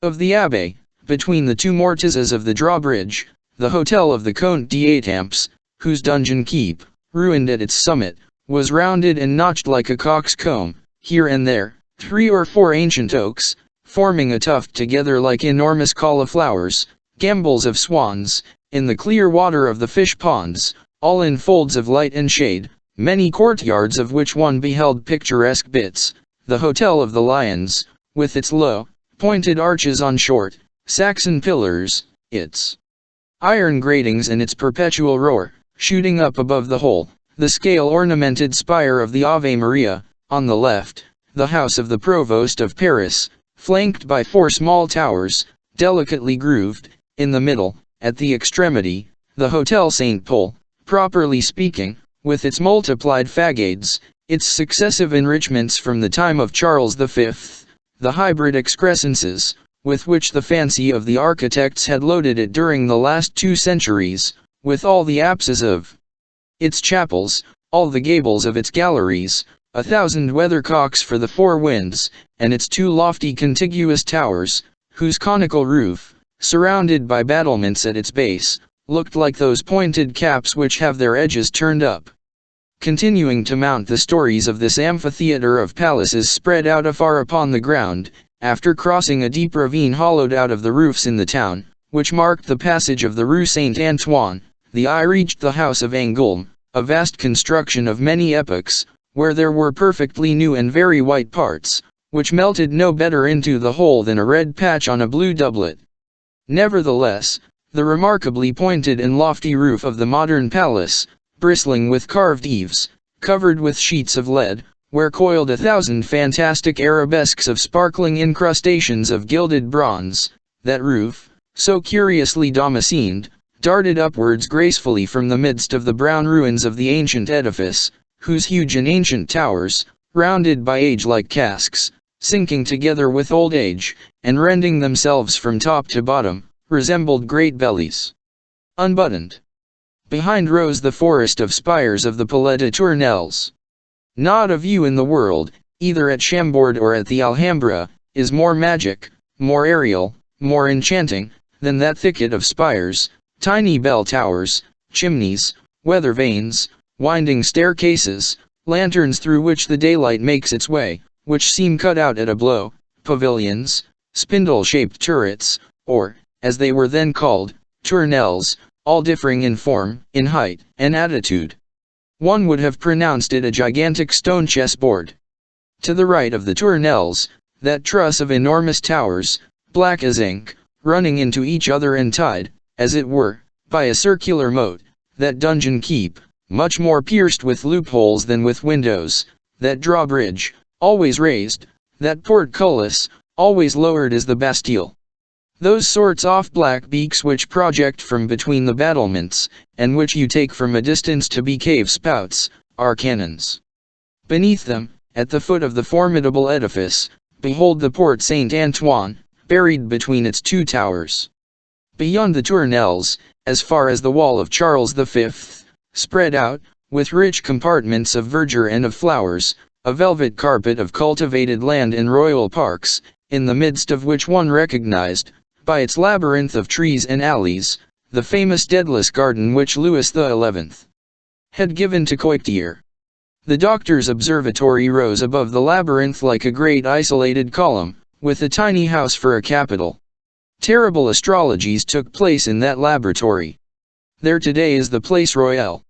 of the Abbaye, between the two mortises of the drawbridge, the hotel of the Comte d'Étampes, whose donjon keep, ruined at its summit, was rounded and notched like a cock's comb. Here and there, 3 or 4 ancient oaks, forming a tuft together like enormous cauliflowers, gambols of swans, in the clear water of the fish ponds, all in folds of light and shade, many courtyards of which one beheld picturesque bits, the Hotel of the Lions, with its low, pointed arches on short, Saxon pillars, its iron gratings and its perpetual roar, shooting up above the whole, the scale-ornamented spire of the Ave Maria, on the left, the house of the Provost of Paris, flanked by 4 small towers, delicately grooved, in the middle, at the extremity, the Hotel St. Paul, properly speaking, with its multiplied facades, its successive enrichments from the time of Charles V, the hybrid excrescences, with which the fancy of the architects had loaded it during the last 2 centuries, with all the apses of its chapels, all the gables of its galleries, 1,000 weathercocks for the 4 winds, and its 2 lofty contiguous towers, whose conical roof, surrounded by battlements at its base, looked like those pointed caps which have their edges turned up. Continuing to mount, the stories of this amphitheater of palaces spread out afar upon the ground, after crossing a deep ravine hollowed out of the roofs in the town, which marked the passage of the Rue Saint-Antoine. The eye reached the house of Angoulême, a vast construction of many epochs, where there were perfectly new and very white parts, which melted no better into the whole than a red patch on a blue doublet. Nevertheless, the remarkably pointed and lofty roof of the modern palace, bristling with carved eaves, covered with sheets of lead, where coiled 1,000 fantastic arabesques of sparkling incrustations of gilded bronze, that roof, so curiously damascened, darted upwards gracefully from the midst of the brown ruins of the ancient edifice, whose huge and ancient towers, rounded by age like casks, sinking together with old age, and rending themselves from top to bottom, resembled great bellies. Unbuttoned. Behind rose the forest of spires of the Palais de Tournelles. Not a view in the world, either at Chambord or at the Alhambra, is more magic, more aerial, more enchanting, than that thicket of spires, tiny bell towers, chimneys, weather vanes, winding staircases, lanterns through which the daylight makes its way, which seem cut out at a blow, pavilions, spindle-shaped turrets, or, as they were then called, tournelles, all differing in form, in height, and attitude. One would have pronounced it a gigantic stone chessboard. To the right of the tournelles, that truss of enormous towers, black as ink, running into each other and tied, as it were, by a circular moat, that donjon keep, much more pierced with loopholes than with windows, that drawbridge, always raised, that portcullis, always lowered as the Bastille. Those sorts of black beaks which project from between the battlements, and which you take from a distance to be cave spouts, are cannons. Beneath them, at the foot of the formidable edifice, behold the Porte Saint-Antoine, buried between its 2 towers. Beyond the tournelles, as far as the wall of Charles V, spread out, with rich compartments of verdure and of flowers, a velvet carpet of cultivated land and royal parks, in the midst of which one recognized, by its labyrinth of trees and alleys, the famous Daedalus garden which Louis XI had given to Coictier. The doctor's observatory rose above the labyrinth like a great isolated column, with a tiny house for a capital. Terrible astrologies took place in that laboratory. There today is the Place Royale.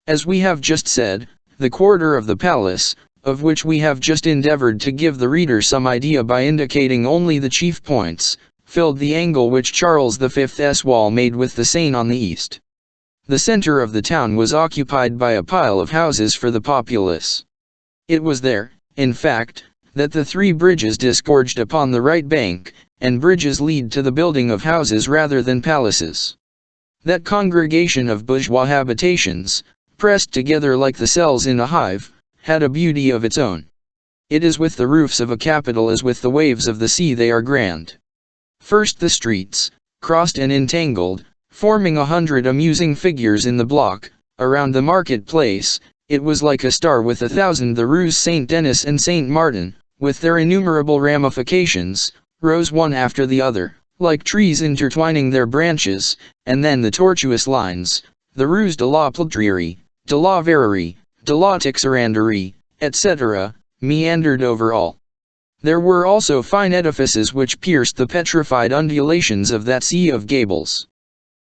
As we have just said, the quarter of the palace, of which we have just endeavored to give the reader some idea by indicating only the chief points, filled the angle which Charles V's wall made with the Seine on the east. The center of the town was occupied by a pile of houses for the populace. It was there, in fact, that the 3 bridges disgorged upon the right bank, and bridges lead to the building of houses rather than palaces. That congregation of bourgeois habitations, pressed together like the cells in a hive, had a beauty of its own. It is with the roofs of a capital as with the waves of the sea, they are grand. First the streets, crossed and entangled, forming 100 amusing figures in the block, around the market-place, it was like a star with 1,000 the rues Saint-Denis and Saint-Martin, with their innumerable ramifications, rose one after the other, like trees intertwining their branches, and then the tortuous lines, the rues de la Peltrerie, de la Verrerie, de la Tixeranderie, etc., meandered over all. There were also fine edifices which pierced the petrified undulations of that sea of gables.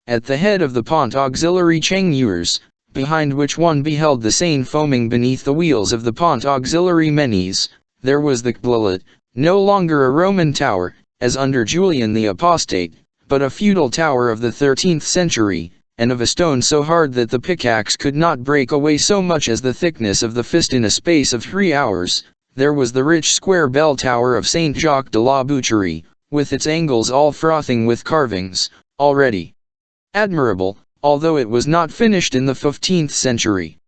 At the head of the pont auxiliary Changmures, behind which one beheld the Seine foaming beneath the wheels of the pont auxiliary Menes, there was the Clolet, no longer a Roman tower, as under Julian the Apostate, but a feudal tower of the 13th century, and of a stone so hard that the pickaxe could not break away so much as the thickness of the fist in a space of 3 hours. There was the rich square bell tower of Saint Jacques de la Boucherie, with its angles all frothing with carvings, already admirable, although it was not finished in the 15th century.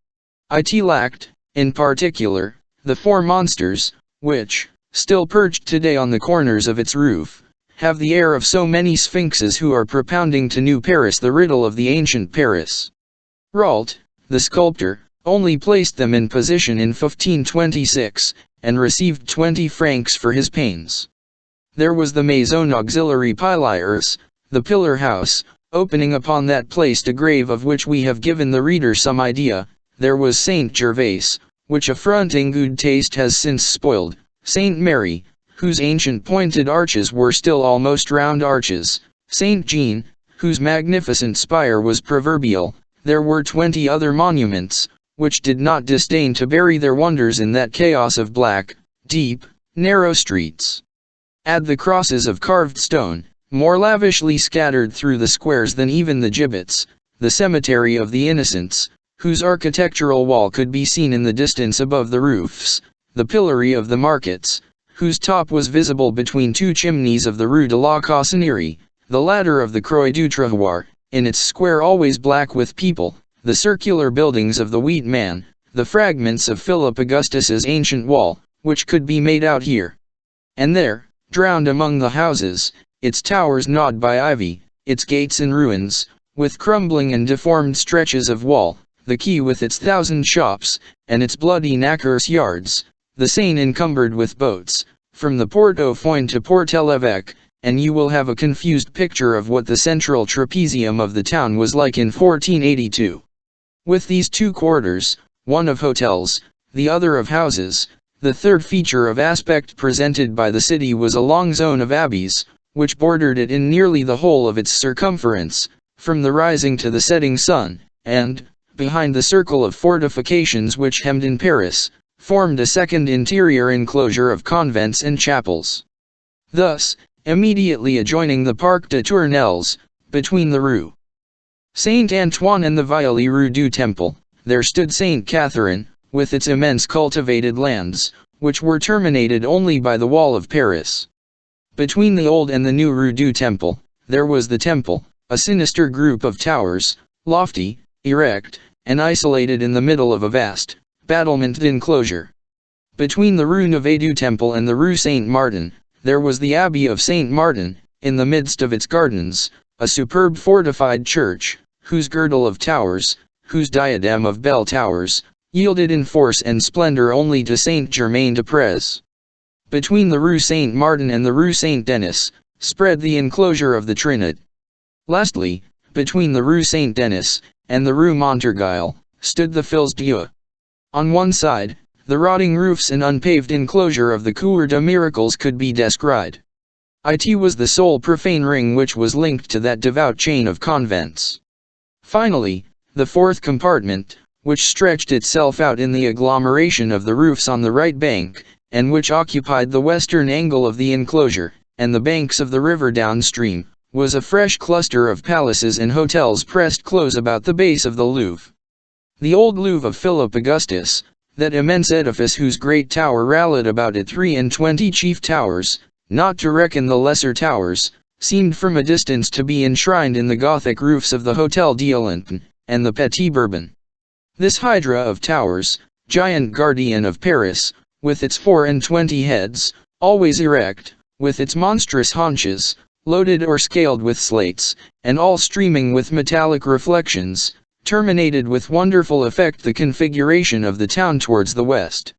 It lacked, in particular, the 4 monsters, which, still perched today on the corners of its roof, have the air of so many sphinxes who are propounding to New Paris the riddle of the ancient Paris. Rault, the sculptor, only placed them in position in 1526, and received 20 francs for his pains. There was the Maison Auxiliary Piliers, the pillar house, opening upon that placed a grave of which we have given the reader some idea. There was Saint Gervais, which affronting good taste has since spoiled, Saint Mary, whose ancient pointed arches were still almost round arches, Saint Jean, whose magnificent spire was proverbial. There were 20 other monuments, which did not disdain to bury their wonders in that chaos of black, deep, narrow streets. Add the crosses of carved stone, more lavishly scattered through the squares than even the gibbets, the cemetery of the innocents, whose architectural wall could be seen in the distance above the roofs, the pillory of the markets, whose top was visible between 2 chimneys of the Rue de la Cossonnerie, the ladder of the Croix du Trottoir, in its square always black with people, the circular buildings of the Wheat Man, the fragments of Philip Augustus's ancient wall, which could be made out here and there, drowned among the houses, its towers gnawed by ivy, its gates in ruins, with crumbling and deformed stretches of wall, the quay with its 1,000 shops, and its bloody knacker's yards, the Seine encumbered with boats, from the Port aux Foins to Port l'Evêque, and you will have a confused picture of what the central trapezium of the town was like in 1482. With these 2 quarters, one of hotels, the other of houses, the third feature of aspect presented by the city was a long zone of abbeys, which bordered it in nearly the whole of its circumference, from the rising to the setting sun, and, behind the circle of fortifications which hemmed in Paris, formed a second interior enclosure of convents and chapels. Thus, immediately adjoining the Parc des Tournelles, between the Rue Saint-Antoine and the Vieille Rue du Temple, there stood Saint Catherine, with its immense cultivated lands, which were terminated only by the wall of Paris. Between the old and the new Rue du Temple, there was the Temple, a sinister group of towers, lofty, erect, and isolated in the middle of a vast, battlemented enclosure. Between the Rue Neuve du Temple and the Rue Saint-Martin, there was the Abbey of Saint-Martin, in the midst of its gardens, a superb fortified church, whose girdle of towers, whose diadem of bell towers, yielded in force and splendor only to Saint-Germain-des-Prés. Between the Rue Saint-Martin and the Rue Saint-Denis, spread the enclosure of the Trinité. Lastly, between the Rue Saint-Denis and the Rue Montorgueil, stood the Fils Dieu. On one side, the rotting roofs and unpaved enclosure of the Cour des Miracles could be descried. It was the sole profane ring which was linked to that devout chain of convents. Finally, the 4th compartment, which stretched itself out in the agglomeration of the roofs on the right bank, and which occupied the western angle of the enclosure, and the banks of the river downstream, was a fresh cluster of palaces and hotels pressed close about the base of the Louvre. The old Louvre of Philip Augustus, that immense edifice whose great tower rallied about it 23 chief towers, not to reckon the lesser towers, seemed from a distance to be enshrined in the Gothic roofs of the Hôtel d'Olenton, and the Petit Bourbon. This hydra of towers, giant guardian of Paris, with its 24 heads, always erect, with its monstrous haunches, loaded or scaled with slates, and all streaming with metallic reflections, terminated with wonderful effect the configuration of the town towards the west.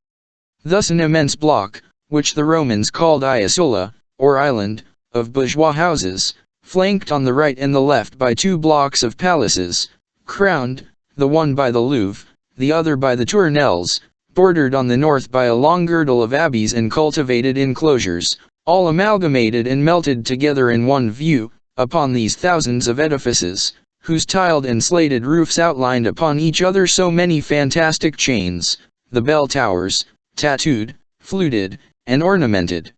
Thus an immense block, which the Romans called Iasula, or island, of bourgeois houses, flanked on the right and the left by 2 blocks of palaces, crowned, the one by the Louvre, the other by the Tournelles, bordered on the north by a long girdle of abbeys and cultivated enclosures, all amalgamated and melted together in one view. Upon these thousands of edifices, whose tiled and slated roofs outlined upon each other so many fantastic chains, the bell towers, tattooed, fluted, and ornamented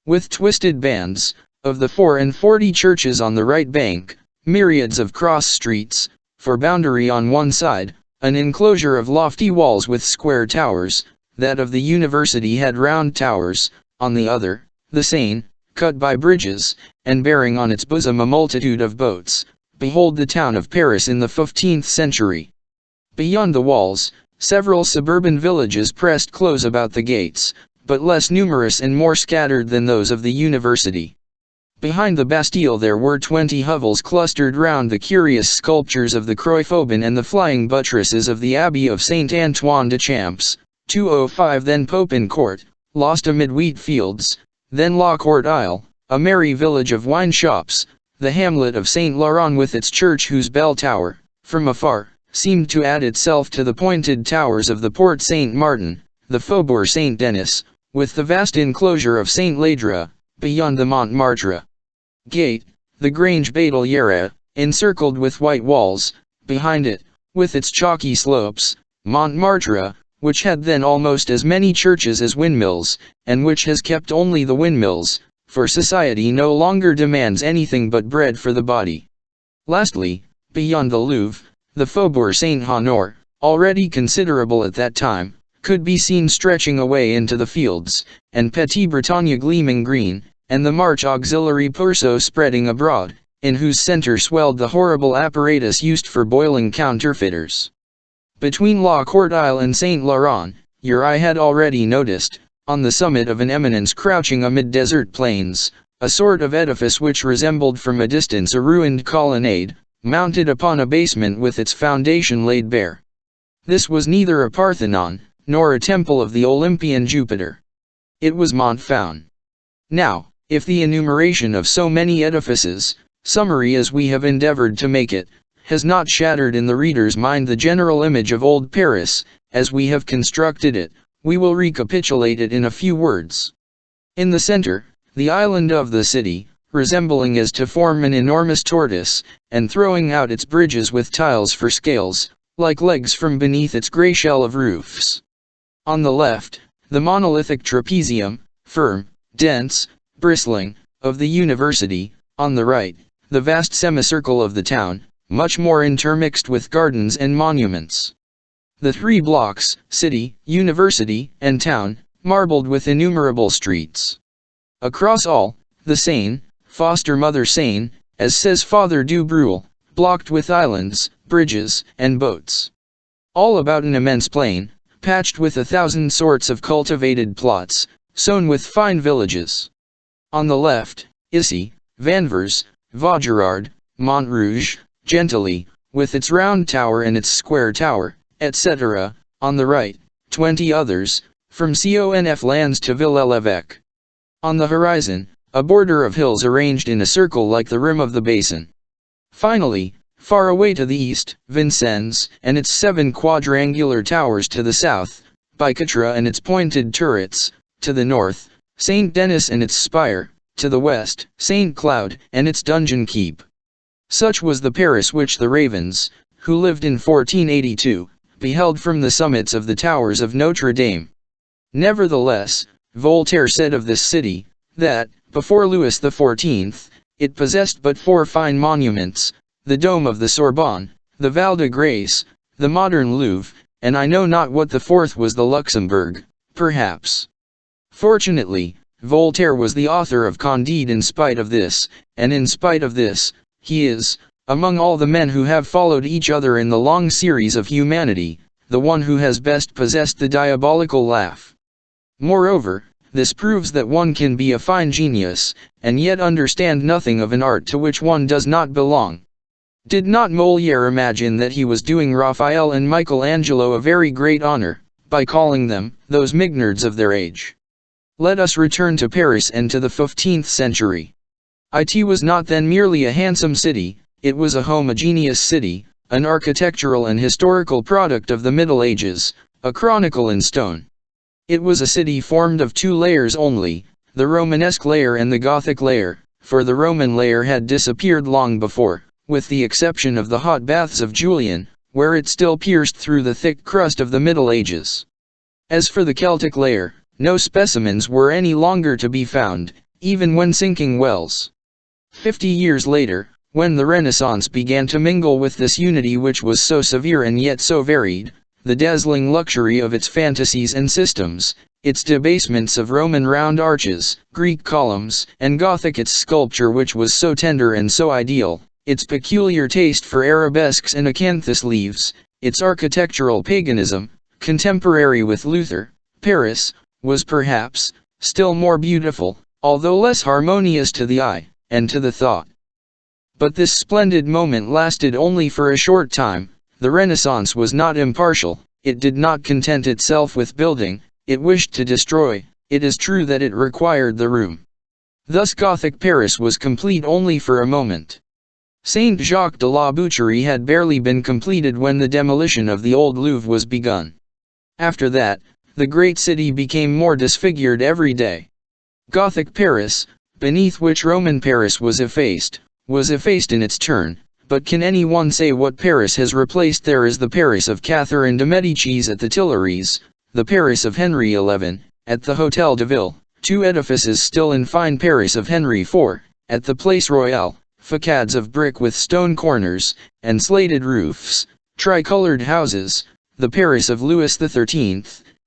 with twisted bands, of the 44 churches on the right bank, myriads of cross streets, for boundary on one side, an enclosure of lofty walls with square towers, that of the university had round towers, on the other, the Seine, cut by bridges, and bearing on its bosom a multitude of boats. Behold the town of Paris in the 15th century. Beyond the walls, several suburban villages pressed close about the gates, but less numerous and more scattered than those of the university. Behind the Bastille there were 20 hovels clustered round the curious sculptures of the Croix-Faubin and the flying buttresses of the Abbey of Saint Antoine de Champs. 205 Then Popin Court, lost amid wheat fields, then La Court Isle, a merry village of wine shops, the hamlet of Saint Laurent with its church whose bell tower, from afar, seemed to add itself to the pointed towers of the Porte Saint Martin, the Faubourg Saint Denis, with the vast enclosure of Saint Ladra, beyond the Montmartre gate, the Grange Badelière, encircled with white walls, behind it, with its chalky slopes, Montmartre, which had then almost as many churches as windmills, and which has kept only the windmills, for society no longer demands anything but bread for the body. Lastly, beyond the Louvre, the Faubourg Saint-Honore, already considerable at that time, could be seen stretching away into the fields, and Petit Bretagne gleaming green, and the March Auxiliary Pourceau spreading abroad, in whose center swelled the horrible apparatus used for boiling counterfeiters. Between La Court Isle and Saint Laurent, your eye had already noticed, on the summit of an eminence crouching amid desert plains, a sort of edifice which resembled from a distance a ruined colonnade, mounted upon a basement with its foundation laid bare. This was neither a Parthenon, nor a temple of the Olympian Jupiter. It was Mont Faun. Now, if the enumeration of so many edifices, summary as we have endeavored to make it, has not shattered in the reader's mind the general image of old Paris, as we have constructed it, we will recapitulate it in a few words. In the center, the island of the city, resembling as to form an enormous tortoise, and throwing out its bridges with tiles for scales, like legs from beneath its grey shell of roofs. On the left, the monolithic trapezium, firm, dense, bristling, of the university. On the right, the vast semicircle of the town, much more intermixed with gardens and monuments. The 3 blocks, city, university, and town, marbled with innumerable streets. Across all, the Seine, foster mother Seine, as says Father du Breul, blocked with islands, bridges, and boats. All about an immense plain, patched with 1,000 sorts of cultivated plots, sown with fine villages. On the left, Issy, Vanvres, Vaugirard, Montrouge, Gentilly, with its round tower and its square tower, etc. On the right, 20 others, from Conf lands to Ville-l'Evêque. On the horizon, a border of hills arranged in a circle like the rim of the basin. Finally, far away to the east, Vincennes, and its 7 quadrangular towers to the south, Bicatre and its pointed turrets, to the north, Saint Denis and its spire, to the west, Saint Cloud and its donjon keep. Such was the Paris which the Ravens, who lived in 1482, beheld from the summits of the towers of Notre Dame. Nevertheless, Voltaire said of this city, that, before Louis XIV, it possessed but 4 fine monuments, the Dome of the Sorbonne, the Val de Grace, the modern Louvre, and I know not what the 4th was, the Luxembourg, perhaps. Fortunately, Voltaire was the author of Candide in spite of this, and in spite of this, he is, among all the men who have followed each other in the long series of humanity, the one who has best possessed the diabolical laugh. Moreover, this proves that one can be a fine genius, and yet understand nothing of an art to which one does not belong. Did not Molière imagine that he was doing Raphael and Michelangelo a very great honor, by calling them, those Mignards of their age? Let us return to Paris and to the 15th century. It was not then merely a handsome city, it was a homogeneous city, an architectural and historical product of the Middle Ages, a chronicle in stone. It was a city formed of two layers only, the Romanesque layer and the Gothic layer, for the Roman layer had disappeared long before, with the exception of the hot baths of Julian, where it still pierced through the thick crust of the Middle Ages. As for the Celtic layer, no specimens were any longer to be found, even when sinking wells. 50 years later, when the Renaissance began to mingle with this unity which was so severe and yet so varied, the dazzling luxury of its fantasies and systems, its debasements of Roman round arches, Greek columns, and Gothic its sculpture which was so tender and so ideal, its peculiar taste for arabesques and acanthus leaves, its architectural paganism, contemporary with Luther, Paris, was perhaps, still more beautiful, although less harmonious to the eye, and to the thought. But this splendid moment lasted only for a short time. The Renaissance was not impartial, it did not content itself with building, it wished to destroy. It is true that it required the room. Thus Gothic Paris was complete only for a moment. Saint Jacques de la Boucherie had barely been completed when the demolition of the old Louvre was begun. After that, the great city became more disfigured every day. Gothic Paris, beneath which Roman Paris was effaced in its turn. But can anyone say what Paris has replaced? There is the Paris of Catherine de Medicis at the Tuileries, the Paris of Henry XI, at the Hôtel de Ville, two edifices still in fine Paris of Henry IV, at the Place Royale, facades of brick with stone corners, and slated roofs, tricolored houses, the Paris of Louis XIII,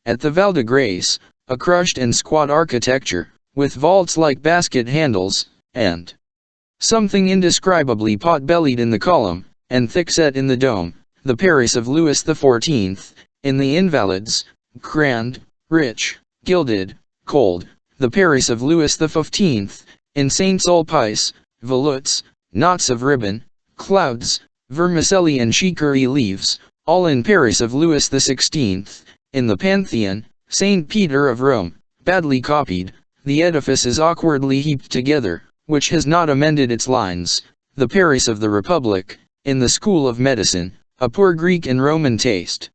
at the Val de Grace, a crushed and squat architecture, with vaults like basket handles, and something indescribably pot-bellied in the column, and thick-set in the dome, the Paris of Louis XIV, in the Invalides, grand, rich, gilded, cold, the Paris of Louis XV, in Saint-Sulpice, volutes, knots of ribbon, clouds, vermicelli and chicory leaves, all in Paris of Louis XVI, in the Pantheon, Saint Peter of Rome, badly copied, the edifice is awkwardly heaped together, which has not amended its lines, the Paris of the Republic, in the School of Medicine, a poor Greek and Roman taste,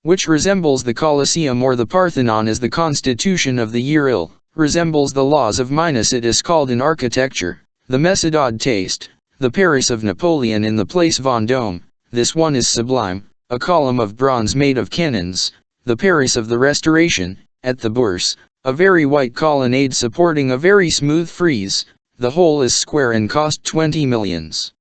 which resembles the Colosseum or the Parthenon as the constitution of the year ill, resembles the laws of Minos. It is called in architecture, the Messidade taste, the Paris of Napoleon in the Place Vendôme, this one is sublime, a column of bronze made of cannons, the Paris of the Restoration, at the Bourse, a very white colonnade supporting a very smooth frieze, the whole is square and cost 20 millions.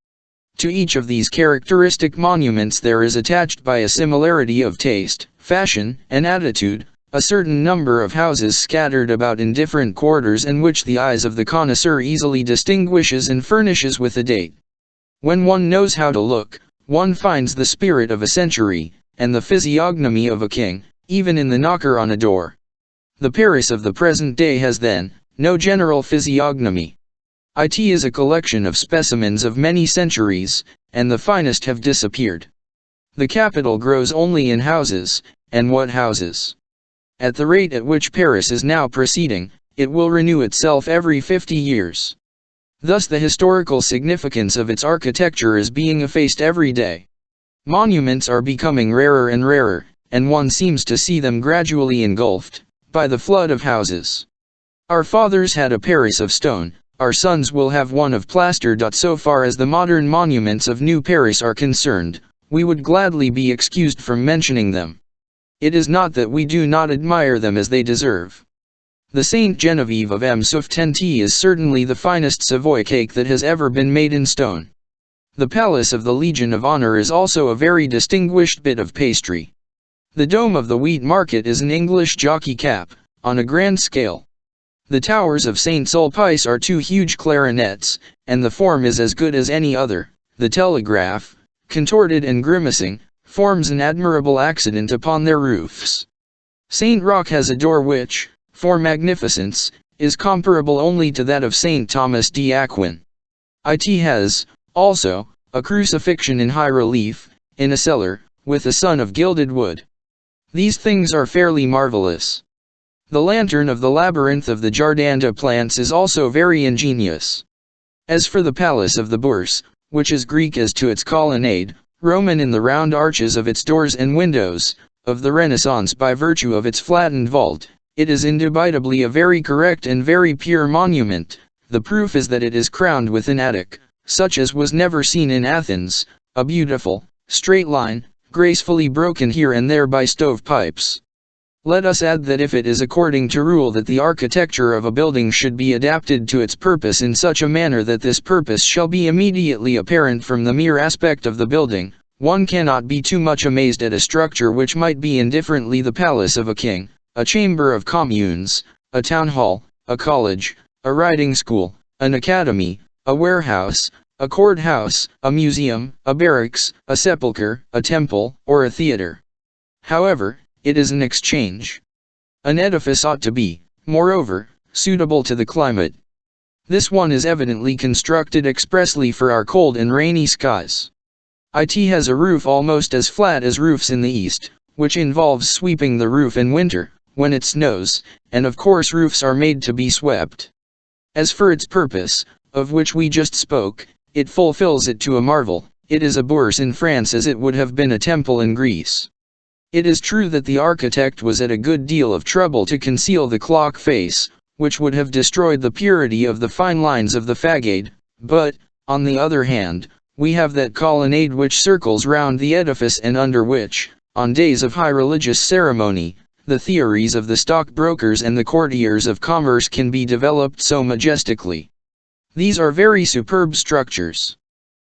To each of these characteristic monuments there is attached by a similarity of taste, fashion, and attitude, a certain number of houses scattered about in different quarters and which the eyes of the connoisseur easily distinguishes and furnishes with a date. When one knows how to look, one finds the spirit of a century, and the physiognomy of a king, even in the knocker on a door. The Paris of the present day has then, no general physiognomy. It is a collection of specimens of many centuries, and the finest have disappeared. The capital grows only in houses, and what houses? At the rate at which Paris is now proceeding, it will renew itself every 50 years. Thus the historical significance of its architecture is being effaced every day. Monuments are becoming rarer and rarer, and one seems to see them gradually engulfed by the flood of houses. Our fathers had a Paris of stone. Our sons will have one of plaster. So far as the modern monuments of New Paris are concerned, we would gladly be excused from mentioning them. It is not that we do not admire them as they deserve. The Saint Genevieve of M. Soufftanti is certainly the finest Savoy cake that has ever been made in stone. The Palace of the Legion of Honor is also a very distinguished bit of pastry. The dome of the Wheat Market is an English jockey cap, on a grand scale. The towers of Saint Sulpice are two huge clarinets, and the form is as good as any other. The Telegraph, contorted and grimacing, forms an admirable accident upon their roofs. Saint Roch has a door which, for magnificence, is comparable only to that of Saint Thomas d'Aquin. It has, also, a crucifixion in high relief, in a cellar, with a sun of gilded wood. These things are fairly marvelous. The lantern of the labyrinth of the Jardin des Plantes is also very ingenious. As for the palace of the Bourse, which is Greek as to its colonnade, Roman in the round arches of its doors and windows, of the Renaissance by virtue of its flattened vault, it is indubitably a very correct and very pure monument. The proof is that it is crowned with an attic, such as was never seen in Athens, a beautiful, straight line, gracefully broken here and there by stovepipes. Let us add that if it is according to rule that the architecture of a building should be adapted to its purpose in such a manner that this purpose shall be immediately apparent from the mere aspect of the building, one cannot be too much amazed at a structure which might be indifferently the palace of a king, a chamber of communes, a town hall, a college, a riding school, an academy, a warehouse, a courthouse, a museum, a barracks, a sepulchre, a temple, or a theater. However, it is an exchange. An edifice ought to be, moreover, suitable to the climate. This one is evidently constructed expressly for our cold and rainy skies. It has a roof almost as flat as roofs in the East, which involves sweeping the roof in winter, when it snows, and of course roofs are made to be swept. As for its purpose, of which we just spoke, it fulfills it to a marvel. It is a bourse in France as it would have been a temple in Greece. It is true that the architect was at a good deal of trouble to conceal the clock face, which would have destroyed the purity of the fine lines of the façade, but, on the other hand, we have that colonnade which circles round the edifice and under which, on days of high religious ceremony, the theories of the stockbrokers and the courtiers of commerce can be developed so majestically. These are very superb structures.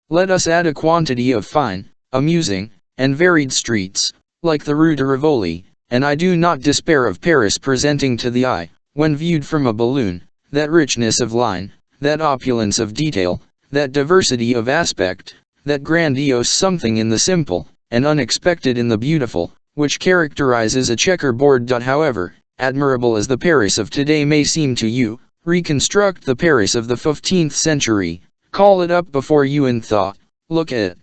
Let us add a quantity of fine, amusing, and varied streets, like the Rue de Rivoli, and I do not despair of Paris presenting to the eye, when viewed from a balloon, that richness of line, that opulence of detail, that diversity of aspect, that grandiose something in the simple, and unexpected in the beautiful, which characterizes a checkerboard. However, admirable as the Paris of today may seem to you, reconstruct the Paris of the 15th century, call it up before you in thought, look at it.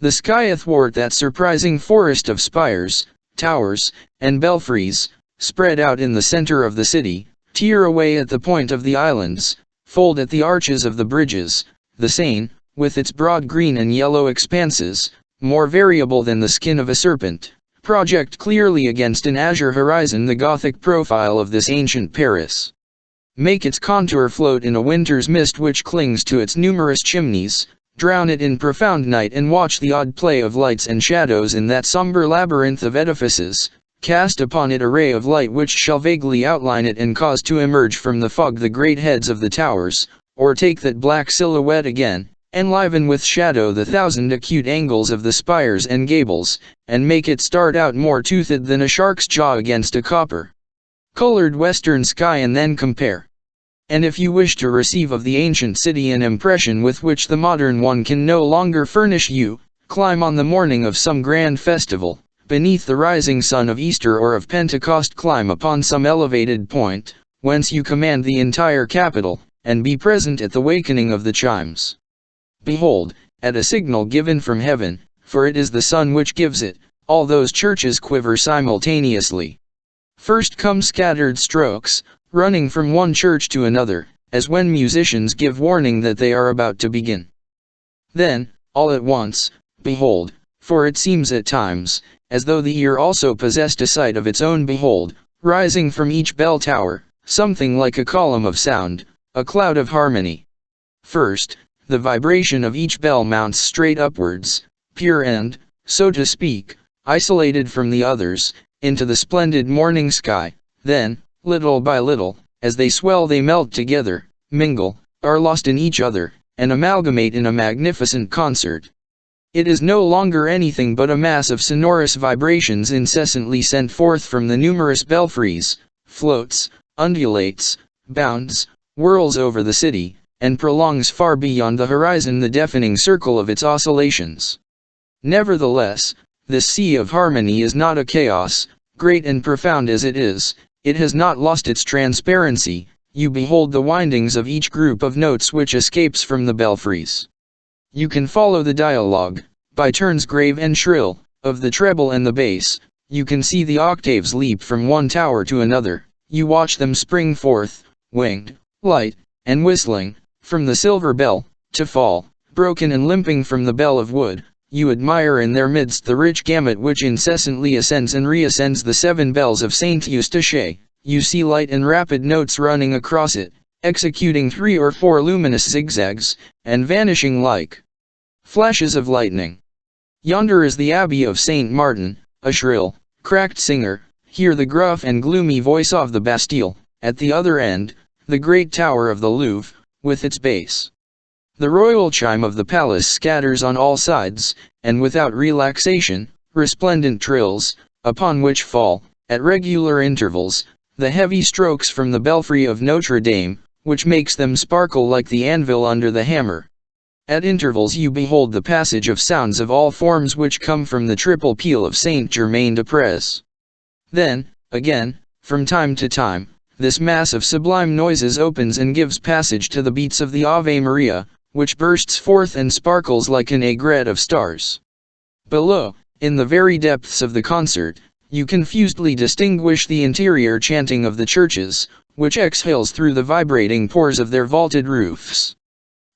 The sky athwart that surprising forest of spires, towers, and belfries, spread out in the center of the city, tear away at the point of the islands, fold at the arches of the bridges, the Seine, with its broad green and yellow expanses, more variable than the skin of a serpent, project clearly against an azure horizon the Gothic profile of this ancient Paris. Make its contour float in a winter's mist which clings to its numerous chimneys, drown it in profound night and watch the odd play of lights and shadows in that somber labyrinth of edifices, cast upon it a ray of light which shall vaguely outline it and cause to emerge from the fog the great heads of the towers, or take that black silhouette again, enliven with shadow the thousand acute angles of the spires and gables, and make it start out more toothed than a shark's jaw against a copper-colored western sky, and then compare. And if you wish to receive of the ancient city an impression with which the modern one can no longer furnish you, climb on the morning of some grand festival, beneath the rising sun of Easter or of Pentecost, climb upon some elevated point, whence you command the entire capital, and be present at the wakening of the chimes. Behold, at a signal given from heaven, for it is the sun which gives it, all those churches quiver simultaneously. First come scattered strokes, running from one church to another, as when musicians give warning that they are about to begin. Then, all at once, behold, for it seems at times, as though the ear also possessed a sight of its own, behold, rising from each bell tower, something like a column of sound, a cloud of harmony. First, the vibration of each bell mounts straight upwards, pure and, so to speak, isolated from the others, into the splendid morning sky. Then, little by little, as they swell they melt together, mingle, are lost in each other, and amalgamate in a magnificent concert. It is no longer anything but a mass of sonorous vibrations incessantly sent forth from the numerous belfries, floats, undulates, bounds, whirls over the city, and prolongs far beyond the horizon the deafening circle of its oscillations. Nevertheless, this sea of harmony is not a chaos, great and profound as it is. It has not lost its transparency. You behold the windings of each group of notes which escapes from the belfries. You can follow the dialogue, by turns grave and shrill, of the treble and the bass. You can see the octaves leap from one tower to another. you watch them spring forth, winged, light, and whistling, from the silver bell, to fall, broken and limping from the bell of wood. You admire in their midst the rich gamut which incessantly ascends and reascends the 7 bells of Saint Eustache. You see light and rapid notes running across it, executing 3 or 4 luminous zigzags, and vanishing like flashes of lightning. Yonder is the Abbey of Saint Martin, a shrill, cracked singer. Hear the gruff and gloomy voice of the Bastille. At the other end, the great tower of the Louvre, with its base. The royal chime of the palace scatters on all sides, and without relaxation, resplendent trills, upon which fall, at regular intervals, the heavy strokes from the belfry of Notre Dame, which makes them sparkle like the anvil under the hammer. At intervals you behold the passage of sounds of all forms which come from the triple peal of Saint-Germain-des-Prés. Then, again, from time to time, this mass of sublime noises opens and gives passage to the beats of the Ave Maria, which bursts forth and sparkles like an aigrette of stars. Below, in the very depths of the concert, you confusedly distinguish the interior chanting of the churches, which exhales through the vibrating pores of their vaulted roofs.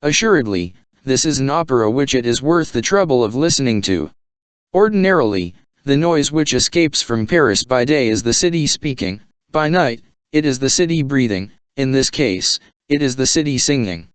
Assuredly, this is an opera which it is worth the trouble of listening to. Ordinarily, the noise which escapes from Paris by day is the city speaking, by night, it is the city breathing, in this case, it is the city singing.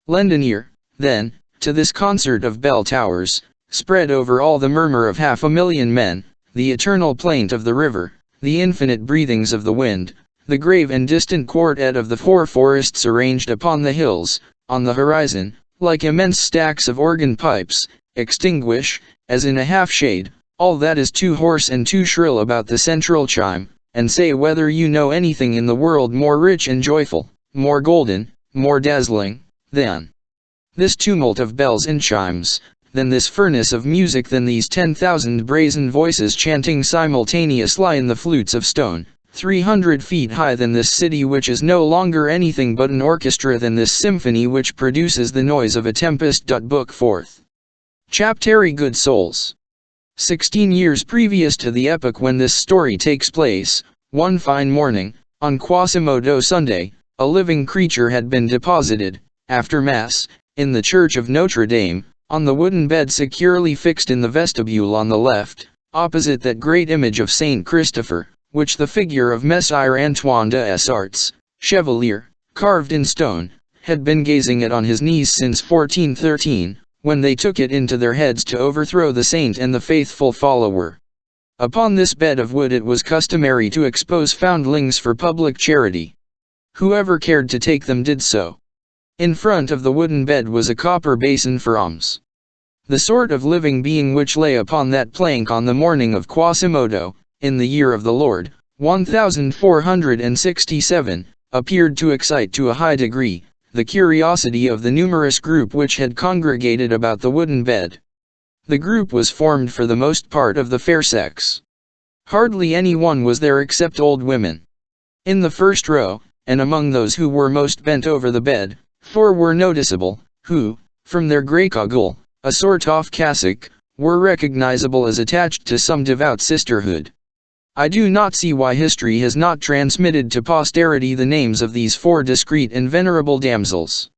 Lend an ear, then, to this concert of bell towers, spread over all the murmur of 500,000 men, the eternal plaint of the river, the infinite breathings of the wind, the grave and distant quartet of the 4 forests arranged upon the hills, on the horizon, like immense stacks of organ pipes, extinguish, as in a half-shade, all that is too hoarse and too shrill about the central chime, and say whether you know anything in the world more rich and joyful, more golden, more dazzling, than this tumult of bells and chimes, than this furnace of music, than these 10,000 brazen voices chanting simultaneously in the flutes of stone, 300 feet high, than this city which is no longer anything but an orchestra, than this symphony which produces the noise of a tempest. Book 4th. Chapter. Good souls. 16 years previous to the epoch when this story takes place, one fine morning, on Quasimodo Sunday, a living creature had been deposited, after Mass, in the church of Notre Dame, on the wooden bed securely fixed in the vestibule on the left, opposite that great image of Saint Christopher, which the figure of Messire Antoine des Arts, Chevalier, carved in stone, had been gazing at on his knees since 1413, when they took it into their heads to overthrow the saint and the faithful follower. Upon this bed of wood it was customary to expose foundlings for public charity. Whoever cared to take them did so. In front of the wooden bed was a copper basin for alms. The sort of living being which lay upon that plank on the morning of Quasimodo, in the year of the Lord, 1467, appeared to excite to a high degree the curiosity of the numerous group which had congregated about the wooden bed. The group was formed for the most part of the fair sex. Hardly any one was there except old women. In the first row, and among those who were most bent over the bed, 4 were noticeable, who, from their grey cagoule, a sort of cassock, were recognizable as attached to some devout sisterhood. I do not see why history has not transmitted to posterity the names of these 4 discreet and venerable damsels.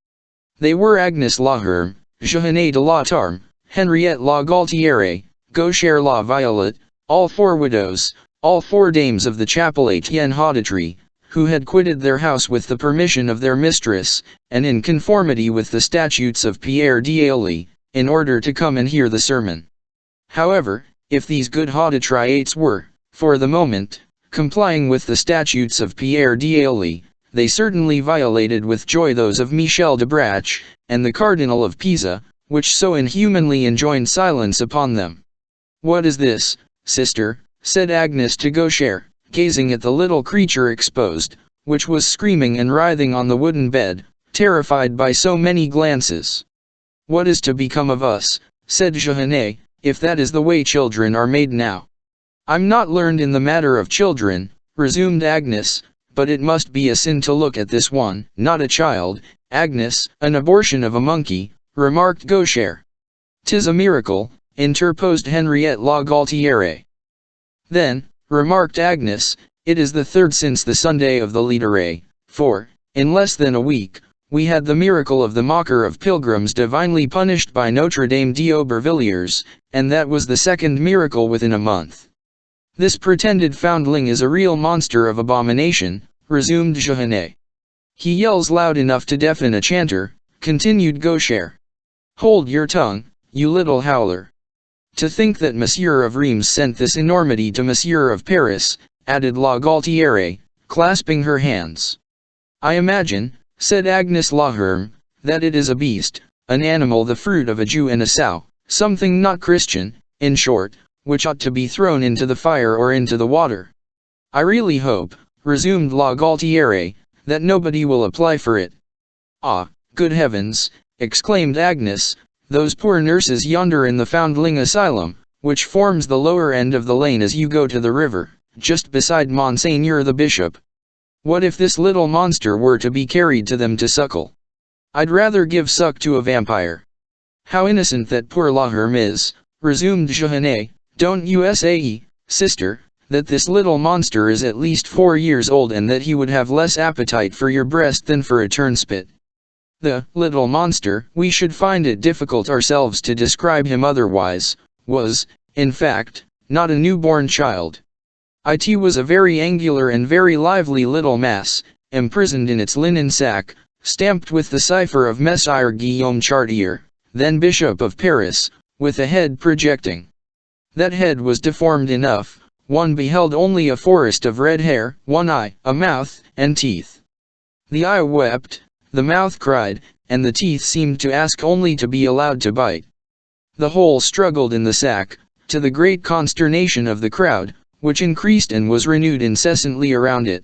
They were Agnes la Herme, Johanna de la Tarme, Henriette la Gaultiere, Gauchère la Violette, all 4 widows, all 4 dames of the chapel Etienne Hautetre, who had quitted their house with the permission of their mistress, and in conformity with the statutes of Pierre d'Ailly, in order to come and hear the sermon. However, if these good Hautetriates were, for the moment, complying with the statutes of Pierre d'Ailly, they certainly violated with joy those of Michel de Brache, and the Cardinal of Pisa, which so inhumanly enjoined silence upon them. "What is this, sister?" said Agnes to Gauchère, gazing at the little creature exposed, which was screaming and writhing on the wooden bed, terrified by so many glances. "What is to become of us," said Johanna, "if that is the way children are made now?" "I'm not learned in the matter of children," resumed Agnes, "but it must be a sin to look at this one, not a child." "Agnes, an abortion of a monkey," remarked Gauchère. "'Tis a miracle," interposed Henriette la Gaultiere. "Then," remarked Agnes, It is the third since the Sunday of the Liturgy, for, in less than a week, we had the miracle of the mocker of pilgrims divinely punished by Notre Dame d'Aubervilliers, and that was the second miracle within a month. This pretended foundling is a real monster of abomination, resumed Jehanne. He yells loud enough to deafen a chanter, continued Gaucher. Hold your tongue, you little howler. To think that Monsieur of Reims sent this enormity to Monsieur of Paris, added La Gaultiere, clasping her hands. I imagine, said Agnes Laherme, that it is a beast, an animal the fruit of a Jew and a sow, something not Christian, in short, which ought to be thrown into the fire or into the water. I really hope, resumed La Gaultiere, that nobody will apply for it. Ah, good heavens, exclaimed Agnes, those poor nurses yonder in the foundling asylum, which forms the lower end of the lane as you go to the river, just beside Monseigneur the Bishop. What if this little monster were to be carried to them to suckle? I'd rather give suck to a vampire. How innocent that poor Laherme is, resumed Jehanne, don't you say, sister, that this little monster is at least 4 years old and that he would have less appetite for your breast than for a turnspit. The little monster, we should find it difficult ourselves to describe him otherwise, was, in fact, not a newborn child. It was a very angular and very lively little mass, imprisoned in its linen sack, stamped with the cipher of Messire Guillaume Chartier, then Bishop of Paris, with a head projecting. That head was deformed enough, one beheld only a forest of red hair, one eye, a mouth, and teeth. The eye wept, the mouth cried, and the teeth seemed to ask only to be allowed to bite. The whole struggled in the sack, to the great consternation of the crowd, which increased and was renewed incessantly around it.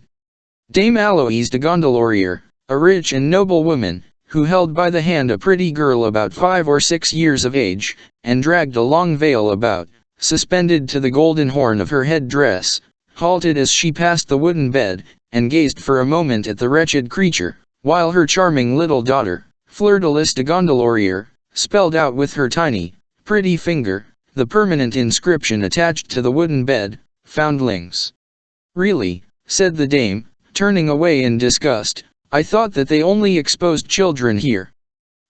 Dame Aloïse de Gondelaurier, a rich and noble woman, who held by the hand a pretty girl about 5 or 6 years of age, and dragged a long veil about, suspended to the golden horn of her head dress, halted as she passed the wooden bed, and gazed for a moment at the wretched creature, while her charming little daughter, Fleur de Lys de Gondelaurier, spelled out with her tiny, pretty finger, the permanent inscription attached to the wooden bed, Foundlings. Really, said the dame, turning away in disgust, I thought that they only exposed children here.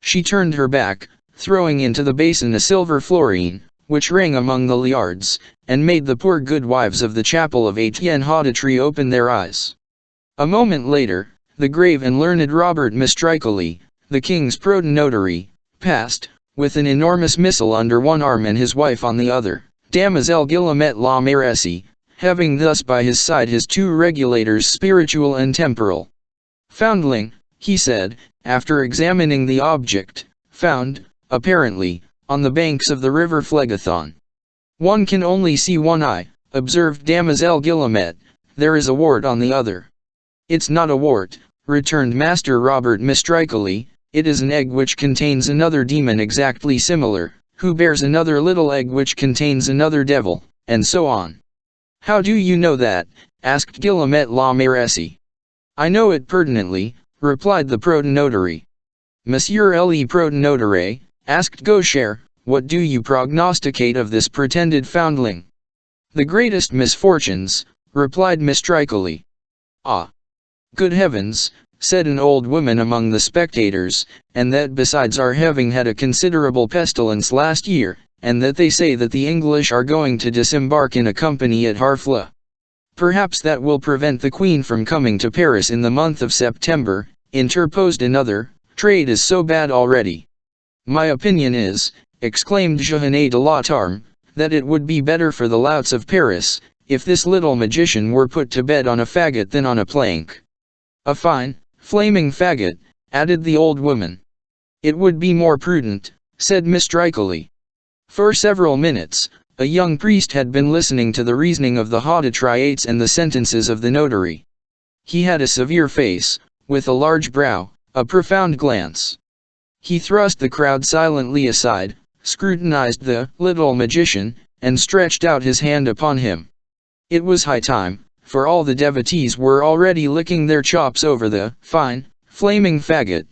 She turned her back, throwing into the basin a silver florin, which rang among the liards, and made the poor good wives of the chapel of Etienne Hautetre open their eyes. A moment later, the grave and learned Robert Mistricoli, the king's protonotary, passed, with an enormous missal under one arm and his wife on the other. Damoiselle Guillemette la Mairesse, having thus by his side his 2 regulators spiritual and temporal. Foundling, he said, after examining the object, found, apparently, on the banks of the river Phlegethon. One can only see one eye, observed Damoiselle Guillemette, there is a wart on the other. It's not a wart, returned Master Robert Mistricoli, it is an egg which contains another demon exactly similar, who bears another little egg which contains another devil, and so on. How do you know that? Asked Guillemette la Mairesse. I know it pertinently, replied the protonotary. Monsieur le protonotary, asked Gaucher, what do you prognosticate of this pretended foundling? The greatest misfortunes, replied Mistricoli. Ah! Good heavens, said an old woman among the spectators, and that besides our having had a considerable pestilence last year, and that they say that the English are going to disembark in a company at Harfleur. Perhaps that will prevent the Queen from coming to Paris in the month of September, interposed another, trade is so bad already. My opinion is, exclaimed Jehanne de la Tarme, that it would be better for the louts of Paris, if this little magician were put to bed on a faggot than on a plank. A fine, flaming faggot, added the old woman. It would be more prudent, said Mistricoli. For several minutes, a young priest had been listening to the reasoning of the Hautetriates and the sentences of the notary. He had a severe face, with a large brow, a profound glance. He thrust the crowd silently aside, scrutinized the little magician, and stretched out his hand upon him. It was high time, for all the devotees were already licking their chops over the fine, flaming faggot.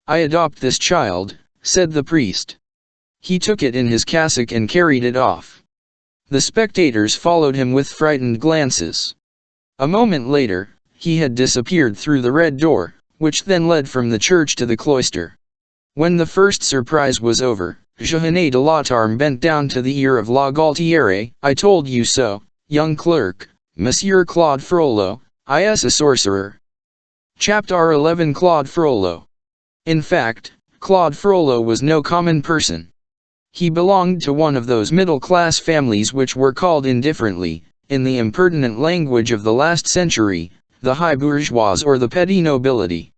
I adopt this child, said the priest. He took it in his cassock and carried it off. The spectators followed him with frightened glances. A moment later, he had disappeared through the red door, which then led from the church to the cloister. When the first surprise was over, Jehanne de Latarme bent down to the ear of La Galtiere. "I told you so, young clerk, Monsieur Claude Frollo, is a sorcerer." Chapter 11. Claude Frollo. In fact, Claude Frollo was no common person. He belonged to one of those middle-class families which were called indifferently, in the impertinent language of the last century, the high bourgeois or the petty nobility.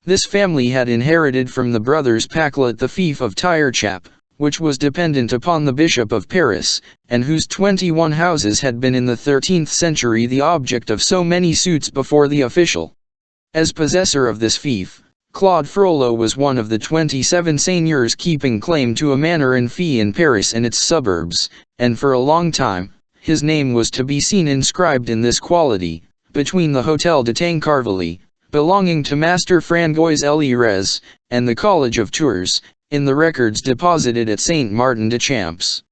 This family had inherited from the brothers Paclet the fief of Tirechap, which was dependent upon the Bishop of Paris, and whose 21 houses had been in the 13th century the object of so many suits before the official. As possessor of this fief, Claude Frollo was one of the 27 seigneurs keeping claim to a manor and fee in Paris and its suburbs, and for a long time, his name was to be seen inscribed in this quality, between the Hôtel de Tancarville, belonging to Master Frangois Elirez, and the College of Tours, in the records deposited at Saint Martin de Champs.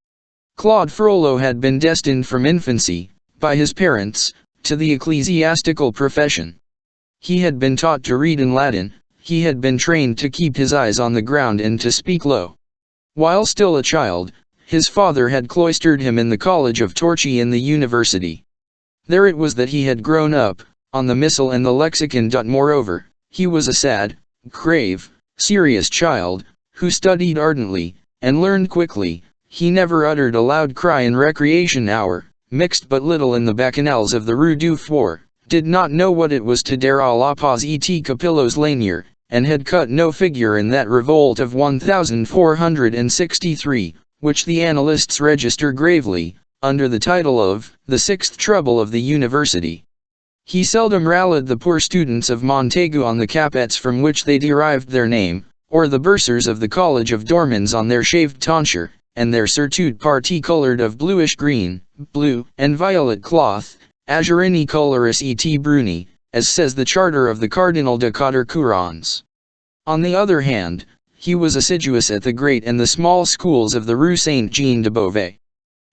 Claude Frollo had been destined from infancy, by his parents, to the ecclesiastical profession. He had been taught to read in Latin, he had been trained to keep his eyes on the ground and to speak low. While still a child, his father had cloistered him in the College of Torchi in the university. There it was that he had grown up, on the Missal and the Lexicon. Moreover, he was a sad, grave, serious child, who studied ardently, and learned quickly. He never uttered a loud cry in recreation hour, mixed but little in the bacchanals of the Rue du Four, did not know what it was to dare à la pause et capillos lanier, and had cut no figure in that revolt of 1463, which the annalists register gravely, under the title of the Sixth Trouble of the University. He seldom rallied the poor students of Montaigu on the capets from which they derived their name, or the bursars of the College of Dormans on their shaved tonsure, and their surtout parti-colored of bluish-green, blue, and violet cloth, azurini coloris et bruni, as says the charter of the Cardinal de Coudert-Courons. On the other hand, he was assiduous at the great and the small schools of the Rue Saint-Jean-de-Beauvais.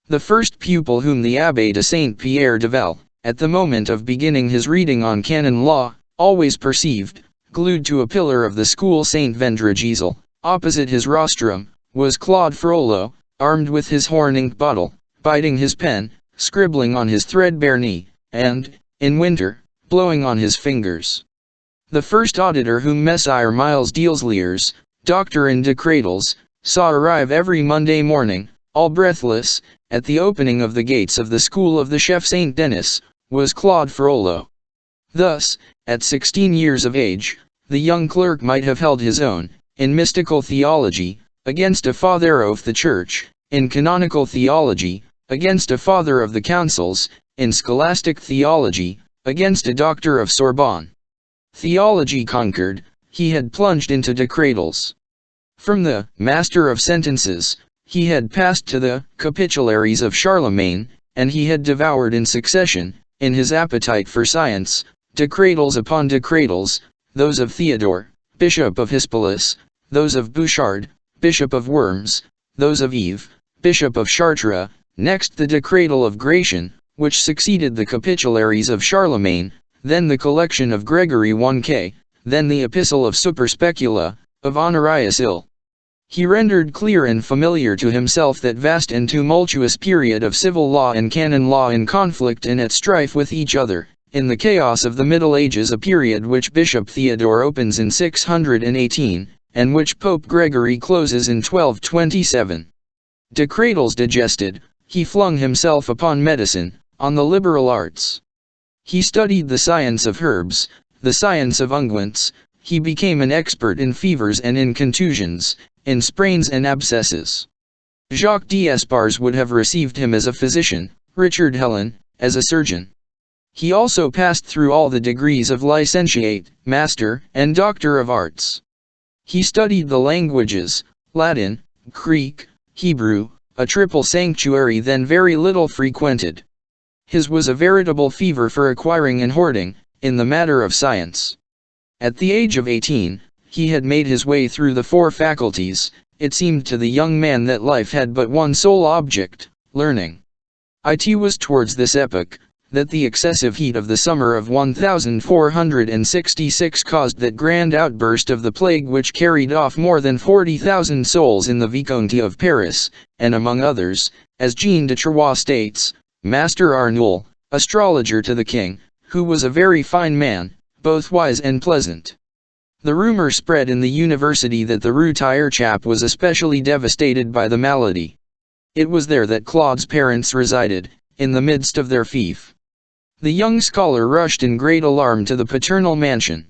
The first pupil whom the Abbé de Saint-Pierre de Vel, at the moment of beginning his reading on canon law, always perceived, glued to a pillar of the school Saint Vendragisel, opposite his rostrum, was Claude Frollo, armed with his horn ink bottle, biting his pen, scribbling on his threadbare knee, and, in winter, blowing on his fingers. The first auditor whom Messire Miles Dealsliers, doctor in de Cradles, saw arrive every Monday morning, all breathless, at the opening of the gates of the school of the Chef Saint Denis, was Claude Frollo. Thus, at 16 years of age, the young clerk might have held his own, in mystical theology, against a father of the Church, in canonical theology, against a father of the councils, in scholastic theology, against a doctor of Sorbonne. Theology conquered, he had plunged into de Cradles. From the Master of Sentences, he had passed to the Capitularies of Charlemagne, and he had devoured in succession, in his appetite for science, de Cradles upon de Cradles, those of Theodore, Bishop of Hispalis, those of Bouchard, Bishop of Worms, those of Yves, Bishop of Chartres, next the de Cradle of Gratian, which succeeded the Capitularies of Charlemagne, then the collection of Gregory 1K, then the Epistle of Superspecula, of Honorius Ill. He rendered clear and familiar to himself that vast and tumultuous period of civil law and canon law in conflict and at strife with each other, in the chaos of the Middle Ages, a period which Bishop Theodore opens in 618, and which Pope Gregory closes in 1227. De Cradles digested, he flung himself upon medicine, on the liberal arts. He studied the science of herbs, the science of unguents, he became an expert in fevers and in contusions, in sprains and abscesses. Jacques d'Espars would have received him as a physician, Richard Helen, as a surgeon. He also passed through all the degrees of licentiate, master, and doctor of arts. He studied the languages, Latin, Greek, Hebrew, a triple sanctuary then very little frequented. His was a veritable fever for acquiring and hoarding, in the matter of science. At the age of 18, he had made his way through the 4 faculties. It seemed to the young man that life had but one sole object, learning. It was towards this epoch, that the excessive heat of the summer of 1466 caused that grand outburst of the plague which carried off more than 40,000 souls in the Vicomte of Paris, and among others, as Jean de Troyes states, Master Arnoul, astrologer to the king, who was a very fine man, both wise and pleasant. The rumor spread in the university that the Rue Tirechap was especially devastated by the malady. It was there that Claude's parents resided, in the midst of their fief. The young scholar rushed in great alarm to the paternal mansion.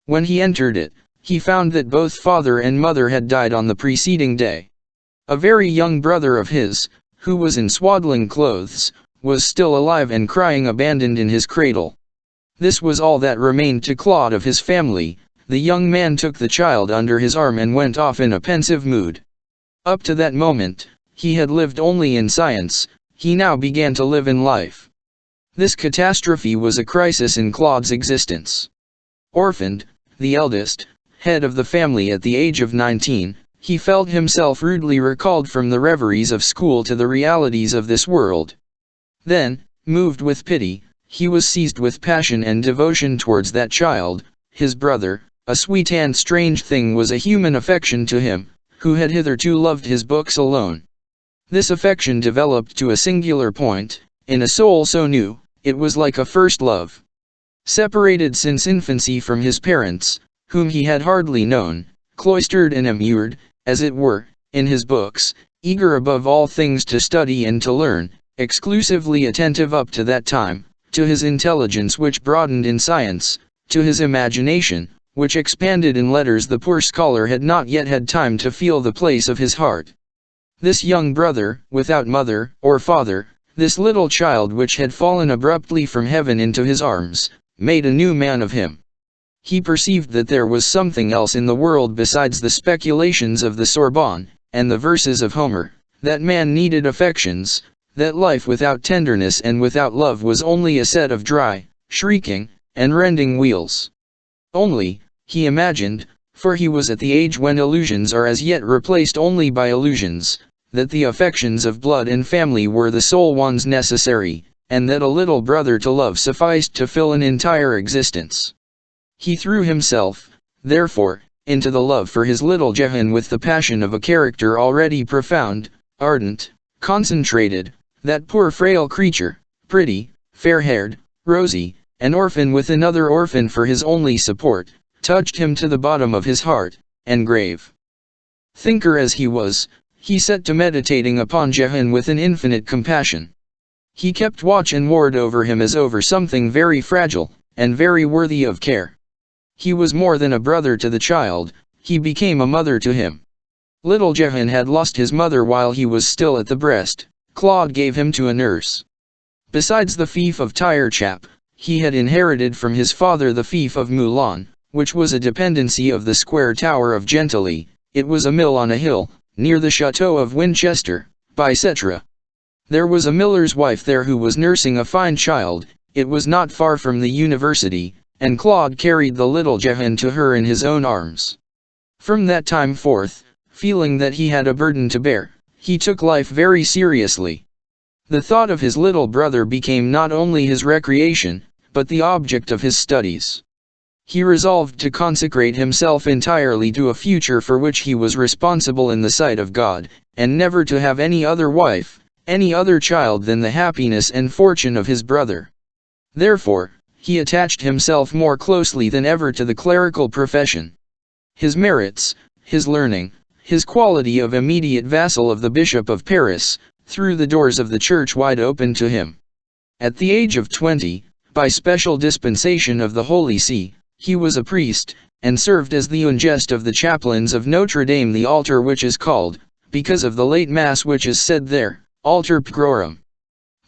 When he entered it, he found that both father and mother had died on the preceding day. A very young brother of his, who was in swaddling clothes, was still alive and crying abandoned in his cradle. This was all that remained to Claude of his family. The young man took the child under his arm and went off in a pensive mood. Up to that moment, he had lived only in science, he now began to live in life. This catastrophe was a crisis in Claude's existence. Orphaned, the eldest, head of the family at the age of 19, he felt himself rudely recalled from the reveries of school to the realities of this world. Then, moved with pity, he was seized with passion and devotion towards that child, his brother. A sweet and strange thing was a human affection to him, who had hitherto loved his books alone. This affection developed to a singular point, in a soul so new, it was like a first love. Separated since infancy from his parents, whom he had hardly known, cloistered and immured, as it were, in his books, eager above all things to study and to learn, exclusively attentive up to that time, to his intelligence which broadened in science, to his imagination, which expanded in letters, the poor scholar had not yet had time to feel the place of his heart. This young brother, without mother or father, this little child which had fallen abruptly from heaven into his arms, made a new man of him. He perceived that there was something else in the world besides the speculations of the Sorbonne, and the verses of Homer, that man needed affections, that life without tenderness and without love was only a set of dry, shrieking, and rending wheels. Only, he imagined, for he was at the age when illusions are as yet replaced only by illusions, that the affections of blood and family were the sole ones necessary, and that a little brother to love sufficed to fill an entire existence. He threw himself, therefore, into the love for his little Jehan with the passion of a character already profound, ardent, concentrated. That poor frail creature, pretty, fair-haired, rosy, an orphan with another orphan for his only support, touched him to the bottom of his heart, and grave thinker as he was, he set to meditating upon Jehan with an infinite compassion. He kept watch and ward over him as over something very fragile, and very worthy of care. He was more than a brother to the child, he became a mother to him. Little Jehan had lost his mother while he was still at the breast. Claude gave him to a nurse. Besides the fief of Tirechap, he had inherited from his father the fief of Moulin, which was a dependency of the square tower of Gentilly. It was a mill on a hill, near the chateau of Winchester, by Bicêtre. There was a miller's wife there who was nursing a fine child. It was not far from the university, and Claude carried the little Jehan to her in his own arms. From that time forth, feeling that he had a burden to bear, he took life very seriously. The thought of his little brother became not only his recreation, but the object of his studies. He resolved to consecrate himself entirely to a future for which he was responsible in the sight of God, and never to have any other wife, any other child than the happiness and fortune of his brother. Therefore, he attached himself more closely than ever to the clerical profession. His merits, his learning, his quality of immediate vassal of the Bishop of Paris, threw the doors of the church wide open to him. At the age of 20, by special dispensation of the Holy See, he was a priest, and served as the ungest of the chaplains of Notre Dame, the altar which is called, because of the late Mass which is said there, Altar Pecorum.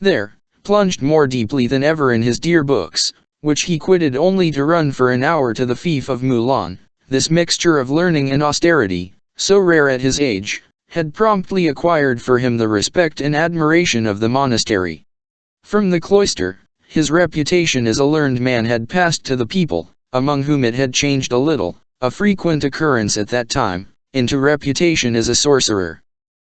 There, plunged more deeply than ever in his dear books, which he quitted only to run for an hour to the fief of Moulin, this mixture of learning and austerity, so rare at his age, had promptly acquired for him the respect and admiration of the monastery. From the cloister, his reputation as a learned man had passed to the people, among whom it had changed a little, a frequent occurrence at that time, into reputation as a sorcerer.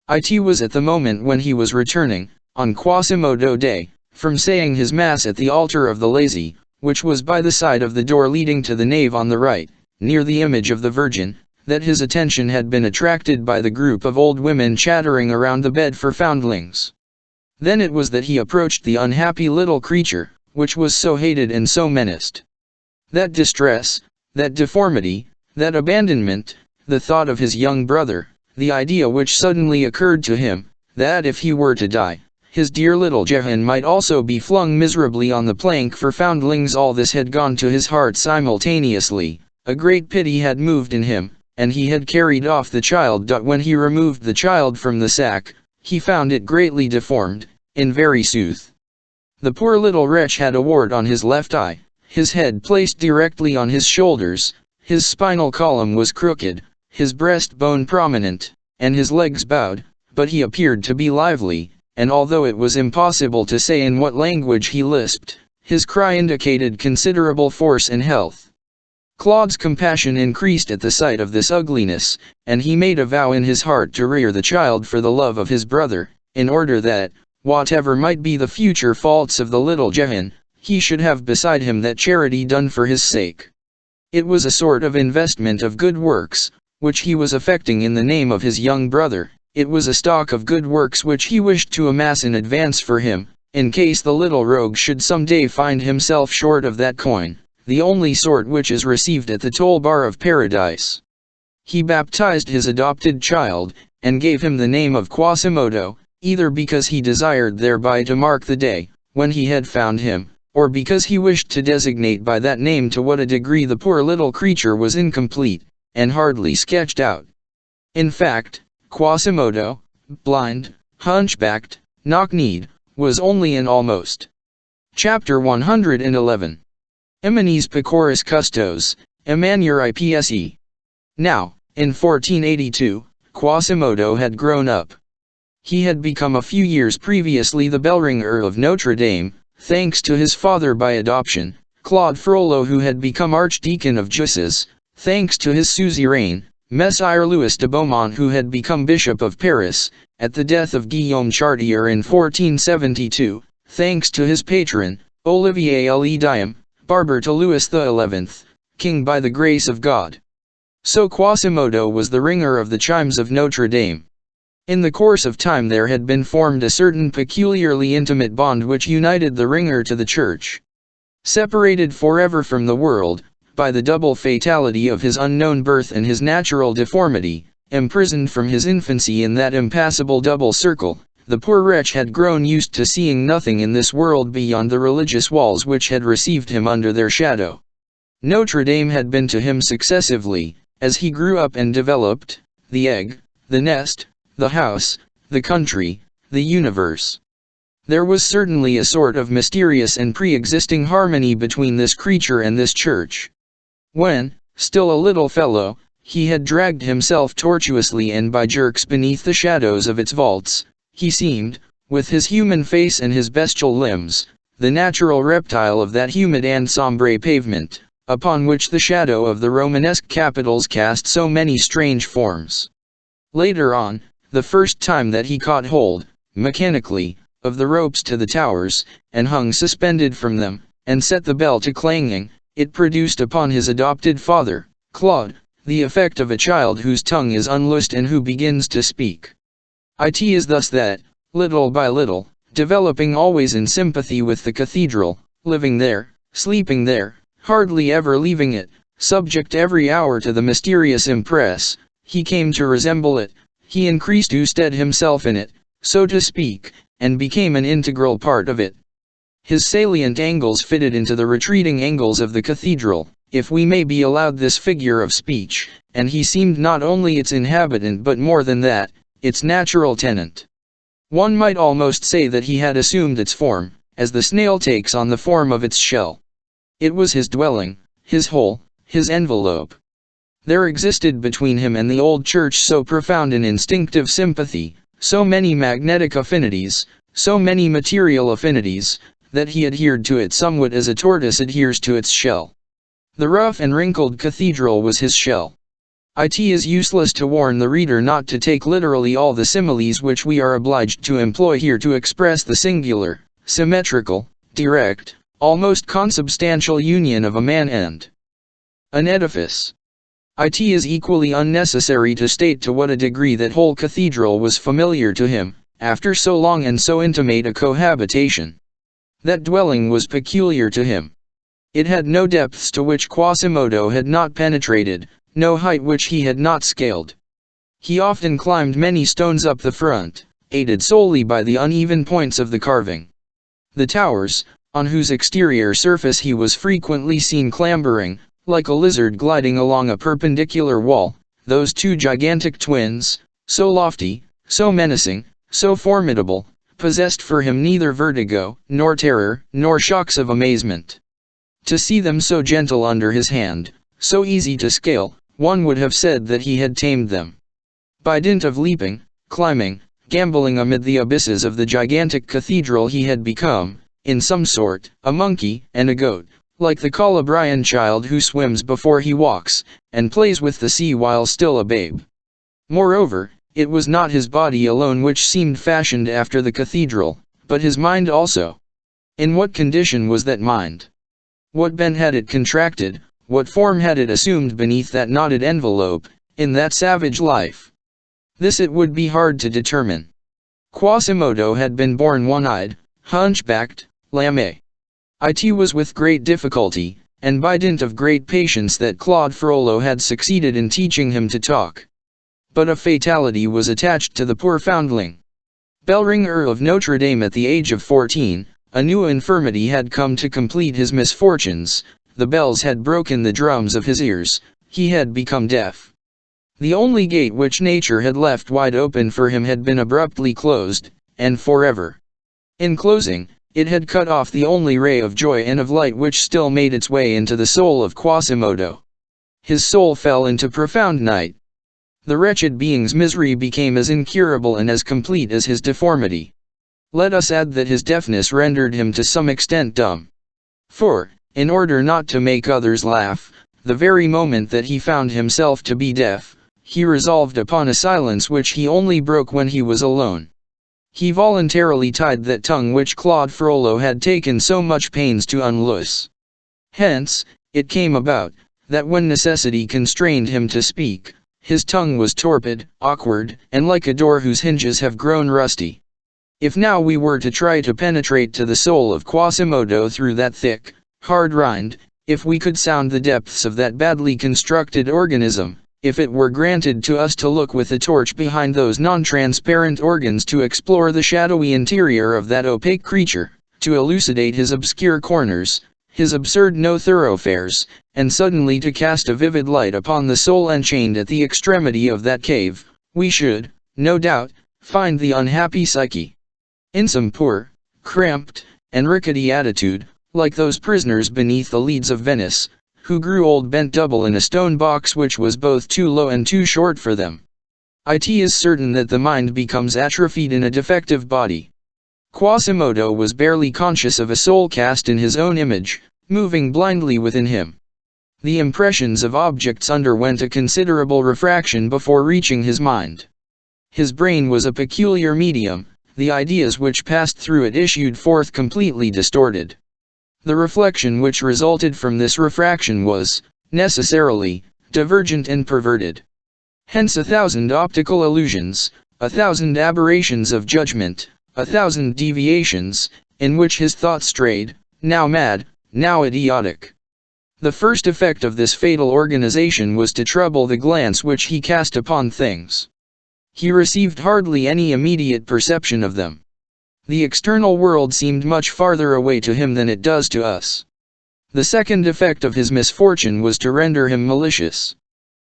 It was at the moment when he was returning, on Quasimodo Day, from saying his mass at the altar of the Lazy, which was by the side of the door leading to the nave on the right, near the image of the Virgin, that his attention had been attracted by the group of old women chattering around the bed for foundlings. Then it was that he approached the unhappy little creature, which was so hated and so menaced. That distress, that deformity, that abandonment, the thought of his young brother, the idea which suddenly occurred to him, that if he were to die, his dear little Jehan might also be flung miserably on the plank for foundlings, all this had gone to his heart simultaneously. A great pity had moved in him, and he had carried off the child. When he removed the child from the sack, he found it greatly deformed, in very sooth. The poor little wretch had a wart on his left eye, his head placed directly on his shoulders, his spinal column was crooked, his breastbone prominent, and his legs bowed, but he appeared to be lively, and although it was impossible to say in what language he lisped, his cry indicated considerable force and health. Claude's compassion increased at the sight of this ugliness, and he made a vow in his heart to rear the child for the love of his brother, in order that, whatever might be the future faults of the little Jehan, he should have beside him that charity done for his sake. It was a sort of investment of good works, which he was effecting in the name of his young brother. It was a stock of good works which he wished to amass in advance for him, in case the little rogue should some day find himself short of that coin, the only sort which is received at the toll bar of paradise. He baptized his adopted child, and gave him the name of Quasimodo, either because he desired thereby to mark the day when he had found him, or because he wished to designate by that name to what a degree the poor little creature was incomplete, and hardly sketched out. In fact, Quasimodo, blind, hunchbacked, knock-kneed, was only an almost. Chapter 111. Eminis pecoris custos, emanuri pse. Now, in 1482, Quasimodo had grown up. He had become a few years previously the bellringer of Notre Dame, thanks to his father by adoption, Claude Frollo, who had become Archdeacon of Jussieu, thanks to his suzerain, Messire Louis de Beaumont, who had become Bishop of Paris, at the death of Guillaume Chartier in 1472, thanks to his patron, Olivier Le Diem, barber to Louis XI, king by the grace of God. So Quasimodo was the ringer of the chimes of Notre Dame. In the course of time there had been formed a certain peculiarly intimate bond which united the ringer to the church. Separated forever from the world, by the double fatality of his unknown birth and his natural deformity, imprisoned from his infancy in that impassable double circle, the poor wretch had grown used to seeing nothing in this world beyond the religious walls which had received him under their shadow. Notre Dame had been to him successively, as he grew up and developed, the egg, the nest, the house, the country, the universe. There was certainly a sort of mysterious and pre-existing harmony between this creature and this church. When, still a little fellow, he had dragged himself tortuously and by jerks beneath the shadows of its vaults, he seemed, with his human face and his bestial limbs, the natural reptile of that humid and sombre pavement, upon which the shadow of the Romanesque capitals cast so many strange forms. Later on, the first time that he caught hold, mechanically, of the ropes to the towers, and hung suspended from them, and set the bell to clanging, it produced upon his adopted father, Claude, the effect of a child whose tongue is unloosed and who begins to speak. It is thus that, little by little, developing always in sympathy with the cathedral, living there, sleeping there, hardly ever leaving it, subject every hour to the mysterious impress, he came to resemble it, he increased usted himself in it, so to speak, and became an integral part of it. His salient angles fitted into the retreating angles of the cathedral, if we may be allowed this figure of speech, and he seemed not only its inhabitant but more than that, its natural tenant. One might almost say that he had assumed its form, as the snail takes on the form of its shell. It was his dwelling, his hole, his envelope. There existed between him and the old church so profound an instinctive sympathy, so many magnetic affinities, so many material affinities, that he adhered to it somewhat as a tortoise adheres to its shell. The rough and wrinkled cathedral was his shell. It is useless to warn the reader not to take literally all the similes which we are obliged to employ here to express the singular, symmetrical, direct, almost consubstantial union of a man and an edifice. It is equally unnecessary to state to what a degree that whole cathedral was familiar to him, after so long and so intimate a cohabitation. That dwelling was peculiar to him. It had no depths to which Quasimodo had not penetrated, no height which he had not scaled. He often climbed many stones up the front, aided solely by the uneven points of the carving. The towers, on whose exterior surface he was frequently seen clambering, like a lizard gliding along a perpendicular wall, those two gigantic twins, so lofty, so menacing, so formidable, possessed for him neither vertigo, nor terror, nor shocks of amazement. To see them so gentle under his hand, so easy to scale, one would have said that he had tamed them. By dint of leaping, climbing, gambolling amid the abysses of the gigantic cathedral, he had become, in some sort, a monkey and a goat, like the Calabrian child who swims before he walks, and plays with the sea while still a babe. Moreover, it was not his body alone which seemed fashioned after the cathedral, but his mind also. In what condition was that mind? What bent had it contracted, what form had it assumed beneath that knotted envelope, in that savage life? This it would be hard to determine. Quasimodo had been born one-eyed, hunchbacked, lame. It was with great difficulty, and by dint of great patience, that Claude Frollo had succeeded in teaching him to talk. But a fatality was attached to the poor foundling. Bell-ringer of Notre Dame at the age of 14, a new infirmity had come to complete his misfortunes. The bells had broken the drums of his ears, he had become deaf. The only gate which nature had left wide open for him had been abruptly closed, and forever. In closing, it had cut off the only ray of joy and of light which still made its way into the soul of Quasimodo. His soul fell into profound night. The wretched being's misery became as incurable and as complete as his deformity. Let us add that his deafness rendered him to some extent dumb. For, in order not to make others laugh, the very moment that he found himself to be deaf, he resolved upon a silence which he only broke when he was alone. He voluntarily tied that tongue which Claude Frollo had taken so much pains to unloose. Hence, it came about, that when necessity constrained him to speak, his tongue was torpid, awkward, and like a door whose hinges have grown rusty. If now we were to try to penetrate to the soul of Quasimodo through that thick, hard rind, if we could sound the depths of that badly constructed organism, if it were granted to us to look with a torch behind those non-transparent organs, to explore the shadowy interior of that opaque creature, to elucidate his obscure corners, his absurd no-thoroughfares, and suddenly to cast a vivid light upon the soul enchained at the extremity of that cave, we should, no doubt, find the unhappy psyche in some poor, cramped, and rickety attitude, like those prisoners beneath the leads of Venice, who grew old bent double in a stone box which was both too low and too short for them. It is certain that the mind becomes atrophied in a defective body. Quasimodo was barely conscious of a soul cast in his own image, moving blindly within him. The impressions of objects underwent a considerable refraction before reaching his mind. His brain was a peculiar medium, the ideas which passed through it issued forth completely distorted. The reflection which resulted from this refraction was, necessarily, divergent and perverted. Hence 1,000 optical illusions, 1,000 aberrations of judgment, 1,000 deviations, in which his thought strayed, now mad, now idiotic. The first effect of this fatal organization was to trouble the glance which he cast upon things. He received hardly any immediate perception of them. The external world seemed much farther away to him than it does to us. The second effect of his misfortune was to render him malicious.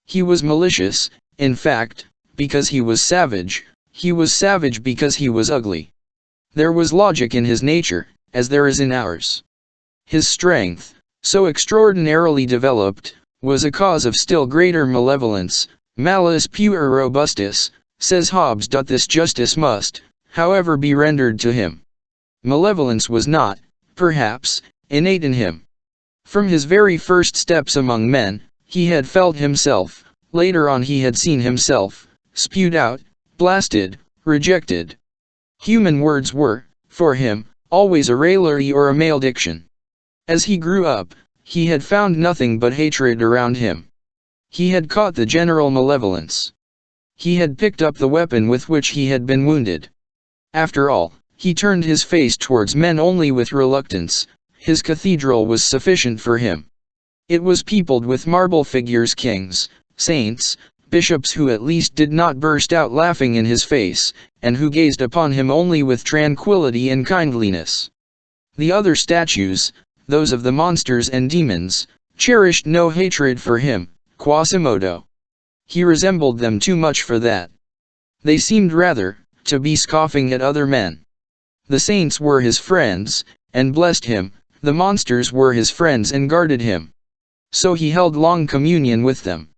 He was malicious, in fact, because he was savage. He was savage because he was ugly. There was logic in his nature, as there is in ours. His strength, so extraordinarily developed, was a cause of still greater malevolence. Malice puer robustus, says Hobbes. This justice must, however, be rendered to him. Malevolence was not, perhaps, innate in him. From his very first steps among men, he had felt himself, later on he had seen himself, spewed out, blasted, rejected. Human words were, for him, always a raillery or a malediction. As he grew up, he had found nothing but hatred around him. He had caught the general malevolence. He had picked up the weapon with which he had been wounded. After all, he turned his face towards men only with reluctance. His cathedral was sufficient for him. It was peopled with marble figures, kings, saints, bishops who at least did not burst out laughing in his face, and who gazed upon him only with tranquility and kindliness. The other statues, those of the monsters and demons, cherished no hatred for him, Quasimodo. He resembled them too much for that. They seemed rather to be scoffing at other men. The saints were his friends, and blessed him. The monsters were his friends and guarded him. So he held long communion with them.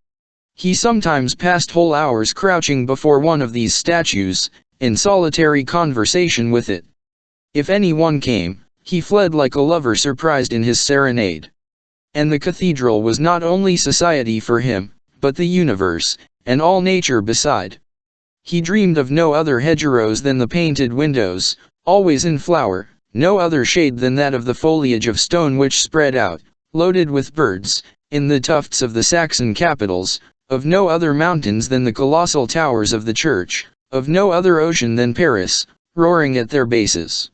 He sometimes passed whole hours crouching before one of these statues, in solitary conversation with it. If anyone came, he fled like a lover surprised in his serenade. And the cathedral was not only society for him, but the universe, and all nature beside. He dreamed of no other hedgerows than the painted windows, always in flower, no other shade than that of the foliage of stone which spread out, loaded with birds, in the tufts of the Saxon capitals, of no other mountains than the colossal towers of the church, of no other ocean than Paris, roaring at their bases.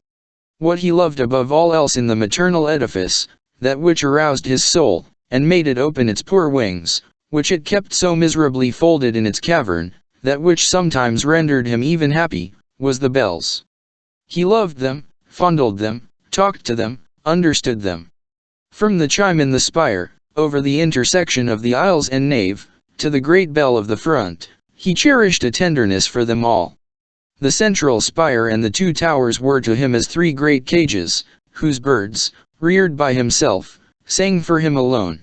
What he loved above all else in the maternal edifice, that which aroused his soul, and made it open its poor wings, which it kept so miserably folded in its cavern, that which sometimes rendered him even happy, was the bells. He loved them, fondled them, talked to them, understood them. From the chime in the spire, over the intersection of the aisles and nave, to the great bell of the front, he cherished a tenderness for them all. The central spire and the two towers were to him as three great cages, whose birds, reared by himself, sang for him alone.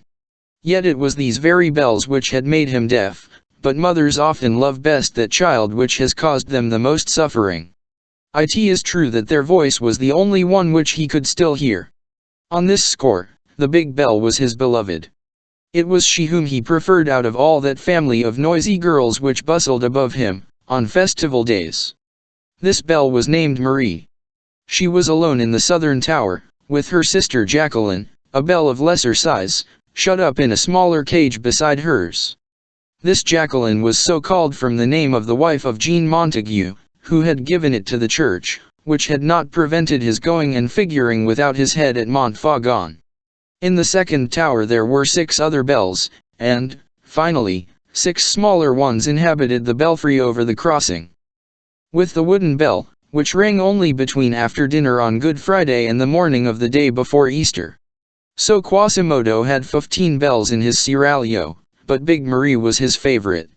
Yet it was these very bells which had made him deaf, but mothers often love best that child which has caused them the most suffering. It is true that their voice was the only one which he could still hear. On this score, the big bell was his beloved. It was she whom he preferred out of all that family of noisy girls which bustled above him, on festival days. This bell was named Marie. She was alone in the southern tower, with her sister Jacqueline, a bell of lesser size, shut up in a smaller cage beside hers. This Jacqueline was so called from the name of the wife of Jean Montague, who had given it to the church, which had not prevented his going and figuring without his head at Montfaucon. In the second tower there were 6 other bells, and, finally, 6 smaller ones inhabited the belfry over the crossing. With the wooden bell, which rang only between after dinner on Good Friday and the morning of the day before Easter. So Quasimodo had 15 bells in his seraglio, but Big Marie was his favorite.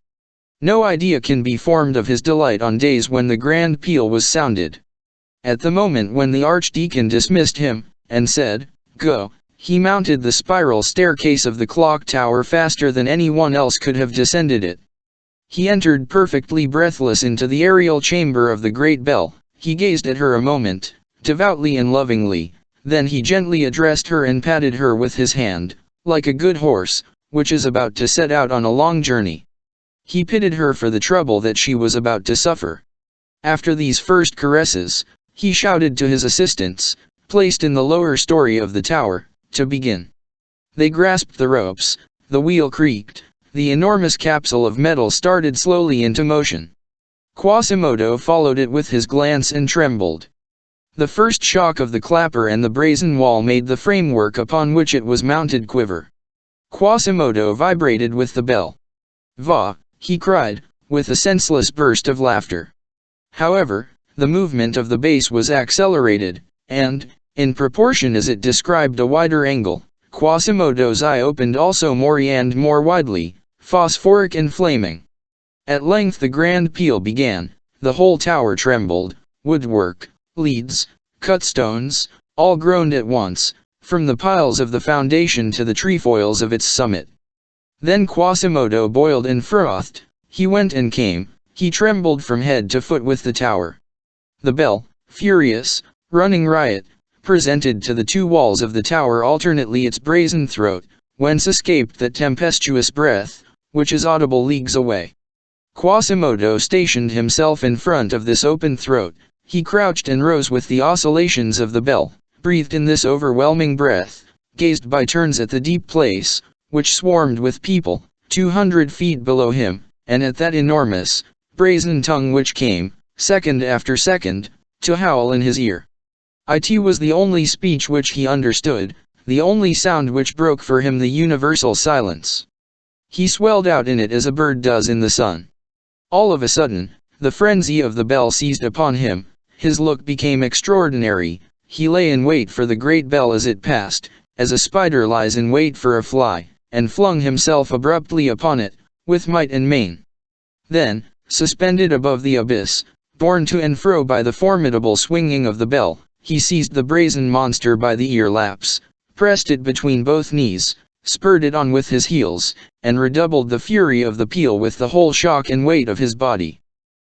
No idea can be formed of his delight on days when the grand peal was sounded. At the moment when the archdeacon dismissed him, and said, "Go," he mounted the spiral staircase of the clock tower faster than anyone else could have descended it. He entered perfectly breathless into the aerial chamber of the great bell. He gazed at her a moment, devoutly and lovingly, then he gently addressed her and patted her with his hand, like a good horse, which is about to set out on a long journey. He pitied her for the trouble that she was about to suffer. After these first caresses, he shouted to his assistants, placed in the lower story of the tower, to begin. They grasped the ropes, the wheel creaked, the enormous capsule of metal started slowly into motion. Quasimodo followed it with his glance and trembled. The first shock of the clapper and the brazen wall made the framework upon which it was mounted quiver. Quasimodo vibrated with the bell. "Va!" he cried, with a senseless burst of laughter. However, the movement of the base was accelerated, and, in proportion as it described a wider angle, Quasimodo's eye opened also more and more widely, phosphoric and flaming. At length the grand peal began, the whole tower trembled, woodwork, leads, cut stones, all groaned at once, from the piles of the foundation to the trefoils of its summit. Then Quasimodo boiled and frothed, he went and came, he trembled from head to foot with the tower. The bell, furious, running riot, presented to the 2 walls of the tower alternately its brazen throat, whence escaped that tempestuous breath, which is audible leagues away. Quasimodo stationed himself in front of this open throat, He crouched and rose with the oscillations of the bell, breathed in this overwhelming breath, gazed by turns at the deep place, which swarmed with people, 200 feet below him, and at that enormous, brazen tongue which came, second after second, to howl in his ear. It was the only speech which he understood, the only sound which broke for him the universal silence. He swelled out in it as a bird does in the sun. All of a sudden, the frenzy of the bell seized upon him, his look became extraordinary, he lay in wait for the great bell as it passed, as a spider lies in wait for a fly, and flung himself abruptly upon it, with might and main. Then, suspended above the abyss, borne to and fro by the formidable swinging of the bell, he seized the brazen monster by the ear-laps, pressed it between both knees, spurred it on with his heels, and redoubled the fury of the peal with the whole shock and weight of his body.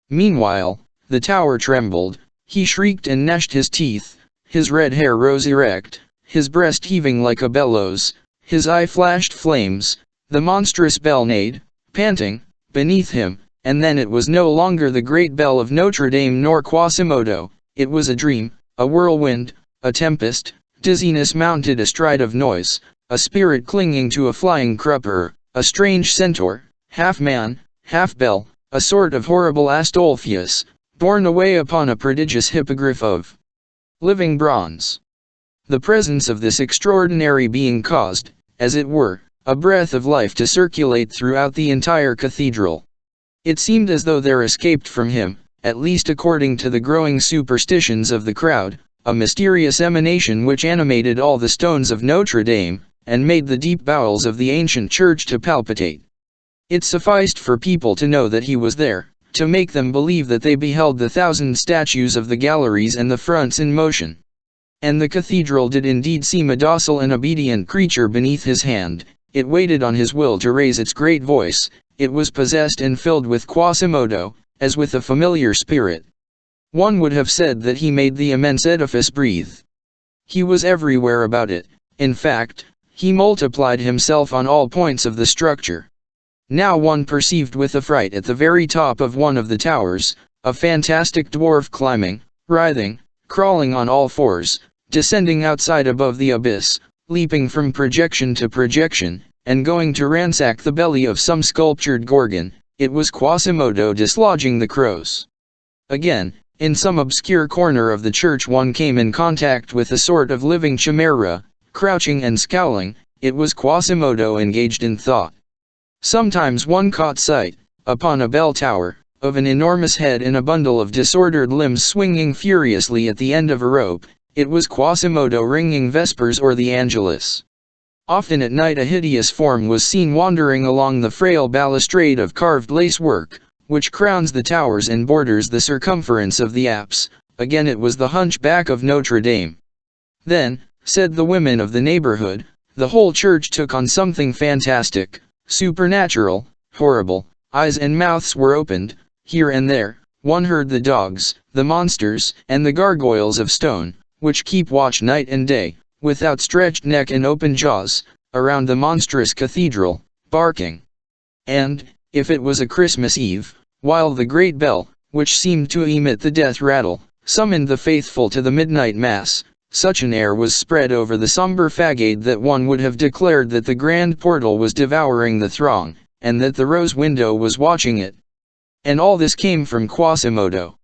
Meanwhile, the tower trembled, he shrieked and gnashed his teeth, his red hair rose erect, his breast heaving like a bellows, his eye flashed flames, the monstrous bell neighed, panting, beneath him, and then it was no longer the great bell of Notre Dame nor Quasimodo, it was a dream, a whirlwind, a tempest, dizziness mounted astride of noise, a spirit clinging to a flying crupper, a strange centaur, half man, half bell, a sort of horrible Astolpheus, borne away upon a prodigious hippogriff of living bronze. The presence of this extraordinary being caused, as it were, a breath of life to circulate throughout the entire cathedral. It seemed as though there escaped from him, at least according to the growing superstitions of the crowd, a mysterious emanation which animated all the stones of Notre Dame, and made the deep bowels of the ancient church to palpitate. It sufficed for people to know that he was there, to make them believe that they beheld the 1,000 statues of the galleries and the fronts in motion. And the cathedral did indeed seem a docile and obedient creature beneath his hand, it waited on his will to raise its great voice, it was possessed and filled with Quasimodo, as with a familiar spirit. One would have said that he made the immense edifice breathe. He was everywhere about it, in fact, he multiplied himself on all points of the structure. Now one perceived with affright at the very top of one of the towers, a fantastic dwarf climbing, writhing, crawling on all fours, descending outside above the abyss, leaping from projection to projection, and going to ransack the belly of some sculptured gorgon. It was Quasimodo dislodging the crows. Again, in some obscure corner of the church one came in contact with a sort of living chimera, crouching and scowling, it was Quasimodo engaged in thought. Sometimes one caught sight, upon a bell tower, of an enormous head and a bundle of disordered limbs swinging furiously at the end of a rope, it was Quasimodo ringing vespers or the Angelus. Often at night a hideous form was seen wandering along the frail balustrade of carved lacework, which crowns the towers and borders the circumference of the apse. Again it was the hunchback of Notre Dame. Then, said the women of the neighborhood, the whole church took on something fantastic, supernatural, horrible. Eyes and mouths were opened, here and there, one heard the dogs, the monsters, and the gargoyles of stone, which keep watch night and day, with outstretched neck and open jaws, around the monstrous cathedral, barking. And, if it was a Christmas Eve, while the great bell, which seemed to emit the death rattle, summoned the faithful to the midnight mass, such an air was spread over the somber fagade that one would have declared that the grand portal was devouring the throng, and that the rose window was watching it. And all this came from Quasimodo.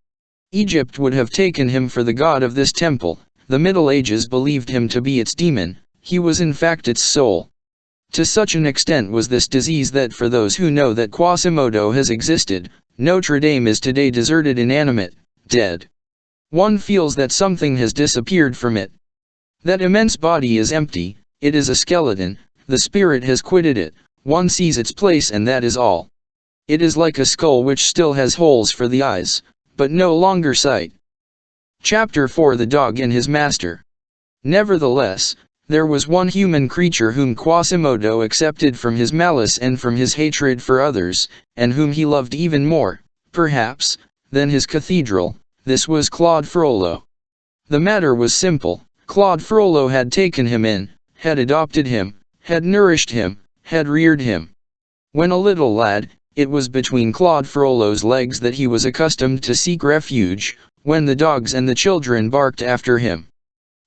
Egypt would have taken him for the god of this temple, the Middle Ages believed him to be its demon, he was in fact its soul. To such an extent was this disease that for those who know that Quasimodo has existed, Notre Dame is today deserted, inanimate, dead. One feels that something has disappeared from it. That immense body is empty, it is a skeleton, the spirit has quitted it, one sees its place and that is all. It is like a skull which still has holes for the eyes, but no longer sight. Chapter 4: The Dog and His Master. Nevertheless, there was one human creature whom Quasimodo accepted from his malice and from his hatred for others, and whom he loved even more, perhaps, than his cathedral. This was Claude Frollo. The matter was simple. Claude Frollo had taken him in, had adopted him, had nourished him, had reared him. When a little lad, it was between Claude Frollo's legs that he was accustomed to seek refuge, when the dogs and the children barked after him.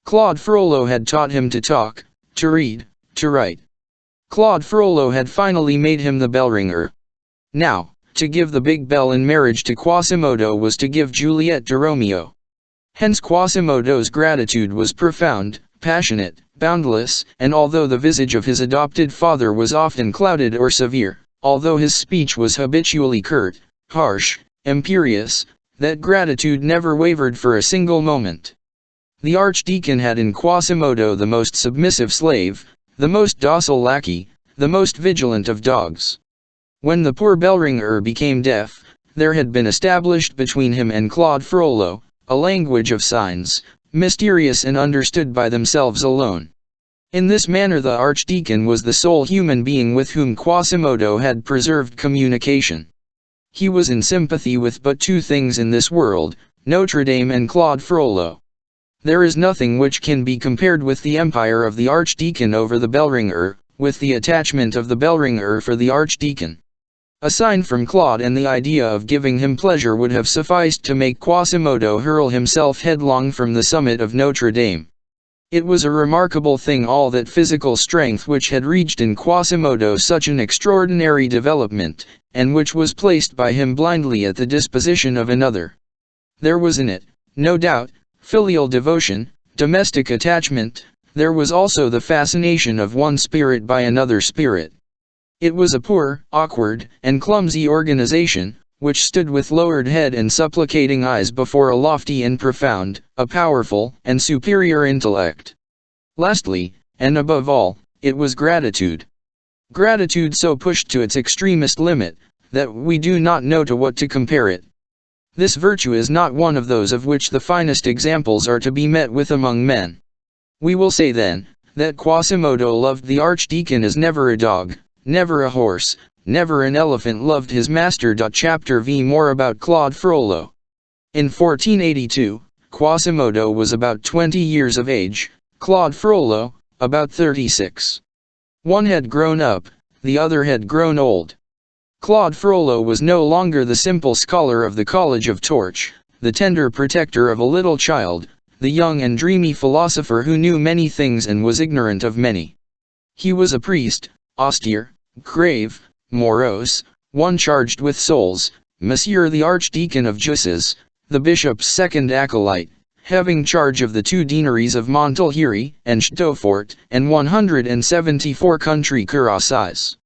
Claude Frollo had taught him to talk, to read, to write. Claude Frollo had finally made him the bellringer. Now, to give the big bell in marriage to Quasimodo was to give Juliet to Romeo. Hence Quasimodo's gratitude was profound, passionate, boundless, and although the visage of his adopted father was often clouded or severe, although his speech was habitually curt, harsh, imperious, that gratitude never wavered for a single moment. The archdeacon had in Quasimodo the most submissive slave, the most docile lackey, the most vigilant of dogs. When the poor bellringer became deaf, there had been established between him and Claude Frollo a language of signs, mysterious and understood by themselves alone. In this manner the archdeacon was the sole human being with whom Quasimodo had preserved communication. He was in sympathy with but two things in this world, Notre Dame and Claude Frollo. There is nothing which can be compared with the empire of the archdeacon over the bellringer, with the attachment of the bellringer for the archdeacon. A sign from Claude and the idea of giving him pleasure would have sufficed to make Quasimodo hurl himself headlong from the summit of Notre Dame. It was a remarkable thing all that physical strength which had reached in Quasimodo such an extraordinary development, and which was placed by him blindly at the disposition of another. There was in it, no doubt, filial devotion, domestic attachment. There was also the fascination of one spirit by another spirit. It was a poor, awkward, and clumsy organization, which stood with lowered head and supplicating eyes before a lofty and profound, a powerful and superior intellect. Lastly, and above all, it was gratitude. Gratitude so pushed to its extremest limit, that we do not know to what to compare it. This virtue is not one of those of which the finest examples are to be met with among men. We will say then, that Quasimodo loved the archdeacon as never a dog, never a horse, never an elephant loved his master. Chapter V. More about Claude Frollo. In 1482, Quasimodo was about 20 years of age, Claude Frollo, about 36. One had grown up, the other had grown old. Claude Frollo was no longer the simple scholar of the College of Torch, the tender protector of a little child, the young and dreamy philosopher who knew many things and was ignorant of many. He was a priest, austere, grave, morose, one charged with souls, Monsieur the Archdeacon of Jussieu, the bishop's second acolyte, having charge of the 2 deaneries of Montelheri and Châteaufort, and 174 country cuirassiers.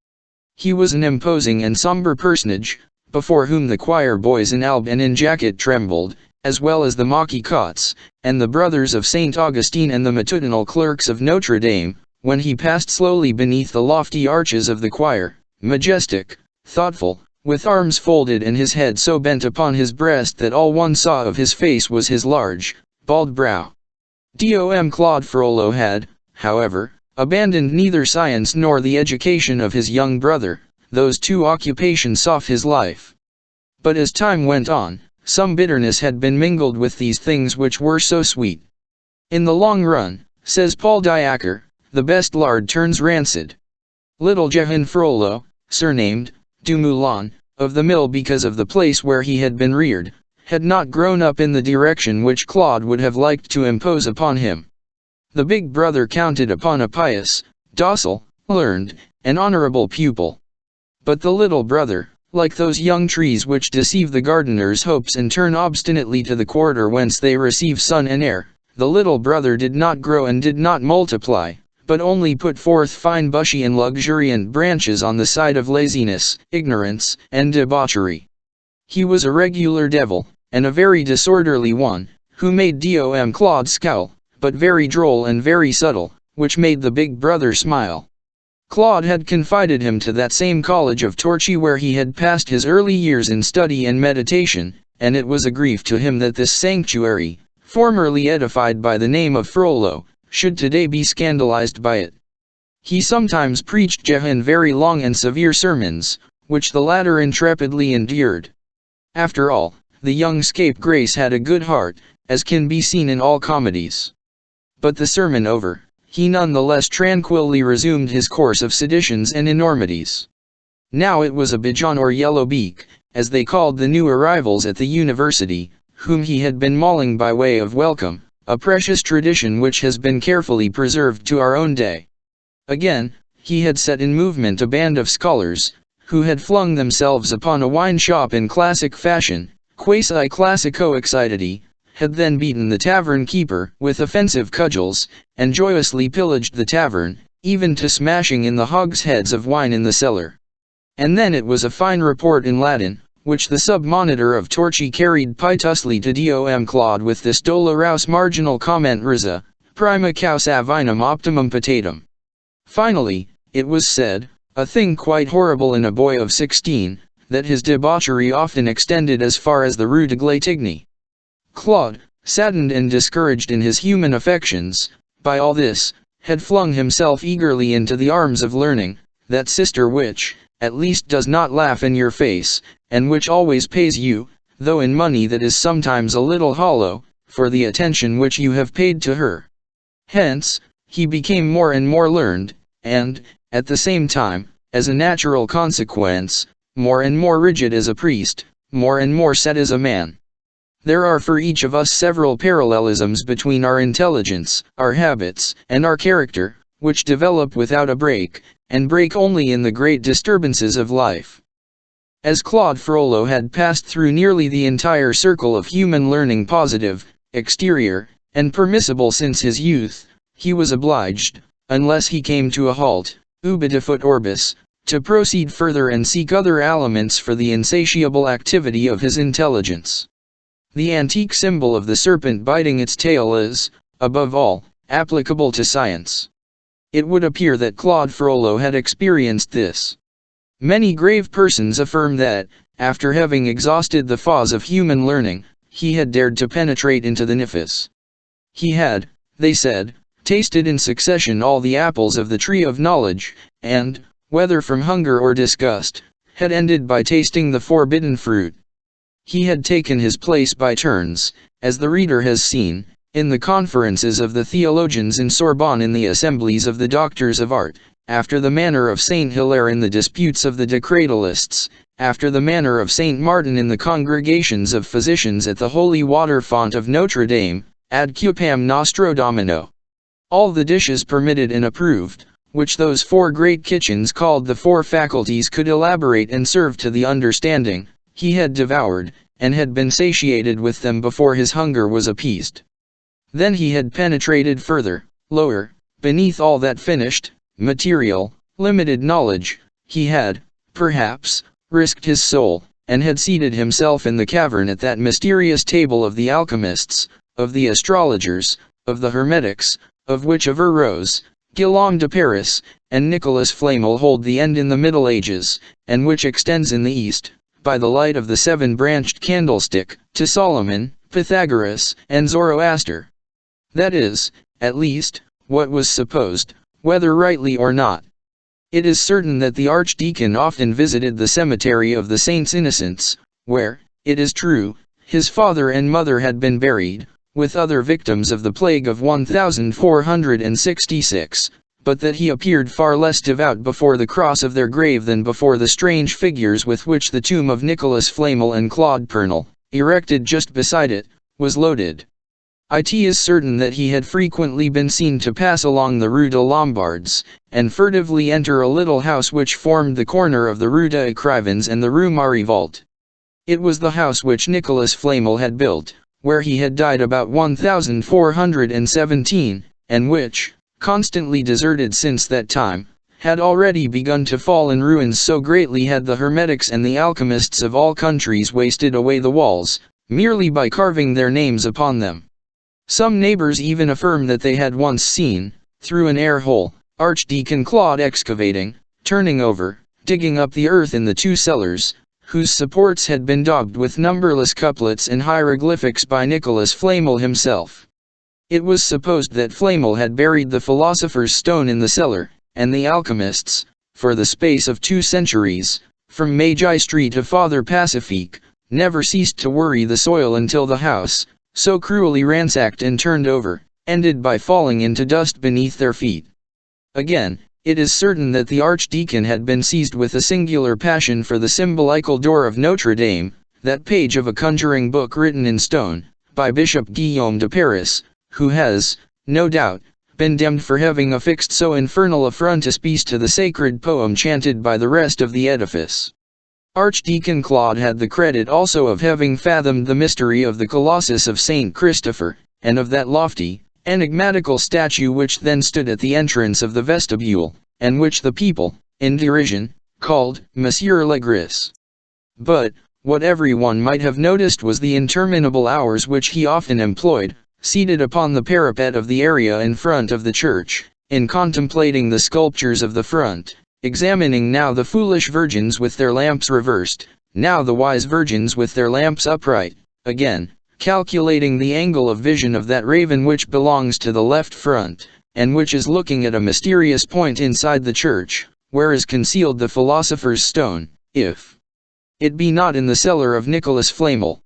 He was an imposing and somber personage, before whom the choir boys in alb and in jacket trembled, as well as the Maquis-Cots, and the brothers of Saint Augustine and the matutinal clerks of Notre Dame, when he passed slowly beneath the lofty arches of the choir, majestic, thoughtful, with arms folded and his head so bent upon his breast that all one saw of his face was his large, bald brow. Dom Claude Frollo had, however, abandoned neither science nor the education of his young brother, those 2 occupations off his life. But as time went on, some bitterness had been mingled with these things which were so sweet. In the long run, says Paul Diaker, the best lard turns rancid. Little Jehan Frollo, surnamed Du Moulin, of the mill because of the place where he had been reared, had not grown up in the direction which Claude would have liked to impose upon him. The big brother counted upon a pious, docile, learned, and honorable pupil. But the little brother, like those young trees which deceive the gardener's hopes and turn obstinately to the quarter whence they receive sun and air, the little brother did not grow and did not multiply, but only put forth fine bushy and luxuriant branches on the side of laziness, ignorance, and debauchery. He was a regular devil, and a very disorderly one, who made Dom Claude scowl, but very droll and very subtle, which made the big brother smile. Claude had confided him to that same college of Torchy where he had passed his early years in study and meditation, and it was a grief to him that this sanctuary, formerly edified by the name of Frollo, should today be scandalized by it. He sometimes preached Jehan very long and severe sermons, which the latter intrepidly endured. After all, the young scapegrace had a good heart, as can be seen in all comedies. But the sermon over, he none the less tranquilly resumed his course of seditions and enormities. Now it was a Bijon or Yellow Beak, as they called the new arrivals at the university, whom he had been mauling by way of welcome, a precious tradition which has been carefully preserved to our own day. Again, he had set in movement a band of scholars, who had flung themselves upon a wine shop in classic fashion, quasi-classico excitedi, had then beaten the tavern keeper with offensive cudgels, and joyously pillaged the tavern, even to smashing in the hogsheads of wine in the cellar. And then it was a fine report in Latin, which the sub-monitor of Torchi carried piteously to Dom Claude with this dolorous marginal comment risa, prima causa vinum optimum potatum. Finally, it was said, a thing quite horrible in a boy of 16, that his debauchery often extended as far as the Rue de Glatigny. Claude, saddened and discouraged in his human affections, by all this, had flung himself eagerly into the arms of learning, that sister which, at least does not laugh in your face, and which always pays you, though in money that is sometimes a little hollow, for the attention which you have paid to her. Hence, he became more and more learned, and, at the same time, as a natural consequence, more and more rigid as a priest, more and more set as a man. There are for each of us several parallelisms between our intelligence, our habits, and our character, which develop without a break, and break only in the great disturbances of life. As Claude Frollo had passed through nearly the entire circle of human learning, positive, exterior, and permissible since his youth, he was obliged, unless he came to a halt, ubitifut orbis, to proceed further and seek other aliments for the insatiable activity of his intelligence. The antique symbol of the serpent biting its tail is, above all, applicable to science. It would appear that Claude Frollo had experienced this. Many grave persons affirm that, after having exhausted the fauces of human learning, he had dared to penetrate into the nifus. He had, they said, tasted in succession all the apples of the tree of knowledge, and, whether from hunger or disgust, had ended by tasting the forbidden fruit. He had taken his place by turns, as the reader has seen, in the conferences of the theologians in Sorbonne, in the assemblies of the doctors of art, after the manner of Saint Hilaire in the disputes of the Decretalists, after the manner of Saint Martin in the congregations of physicians at the holy water font of Notre Dame, ad cupam nostro Domino. All the dishes permitted and approved, which those four great kitchens called the four faculties could elaborate and serve to the understanding, he had devoured, and had been satiated with them before his hunger was appeased. Then he had penetrated further, lower, beneath all that finished, material, limited knowledge. He had, perhaps, risked his soul, and had seated himself in the cavern at that mysterious table of the alchemists, of the astrologers, of the hermetics, of which Averroes, Guillaume de Paris, and Nicolas Flamel hold the end in the Middle Ages, and which extends in the East, by the light of the seven-branched candlestick, to Solomon, Pythagoras, and Zoroaster. That is, at least, what was supposed, whether rightly or not. It is certain that the archdeacon often visited the cemetery of the Saints Innocents, where, it is true, his father and mother had been buried, with other victims of the plague of 1466, but that he appeared far less devout before the cross of their grave than before the strange figures with which the tomb of Nicolas Flamel and Claude Pernel, erected just beside it, was loaded. It is certain that he had frequently been seen to pass along the Rue de Lombards, and furtively enter a little house which formed the corner of the Rue des Écrivains and the Rue Marivault. It was the house which Nicolas Flamel had built, where he had died about 1417, and which, constantly deserted since that time, had already begun to fall in ruins, so greatly had the hermetics and the alchemists of all countries wasted away the walls, merely by carving their names upon them. Some neighbors even affirm that they had once seen, through an air hole, Archdeacon Claude excavating, turning over, digging up the earth in the two cellars, whose supports had been daubed with numberless couplets and hieroglyphics by Nicolas Flamel himself. It was supposed that Flamel had buried the philosopher's stone in the cellar, and the alchemists, for the space of 2 centuries, from Magi Street to Father Pacifique, never ceased to worry the soil until the house, so cruelly ransacked and turned over, ended by falling into dust beneath their feet. Again, it is certain that the archdeacon had been seized with a singular passion for the symbolical door of Notre Dame, that page of a conjuring book written in stone, by Bishop Guillaume de Paris, who has, no doubt, been damned for having affixed so infernal a frontispiece to the sacred poem chanted by the rest of the edifice. Archdeacon Claude had the credit also of having fathomed the mystery of the Colossus of Saint Christopher, and of that lofty, enigmatical statue which then stood at the entrance of the vestibule, and which the people, in derision, called Monsieur le Gris. But, what everyone might have noticed was the interminable hours which he often employed, seated upon the parapet of the area in front of the church, in contemplating the sculptures of the front, examining now the foolish virgins with their lamps reversed, now the wise virgins with their lamps upright, again, calculating the angle of vision of that raven which belongs to the left front, and which is looking at a mysterious point inside the church, where is concealed the philosopher's stone, if it be not in the cellar of Nicholas Flamel.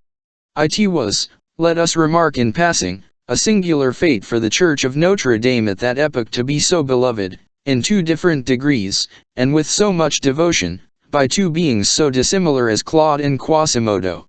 It was, let us remark in passing, a singular fate for the Church of Notre Dame at that epoch to be so beloved, in two different degrees, and with so much devotion, by two beings so dissimilar as Claude and Quasimodo.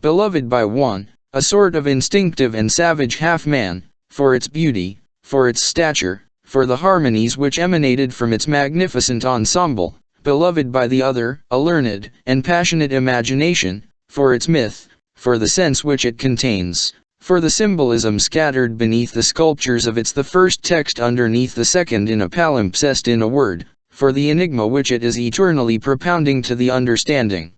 Beloved by one, a sort of instinctive and savage half-man, for its beauty, for its stature, for the harmonies which emanated from its magnificent ensemble, beloved by the other, a learned and passionate imagination, for its myth, for the sense which it contains, for the symbolism scattered beneath the sculptures of its the first text underneath the second in a palimpsest in a word, for the enigma which it is eternally propounding to the understanding.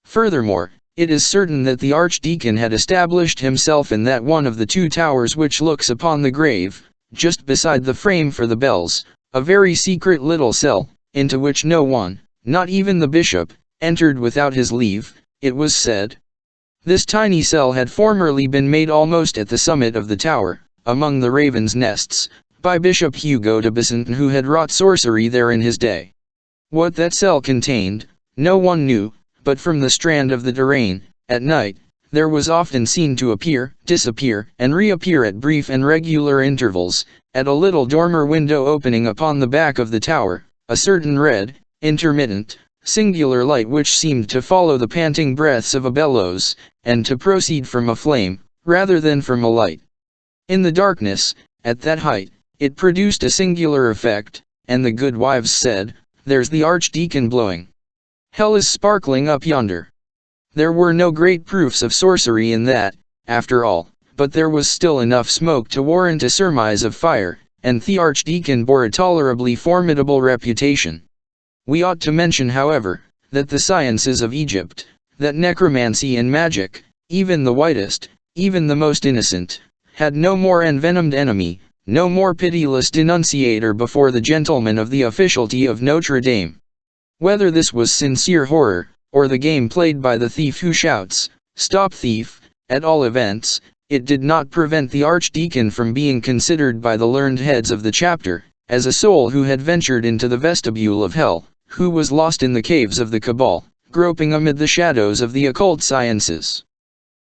Furthermore, it is certain that the archdeacon had established himself in that one of the two towers which looks upon the grave, just beside the frame for the bells, a very secret little cell, into which no one, not even the bishop, entered without his leave, it was said. This tiny cell had formerly been made almost at the summit of the tower, among the ravens' nests, by Bishop Hugo de Bessantin, who had wrought sorcery there in his day. What that cell contained, no one knew, but from the strand of the Derain, at night, there was often seen to appear, disappear, and reappear at brief and regular intervals, at a little dormer window opening upon the back of the tower, a certain red, intermittent, singular light which seemed to follow the panting breaths of a bellows, and to proceed from a flame, rather than from a light. In the darkness, at that height, it produced a singular effect, and the good wives said, "There's the archdeacon blowing. Hell is sparkling up yonder." There were no great proofs of sorcery in that, after all, but there was still enough smoke to warrant a surmise of fire, and the archdeacon bore a tolerably formidable reputation. We ought to mention, however, that the sciences of Egypt, that necromancy and magic, even the whitest, even the most innocent, had no more envenomed enemy, no more pitiless denunciator before the gentlemen of the officialty of Notre Dame. Whether this was sincere horror, or the game played by the thief who shouts, "Stop thief," at all events, it did not prevent the archdeacon from being considered by the learned heads of the chapter, as a soul who had ventured into the vestibule of hell, who was lost in the caves of the cabal, groping amid the shadows of the occult sciences.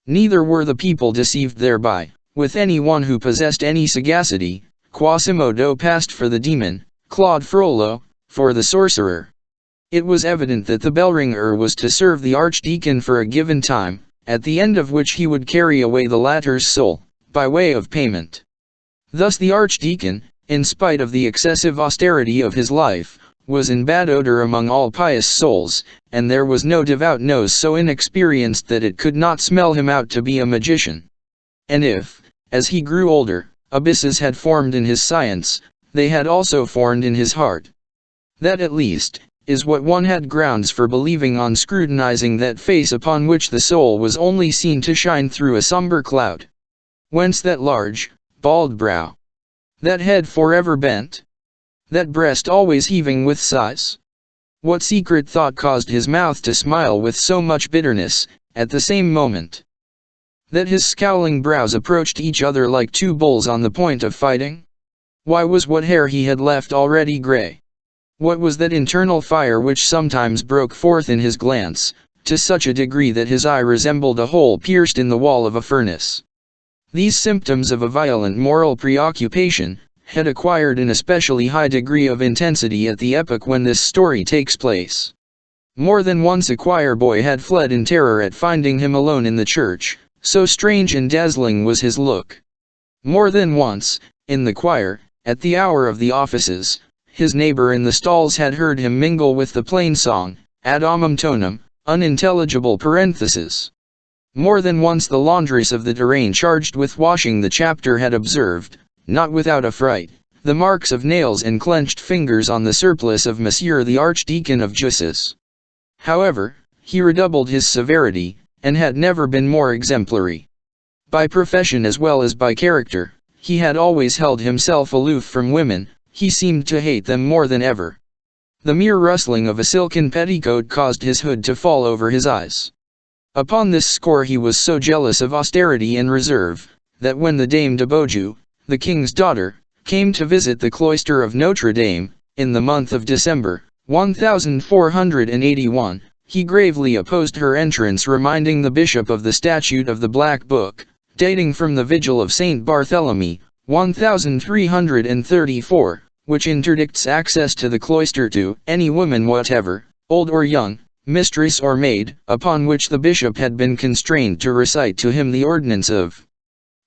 Neither were the people deceived thereby. With any one who possessed any sagacity, Quasimodo passed for the demon, Claude Frollo, for the sorcerer. It was evident that the bellringer was to serve the archdeacon for a given time, at the end of which he would carry away the latter's soul, by way of payment. Thus the archdeacon, in spite of the excessive austerity of his life, was in bad odor among all pious souls, and there was no devout nose so inexperienced that it could not smell him out to be a magician. And if, as he grew older, abysses had formed in his science, they had also formed in his heart. That at least, is what one had grounds for believing on scrutinizing that face upon which the soul was only seen to shine through a somber cloud. Whence that large, bald brow? That head forever bent? That breast always heaving with sighs? What secret thought caused his mouth to smile with so much bitterness, at the same moment that his scowling brows approached each other like two bulls on the point of fighting? Why was what hair he had left already gray? What was that internal fire which sometimes broke forth in his glance, to such a degree that his eye resembled a hole pierced in the wall of a furnace? These symptoms of a violent moral preoccupation had acquired an especially high degree of intensity at the epoch when this story takes place. More than once a choir boy had fled in terror at finding him alone in the church, so strange and dazzling was his look. More than once, in the choir, at the hour of the offices, his neighbor in the stalls had heard him mingle with the plain song, ad omum tonum, unintelligible parenthesis. More than once the laundress of the terrain charged with washing the chapter had observed, not without affright, the marks of nails and clenched fingers on the surplice of Monsieur the Archdeacon of Justice. However, he redoubled his severity, and had never been more exemplary. By profession as well as by character, he had always held himself aloof from women. He seemed to hate them more than ever. The mere rustling of a silken petticoat caused his hood to fall over his eyes. Upon this score he was so jealous of austerity and reserve, that when the Dame de Beaujeu, the king's daughter, came to visit the cloister of Notre Dame, in the month of December, 1481, he gravely opposed her entrance, reminding the bishop of the statute of the Black Book, dating from the vigil of Saint Barthélemy, 1334, which interdicts access to the cloister to any woman whatever, old or young, mistress or maid, upon which the bishop had been constrained to recite to him the ordinance of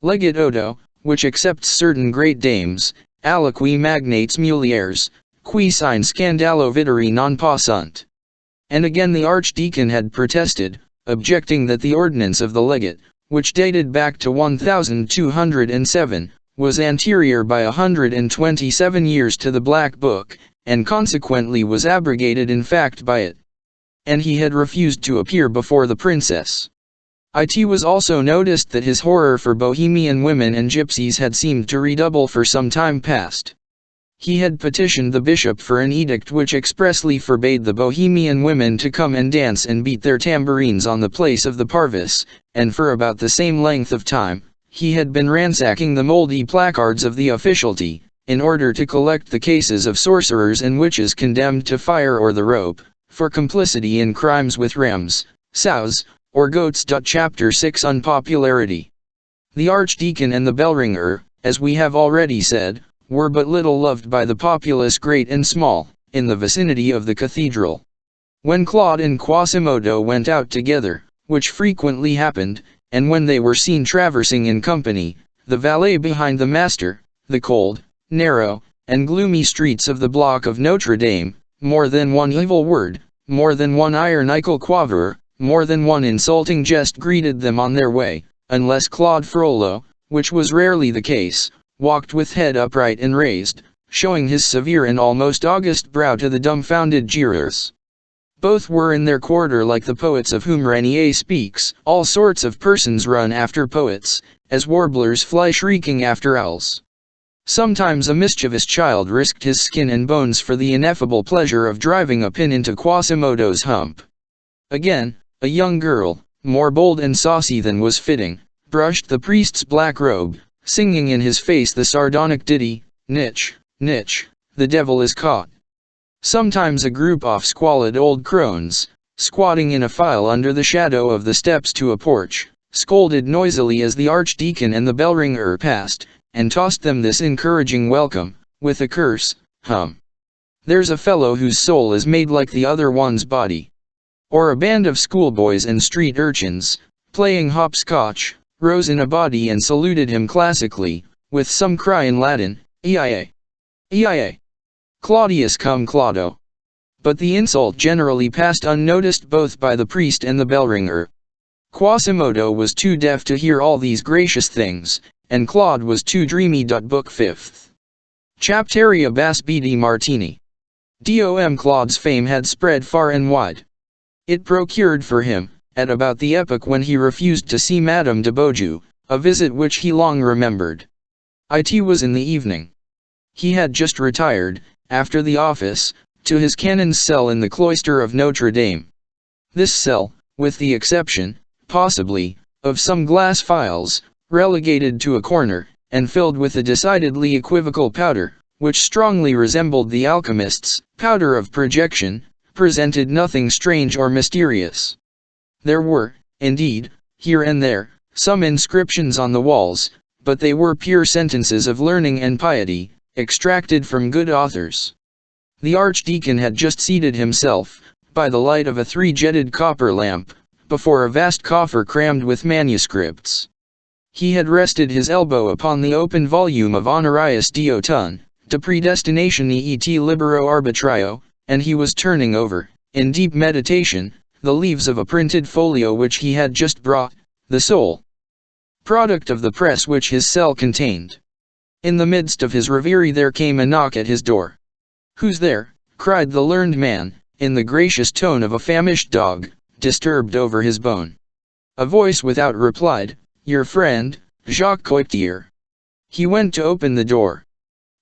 Legate Odo, which accepts certain great dames, aliqui magnates mulieres, qui sine scandalo videri non possunt. And again the archdeacon had protested, objecting that the ordinance of the legate, which dated back to 1207, was anterior by 127 years to the Black Book, and consequently was abrogated in fact by it. And he had refused to appear before the princess. It was also noticed that his horror for Bohemian women and gypsies had seemed to redouble for some time past. He had petitioned the bishop for an edict which expressly forbade the Bohemian women to come and dance and beat their tambourines on the place of the Parvis, and for about the same length of time, he had been ransacking the moldy placards of the officialty, in order to collect the cases of sorcerers and witches condemned to fire or the rope, for complicity in crimes with rams, sows, or goats. Chapter 6 Unpopularity. The archdeacon and the bellringer, as we have already said, were but little loved by the populace great and small, in the vicinity of the cathedral. When Claude and Quasimodo went out together, which frequently happened, and when they were seen traversing in company, the valet behind the master, the cold, narrow, and gloomy streets of the block of Notre Dame, more than one evil word, more than one ironical quaver, more than one insulting jest greeted them on their way, unless Claude Frollo, which was rarely the case, walked with head upright and raised, showing his severe and almost august brow to the dumbfounded jeerers. Both were in their quarter like the poets of whom Renier speaks. All sorts of persons run after poets, as warblers fly shrieking after owls. Sometimes a mischievous child risked his skin and bones for the ineffable pleasure of driving a pin into Quasimodo's hump. Again, a young girl, more bold and saucy than was fitting, brushed the priest's black robe, singing in his face the sardonic ditty, "Nitch, nitch, the devil is caught." Sometimes a group of squalid old crones, squatting in a file under the shadow of the steps to a porch, scolded noisily as the archdeacon and the bellringer passed, and tossed them this encouraging welcome, with a curse, "There's a fellow whose soul is made like the other one's body." Or a band of schoolboys and street urchins, playing hopscotch, rose in a body and saluted him classically, with some cry in Latin, "Eia! Eia! Claudius cum Claudo." But the insult generally passed unnoticed both by the priest and the bellringer. Quasimodo was too deaf to hear all these gracious things, and Claude was too dreamy. Book 5th. Chapteria Bass BD Martini. Dom Claude's fame had spread far and wide. It procured for him, at about the epoch when he refused to see Madame de Beaujeu, a visit which he long remembered. It was in the evening. He had just retired, after the office, to his canon's cell in the cloister of Notre Dame. This cell, with the exception, possibly, of some glass phials, relegated to a corner, and filled with a decidedly equivocal powder, which strongly resembled the alchemist's powder of projection, presented nothing strange or mysterious. There were, indeed, here and there, some inscriptions on the walls, but they were pure sentences of learning and piety, extracted from good authors. The archdeacon had just seated himself, by the light of a three-jetted copper lamp, before a vast coffer crammed with manuscripts. He had rested his elbow upon the open volume of Honorius Diotun, De Predestinatione et Libero Arbitrio, and he was turning over, in deep meditation, the leaves of a printed folio which he had just brought, the sole product of the press which his cell contained. In the midst of his reverie there came a knock at his door. "Who's there?" cried the learned man, in the gracious tone of a famished dog, disturbed over his bone. A voice without replied, "Your friend, Jacques Coictier." He went to open the door.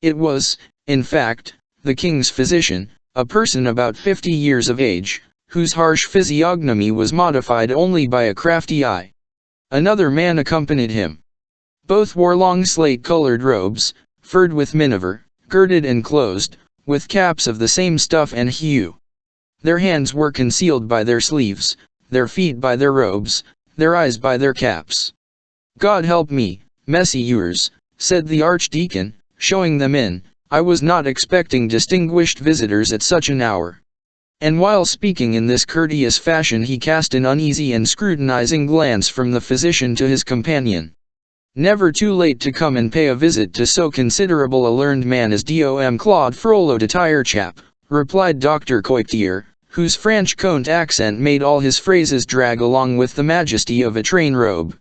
It was, in fact, the king's physician, a person about 50 years of age, whose harsh physiognomy was modified only by a crafty eye. Another man accompanied him. Both wore long slate-colored robes, furred with miniver, girded and closed, with caps of the same stuff and hue. Their hands were concealed by their sleeves, their feet by their robes, their eyes by their caps. "God help me, messieurs," said the archdeacon, showing them in. "I was not expecting distinguished visitors at such an hour." And while speaking in this courteous fashion he cast an uneasy and scrutinizing glance from the physician to his companion. "Never too late to come and pay a visit to so considerable a learned man as Dom Claude Frollo de Tirechap," replied Dr. Coictier, whose French Comte accent made all his phrases drag along with the majesty of a train robe.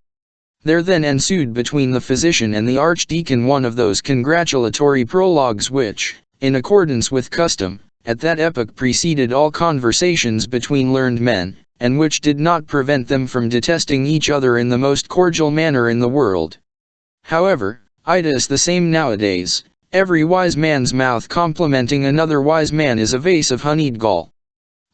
There then ensued between the physician and the archdeacon one of those congratulatory prologues which, in accordance with custom, at that epoch preceded all conversations between learned men, and which did not prevent them from detesting each other in the most cordial manner in the world. However, it is the same nowadays. Every wise man's mouth complimenting another wise man is a vase of honeyed gall.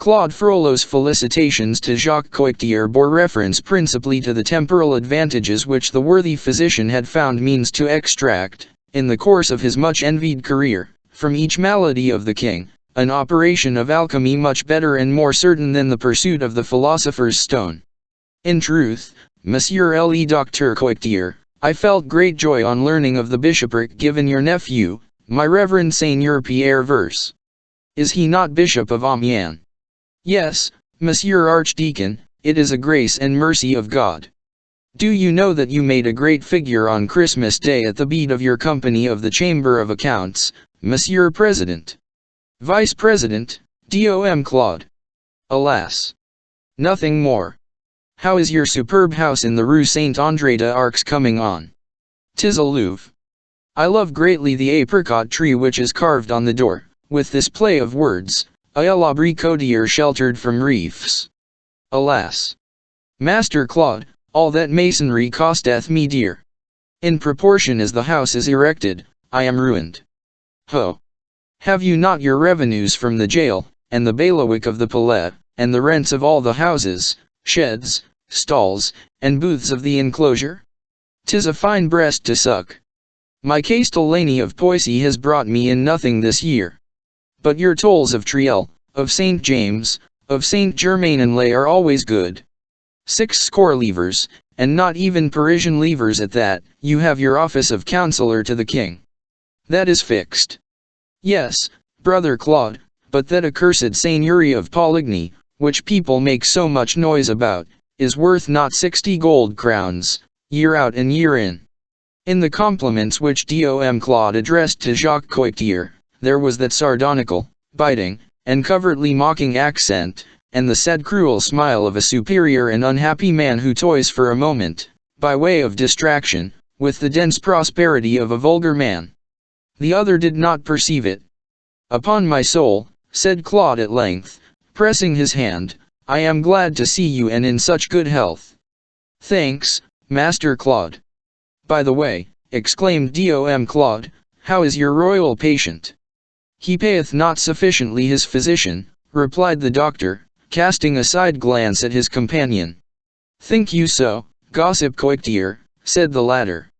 Claude Frollo's felicitations to Jacques Coictier bore reference principally to the temporal advantages which the worthy physician had found means to extract, in the course of his much envied career, from each malady of the king, an operation of alchemy much better and more certain than the pursuit of the philosopher's stone. "In truth, Monsieur le Docteur Coictier, I felt great joy on learning of the bishopric given your nephew, my reverend Seigneur Pierre Verse. Is he not Bishop of Amiens?" "Yes, Monsieur Archdeacon, it is a grace and mercy of God. Do you know that you made a great figure on Christmas Day at the bead of your company of the Chamber of Accounts, Monsieur President?" "Vice President, Dom Claude." "Alas! Nothing more. How is your superb house in the Rue Saint-André d'Arcs coming on?" "'Tis a Louvre. I love greatly the apricot tree which is carved on the door, with this play of words, a l'abricotier sheltered from reefs." "Alas! Master Claude, all that masonry costeth me dear. In proportion as the house is erected, I am ruined. Ho! Have you not your revenues from the jail, and the bailiwick of the Palais, and the rents of all the houses, sheds, stalls, and booths of the enclosure? 'Tis a fine breast to suck. My castellany of Poissy has brought me in nothing this year. But your tolls of Triel, of St. James, of St. Germain-en-Laye are always good. 60 livres, and not even Parisian livres at that. You have your office of counselor to the king. That is fixed." "Yes, brother Claude, but that accursed seigneury of Poligny, which people make so much noise about, is worth not 60 gold crowns, year out and year in." In the compliments which Dom Claude addressed to Jacques Coictier, there was that sardonical, biting, and covertly mocking accent, and the sad cruel smile of a superior and unhappy man who toys for a moment, by way of distraction, with the dense prosperity of a vulgar man. The other did not perceive it. "Upon my soul," said Claude at length, pressing his hand, "I am glad to see you and in such good health." "Thanks, Master Claude." "By the way," exclaimed Dom Claude, "how is your royal patient?" "He payeth not sufficiently his physician," replied the doctor, casting a side glance at his companion. "Think you so, gossip Coictier?" said the latter.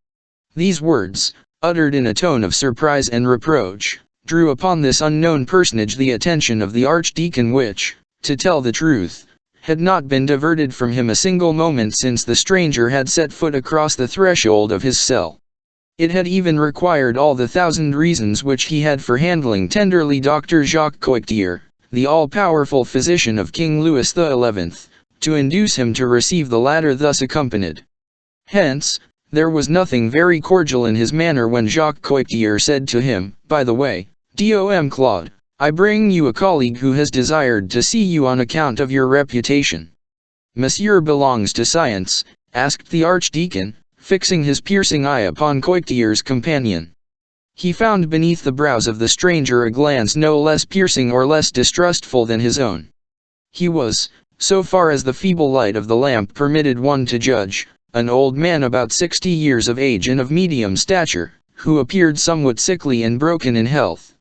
These words, uttered in a tone of surprise and reproach, drew upon this unknown personage the attention of the archdeacon which, to tell the truth, had not been diverted from him a single moment since the stranger had set foot across the threshold of his cell. It had even required all the thousand reasons which he had for handling tenderly Dr. Jacques Coictier, the all-powerful physician of King Louis XI, to induce him to receive the latter thus accompanied. Hence, there was nothing very cordial in his manner when Jacques Coictier said to him, "By the way, Dom Claude, I bring you a colleague who has desired to see you on account of your reputation." "Monsieur belongs to science?" asked the archdeacon, fixing his piercing eye upon Coictier's companion. He found beneath the brows of the stranger a glance no less piercing or less distrustful than his own. He was, so far as the feeble light of the lamp permitted one to judge, an old man about 60 years of age and of medium stature, who appeared somewhat sickly and broken in health.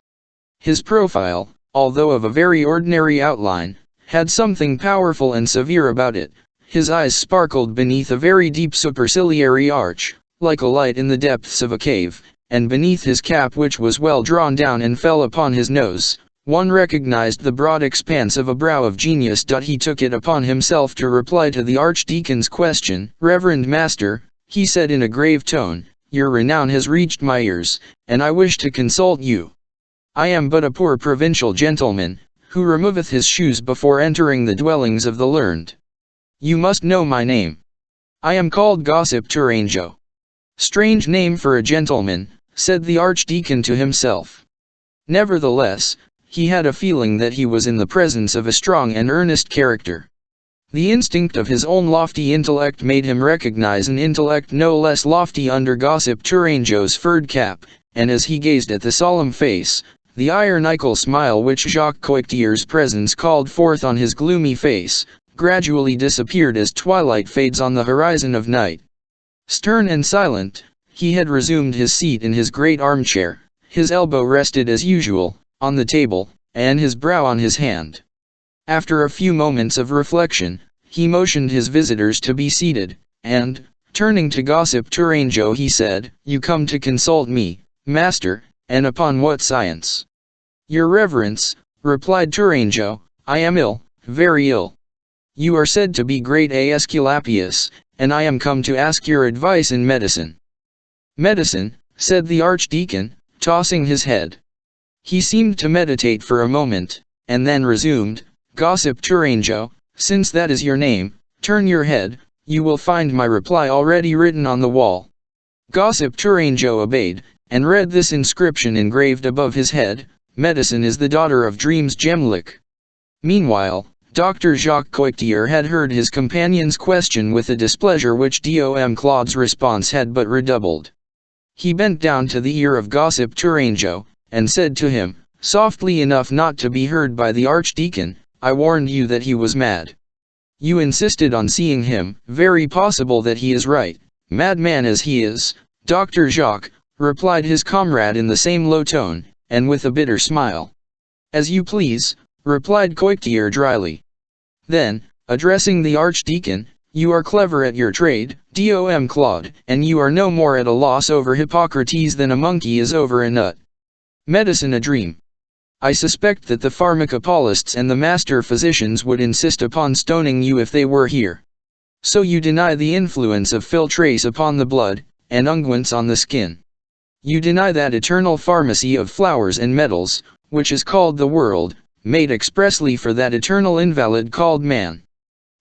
His profile, although of a very ordinary outline, had something powerful and severe about it. His eyes sparkled beneath a very deep superciliary arch, like a light in the depths of a cave, and beneath his cap, which was well drawn down and fell upon his nose, one recognized the broad expanse of a brow of genius. He took it upon himself to reply to the archdeacon's question. "Reverend Master," he said in a grave tone, "your renown has reached my ears, and I wish to consult you. I am but a poor provincial gentleman, who removeth his shoes before entering the dwellings of the learned. You must know my name. I am called Gossip Tourangeau." "Strange name for a gentleman," said the archdeacon to himself. Nevertheless, he had a feeling that he was in the presence of a strong and earnest character. The instinct of his own lofty intellect made him recognize an intellect no less lofty under Gossip Tourangeau's furred cap, and as he gazed at the solemn face, the ironical smile which Jacques Coictier's presence called forth on his gloomy face, gradually disappeared as twilight fades on the horizon of night. Stern and silent, he had resumed his seat in his great armchair, his elbow rested as usual on the table, and his brow on his hand. After a few moments of reflection, he motioned his visitors to be seated, and, turning to Gossip Tourangeau, he said, "You come to consult me, master, and upon what science?" "Your reverence," replied Tourangeau, "I am ill, very ill. You are said to be great Aesculapius, and I am come to ask your advice in medicine." "Medicine," said the archdeacon, tossing his head. He seemed to meditate for a moment, and then resumed, "Gossip Tourangeau, since that is your name, turn your head, you will find my reply already written on the wall." Gossip Tourangeau obeyed, and read this inscription engraved above his head: "Medicine is the daughter of dreams Gemlik." Meanwhile, Dr. Jacques Coictier had heard his companion's question with a displeasure which Dom Claude's response had but redoubled. He bent down to the ear of Gossip Tourangeau, and said to him, softly enough not to be heard by the archdeacon, "I warned you that he was mad. You insisted on seeing him. Very possible that he is right, madman as he is, Dr. Jacques," replied his comrade in the same low tone, and with a bitter smile. "As you please," replied Coictier dryly. Then, addressing the archdeacon, "You are clever at your trade, Dom Claude, and you are no more at a loss over Hippocrates than a monkey is over a nut. Medicine a dream. I suspect that the pharmacopolists and the master physicians would insist upon stoning you if they were here. So you deny the influence of philtrate upon the blood, and unguents on the skin. You deny that eternal pharmacy of flowers and metals, which is called the world, made expressly for that eternal invalid called man."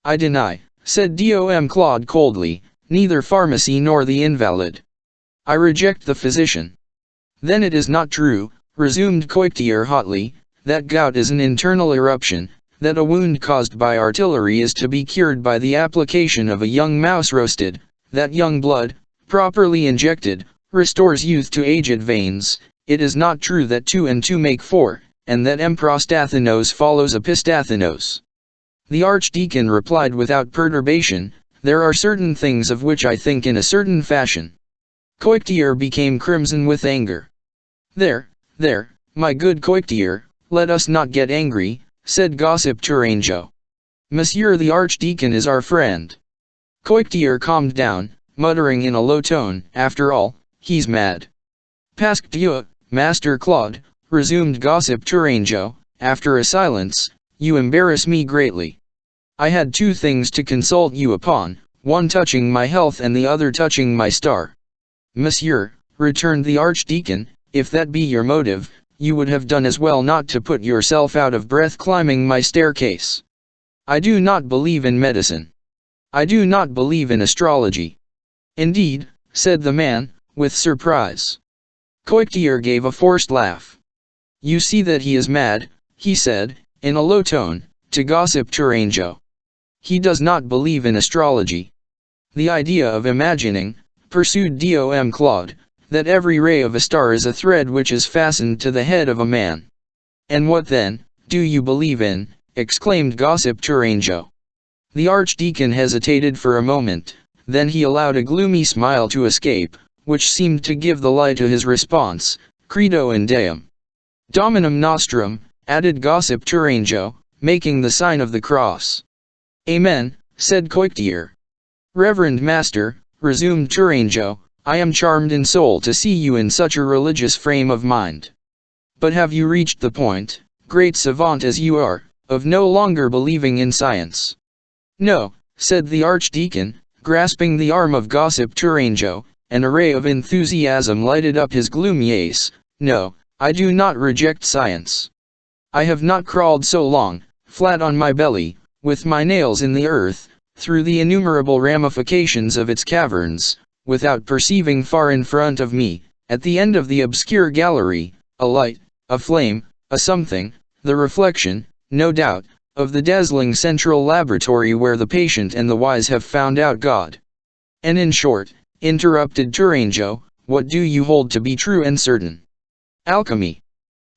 "I deny," said Dom Claude coldly, "neither pharmacy nor the invalid. I reject the physician." "Then it is not true," resumed Coictier hotly, "that gout is an internal eruption, that a wound caused by artillery is to be cured by the application of a young mouse roasted, that young blood, properly injected, restores youth to aged veins. It is not true that 2 and 2 make 4, and that Emprostathinos follows Epistathinos." The archdeacon replied without perturbation, "There are certain things of which I think in a certain fashion." Coictier became crimson with anger. There, my good Coictier, let us not get angry," said Gossip Tourangeau. "Monsieur the archdeacon is our friend." Coictier calmed down, muttering in a low tone, "After all, he's mad." "Pasque Dieu, Master Claude," resumed Gossip Tourangeau, after a silence, "you embarrass me greatly. I had 2 things to consult you upon, one touching my health and the other touching my star." "Monsieur," returned the archdeacon, "if that be your motive, you would have done as well not to put yourself out of breath climbing my staircase. I do not believe in medicine. I do not believe in astrology. Indeed, said the man, with surprise. Coictier gave a forced laugh. You see that he is mad, he said, in a low tone, to gossip Tourangeau. He does not believe in astrology. The idea of imagining, pursued Dom Claude, that every ray of a star is a thread which is fastened to the head of a man. And what then, do you believe in? Exclaimed gossip Tourangeau. The archdeacon hesitated for a moment, then he allowed a gloomy smile to escape, which seemed to give the lie to his response, Credo in Deum. Dominum Nostrum, added gossip Tourangeau, making the sign of the cross. Amen, said Coictier. Reverend Master, resumed Tourangeau, I am charmed in soul to see you in such a religious frame of mind. But have you reached the point, great savant as you are, of no longer believing in science? No, said the archdeacon, grasping the arm of gossip Tourangeau, an array of enthusiasm lighted up his gloomy face. No, I do not reject science. I have not crawled so long, flat on my belly, with my nails in the earth, through the innumerable ramifications of its caverns, without perceiving far in front of me, at the end of the obscure gallery, a light, a flame, a something, the reflection, no doubt, of the dazzling central laboratory where the patient and the wise have found out God. And in short, interrupted Tourangeau, what do you hold to be true and certain? Alchemy.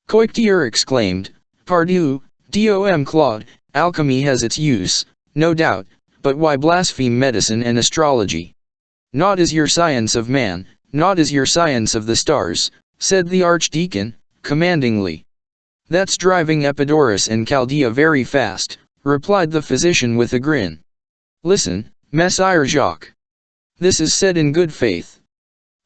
Coictier exclaimed, Pardieu, Dom Claude, alchemy has its use, no doubt, but why blaspheme medicine and astrology? Naught is your science of man, naught is your science of the stars, said the archdeacon, commandingly. That's driving Epidaurus and Chaldea very fast, replied the physician with a grin. Listen, Messire Jacques. This is said in good faith.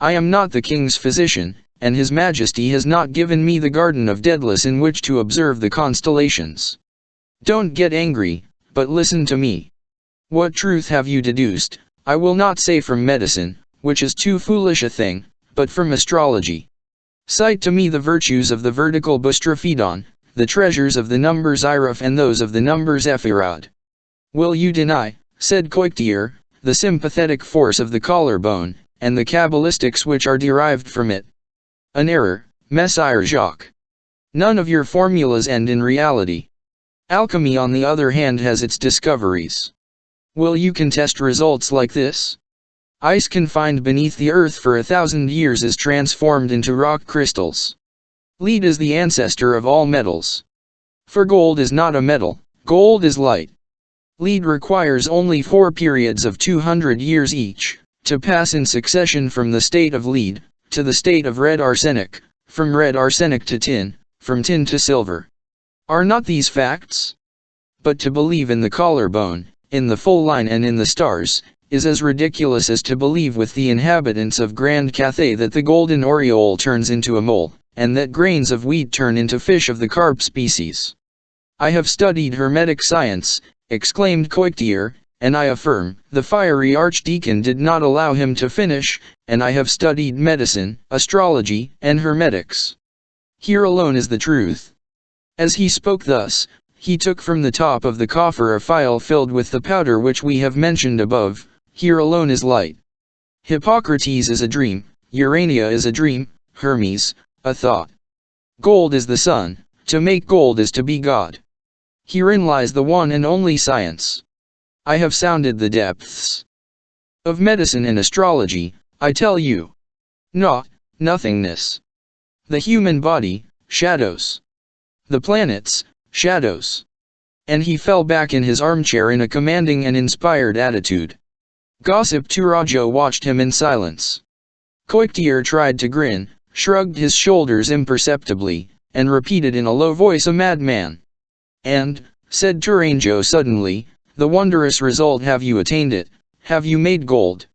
I am not the king's physician, and his majesty has not given me the garden of Daedalus in which to observe the constellations. Don't get angry, but listen to me. What truth have you deduced, I will not say from medicine, which is too foolish a thing, but from astrology? Cite to me the virtues of the vertical boustrophodon, the treasures of the numbers Iraph and those of the numbers Ephirad. Will you deny, said Coictier, the sympathetic force of the collarbone, and the cabalistics which are derived from it? An error, Messire Jacques. None of your formulas end in reality. Alchemy on the other hand has its discoveries. Will you contest results like this? Ice confined beneath the earth for 1,000 years is transformed into rock crystals. Lead is the ancestor of all metals. For gold is not a metal, gold is light. Lead requires only 4 periods of 200 years each, to pass in succession from the state of lead, to the state of red arsenic, from red arsenic to tin, from tin to silver. Are not these facts? But to believe in the collarbone, in the full line and in the stars, is as ridiculous as to believe with the inhabitants of Grand Cathay that the golden oriole turns into a mole, and that grains of wheat turn into fish of the carp species. I have studied Hermetic science, exclaimed Coictier, and I affirm, the fiery archdeacon did not allow him to finish, and I have studied medicine, astrology, and Hermetics. Here alone is the truth. As he spoke thus, he took from the top of the coffer a phial filled with the powder which we have mentioned above. Here alone is light. Hippocrates is a dream, Urania is a dream, Hermes, a thought. Gold is the sun, to make gold is to be God. Herein lies the one and only science. I have sounded the depths of medicine and astrology, I tell you. Naught, nothingness. The human body, shadows. The planets, shadows. And he fell back in his armchair in a commanding and inspired attitude. Gossip Tourangeau watched him in silence. Coictier tried to grin, shrugged his shoulders imperceptibly, and repeated in a low voice, a madman. And, said Tourangeau suddenly, the wondrous result, have you attained it, have you made gold?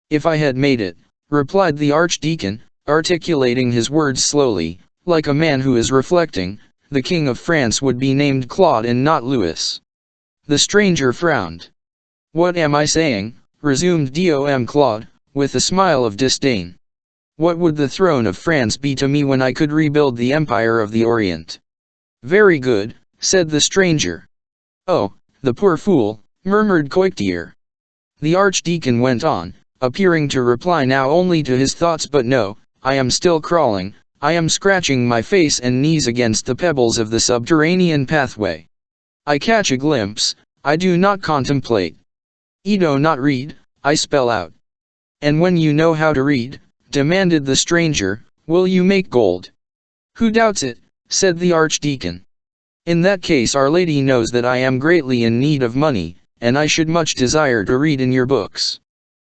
If I had made it, replied the archdeacon, articulating his words slowly, like a man who is reflecting, the King of France would be named Claude and not Louis. The stranger frowned. What am I saying? Resumed Dom Claude, with a smile of disdain. What would the throne of France be to me when I could rebuild the Empire of the Orient? Very good, said the stranger. Oh, the poor fool, murmured Coictier. The archdeacon went on, appearing to reply now only to his thoughts, but no, I am still crawling, I am scratching my face and knees against the pebbles of the subterranean pathway. I catch a glimpse, I do not contemplate. I do not read, I spell out. And when you know how to read, demanded the stranger, will you make gold? Who doubts it, said the archdeacon. In that case Our Lady knows that I am greatly in need of money, and I should much desire to read in your books.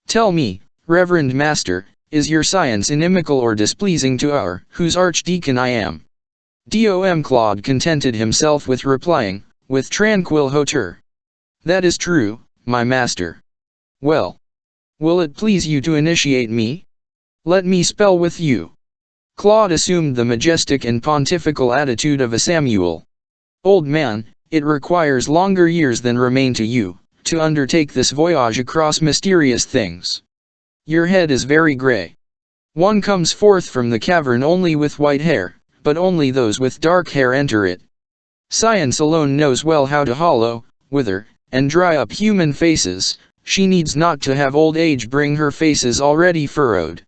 Tell me, Reverend Master, is your science inimical or displeasing to our, whose archdeacon I am? Dom Claude contented himself with replying, with tranquil hauteur. That is true, my master. Well, will it please you to initiate me? Let me spell with you. Claude assumed the majestic and pontifical attitude of a Samuel. Old man, it requires longer years than remain to you, to undertake this voyage across mysterious things. Your head is very gray. One comes forth from the cavern only with white hair, but only those with dark hair enter it. Science alone knows well how to hollow, wither, and dry up human faces. She needs not to have old age bring her faces already furrowed.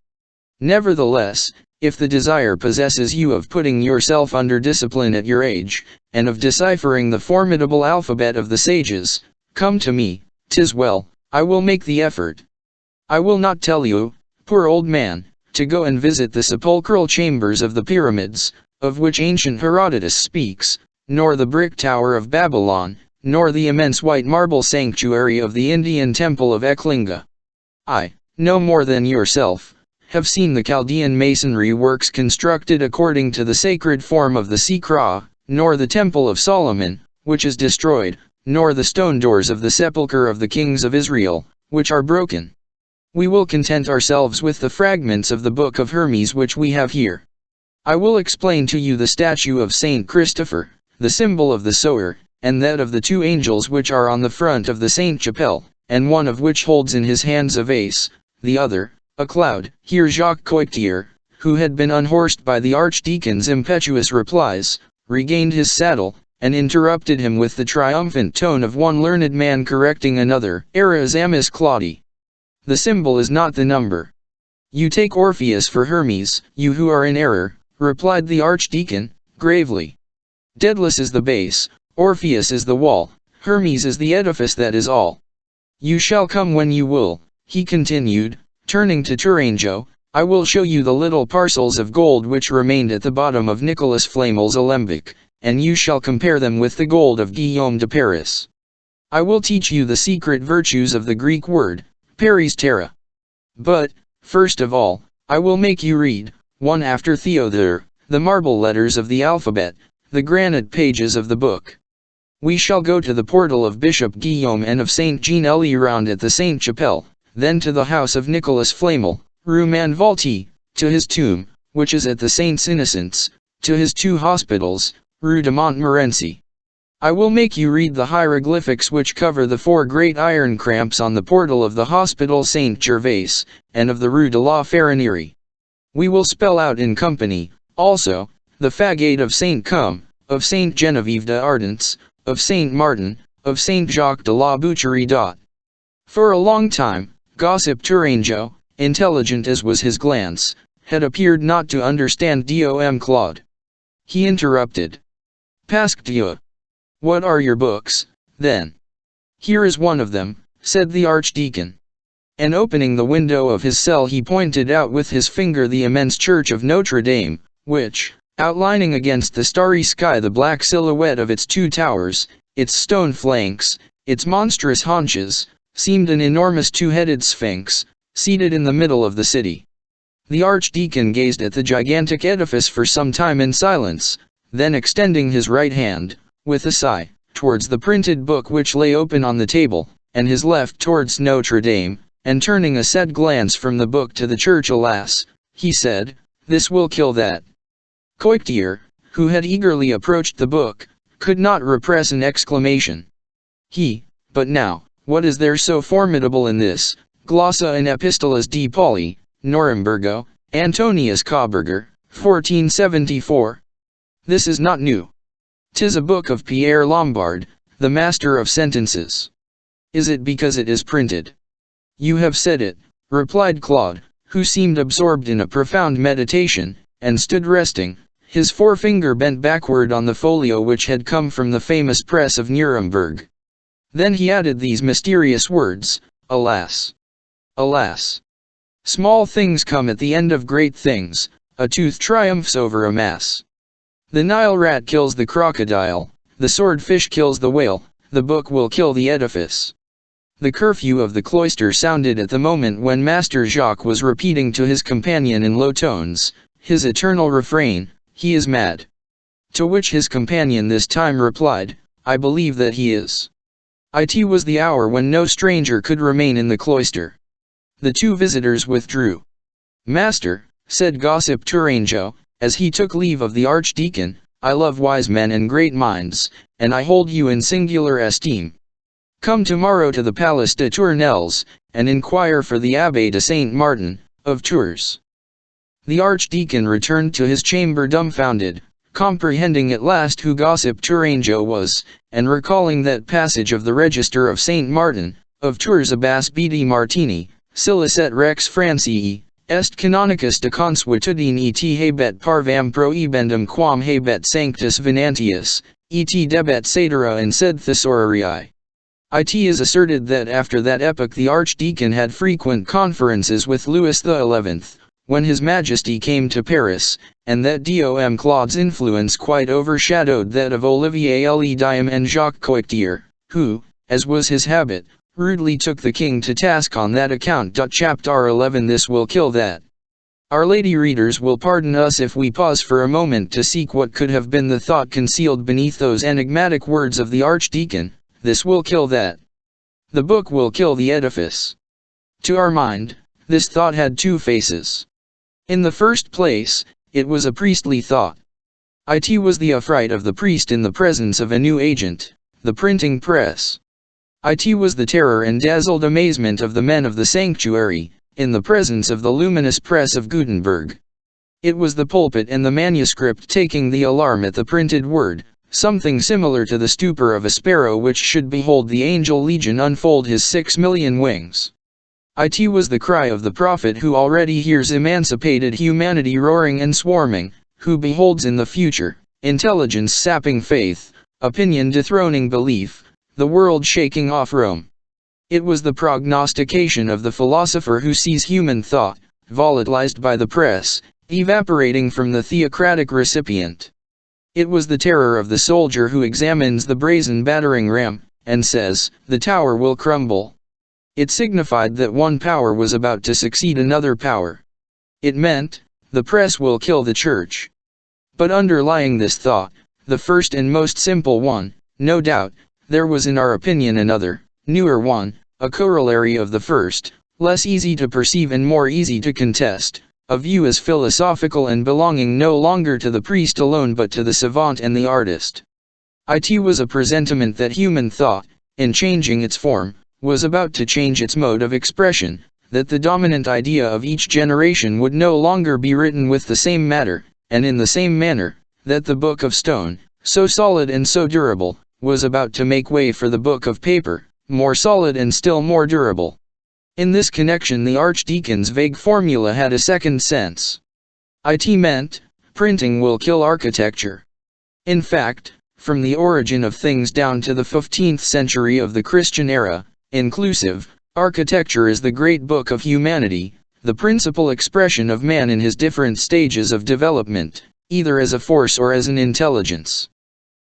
Nevertheless, if the desire possesses you of putting yourself under discipline at your age, and of deciphering the formidable alphabet of the sages, come to me, 'tis well, I will make the effort. I will not tell you, poor old man, to go and visit the sepulchral chambers of the pyramids, of which ancient Herodotus speaks, nor the brick tower of Babylon, nor the immense white marble sanctuary of the Indian temple of Eklinga. I, no more than yourself, have seen the Chaldean masonry works constructed according to the sacred form of the Sikra, nor the temple of Solomon, which is destroyed, nor the stone doors of the sepulchre of the kings of Israel, which are broken. We will content ourselves with the fragments of the Book of Hermes which we have here. I will explain to you the statue of Saint Christopher, the symbol of the sower, and that of the two angels which are on the front of the Saint Chapelle, and one of which holds in his hands a vase, the other, a cloud. Here Jacques Coictier, who had been unhorsed by the archdeacon's impetuous replies, regained his saddle, and interrupted him with the triumphant tone of one learned man correcting another. Eras amis Claudi. The symbol is not the number. You take Orpheus for Hermes, you who are in error, replied the archdeacon, gravely. Daedalus is the base, Orpheus is the wall, Hermes is the edifice, that is all. You shall come when you will, he continued, turning to Tourangeau, I will show you the little parcels of gold which remained at the bottom of Nicolas Flamel's alembic, and you shall compare them with the gold of Guillaume de Paris. I will teach you the secret virtues of the Greek word, Paris terra. But, first of all, I will make you read, one after Theodore, the marble letters of the alphabet, the granite pages of the book. We shall go to the portal of Bishop Guillaume and of Saint Jean l'Irande at the Saint Chapelle, then to the house of Nicolas Flamel, Rue Manvalti, to his tomb, which is at the Saints Innocents, to his two hospitals, Rue de Montmorency. I will make you read the hieroglyphics which cover the 4 great iron cramps on the portal of the Hospital Saint Gervais, and of the Rue de la Ferronnerie. We will spell out in company, also, the fagade of Saint Come, of Saint Genevieve de Ardence, of Saint Martin, of Saint Jacques de la Boucherie. For a long time, gossip Tourangeau, intelligent as was his glance, had appeared not to understand Dom Claude. He interrupted. Pasque Dieu. What are your books, then? Here is one of them, said the archdeacon. And opening the window of his cell he pointed out with his finger the immense church of Notre Dame, which, outlining against the starry sky the black silhouette of its 2 towers, its stone flanks, its monstrous haunches, seemed an enormous 2-headed sphinx, seated in the middle of the city. The archdeacon gazed at the gigantic edifice for some time in silence, then extending his right hand, with a sigh, towards the printed book which lay open on the table, and his left towards Notre Dame, and turning a sad glance from the book to the church, alas, he said, this will kill that. Coictier, who had eagerly approached the book, could not repress an exclamation. But now, what is there so formidable in this, Glossa and Epistolas di Pauli, Norimbergo, Antonius Coburger, 1474. This is not new. 'Tis a book of Pierre Lombard, the master of sentences. Is it because it is printed? You have said it, replied Claude, who seemed absorbed in a profound meditation, and stood resting, his forefinger bent backward on the folio which had come from the famous press of Nuremberg. Then he added these mysterious words, alas! Alas! Small things come at the end of great things, a tooth triumphs over a mass. The Nile rat kills the crocodile, the swordfish kills the whale, the book will kill the edifice. The curfew of the cloister sounded at the moment when Master Jacques was repeating to his companion in low tones, his eternal refrain, "He is mad." To which his companion this time replied, "I believe that he is." It was the hour when no stranger could remain in the cloister. The two visitors withdrew. "Master," said gossip Tourangeau, as he took leave of the archdeacon, "I love wise men and great minds, and I hold you in singular esteem. Come tomorrow to the Palace de Tournelles, and inquire for the Abbé de Saint Martin, of Tours." The archdeacon returned to his chamber dumbfounded, comprehending at last who gossip Tourangeau was, and recalling that passage of the Register of Saint Martin, of Tours Abbas Bedi Martini, Silis et Rex Francii, est canonicus de consuetudine et habet parvam prohibendum quam habet sanctus Venantius, et debet cetera and sed thesauriae. It is asserted that after that epoch the archdeacon had frequent conferences with Louis XI, when His Majesty came to Paris, and that Dom Claude's influence quite overshadowed that of Olivier Le Diem and Jacques Coictier, who, as was his habit, rudely took the king to task on that account. Chapter 11 This will kill that. Our Lady readers will pardon us if we pause for a moment to seek what could have been the thought concealed beneath those enigmatic words of the archdeacon, "This will kill that. The book will kill the edifice." To our mind, this thought had two faces. In the first place, it was a priestly thought. It was the affright of the priest in the presence of a new agent, the printing press. It was the terror and dazzled amazement of the men of the sanctuary, in the presence of the luminous press of Gutenberg. It was the pulpit and the manuscript taking the alarm at the printed word, something similar to the stupor of a sparrow which should behold the angel legion unfold his 6,000,000 wings. It was the cry of the prophet who already hears emancipated humanity roaring and swarming, who beholds in the future, intelligence sapping faith, opinion dethroning belief, the world shaking off Rome. It was the prognostication of the philosopher who sees human thought, volatilized by the press, evaporating from the theocratic recipient. It was the terror of the soldier who examines the brazen battering ram, and says, "The tower will crumble." It signified that one power was about to succeed another power. It meant, the press will kill the church. But underlying this thought, the first and most simple one, no doubt, there was in our opinion another, newer one, a corollary of the first, less easy to perceive and more easy to contest, a view as philosophical and belonging no longer to the priest alone but to the savant and the artist. It was a presentiment that human thought, in changing its form, was about to change its mode of expression, that the dominant idea of each generation would no longer be written with the same matter, and in the same manner, that the book of stone, so solid and so durable, was about to make way for the book of paper, more solid and still more durable. In this connection the archdeacon's vague formula had a second sense. It meant, printing will kill architecture. In fact, from the origin of things down to the 15th century of the Christian era, inclusive, architecture is the great book of humanity, the principal expression of man in his different stages of development, either as a force or as an intelligence.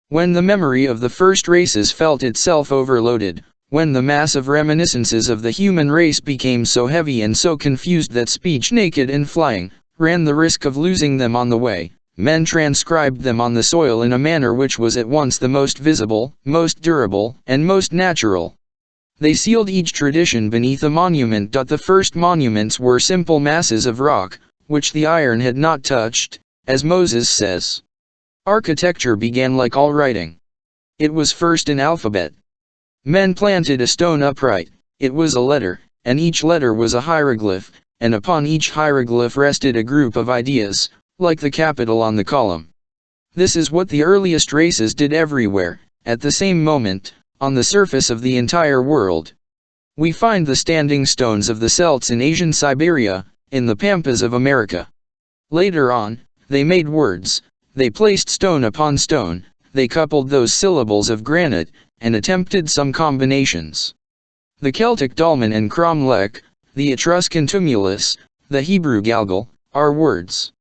When the memory of the first races felt itself overloaded, when the mass of reminiscences of the human race became so heavy and so confused that speech naked and flying, ran the risk of losing them on the way, men transcribed them on the soil in a manner which was at once the most visible, most durable, and most natural. They sealed each tradition beneath a monument. The first monuments were simple masses of rock, which the iron had not touched, as Moses says. Architecture began like all writing. It was first an alphabet. Men planted a stone upright, it was a letter, and each letter was a hieroglyph, and upon each hieroglyph rested a group of ideas, like the capital on the column. This is what the earliest races did everywhere, at the same moment, on the surface of the entire world. We find the standing stones of the Celts in Asian Siberia, in the pampas of America. Later on, they made words, they placed stone upon stone, they coupled those syllables of granite, and attempted some combinations. The Celtic dolmen and cromlech, the Etruscan tumulus, the Hebrew galgal, are words.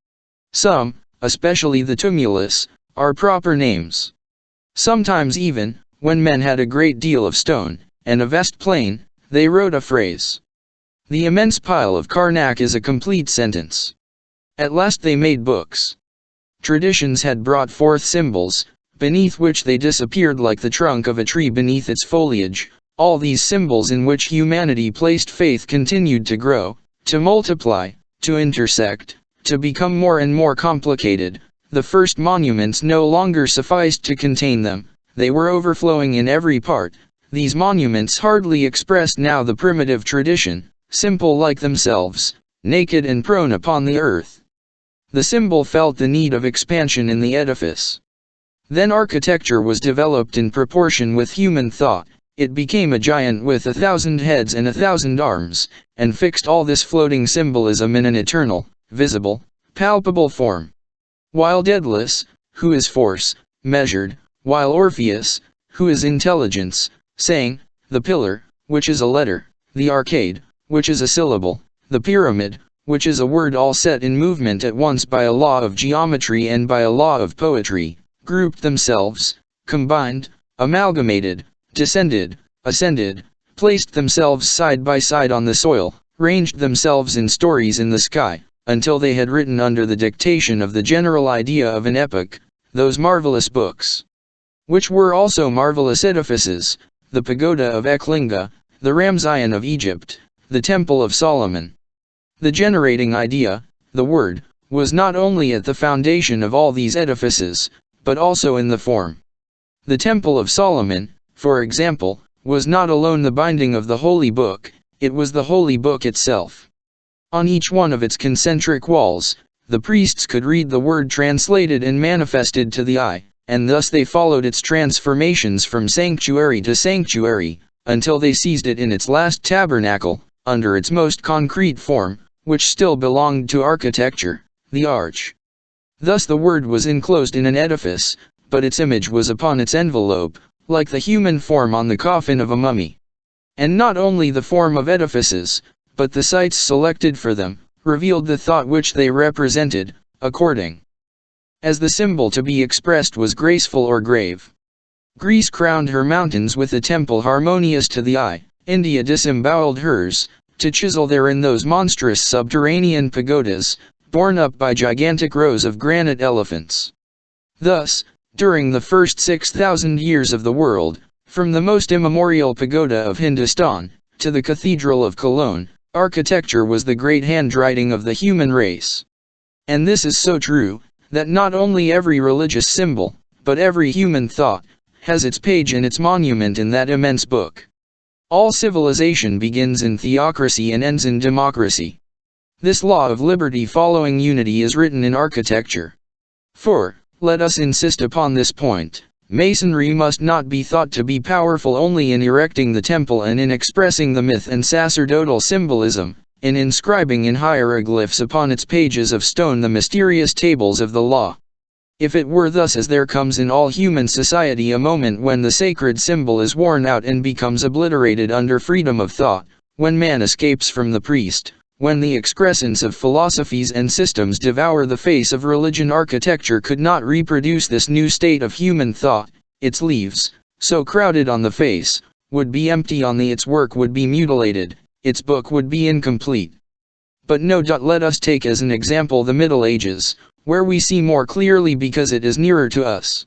Some, especially the tumulus, are proper names. Sometimes even, when men had a great deal of stone, and a vast plain, they wrote a phrase. The immense pile of Karnak is a complete sentence. At last they made books. Traditions had brought forth symbols, beneath which they disappeared like the trunk of a tree beneath its foliage. All these symbols in which humanity placed faith continued to grow, to multiply, to intersect, to become more and more complicated. The first monuments no longer sufficed to contain them, they were overflowing in every part. These monuments hardly expressed now the primitive tradition, simple like themselves, naked and prone upon the earth. The symbol felt the need of expansion in the edifice. Then architecture was developed in proportion with human thought. It became a giant with 1,000 heads and 1,000 arms, and fixed all this floating symbolism in an eternal, visible, palpable form. While Daedalus, who is force, measured, while Orpheus, who is intelligence, sang, the pillar, which is a letter, the arcade, which is a syllable, the pyramid, which is a word all set in movement at once by a law of geometry and by a law of poetry, grouped themselves, combined, amalgamated, descended, ascended, placed themselves side by side on the soil, ranged themselves in stories in the sky, until they had written under the dictation of the general idea of an epoch, those marvelous books. Which were also marvelous edifices, the pagoda of Eklinga, the Ramzion of Egypt, the Temple of Solomon. The generating idea, the word, was not only at the foundation of all these edifices, but also in the form. The Temple of Solomon, for example, was not alone the binding of the Holy Book, it was the Holy Book itself. On each one of its concentric walls, the priests could read the word translated and manifested to the eye, and thus they followed its transformations from sanctuary to sanctuary, until they seized it in its last tabernacle, under its most concrete form, which still belonged to architecture, the arch. Thus the word was enclosed in an edifice, but its image was upon its envelope, like the human form on the coffin of a mummy. And not only the form of edifices, but the sites selected for them, revealed the thought which they represented, according as the symbol to be expressed was graceful or grave. Greece crowned her mountains with a temple harmonious to the eye, India disemboweled hers, to chisel therein those monstrous subterranean pagodas, borne up by gigantic rows of granite elephants. Thus, during the first 6,000 years of the world, from the most immemorial pagoda of Hindustan, to the Cathedral of Cologne, architecture was the great handwriting of the human race. And this is so true, that not only every religious symbol, but every human thought, has its page and its monument in that immense book. All civilization begins in theocracy and ends in democracy. This law of liberty following unity is written in architecture. For, let us insist upon this point, masonry must not be thought to be powerful only in erecting the temple and in expressing the myth and sacerdotal symbolism, in inscribing in hieroglyphs upon its pages of stone the mysterious tables of the law. If it were thus, as there comes in all human society a moment when the sacred symbol is worn out and becomes obliterated under freedom of thought, when man escapes from the priest, when the excrescence of philosophies and systems devour the face of religion, architecture could not reproduce this new state of human thought. Its leaves, so crowded on the face, would be empty its work would be mutilated, its book would be incomplete. But no doubt let us take as an example the Middle Ages, where we see more clearly because it is nearer to us.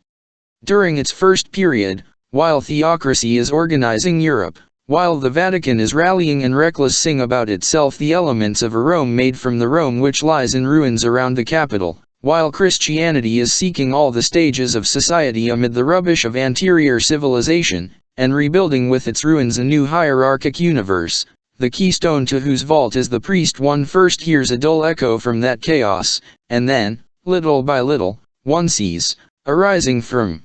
During its first period, while theocracy is organizing Europe, while the Vatican is rallying and recklessing about itself the elements of a Rome made from the Rome which lies in ruins around the capital, while Christianity is seeking all the stages of society amid the rubbish of anterior civilization, and rebuilding with its ruins a new hierarchic universe, the keystone to whose vault is the priest. One first hears a dull echo from that chaos, and then, little by little, one sees, arising from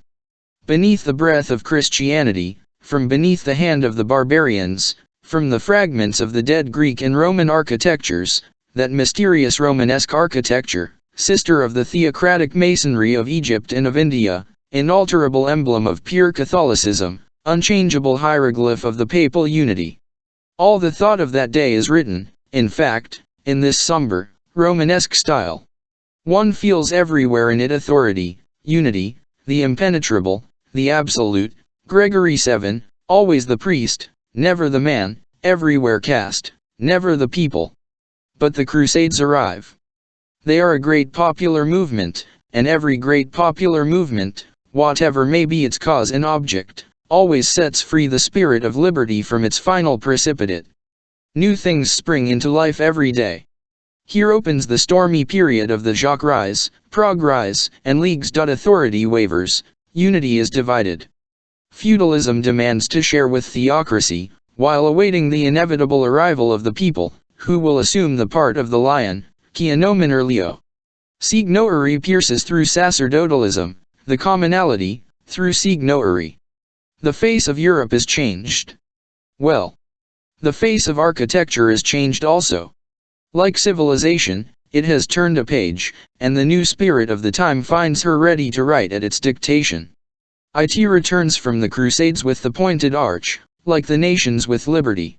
beneath the breath of Christianity, from beneath the hand of the barbarians, from the fragments of the dead Greek and Roman architectures, that mysterious Romanesque architecture, sister of the theocratic masonry of Egypt and of India, inalterable emblem of pure Catholicism, unchangeable hieroglyph of the papal unity. All the thought of that day is written, in fact, in this somber, Romanesque style. One feels everywhere in it authority, unity, the impenetrable, the absolute. Gregory 7, always the priest, never the man, everywhere caste, never the people. But the Crusades arrive. They are a great popular movement, and every great popular movement, whatever may be its cause and object, always sets free the spirit of liberty from its final precipitate. New things spring into life every day. Here opens the stormy period of the Jacques rise, Prague rise, and leagues. Authority wavers, unity is divided. Feudalism demands to share with theocracy, while awaiting the inevitable arrival of the people, who will assume the part of the lion, qui nomen Leo. Signory pierces through sacerdotalism, the commonality, through signory. The face of Europe is changed. Well, the face of architecture is changed also. Like civilization, it has turned a page, and the new spirit of the time finds her ready to write at its dictation. It returns from the Crusades with the pointed arch, like the nations with liberty.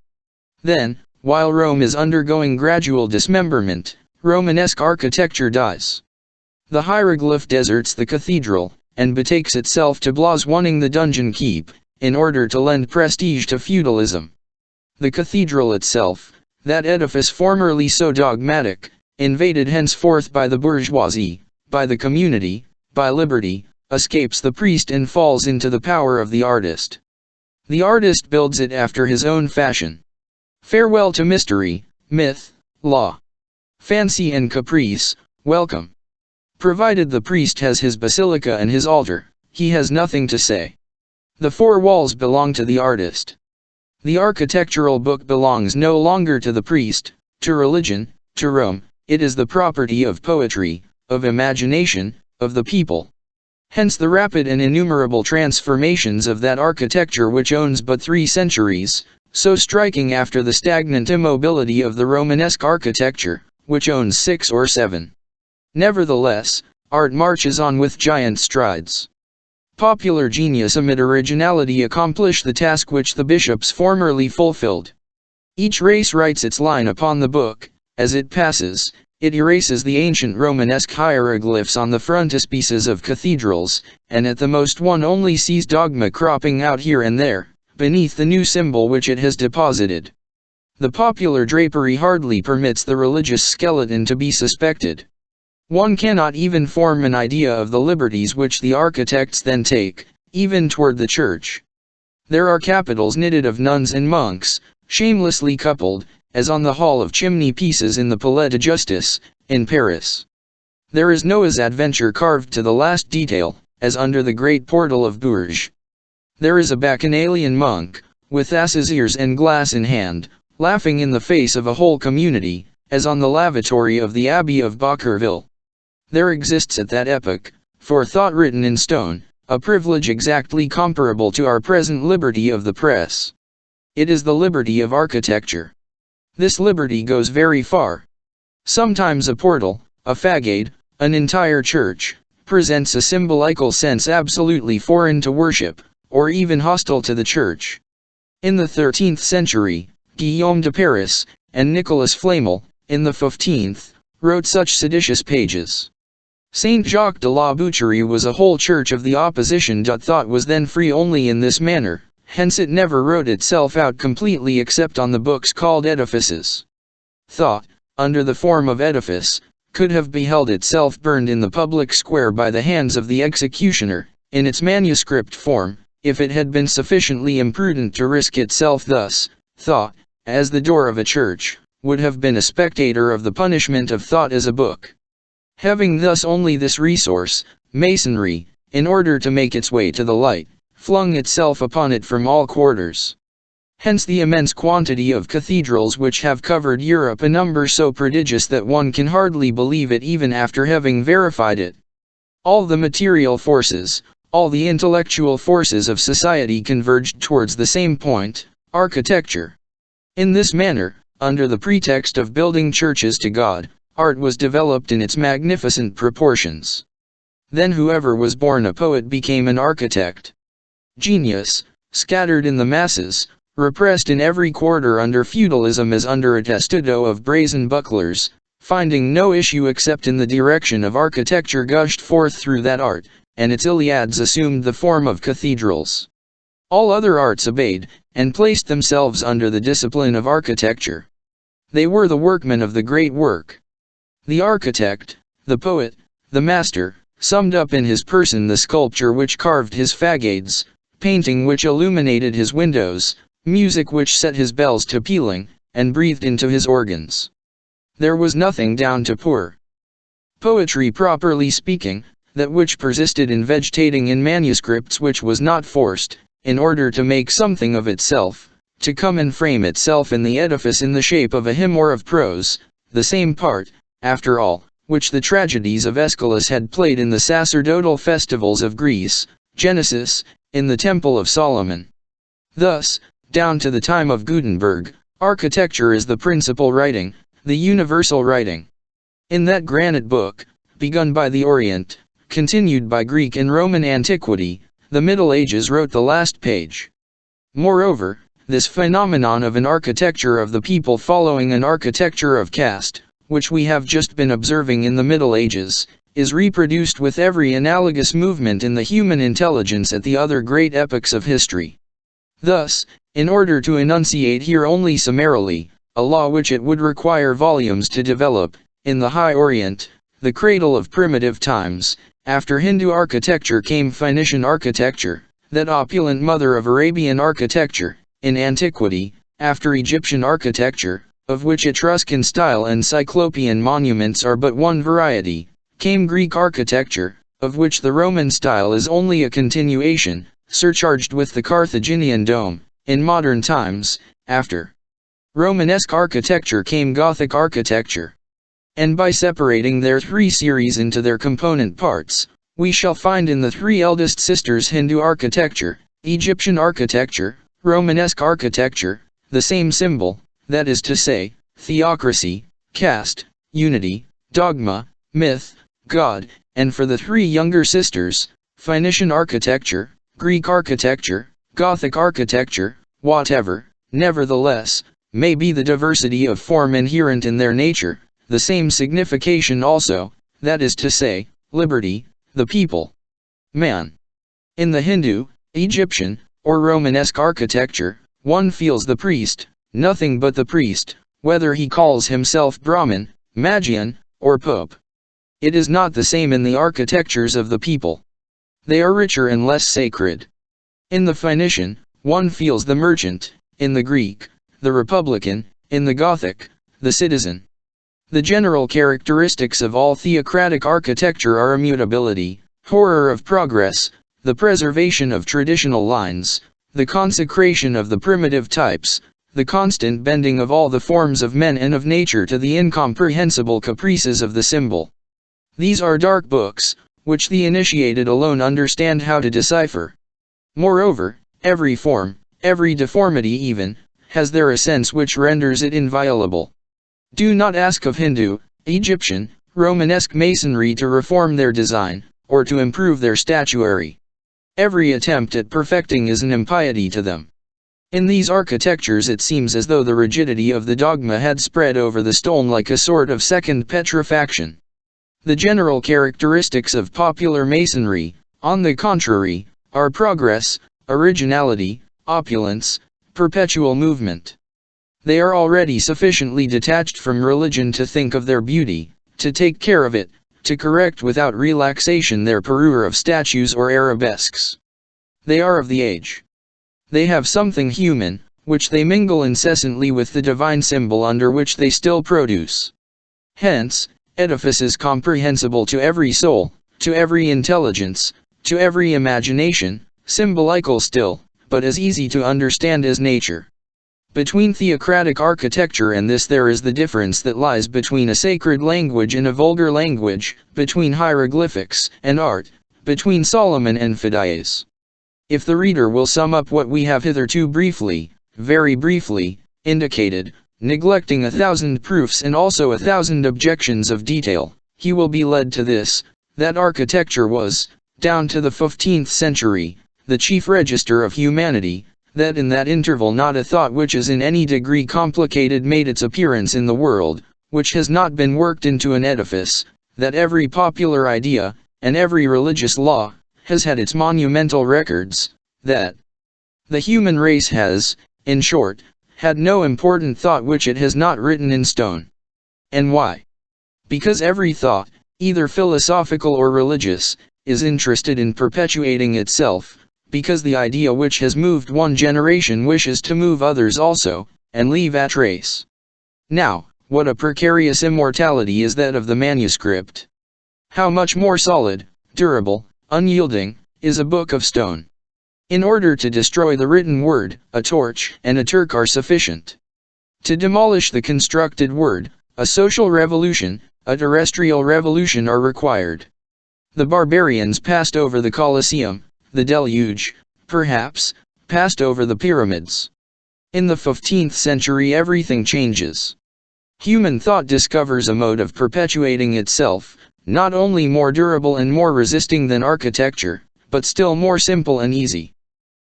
Then, while Rome is undergoing gradual dismemberment, Romanesque architecture dies. The hieroglyph deserts the cathedral, and betakes itself to blaswoning the dungeon keep, in order to lend prestige to feudalism. The cathedral itself, that edifice formerly so dogmatic, invaded henceforth by the bourgeoisie, by the community, by liberty, escapes the priest and falls into the power of the artist. The artist builds it after his own fashion. Farewell to mystery, myth, law, fancy and caprice, welcome. Provided the priest has his basilica and his altar, he has nothing to say. The four walls belong to the artist. The architectural book belongs no longer to the priest, to religion, to Rome. It is the property of poetry, of imagination, of the people. Hence the rapid and innumerable transformations of that architecture which owns but 3 centuries, so striking after the stagnant immobility of the Romanesque architecture, which owns 6 or 7. Nevertheless, art marches on with giant strides. Popular genius amid originality accomplish the task which the bishops formerly fulfilled. Each race writes its line upon the book. As it passes, it erases the ancient Romanesque hieroglyphs on the frontispieces of cathedrals, and at the most one only sees dogma cropping out here and there, beneath the new symbol which it has deposited. The popular drapery hardly permits the religious skeleton to be suspected. One cannot even form an idea of the liberties which the architects then take, even toward the church. There are capitals knitted of nuns and monks, shamelessly coupled, as on the hall of chimney pieces in the Palais de Justice, in Paris. There is Noah's adventure carved to the last detail, as under the great portal of Bourges. There is a bacchanalian monk, with ass's ears and glass in hand, laughing in the face of a whole community, as on the lavatory of the Abbey of Bacquerville. There exists at that epoch, for thought written in stone, a privilege exactly comparable to our present liberty of the press. It is the liberty of architecture. This liberty goes very far. Sometimes a portal, a fagade, an entire church, presents a symbolical sense absolutely foreign to worship, or even hostile to the church. In the 13th century, Guillaume de Paris, and Nicolas Flamel, in the 15th, wrote such seditious pages. Saint Jacques de la Boucherie was a whole church of the opposition. Thought was then free only in this manner, hence it never wrote itself out completely except on the books called edifices. Thought, under the form of edifice, could have beheld itself burned in the public square by the hands of the executioner, in its manuscript form, if it had been sufficiently imprudent to risk itself thus. Thought, as the door of a church, would have been a spectator of the punishment of thought as a book. Having thus only this resource, Masonry, in order to make its way to the light, flung itself upon it from all quarters. Hence the immense quantity of cathedrals which have covered Europe, a number so prodigious that one can hardly believe it even after having verified it. All the material forces, all the intellectual forces of society converged towards the same point, architecture. In this manner, under the pretext of building churches to God, art was developed in its magnificent proportions. Then whoever was born a poet became an architect. Genius, scattered in the masses, repressed in every quarter under feudalism as under a testudo of brazen bucklers, finding no issue except in the direction of architecture, gushed forth through that art, and its Iliads assumed the form of cathedrals. All other arts obeyed, and placed themselves under the discipline of architecture. They were the workmen of the great work. The architect, the poet, the master, summed up in his person the sculpture which carved his facades, painting which illuminated his windows, music which set his bells to pealing, and breathed into his organs. There was nothing down to poor. Poetry, properly speaking, that which persisted in vegetating in manuscripts, which was not forced, in order to make something of itself, to come and frame itself in the edifice in the shape of a hymn or of prose, the same part, after all, which the tragedies of Aeschylus had played in the sacerdotal festivals of Greece, Genesis, in the Temple of Solomon. Thus, down to the time of Gutenberg, architecture is the principal writing, the universal writing. In that granite book, begun by the Orient, continued by Greek and Roman antiquity, the Middle Ages wrote the last page. Moreover, this phenomenon of an architecture of the people following an architecture of caste, which we have just been observing in the Middle Ages, is reproduced with every analogous movement in the human intelligence at the other great epochs of history. Thus, in order to enunciate here only summarily, a law which it would require volumes to develop, in the High Orient, the cradle of primitive times, after Hindu architecture came Phoenician architecture, that opulent mother of Arabian architecture. In antiquity, after Egyptian architecture, of which Etruscan style and Cyclopean monuments are but one variety, came Greek architecture, of which the Roman style is only a continuation, surcharged with the Carthaginian dome. In modern times, after Romanesque architecture came Gothic architecture. And by separating their three series into their component parts, we shall find in the three eldest sisters Hindu architecture, Egyptian architecture, Romanesque architecture, the same symbol, that is to say, theocracy, caste, unity, dogma, myth, God, and for the three younger sisters, Phoenician architecture, Greek architecture, Gothic architecture, whatever, nevertheless, may be the diversity of form inherent in their nature, the same signification also, that is to say, liberty, the people, man. In the Hindu, Egyptian, or Romanesque architecture, one feels the priest, nothing but the priest, whether he calls himself Brahmin, Magian, or Pope. It is not the same in the architectures of the people. They are richer and less sacred. In the Phoenician, one feels the merchant, in the Greek, the republican, in the Gothic, the citizen. The general characteristics of all theocratic architecture are immutability, horror of progress, the preservation of traditional lines, the consecration of the primitive types, the constant bending of all the forms of men and of nature to the incomprehensible caprices of the symbol. These are dark books, which the initiated alone understand how to decipher. Moreover, every form, every deformity even, has there a sense which renders it inviolable. Do not ask of Hindu, Egyptian, Romanesque masonry to reform their design, or to improve their statuary. Every attempt at perfecting is an impiety to them. In these architectures it seems as though the rigidity of the dogma had spread over the stone like a sort of second petrifaction. The general characteristics of popular masonry, on the contrary, are progress, originality, opulence, perpetual movement. They are already sufficiently detached from religion to think of their beauty, to take care of it, to correct without relaxation their parure of statues or arabesques. They are of the age. They have something human, which they mingle incessantly with the divine symbol under which they still produce. Hence, edifices comprehensible to every soul, to every intelligence, to every imagination, symbolical still, but as easy to understand as nature. Between theocratic architecture and this there is the difference that lies between a sacred language and a vulgar language, between hieroglyphics and art, between Solomon and Phidias. If the reader will sum up what we have hitherto briefly, very briefly, indicated, neglecting 1,000 proofs and also 1,000 objections of detail, he will be led to this, that architecture was, down to the 15th century, the chief register of humanity, that in that interval not a thought which is in any degree complicated made its appearance in the world, which has not been worked into an edifice, that every popular idea, and every religious law, has had its monumental records, that the human race has, in short, had no important thought which it has not written in stone. And why? Because every thought, either philosophical or religious, is interested in perpetuating itself, because the idea which has moved one generation wishes to move others also, and leave a trace. Now, what a precarious immortality is that of the manuscript! How much more solid, durable, unyielding, is a book of stone! In order to destroy the written word, a torch and a Turk are sufficient. To demolish the constructed word, a social revolution, a terrestrial revolution are required. The barbarians passed over the Colosseum, the deluge, perhaps, passed over the pyramids. In the 15th century everything changes. Human thought discovers a mode of perpetuating itself, not only more durable and more resisting than architecture, but still more simple and easy.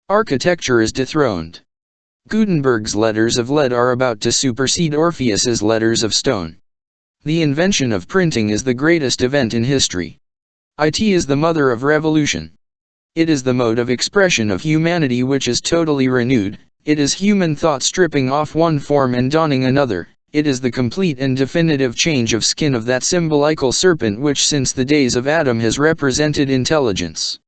Architecture is dethroned. Gutenberg's letters of lead are about to supersede Orpheus's letters of stone. The invention of printing is the greatest event in history. It is the mother of revolution. It is the mode of expression of humanity which is totally renewed. It is human thought stripping off one form and donning another. It is the complete and definitive change of skin of that symbolical serpent which since the days of Adam has represented intelligence.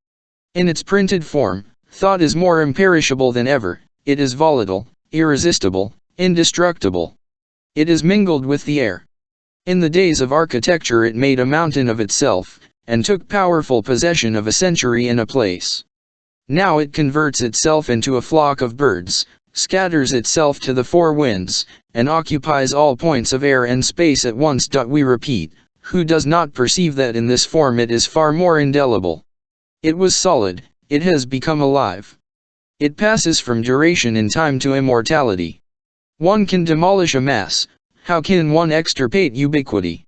In its printed form, thought is more imperishable than ever. It is volatile, irresistible, indestructible. It is mingled with the air. In the days of architecture it made a mountain of itself, and took powerful possession of a century and a place. Now it converts itself into a flock of birds, scatters itself to the four winds, and occupies all points of air and space at once. We repeat, who does not perceive that in this form it is far more indelible? It was solid, it has become alive. It passes from duration in time to immortality. One can demolish a mass, how can one extirpate ubiquity?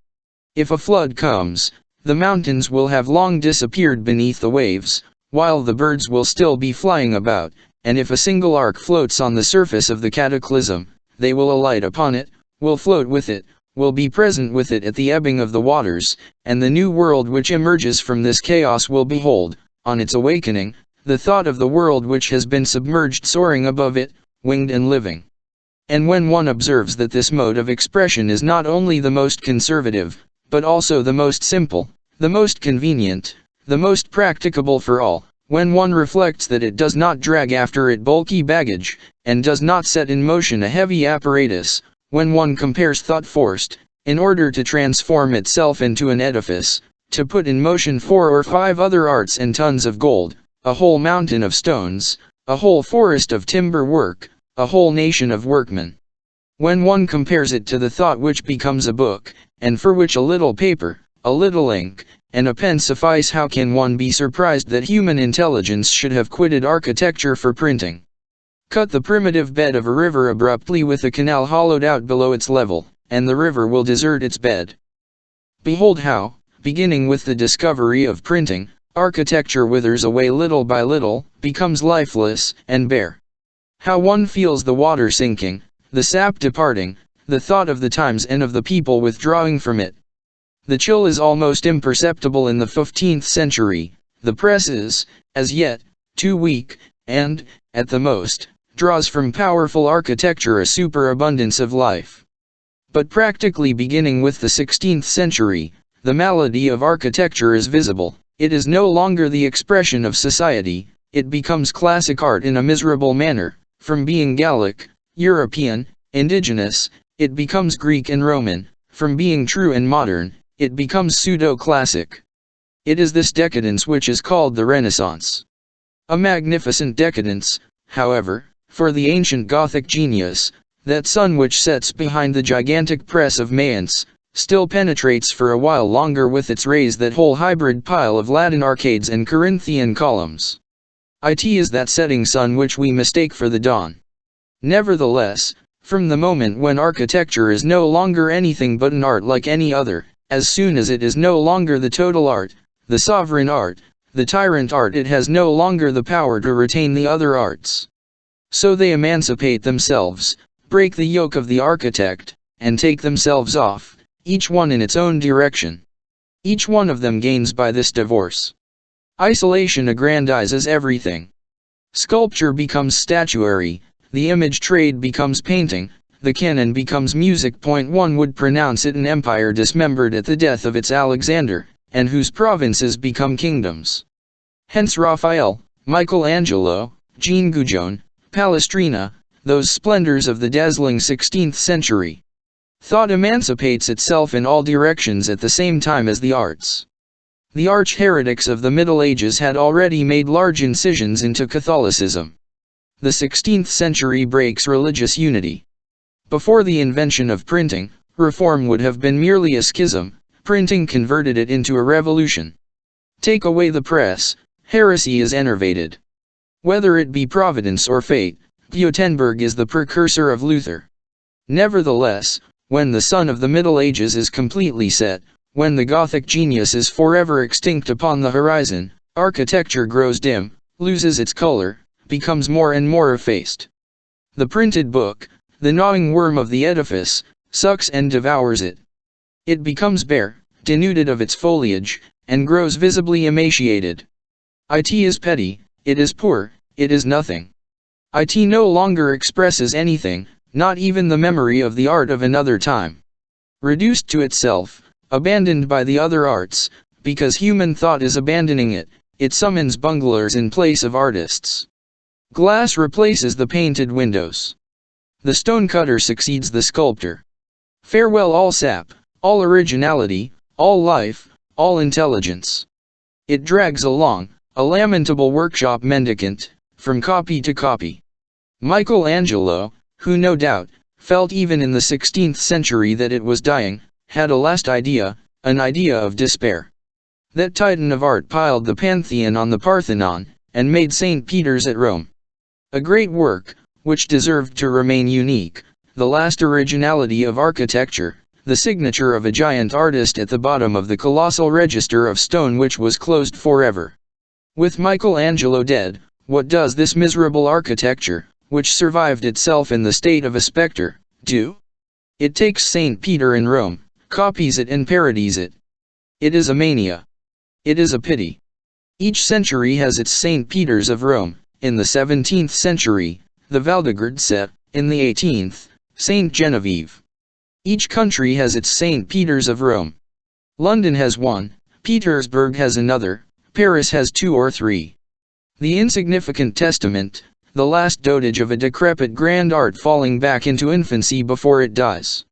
If a flood comes, the mountains will have long disappeared beneath the waves, while the birds will still be flying about, and if a single ark floats on the surface of the cataclysm, they will alight upon it, will float with it, will be present with it at the ebbing of the waters, and the new world which emerges from this chaos will behold, on its awakening, the thought of the world which has been submerged soaring above it, winged and living. And when one observes that this mode of expression is not only the most conservative, but also the most simple, the most convenient, the most practicable for all, when one reflects that it does not drag after it bulky baggage, and does not set in motion a heavy apparatus, when one compares thought forced, in order to transform itself into an edifice, to put in motion 4 or 5 other arts and tons of gold, a whole mountain of stones, a whole forest of timber work, a whole nation of workmen. When one compares it to the thought which becomes a book, and for which a little paper, a little ink, and a pen suffice, how can one be surprised that human intelligence should have quitted architecture for printing? Cut the primitive bed of a river abruptly with a canal hollowed out below its level, and the river will desert its bed. Behold how, beginning with the discovery of printing, architecture withers away little by little, becomes lifeless and bare. How one feels the water sinking, the sap departing, the thought of the times and of the people withdrawing from it. The chill is almost imperceptible in the 15th century. The press is, as yet, too weak, and, at the most, draws from powerful architecture a superabundance of life. But practically beginning with the 16th century, the malady of architecture is visible. It is no longer the expression of society, it becomes classic art in a miserable manner. From being Gallic, European, indigenous, it becomes Greek and Roman. From being true and modern, it becomes pseudo-classic. It is this decadence which is called the Renaissance. A magnificent decadence, however, for the ancient Gothic genius, that sun which sets behind the gigantic press of Mayence, still penetrates for a while longer with its rays that whole hybrid pile of Latin arcades and Corinthian columns. It is that setting sun which we mistake for the dawn. Nevertheless, from the moment when architecture is no longer anything but an art like any other, as soon as it is no longer the total art, the sovereign art, the tyrant art, it has no longer the power to retain the other arts. So they emancipate themselves, break the yoke of the architect, and take themselves off, each one in its own direction. Each one of them gains by this divorce. Isolation aggrandizes everything. Sculpture becomes statuary, the image trade becomes painting, the canon becomes music. One would pronounce it an empire dismembered at the death of its Alexander, and whose provinces become kingdoms. Hence Raphael, Michelangelo, Jean Goujon, Palestrina, those splendors of the dazzling 16th century. Thought emancipates itself in all directions at the same time as the arts. The arch-heretics of the Middle Ages had already made large incisions into Catholicism. The 16th century breaks religious unity. Before the invention of printing, reform would have been merely a schism. Printing converted it into a revolution. Take away the press, heresy is enervated. Whether it be Providence or fate, Gutenberg is the precursor of Luther. Nevertheless, when the sun of the Middle Ages is completely set, when the Gothic genius is forever extinct upon the horizon, architecture grows dim, loses its color, becomes more and more effaced. The printed book, the gnawing worm of the edifice, sucks and devours it. It becomes bare, denuded of its foliage, and grows visibly emaciated. It is petty, it is poor, it is nothing. It no longer expresses anything, not even the memory of the art of another time. Reduced to itself, abandoned by the other arts, because human thought is abandoning it, it summons bunglers in place of artists. Glass replaces the painted windows. The stonecutter succeeds the sculptor. Farewell all sap, all originality, all life, all intelligence. It drags along, a lamentable workshop mendicant, from copy to copy. Michelangelo, who no doubt, felt even in the 16th century that it was dying, had a last idea, an idea of despair. That titan of art piled the Pantheon on the Parthenon, and made St. Peter's at Rome. A great work, which deserved to remain unique, the last originality of architecture, the signature of a giant artist at the bottom of the colossal register of stone which was closed forever. With Michelangelo dead, what does this miserable architecture, which survived itself in the state of a spectre, do? It takes St. Peter in Rome, copies it and parodies it. It is a mania. It is a pity. Each century has its St. Peter's of Rome. In the 17th century, the Valdegardse, in the 18th, St. Genevieve. Each country has its St. Peter's of Rome. London has one, Petersburg has another, Paris has two or three. The insignificant testament, the last dotage of a decrepit grand art falling back into infancy before it dies.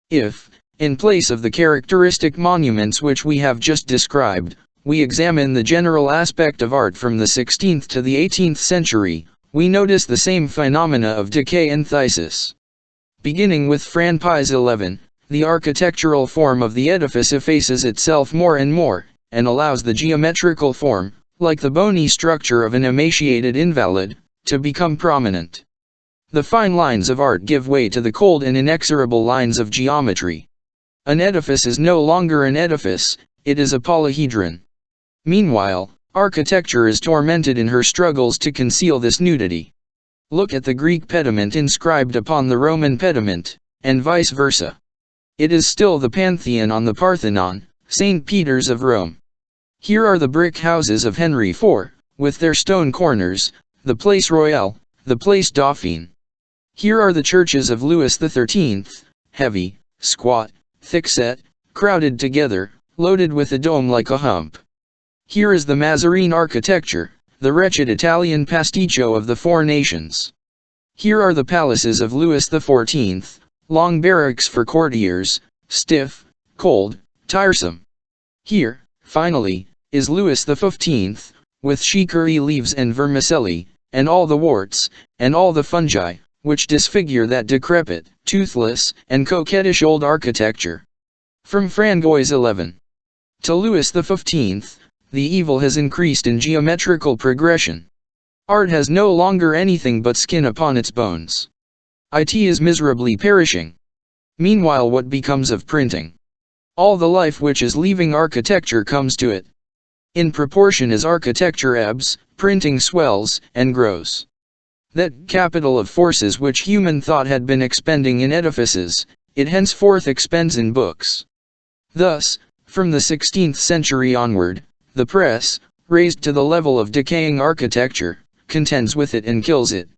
If, in place of the characteristic monuments which we have just described, we examine the general aspect of art from the 16th to the 18th century, we notice the same phenomena of decay and phthisis. Beginning with Franpise 11, the architectural form of the edifice effaces itself more and more, and allows the geometrical form, like the bony structure of an emaciated invalid, to become prominent. The fine lines of art give way to the cold and inexorable lines of geometry. An edifice is no longer an edifice, it is a polyhedron. Meanwhile, architecture is tormented in her struggles to conceal this nudity. Look at the Greek pediment inscribed upon the Roman pediment, and vice versa. It is still the Pantheon on the Parthenon, St. Peter's of Rome. Here are the brick houses of Henry IV, with their stone corners, the Place Royale, the Place Dauphine. Here are the churches of Louis XIII, heavy, squat, thick-set, crowded together, loaded with a dome like a hump. Here is the Mazarin architecture, the wretched Italian pasticcio of the Four Nations. Here are the palaces of Louis XIV, long barracks for courtiers, stiff, cold, tiresome. Here, finally, is Louis XV, with chicory leaves and vermicelli, and all the warts, and all the fungi, which disfigure that decrepit, toothless, and coquettish old architecture. From Frangois 11 to Louis XV, the evil has increased in geometrical progression. Art has no longer anything but skin upon its bones. It is miserably perishing. Meanwhile, what becomes of printing? All the life which is leaving architecture comes to it. In proportion as architecture ebbs, printing swells and grows. That capital of forces which human thought had been expending in edifices, it henceforth expends in books. Thus, from the 16th century onward, the press, raised to the level of decaying architecture, contends with it and kills it.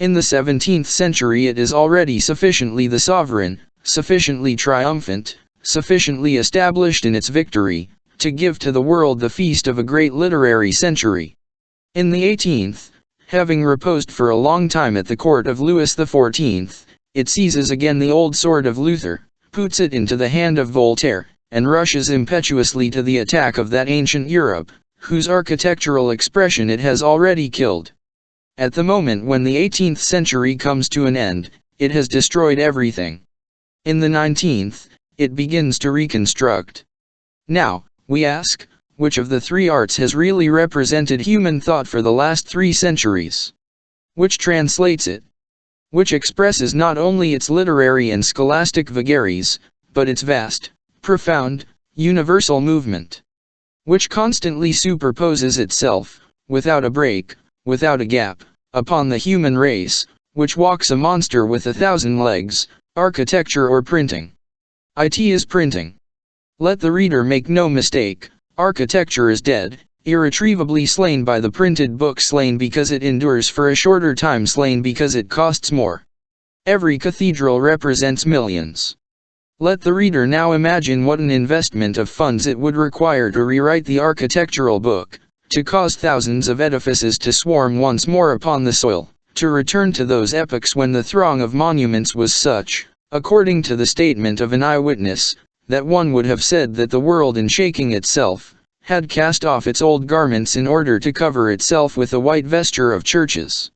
In the 17th century it is already sufficiently the sovereign, sufficiently triumphant, sufficiently established in its victory, to give to the world the feast of a great literary century. In the 18th, having reposed for a long time at the court of Louis XIV, it seizes again the old sword of Luther, puts it into the hand of Voltaire, and rushes impetuously to the attack of that ancient Europe, whose architectural expression it has already killed. At the moment when the 18th century comes to an end, it has destroyed everything. In the 19th, it begins to reconstruct. Now, we ask, which of the three arts has really represented human thought for the last 3 centuries? Which translates it? Which expresses not only its literary and scholastic vagaries, but its vast, profound, universal movement? Which constantly superposes itself, without a break, without a gap, upon the human race, which walks a monster with 1,000 legs, architecture or printing? It is printing. Let the reader make no mistake, architecture is dead, irretrievably slain by the printed book, slain because it endures for a shorter time, slain because it costs more. Every cathedral represents millions. Let the reader now imagine what an investment of funds it would require to rewrite the architectural book, to cause thousands of edifices to swarm once more upon the soil, to return to those epochs when the throng of monuments was such, according to the statement of an eyewitness, that one would have said that the world, in shaking itself, had cast off its old garments in order to cover itself with a white vesture of churches.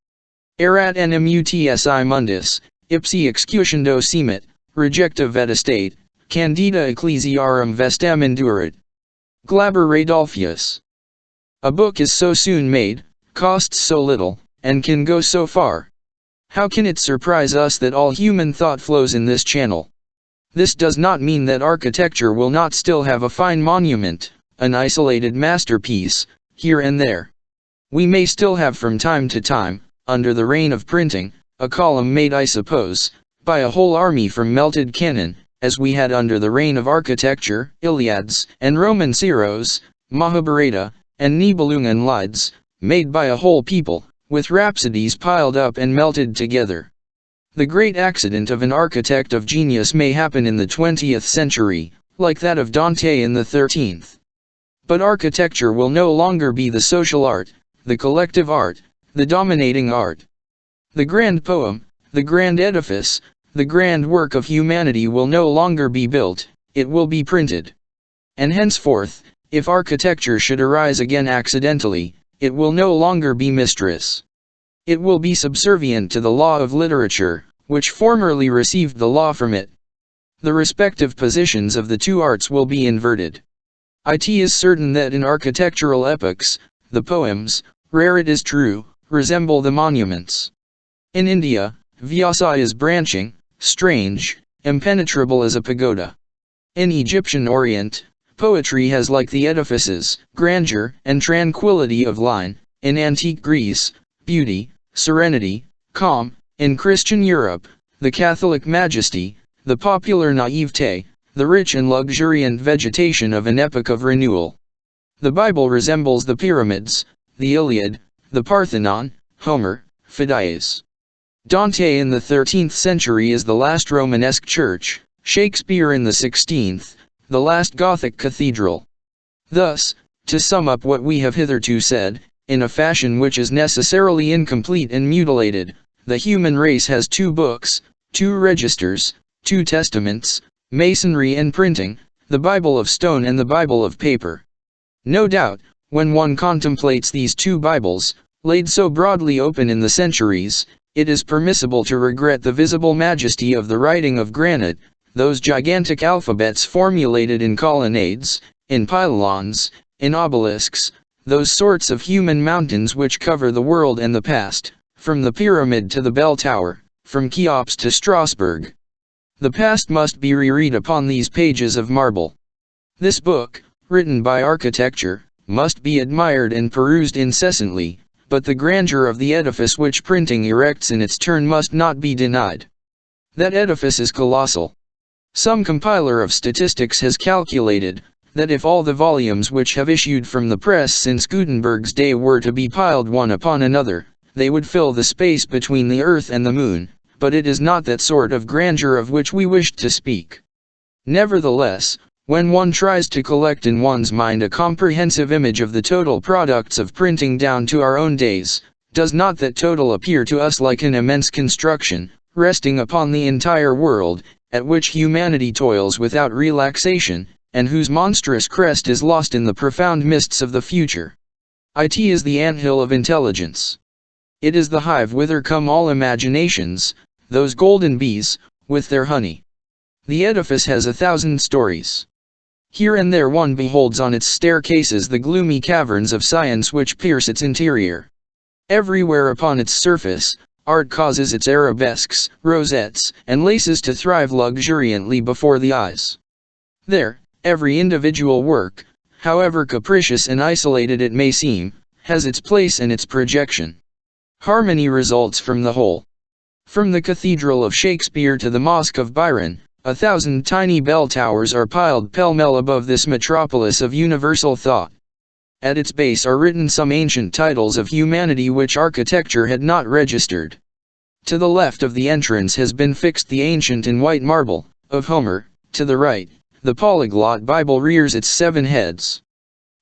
Erat nmutsi mundus, ipsi excusando semet, rejecta vedestate, candida ecclesiarum vestam indurit. Glaber Radolfius. A book is so soon made, costs so little, and can go so far. How can it surprise us that all human thought flows in this channel? This does not mean that architecture will not still have a fine monument, an isolated masterpiece, here and there. We may still have from time to time, under the reign of printing, a column made, I suppose, by a whole army from melted cannon, as we had under the reign of architecture, Iliads, and Roman heroes, Mahabharata, and Nibelungen Lieds, made by a whole people, with rhapsodies piled up and melted together. The great accident of an architect of genius may happen in the 20th century, like that of Dante in the 13th. But architecture will no longer be the social art, the collective art, the dominating art. The grand poem, the grand edifice, the grand work of humanity will no longer be built, it will be printed. And henceforth, if architecture should arise again accidentally, it will no longer be mistress. It will be subservient to the law of literature, which formerly received the law from it. The respective positions of the two arts will be inverted. It is certain that in architectural epochs, the poems, rare it is true, resemble the monuments. In India, Vyasa is branching, strange, impenetrable as a pagoda. In Egyptian Orient, poetry has like the edifices, grandeur, and tranquility of line. In antique Greece, beauty, serenity, calm. In Christian Europe, the Catholic majesty, the popular naivete, the rich and luxuriant vegetation of an epoch of renewal. The Bible resembles the pyramids, the Iliad, the Parthenon, Homer, Phidias. Dante in the 13th century is the last Romanesque church, Shakespeare in the 16th, the last Gothic cathedral. Thus, to sum up what we have hitherto said, in a fashion which is necessarily incomplete and mutilated, the human race has 2 books, 2 registers, 2 testaments, masonry and printing, the Bible of stone and the Bible of paper. No doubt, when one contemplates these 2 Bibles, laid so broadly open in the centuries, It is permissible to regret the visible majesty of the writing of granite, those gigantic alphabets formulated in colonnades, in pylons, in obelisks, those sorts of human mountains which cover the world and the past, from the pyramid to the bell tower, from Cheops to Strasbourg. The past must be reread upon these pages of marble. This book, written by architecture, must be admired and perused incessantly, but the grandeur of the edifice which printing erects in its turn must not be denied. That edifice is colossal. Some compiler of statistics has calculated that if all the volumes which have issued from the press since Gutenberg's day were to be piled one upon another, they would fill the space between the earth and the moon, but it is not that sort of grandeur of which we wished to speak. Nevertheless, when one tries to collect in one's mind a comprehensive image of the total products of printing down to our own days, does not that total appear to us like an immense construction, resting upon the entire world, at which humanity toils without relaxation, and whose monstrous crest is lost in the profound mists of the future? It is the anthill of intelligence. It is the hive whither come all imaginations, those golden bees, with their honey. The edifice has 1,000 stories. Here and there one beholds on its staircases the gloomy caverns of science which pierce its interior. Everywhere upon its surface, art causes its arabesques, rosettes, and laces to thrive luxuriantly before the eyes. There, every individual work, however capricious and isolated it may seem, has its place and its projection. Harmony results from the whole. From the Cathedral of Shakespeare to the Mosque of Byron, 1,000 tiny bell towers are piled pell-mell above this metropolis of universal thought. At its base are written some ancient titles of humanity which architecture had not registered. To the left of the entrance has been fixed the ancient in white marble, of Homer. To the right, the polyglot Bible rears its 7 heads.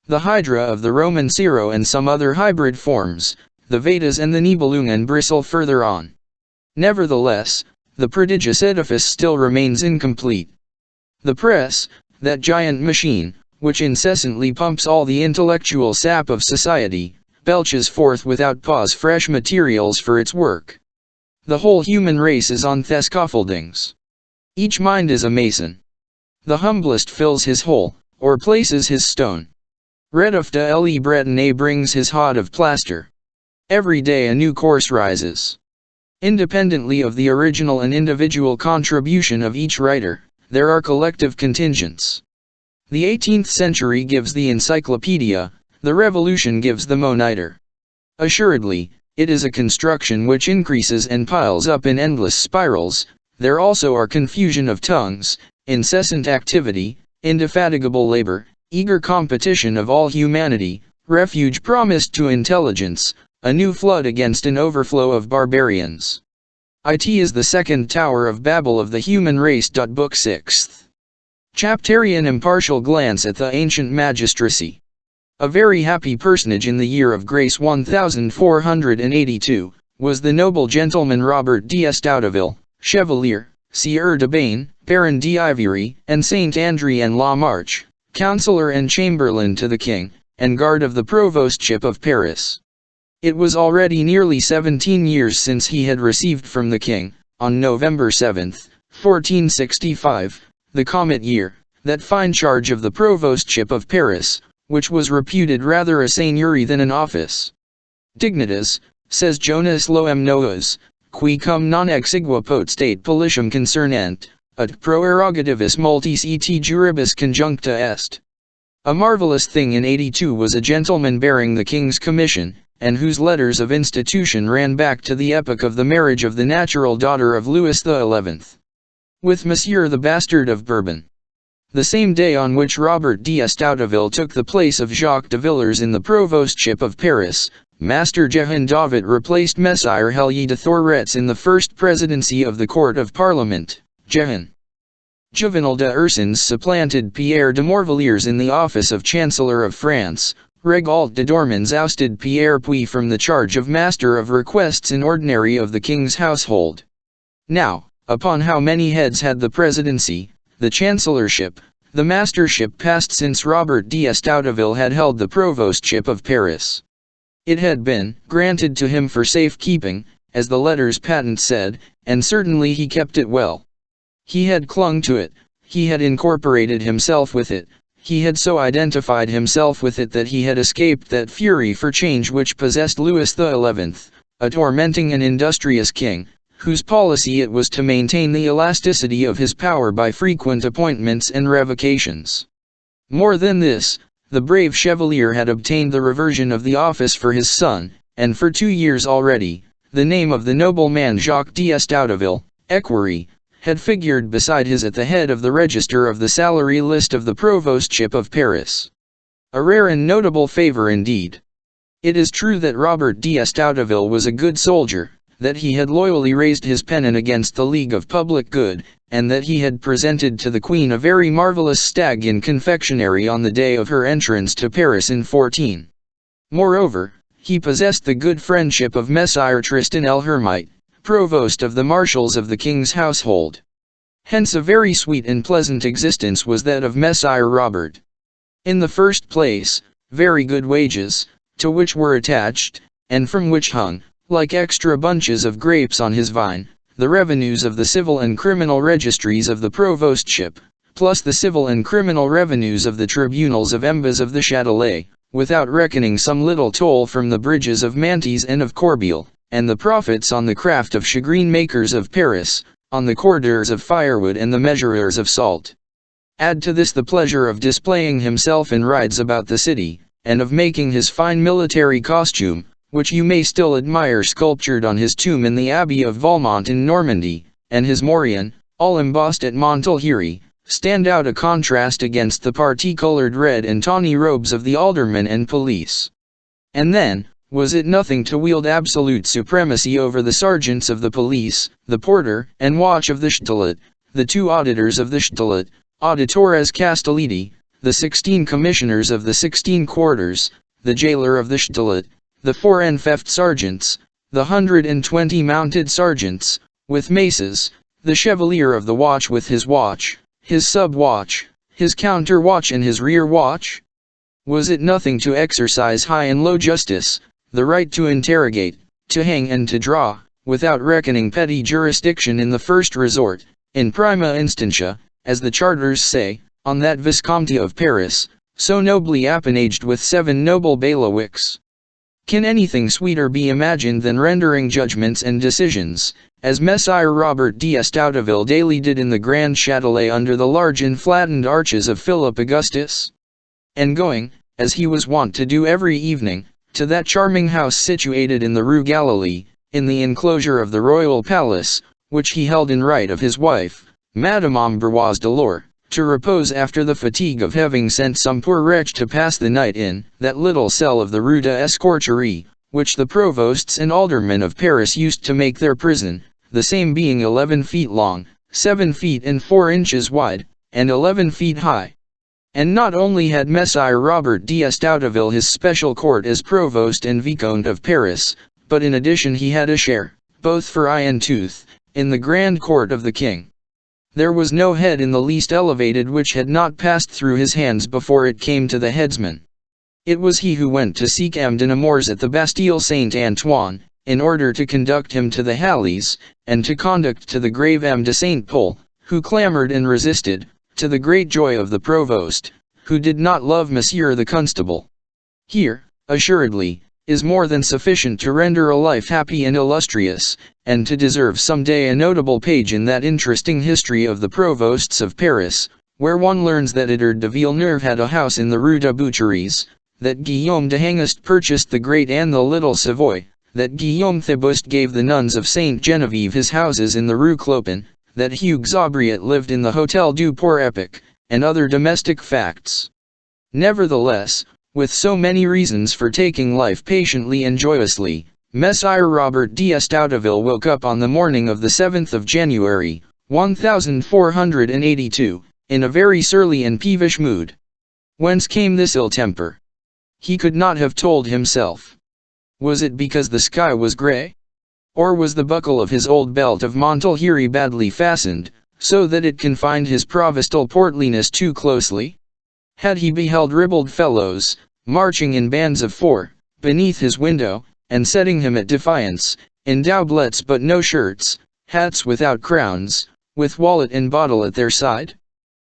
The Hydra of the Roman Ciro and some other hybrid forms, the Vedas and the Nibelungen bristle further on. Nevertheless, the prodigious edifice still remains incomplete. The press, that giant machine, which incessantly pumps all the intellectual sap of society, belches forth without pause fresh materials for its work. The whole human race is on the scaffoldings. Each mind is a mason. The humblest fills his hole, or places his stone. Redouft le Bretonnet brings his hod of plaster. Every day a new course rises. Independently of the original and individual contribution of each writer, there are collective contingents. The 18th century gives the encyclopedia, the Revolution gives the monitor. Assuredly, it is a construction which increases and piles up in endless spirals. There also are confusion of tongues, incessant activity, indefatigable labor, eager competition of all humanity, refuge promised to intelligence, a new flood against an overflow of barbarians. It is the second Tower of Babel of the human race. Book 6th. Chapterian impartial glance at the ancient magistracy. A very happy personage in the year of grace 1482, was the noble gentleman Robert d'Estouteville, Chevalier, Sieur de Bain, Baron d'Ivory, and Saint André and La Marche, Councillor and Chamberlain to the King, and Guard of the Provostship of Paris. It was already nearly 17 years since he had received from the King, on November 7, 1465, the comet year, that fine charge of the Provostship of Paris, which was reputed rather a seigneury than an office. Dignitas, says Jonas Loem Noas, qui cum non exigua potestate policium concernent, ut proerogativis multis et juribus conjuncta est. A marvelous thing in 82 was a gentleman bearing the King's commission, and whose letters of institution ran back to the epoch of the marriage of the natural daughter of Louis XI. with Monsieur the Bastard of Bourbon. The same day on which Robert d'Estouteville took the place of Jacques de Villers in the Provostship of Paris, Master Jehan David replaced Messire Helye de Thorets in the first presidency of the Court of Parliament. Jehan Juvenal de Ursins supplanted Pierre de Morvilliers in the office of Chancellor of France. Regault de Dormans ousted Pierre Puy from the charge of Master of Requests in Ordinary of the King's household. Now, upon how many heads had the presidency, the chancellorship, the mastership passed since Robert d'Estouteville had held the provostship of Paris? It had been granted to him for safe keeping, as the letter's patent said, and certainly he kept it well. He had clung to it, he had incorporated himself with it, he had so identified himself with it that he had escaped that fury for change which possessed Louis XI, a tormenting and industrious king, whose policy it was to maintain the elasticity of his power by frequent appointments and revocations. More than this, the brave Chevalier had obtained the reversion of the office for his son, and for 2 years already, the name of the nobleman Jacques d'Estouteville, equerry, had figured beside his at the head of the register of the salary list of the provostship of Paris. A rare and notable favor indeed. It is true that Robert d'Estouteville was a good soldier, that he had loyally raised his pennon against the League of Public Good, and that he had presented to the Queen a very marvelous stag in confectionery on the day of her entrance to Paris in 14. Moreover, he possessed the good friendship of Messire Tristan el Hermite, provost of the marshals of the king's household. Hence a very sweet and pleasant existence was that of Messire Robert. In the first place, very good wages, to which were attached, and from which hung, like extra bunches of grapes on his vine, the revenues of the civil and criminal registries of the provostship, plus the civil and criminal revenues of the tribunals of Embas of the Châtelet, without reckoning some little toll from the bridges of Mantes and of Corbeil, and the profits on the craft of chagrin makers of Paris, on the cordeurs of firewood and the measurers of salt. Add to this the pleasure of displaying himself in rides about the city, and of making his fine military costume, which you may still admire sculptured on his tomb in the Abbey of Valmont in Normandy, and his morion, all embossed at Montelheri, stand out a contrast against the parti-colored red and tawny robes of the aldermen and police. And then, was it nothing to wield absolute supremacy over the sergeants of the police, the porter and watch of the Châtelet, the 2 auditors of the Châtelet, auditores castelliti, the 16 commissioners of the 16 quarters, the jailer of the Châtelet, the 4 enfeft sergeants, the 120 mounted sergeants, with maces, the chevalier of the watch with his watch, his sub-watch, his counter-watch and his rear-watch? Was it nothing to exercise high and low justice, the right to interrogate, to hang and to draw, without reckoning petty jurisdiction in the first resort, in prima instantia, as the charters say, on that Viscountcy of Paris, so nobly appanaged with 7 noble bailiwicks? Can anything sweeter be imagined than rendering judgments and decisions, as Messire Robert d'Estouteville daily did in the Grand Châtelet under the large and flattened arches of Philip Augustus? And going, as he was wont to do every evening, to that charming house situated in the Rue Galilee, in the enclosure of the royal palace, which he held in right of his wife, Madame Ambroise de Lor, to repose after the fatigue of having sent some poor wretch to pass the night in that little cell of the Rue de Escorcherie, which the provosts and aldermen of Paris used to make their prison, the same being 11 feet long, 7 feet and 4 inches wide, and 11 feet high. And not only had Messire Robert d'Estouteville his special court as provost and vicomte of Paris, but in addition he had a share, both for eye and tooth, in the grand court of the king. There was no head in the least elevated which had not passed through his hands before it came to the headsman. It was he who went to seek M. de Nemours at the Bastille Saint-Antoine, in order to conduct him to the Halles, and to conduct to the grave M. de Saint-Pol, who clamored and resisted, to the great joy of the provost, who did not love Monsieur the Constable. Here, assuredly, is more than sufficient to render a life happy and illustrious, and to deserve some day a notable page in that interesting history of the provosts of Paris, where one learns that Edard de Villeneuve had a house in the Rue de Boucheries, that Guillaume de Hangest purchased the Great and the Little Savoy, that Guillaume Thibaust gave the nuns of Saint Genevieve his houses in the Rue Clopin, that Hugues Aubriot lived in the Hôtel du Port-Epic, and other domestic facts. Nevertheless, with so many reasons for taking life patiently and joyously, Messire Robert d'Estouteville woke up on the morning of the 7th of January, 1482, in a very surly and peevish mood. Whence came this ill temper? He could not have told himself. Was it because the sky was grey? Or was the buckle of his old belt of Montelheri badly fastened, so that it confined his provincial portliness too closely? Had he beheld ribald fellows, marching in bands of 4, beneath his window, and setting him at defiance, in doublets but no shirts, hats without crowns, with wallet and bottle at their side?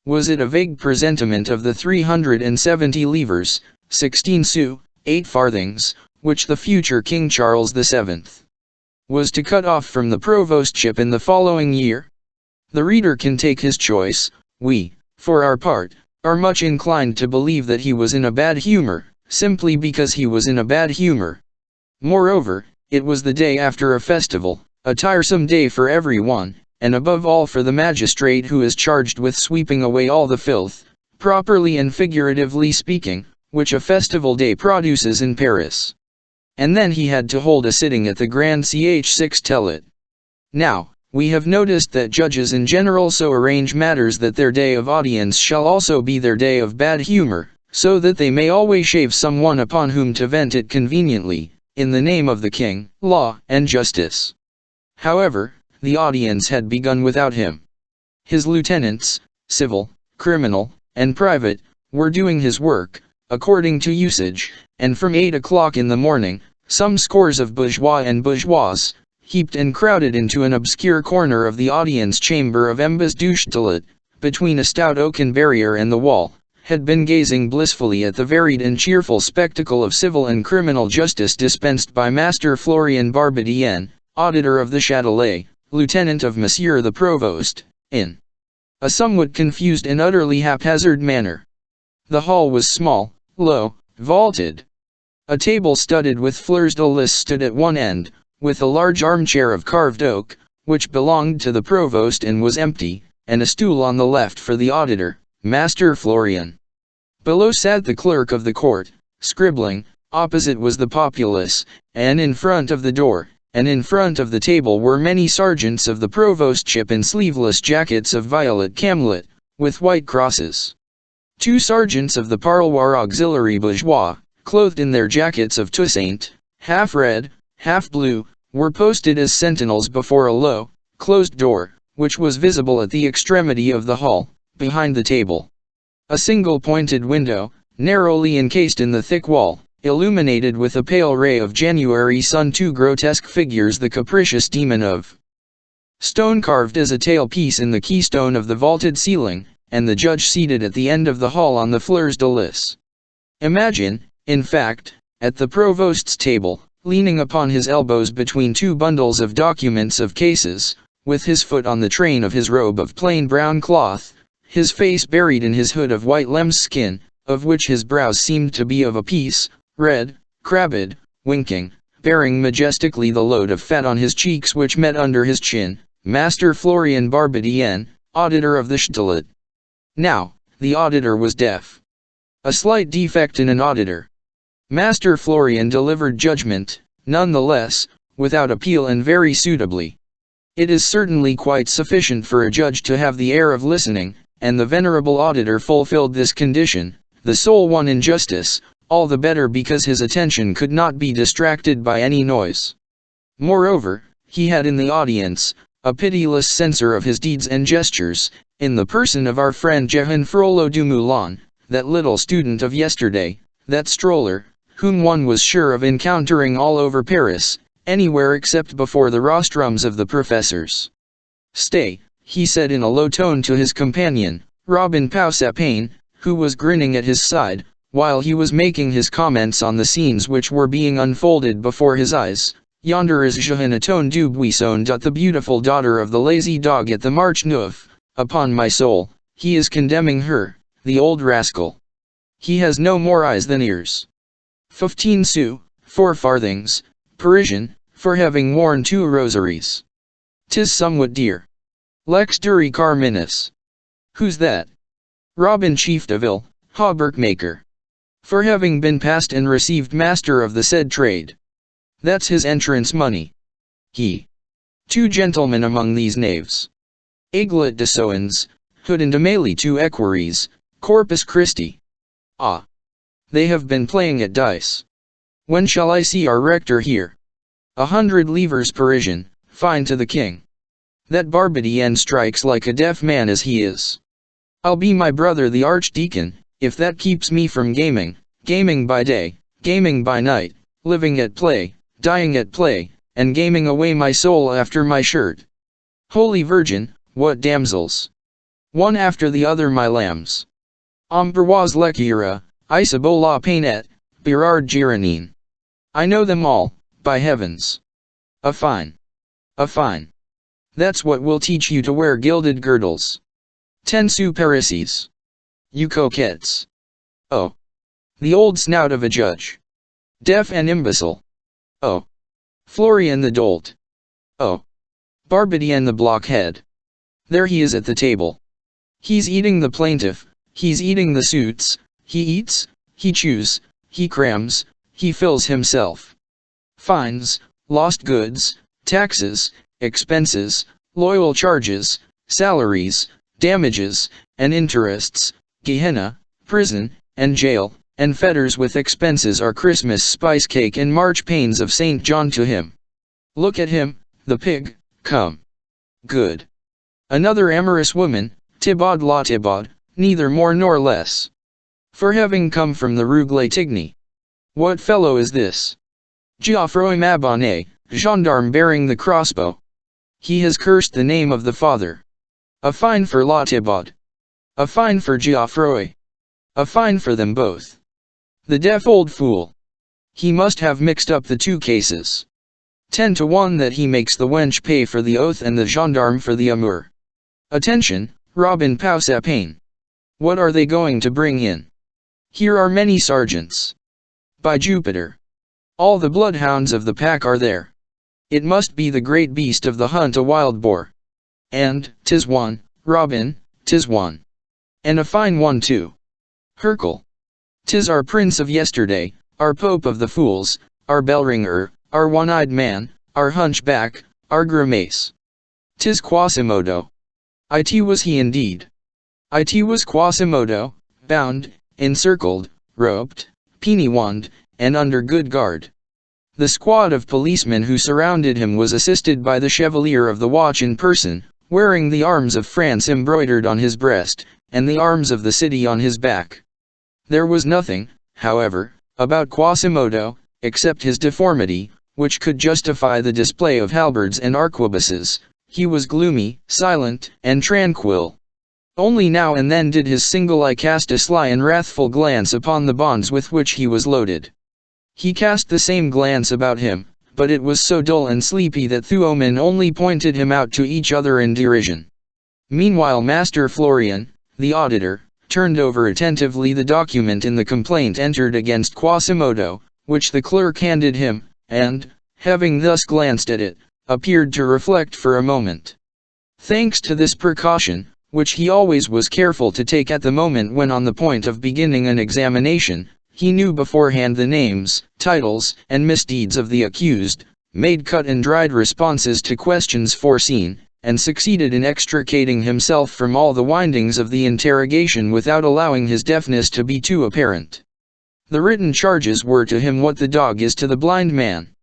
Was it a vague presentiment of the 370 livres, 16 sous, 8 farthings, which the future King Charles VII was to cut off from the provostship in the following year? The reader can take his choice. We, for our part, are much inclined to believe that he was in a bad humor, simply because he was in a bad humor. Moreover, it was the day after a festival, a tiresome day for everyone, and above all for the magistrate who is charged with sweeping away all the filth, properly and figuratively speaking, which a festival day produces in Paris. And then he had to hold a sitting at the Grand Ch6 Now, we have noticed that judges in general so arrange matters that their day of audience shall also be their day of bad humor, so that they may always shave someone upon whom to vent it conveniently, in the name of the king, law, and justice. However, the audience had begun without him. His lieutenants, civil, criminal, and private, were doing his work, according to usage, and from 8 o'clock in the morning, some scores of bourgeois and bourgeoises, heaped and crowded into an obscure corner of the audience chamber of Embas du Châtelet, between a stout oaken barrier and the wall, had been gazing blissfully at the varied and cheerful spectacle of civil and criminal justice dispensed by Master Florian Barbedienne, auditor of the Châtelet, lieutenant of Monsieur the Provost, in a somewhat confused and utterly haphazard manner. The hall was small, low, vaulted. A table studded with fleurs de lis stood at one end, with a large armchair of carved oak, which belonged to the provost and was empty, and a stool on the left for the auditor, Master Florian. Below sat the clerk of the court, scribbling, opposite was the populace, and in front of the door, and in front of the table were many sergeants of the provostship in sleeveless jackets of violet camlet, with white crosses. 2 sergeants of the parloir auxiliary bourgeois, clothed in their jackets of Toussaint, half red, half blue, were posted as sentinels before a low, closed door, which was visible at the extremity of the hall, behind the table. A single pointed window, narrowly encased in the thick wall, illuminated with a pale ray of January sun 2 grotesque figures, the capricious demon of stone carved as a tailpiece in the keystone of the vaulted ceiling, and the judge seated at the end of the hall on the fleurs de lis. Imagine, in fact, at the provost's table, leaning upon his elbows between 2 bundles of documents of cases, with his foot on the train of his robe of plain brown cloth, his face buried in his hood of white lambskin, of which his brows seemed to be of a piece, red, crabbed, winking, bearing majestically the load of fat on his cheeks which met under his chin, Master Florian Barbedienne, auditor of the Châtelet. Now, the auditor was deaf. A slight defect in an auditor. Master Florian delivered judgment, none the less, without appeal and very suitably. It is certainly quite sufficient for a judge to have the air of listening, and the venerable auditor fulfilled this condition, the sole one in justice, all the better because his attention could not be distracted by any noise. Moreover, he had in the audience, a pitiless censor of his deeds and gestures, in the person of our friend Jehan Frollo du Moulin, that little student of yesterday, that stroller, whom one was sure of encountering all over Paris, anywhere except before the rostrums of the professors. "Stay," he said in a low tone to his companion, Robin Pausapane, who was grinning at his side, while he was making his comments on the scenes which were being unfolded before his eyes. "Yonder is Jeanneton du Buisson, the beautiful daughter of the lazy dog at the Marche Neuf. Upon my soul, he is condemning her, the old rascal. He has no more eyes than ears. 15 sous, 4 farthings, Parisian, for having worn 2 rosaries. 'Tis somewhat dear. Lex duri carminis. Who's that? Robin Chief de Ville, hauberk maker. For having been passed and received master of the said trade. That's his entrance money. He. 2 gentlemen among these knaves. Aiglet de Soins, Hood and Amalie 2 equerries, Corpus Christi. Ah! They have been playing at dice. When shall I see our rector here? 100 livres Parisian, fine to the king. That Barbedienne strikes like a deaf man as he is. I'll be my brother the archdeacon, if that keeps me from gaming by day, gaming by night, living at play, dying at play, and gaming away my soul after my shirt. Holy Virgin, what damsels! One after the other my lambs. Ambroise Lecura, Isabeau Painet, Bérard Gironine. I know them all, by heavens. A fine. A fine. That's what will teach you to wear gilded girdles. 10 sous parisis. You coquettes. Oh. The old snout of a judge. Deaf and imbecile. Oh. Florian the dolt. Oh. Barbadian the blockhead. There he is at the table. He's eating the plaintiff, he's eating the suits, he eats, he chews, he crams, he fills himself. Fines, lost goods, taxes, expenses, loyal charges, salaries, damages, and interests, Gehenna, prison, and jail, and fetters with expenses are Christmas spice cake and March pains of St. John to him. Look at him, the pig, come. Good. Another amorous woman, Thibaud la Thibaud, neither more nor less. For having come from the Rue Glatigny. What fellow is this? Geoffroy Mabonnet, gendarme bearing the crossbow. He has cursed the name of the father. A fine for la Thibaud. A fine for Geoffroy. A fine for them both. The deaf old fool. He must have mixed up the two cases. 10 to 1 that he makes the wench pay for the oath and the gendarme for the amour. Attention, Robin Pausapane. What are they going to bring in? Here are many sergeants. By Jupiter. All the bloodhounds of the pack are there. It must be the great beast of the hunt, a wild boar. And, 'tis one, Robin, 'tis one. And a fine one too. Hercule. 'Tis our prince of yesterday, our pope of the fools, our bell-ringer, our one-eyed man, our hunchback, our grimace. 'Tis Quasimodo. It was he indeed. It was Quasimodo, bound, encircled, roped, penny-wand, and under good guard. The squad of policemen who surrounded him was assisted by the Chevalier of the Watch in person, wearing the arms of France embroidered on his breast, and the arms of the city on his back. There was nothing, however, about Quasimodo, except his deformity, which could justify the display of halberds and arquebuses. He was gloomy, silent, and tranquil. Only now and then did his single eye cast a sly and wrathful glance upon the bonds with which he was loaded. He cast the same glance about him, but it was so dull and sleepy that two men only pointed him out to each other in derision. Meanwhile Master Florian, the auditor, turned over attentively the document in the complaint entered against Quasimodo, which the clerk handed him, and, having thus glanced at it, appeared to reflect for a moment. Thanks to this precaution, which he always was careful to take at the moment when on the point of beginning an examination, he knew beforehand the names, titles, and misdeeds of the accused, made cut and dried responses to questions foreseen, and succeeded in extricating himself from all the windings of the interrogation without allowing his deafness to be too apparent. The written charges were to him what the dog is to the blind man.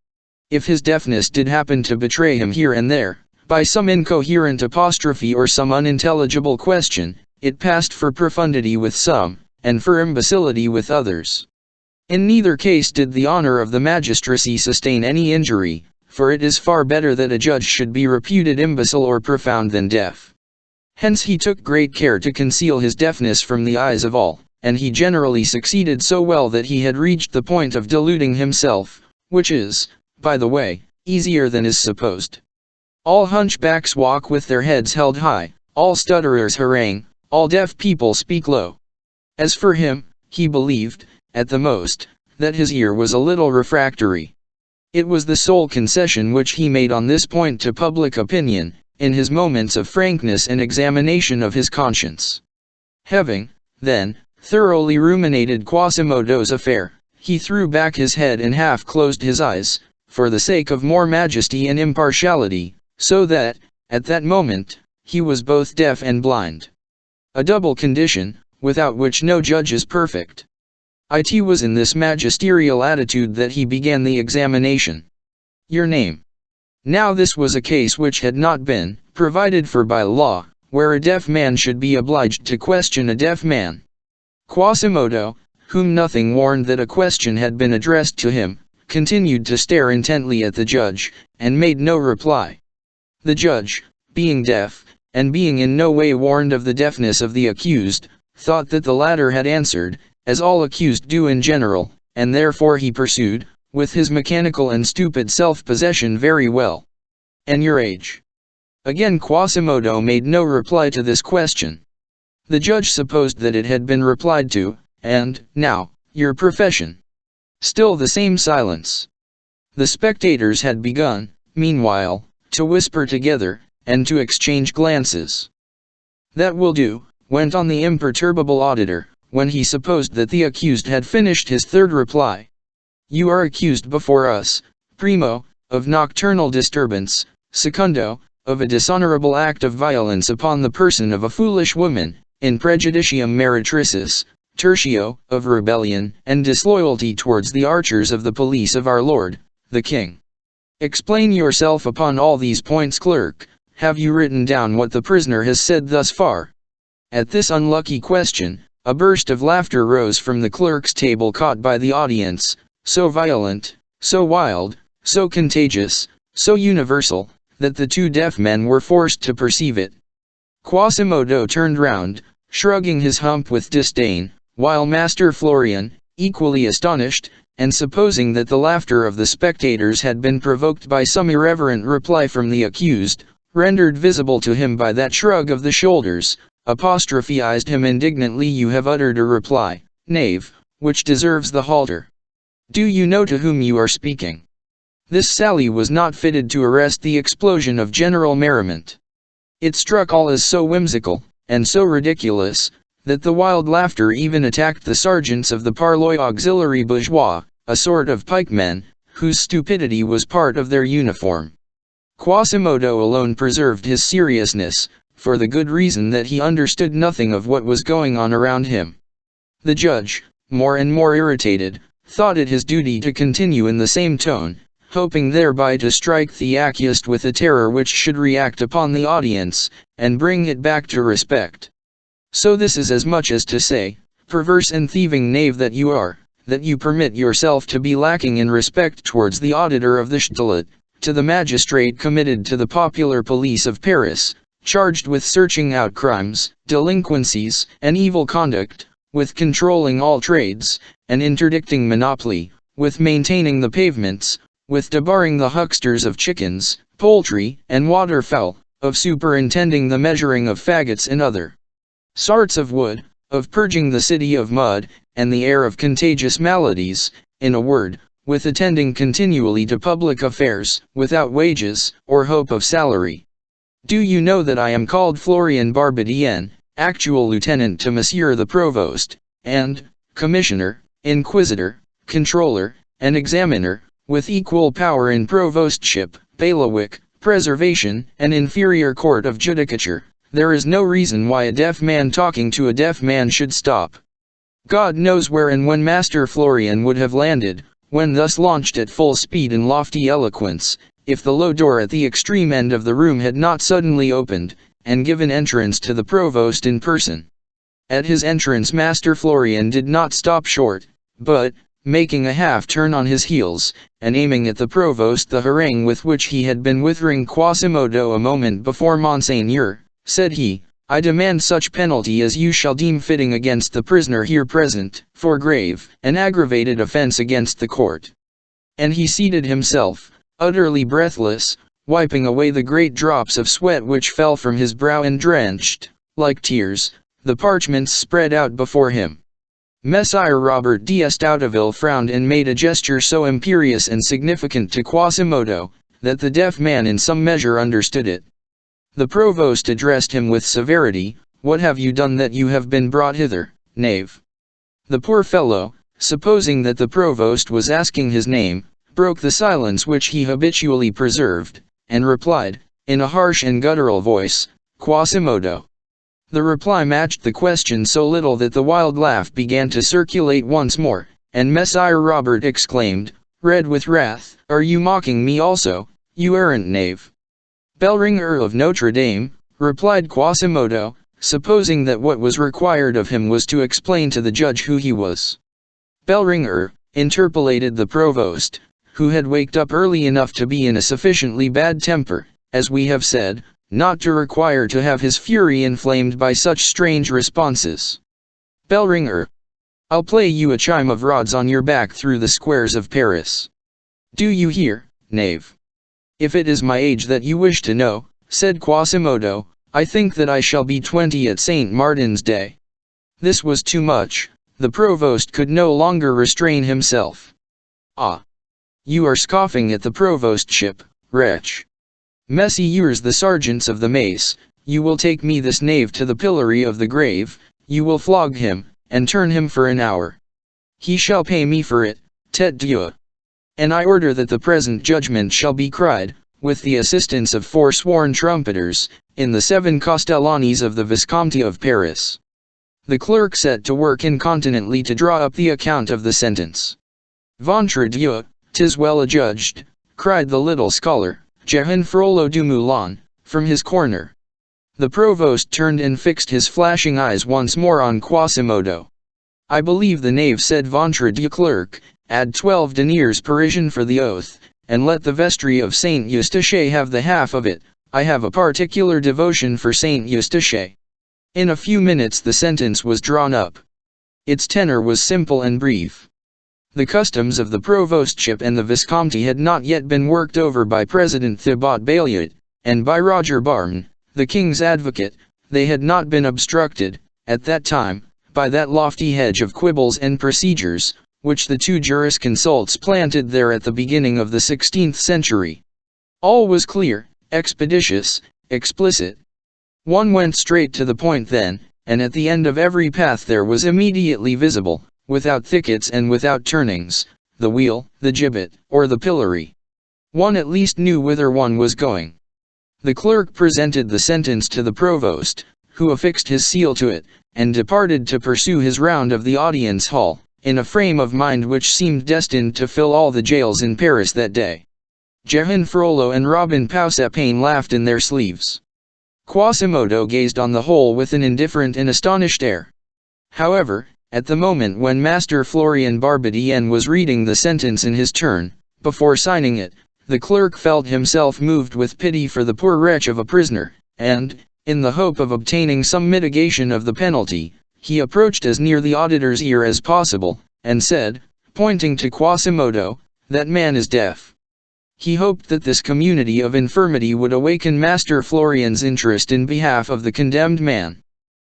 If his deafness did happen to betray him here and there, by some incoherent apostrophe or some unintelligible question, it passed for profundity with some, and for imbecility with others. In neither case did the honor of the magistracy sustain any injury, for it is far better that a judge should be reputed imbecile or profound than deaf. Hence he took great care to conceal his deafness from the eyes of all, and he generally succeeded so well that he had reached the point of deluding himself, which is, by the way, easier than is supposed. All hunchbacks walk with their heads held high, all stutterers harangue, all deaf people speak low. As for him, he believed, at the most, that his ear was a little refractory. It was the sole concession which he made on this point to public opinion, in his moments of frankness and examination of his conscience. Having, then, thoroughly ruminated Quasimodo's affair, he threw back his head and half closed his eyes, for the sake of more majesty and impartiality, so that, at that moment, he was both deaf and blind. A double condition, without which no judge is perfect. It was in this magisterial attitude that he began the examination. Your name. Now this was a case which had not been provided for by law, where a deaf man should be obliged to question a deaf man. Quasimodo, whom nothing warned that a question had been addressed to him, continued to stare intently at the judge, and made no reply. The judge, being deaf, and being in no way warned of the deafness of the accused, thought that the latter had answered, as all accused do in general, and therefore he pursued, with his mechanical and stupid self-possession, very well. And your age? Again Quasimodo made no reply to this question. The judge supposed that it had been replied to, and, now, your profession? Still the same silence. The spectators had begun, meanwhile, to whisper together, and to exchange glances. That will do, went on the imperturbable auditor, when he supposed that the accused had finished his third reply. You are accused before us, primo, of nocturnal disturbance, secundo, of a dishonorable act of violence upon the person of a foolish woman, in prejudicium meretricis, tertio, of rebellion and disloyalty towards the archers of the police of our Lord, the King. Explain yourself upon all these points, clerk. Have you written down what the prisoner has said thus far? At this unlucky question, a burst of laughter rose from the clerk's table, caught by the audience, so violent, so wild, so contagious, so universal, that the two deaf men were forced to perceive it. Quasimodo turned round, shrugging his hump with disdain, while Master Florian, equally astonished, and supposing that the laughter of the spectators had been provoked by some irreverent reply from the accused, rendered visible to him by that shrug of the shoulders, apostrophized him indignantly. You have uttered a reply, knave, which deserves the halter. Do you know to whom you are speaking? This sally was not fitted to arrest the explosion of general merriment. It struck all as so whimsical, and so ridiculous, that the wild laughter even attacked the sergeants of the parloi auxiliary bourgeois, a sort of pikemen, whose stupidity was part of their uniform. Quasimodo alone preserved his seriousness, for the good reason that he understood nothing of what was going on around him. The judge, more and more irritated, thought it his duty to continue in the same tone, hoping thereby to strike the accused with a terror which should react upon the audience, and bring it back to respect. So this is as much as to say, perverse and thieving knave that you are, that you permit yourself to be lacking in respect towards the auditor of the Shtalat, to the magistrate committed to the popular police of Paris, charged with searching out crimes, delinquencies, and evil conduct, with controlling all trades, and interdicting monopoly, with maintaining the pavements, with debarring the hucksters of chickens, poultry, and waterfowl, of superintending the measuring of faggots and other sorts of wood, of purging the city of mud, and the air of contagious maladies, in a word, with attending continually to public affairs, without wages, or hope of salary. Do you know that I am called Florian Barbedienne, actual lieutenant to Monsieur the Provost, and Commissioner, Inquisitor, Controller, and Examiner, with equal power in provostship, bailiwick, preservation, and inferior court of judicature? There is no reason why a deaf man talking to a deaf man should stop. God knows where and when Master Florian would have landed, when thus launched at full speed in lofty eloquence, if the low door at the extreme end of the room had not suddenly opened, and given entrance to the provost in person. At his entrance Master Florian did not stop short, but, making a half-turn on his heels, and aiming at the provost the harangue with which he had been withering Quasimodo a moment before, Monseigneur, said he, I demand such penalty as you shall deem fitting against the prisoner here present, for grave and aggravated offense against the court. And he seated himself, utterly breathless, wiping away the great drops of sweat which fell from his brow and drenched, like tears, the parchments spread out before him. Messire Robert d'Estouteville frowned and made a gesture so imperious and significant to Quasimodo, that the deaf man in some measure understood it. The provost addressed him with severity, What have you done that you have been brought hither, knave? The poor fellow, supposing that the provost was asking his name, broke the silence which he habitually preserved, and replied, in a harsh and guttural voice, Quasimodo. The reply matched the question so little that the wild laugh began to circulate once more, and Messire Robert exclaimed, red with wrath, Are you mocking me also, you arrant knave? Bell-ringer of Notre Dame, replied Quasimodo, supposing that what was required of him was to explain to the judge who he was. Bell-ringer, interpolated the provost, who had waked up early enough to be in a sufficiently bad temper, as we have said, not to require to have his fury inflamed by such strange responses. Bellringer. I'll play you a chime of rods on your back through the squares of Paris. Do you hear, knave? If it is my age that you wish to know, said Quasimodo, I think that I shall be 20 at St. Martin's Day. This was too much, the provost could no longer restrain himself. Ah! You are scoffing at the provostship, wretch. Messieurs the sergeants of the mace, you will take me this knave to the pillory of the grave, you will flog him, and turn him for an hour. He shall pay me for it, tête dieu. And I order that the present judgment shall be cried, with the assistance of 4 sworn trumpeters, in the 7 Castellanis of the Viscountcy of Paris. The clerk set to work incontinently to draw up the account of the sentence. Ventre Dieu, 'tis well adjudged, cried the little scholar, Jehan Frollo du Moulin, from his corner. The provost turned and fixed his flashing eyes once more on Quasimodo. I believe the knave, said Ventre Dieu clerk, add 12 deniers Parisian for the oath, and let the vestry of Saint Eustache have the half of it. I have a particular devotion for Saint Eustache. In a few minutes the sentence was drawn up. Its tenor was simple and brief. The customs of the provostship and the viscountcy had not yet been worked over by President Thibaut Bayliot, and by Roger Barton, the king's advocate. They had not been obstructed, at that time, by that lofty hedge of quibbles and procedures, which the 2 jurisconsults planted there at the beginning of the 16th century. All was clear, expeditious, explicit. One went straight to the point then, and at the end of every path there was immediately visible, without thickets and without turnings, the wheel, the gibbet, or the pillory. One at least knew whither one was going. The clerk presented the sentence to the provost, who affixed his seal to it, and departed to pursue his round of the audience hall, in a frame of mind which seemed destined to fill all the jails in Paris that day. Jehan Frollo and Robin Pausapane laughed in their sleeves. Quasimodo gazed on the whole with an indifferent and astonished air. However, at the moment when Master Florian Barbedienne was reading the sentence in his turn, before signing it, the clerk felt himself moved with pity for the poor wretch of a prisoner, and, in the hope of obtaining some mitigation of the penalty, he approached as near the auditor's ear as possible, and said, pointing to Quasimodo, that man is deaf. He hoped that this community of infirmity would awaken Master Florian's interest in behalf of the condemned man.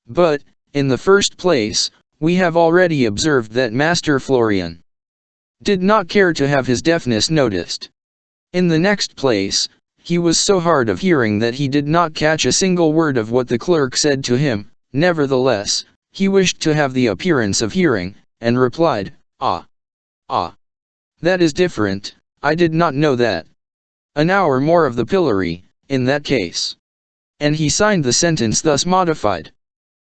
But, in the first place, we have already observed that Master Florian did not care to have his deafness noticed. In the next place, he was so hard of hearing that he did not catch a single word of what the clerk said to him. Nevertheless, he wished to have the appearance of hearing, and replied, Ah! That is different, I did not know that. An hour more of the pillory, in that case. And he signed the sentence thus modified.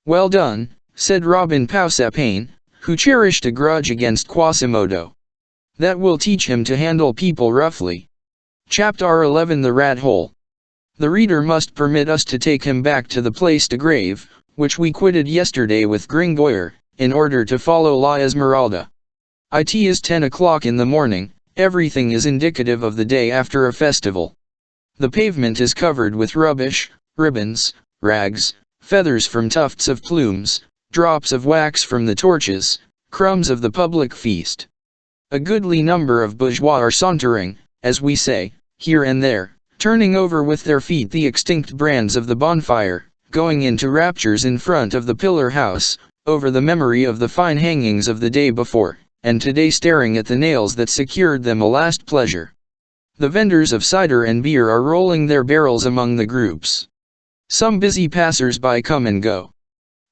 Well done, said Robin Pausapane, who cherished a grudge against Quasimodo. That will teach him to handle people roughly. Chapter 11 The Rat Hole. The reader must permit us to take him back to the Place de Grève, which we quitted yesterday with Gringoire, in order to follow La Esmeralda. It is 10 o'clock in the morning, everything is indicative of the day after a festival. The pavement is covered with rubbish, ribbons, rags, feathers from tufts of plumes, drops of wax from the torches, crumbs of the public feast. A goodly number of bourgeois are sauntering, as we say, here and there, turning over with their feet the extinct brands of the bonfire, going into raptures in front of the pillar house, over the memory of the fine hangings of the day before, and today staring at the nails that secured them a last pleasure. The vendors of cider and beer are rolling their barrels among the groups. Some busy passers-by come and go.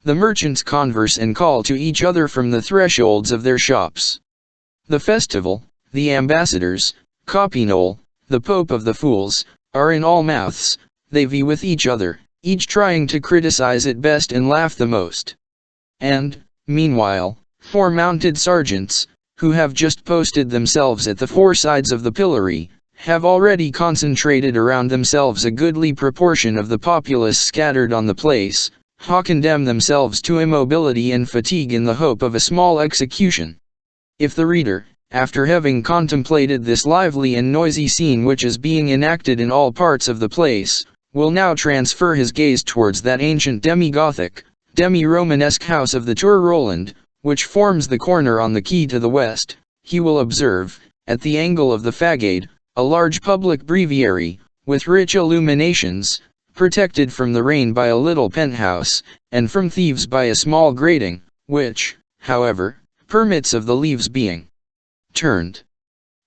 The merchants converse and call to each other from the thresholds of their shops. The festival, the ambassadors, Copinol, the Pope of the Fools, are in all mouths, they vie with each other, each trying to criticize it best and laugh the most. And, meanwhile, 4 mounted sergeants, who have just posted themselves at the 4 sides of the pillory, have already concentrated around themselves a goodly proportion of the populace scattered on the place, who condemn themselves to immobility and fatigue in the hope of a small execution. If the reader, after having contemplated this lively and noisy scene which is being enacted in all parts of the place, will now transfer his gaze towards that ancient demi-Gothic, demi-Romanesque house of the Tour Roland, which forms the corner on the quay to the west. He will observe, at the angle of the façade, a large public breviary, with rich illuminations, protected from the rain by a little penthouse, and from thieves by a small grating, which, however, permits of the leaves being turned.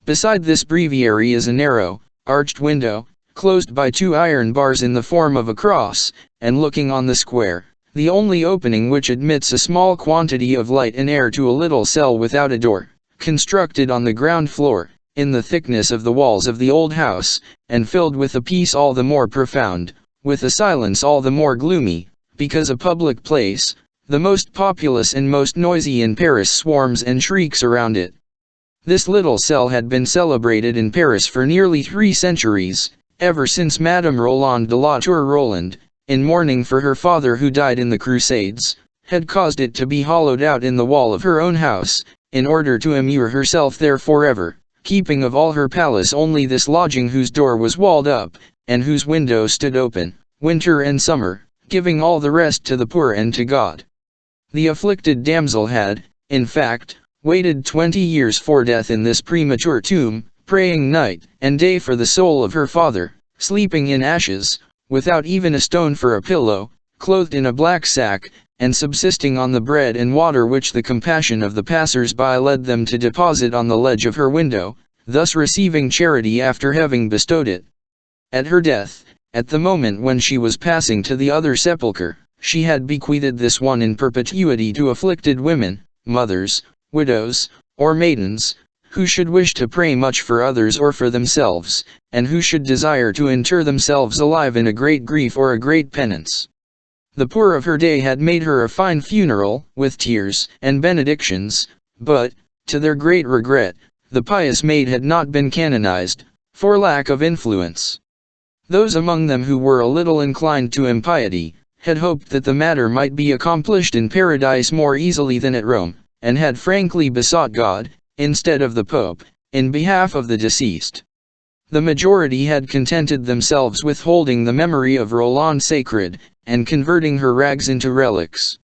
Beside this breviary is a narrow, arched window, closed by two iron bars in the form of a cross, and looking on the square, the only opening which admits a small quantity of light and air to a little cell without a door, constructed on the ground floor, in the thickness of the walls of the old house, and filled with a peace all the more profound, with a silence all the more gloomy, because a public place, the most populous and most noisy in Paris, swarms and shrieks around it. This little cell had been celebrated in Paris for nearly 3 centuries, ever since Madame Roland de la Tour Roland, in mourning for her father who died in the Crusades, had caused it to be hollowed out in the wall of her own house, in order to immure herself there forever, keeping of all her palace only this lodging whose door was walled up, and whose window stood open, winter and summer, giving all the rest to the poor and to God. The afflicted damsel had, in fact, waited 20 years for death in this premature tomb, praying night and day for the soul of her father, sleeping in ashes, without even a stone for a pillow, clothed in a black sack, and subsisting on the bread and water which the compassion of the passers-by led them to deposit on the ledge of her window, thus receiving charity after having bestowed it. At her death, at the moment when she was passing to the other sepulchre, she had bequeathed this one in perpetuity to afflicted women, mothers, widows, or maidens, who should wish to pray much for others or for themselves, and who should desire to inter themselves alive in a great grief or a great penance. The poor of her day had made her a fine funeral, with tears and benedictions, but, to their great regret, the pious maid had not been canonized, for lack of influence. Those among them who were a little inclined to impiety, had hoped that the matter might be accomplished in paradise more easily than at Rome, and had frankly besought God, instead of the Pope, in behalf of the deceased. The majority had contented themselves with holding the memory of Roland sacred, and converting her rags into relics.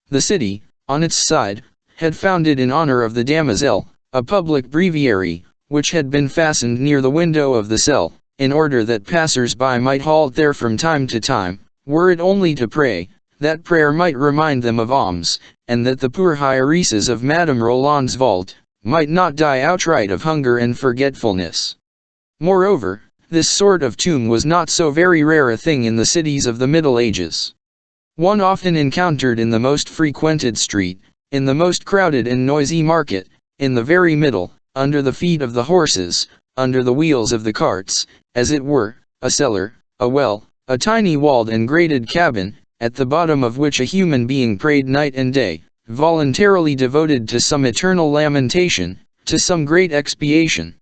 The city, on its side, had founded in honor of the damoiselle, a public breviary, which had been fastened near the window of the cell, in order that passers-by might halt there from time to time, were it only to pray, that prayer might remind them of alms, and that the poor heiresses of Madame Roland's vault might not die outright of hunger and forgetfulness. Moreover, this sort of tomb was not so very rare a thing in the cities of the Middle Ages. One often encountered in the most frequented street, in the most crowded and noisy market, in the very middle, under the feet of the horses, under the wheels of the carts, as it were, a cellar, a well, a tiny walled and grated cabin, at the bottom of which a human being prayed night and day, voluntarily devoted to some eternal lamentation, to some great expiation.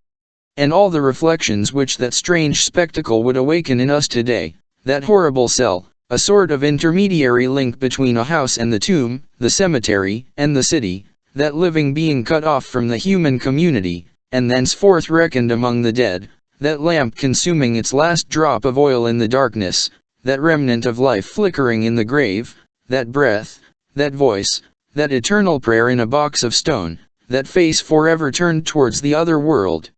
And all the reflections which that strange spectacle would awaken in us today, that horrible cell, a sort of intermediary link between a house and the tomb, the cemetery, and the city, that living being cut off from the human community, and thenceforth reckoned among the dead, that lamp consuming its last drop of oil in the darkness, that remnant of life flickering in the grave, that breath, that voice, that eternal prayer in a box of stone, that face forever turned towards the other world,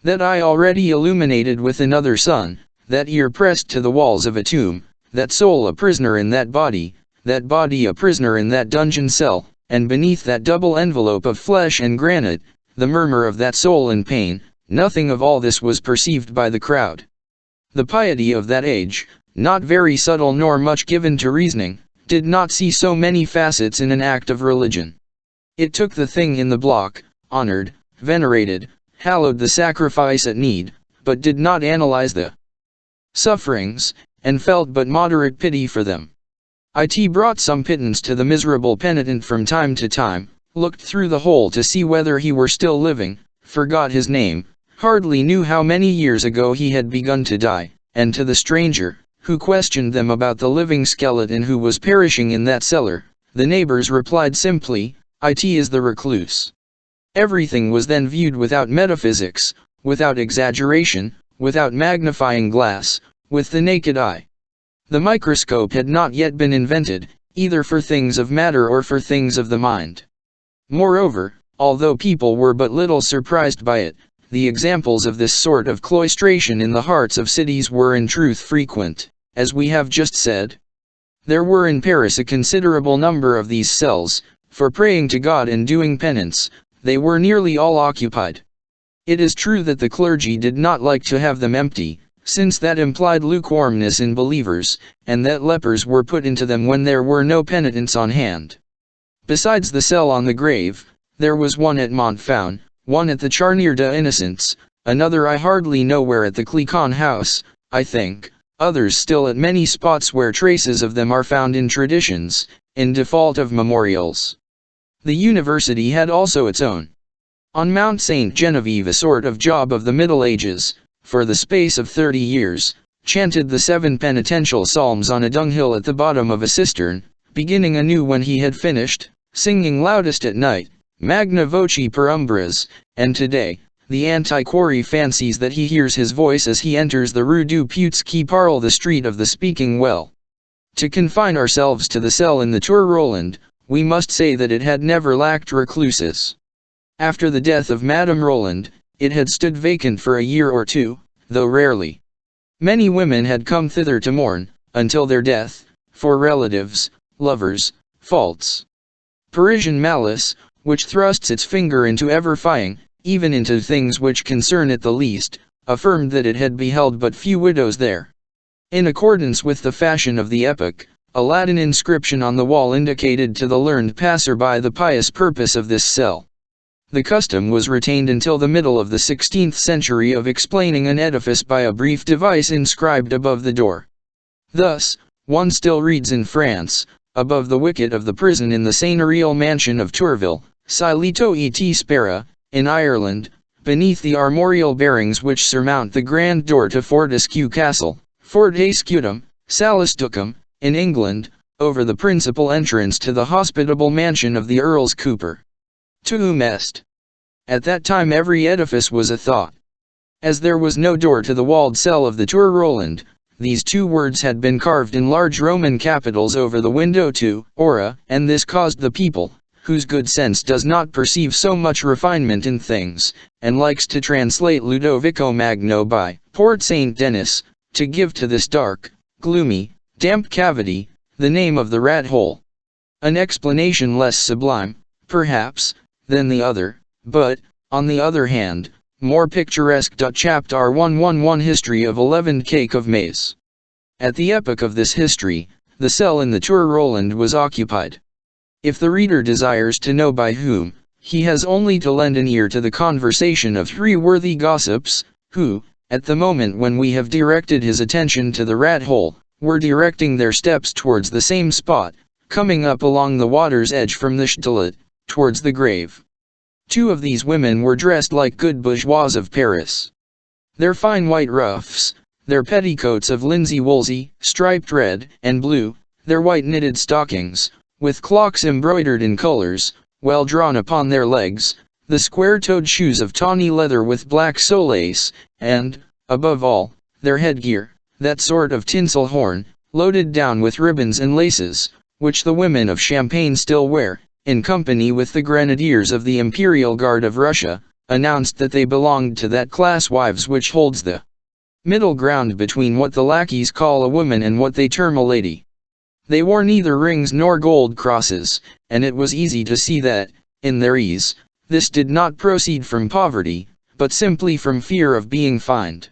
that eye already illuminated with another sun, that ear pressed to the walls of a tomb, that soul a prisoner in that body a prisoner in that dungeon cell, and beneath that double envelope of flesh and granite, the murmur of that soul in pain. Nothing of all this was perceived by the crowd. The piety of that age, not very subtle nor much given to reasoning, did not see so many facets in an act of religion. It took the thing in the block, honored, venerated, hallowed the sacrifice at need, but did not analyze the sufferings, and felt but moderate pity for them. It brought some pittance to the miserable penitent from time to time, looked through the hole to see whether he were still living, forgot his name, hardly knew how many years ago he had begun to die, and to the stranger, who questioned them about the living skeleton who was perishing in that cellar, the neighbors replied simply, "It is the recluse." Everything was then viewed without metaphysics, without exaggeration, without magnifying glass, with the naked eye. The microscope had not yet been invented, either for things of matter or for things of the mind. Moreover, although people were but little surprised by it, the examples of this sort of cloistration in the hearts of cities were in truth frequent, as we have just said. There were in Paris a considerable number of these cells, for praying to God and doing penance. They were nearly all occupied. It is true that the clergy did not like to have them empty, since that implied lukewarmness in believers, and that lepers were put into them when there were no penitents on hand. Besides the cell on the grave, there was one at Montfaun, one at the Charnier des Innocents, another I hardly know where at the Clicquot house, I think, others still at many spots where traces of them are found in traditions, in default of memorials. The university had also its own. On Mount St. Genevieve, a sort of job of the Middle Ages, for the space of 30 years, chanted the 7 penitential psalms on a dunghill at the bottom of a cistern, beginning anew when he had finished, singing loudest at night, Magna voce per umbras, and today, the antiquary fancies that he hears his voice as he enters the Rue du Puits qui parle, the street of the speaking well. To confine ourselves to the cell in the Tour Roland, we must say that it had never lacked recluses. After the death of Madame Roland, it had stood vacant for a year or two, though rarely. Many women had come thither to mourn, until their death, for relatives, lovers, faults. Parisian malice, which thrusts its finger into ever-fying, even into things which concern it the least, affirmed that it had beheld but few widows there. In accordance with the fashion of the epoch, a Latin inscription on the wall indicated to the learned passer-by the pious purpose of this cell. The custom was retained until the middle of the 16th century of explaining an edifice by a brief device inscribed above the door. Thus, one still reads in France, above the wicket of the prison in the seigneurial mansion of Tourville, Silito et Spera, in Ireland, beneath the armorial bearings which surmount the grand door to Fortescue Castle, Forte Scutum, Salis Ducum, in England, over the principal entrance to the hospitable mansion of the Earls Cooper. Tuum est. At that time every edifice was a thought. As there was no door to the walled cell of the Tour Roland, these 2 words had been carved in large Roman capitals over the window to ora, and this caused the people, whose good sense does not perceive so much refinement in things, and likes to translate Ludovico Magno by Port Saint Denis, to give to this dark, gloomy, damp cavity, the name of the rat hole. An explanation less sublime, perhaps, than the other, but, on the other hand, more picturesque. Chapter 111 History of 11 Cake of Maize. At the epoch of this history, the cell in the Tour Roland was occupied. If the reader desires to know by whom, he has only to lend an ear to the conversation of 3 worthy gossips, who, at the moment when we have directed his attention to the rat hole, were directing their steps towards the same spot, coming up along the water's edge from the Châtelet, towards the grave. 2 of these women were dressed like good bourgeoises of Paris. Their fine white ruffs, their petticoats of linsey woolsey, striped red and blue, their white knitted stockings, with clocks embroidered in colors, well drawn upon their legs, the square-toed shoes of tawny leather with black solace, and, above all, their headgear, that sort of tinsel horn, loaded down with ribbons and laces, which the women of Champagne still wear, in company with the grenadiers of the Imperial Guard of Russia, announced that they belonged to that class wives which holds the middle ground between what the lackeys call a woman and what they term a lady. They wore neither rings nor gold crosses, and it was easy to see that, in their ease, this did not proceed from poverty, but simply from fear of being fined.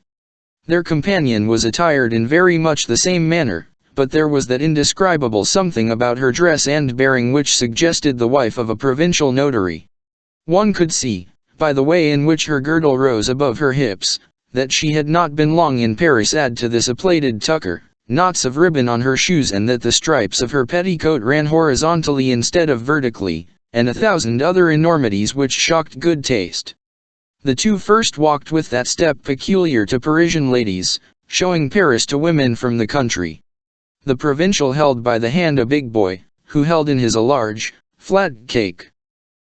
Their companion was attired in very much the same manner, but there was that indescribable something about her dress and bearing which suggested the wife of a provincial notary. One could see, by the way in which her girdle rose above her hips, that she had not been long in Paris. Add to this a plaited tucker, knots of ribbon on her shoes, and that the stripes of her petticoat ran horizontally instead of vertically, and 1,000 other enormities which shocked good taste. The 2 first walked with that step peculiar to Parisian ladies, showing Paris to women from the country. The provincial held by the hand a big boy, who held in his a large, flat cake.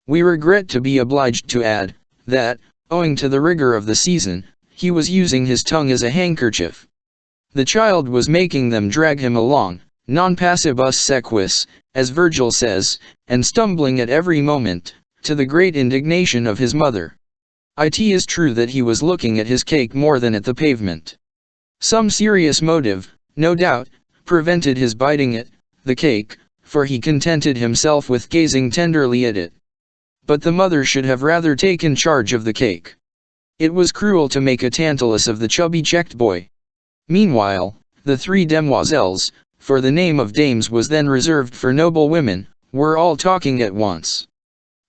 We regret to be obliged to add, that, owing to the rigor of the season, he was using his tongue as a handkerchief. The child was making them drag him along, non passibus sequus, as Virgil says, and stumbling at every moment, to the great indignation of his mother. It is true that he was looking at his cake more than at the pavement. Some serious motive, no doubt, prevented his biting it, the cake, for he contented himself with gazing tenderly at it. But the mother should have rather taken charge of the cake. It was cruel to make a Tantalus of the chubby checked boy. Meanwhile, the three demoiselles, for the name of dames was then reserved for noble women, were all talking at once.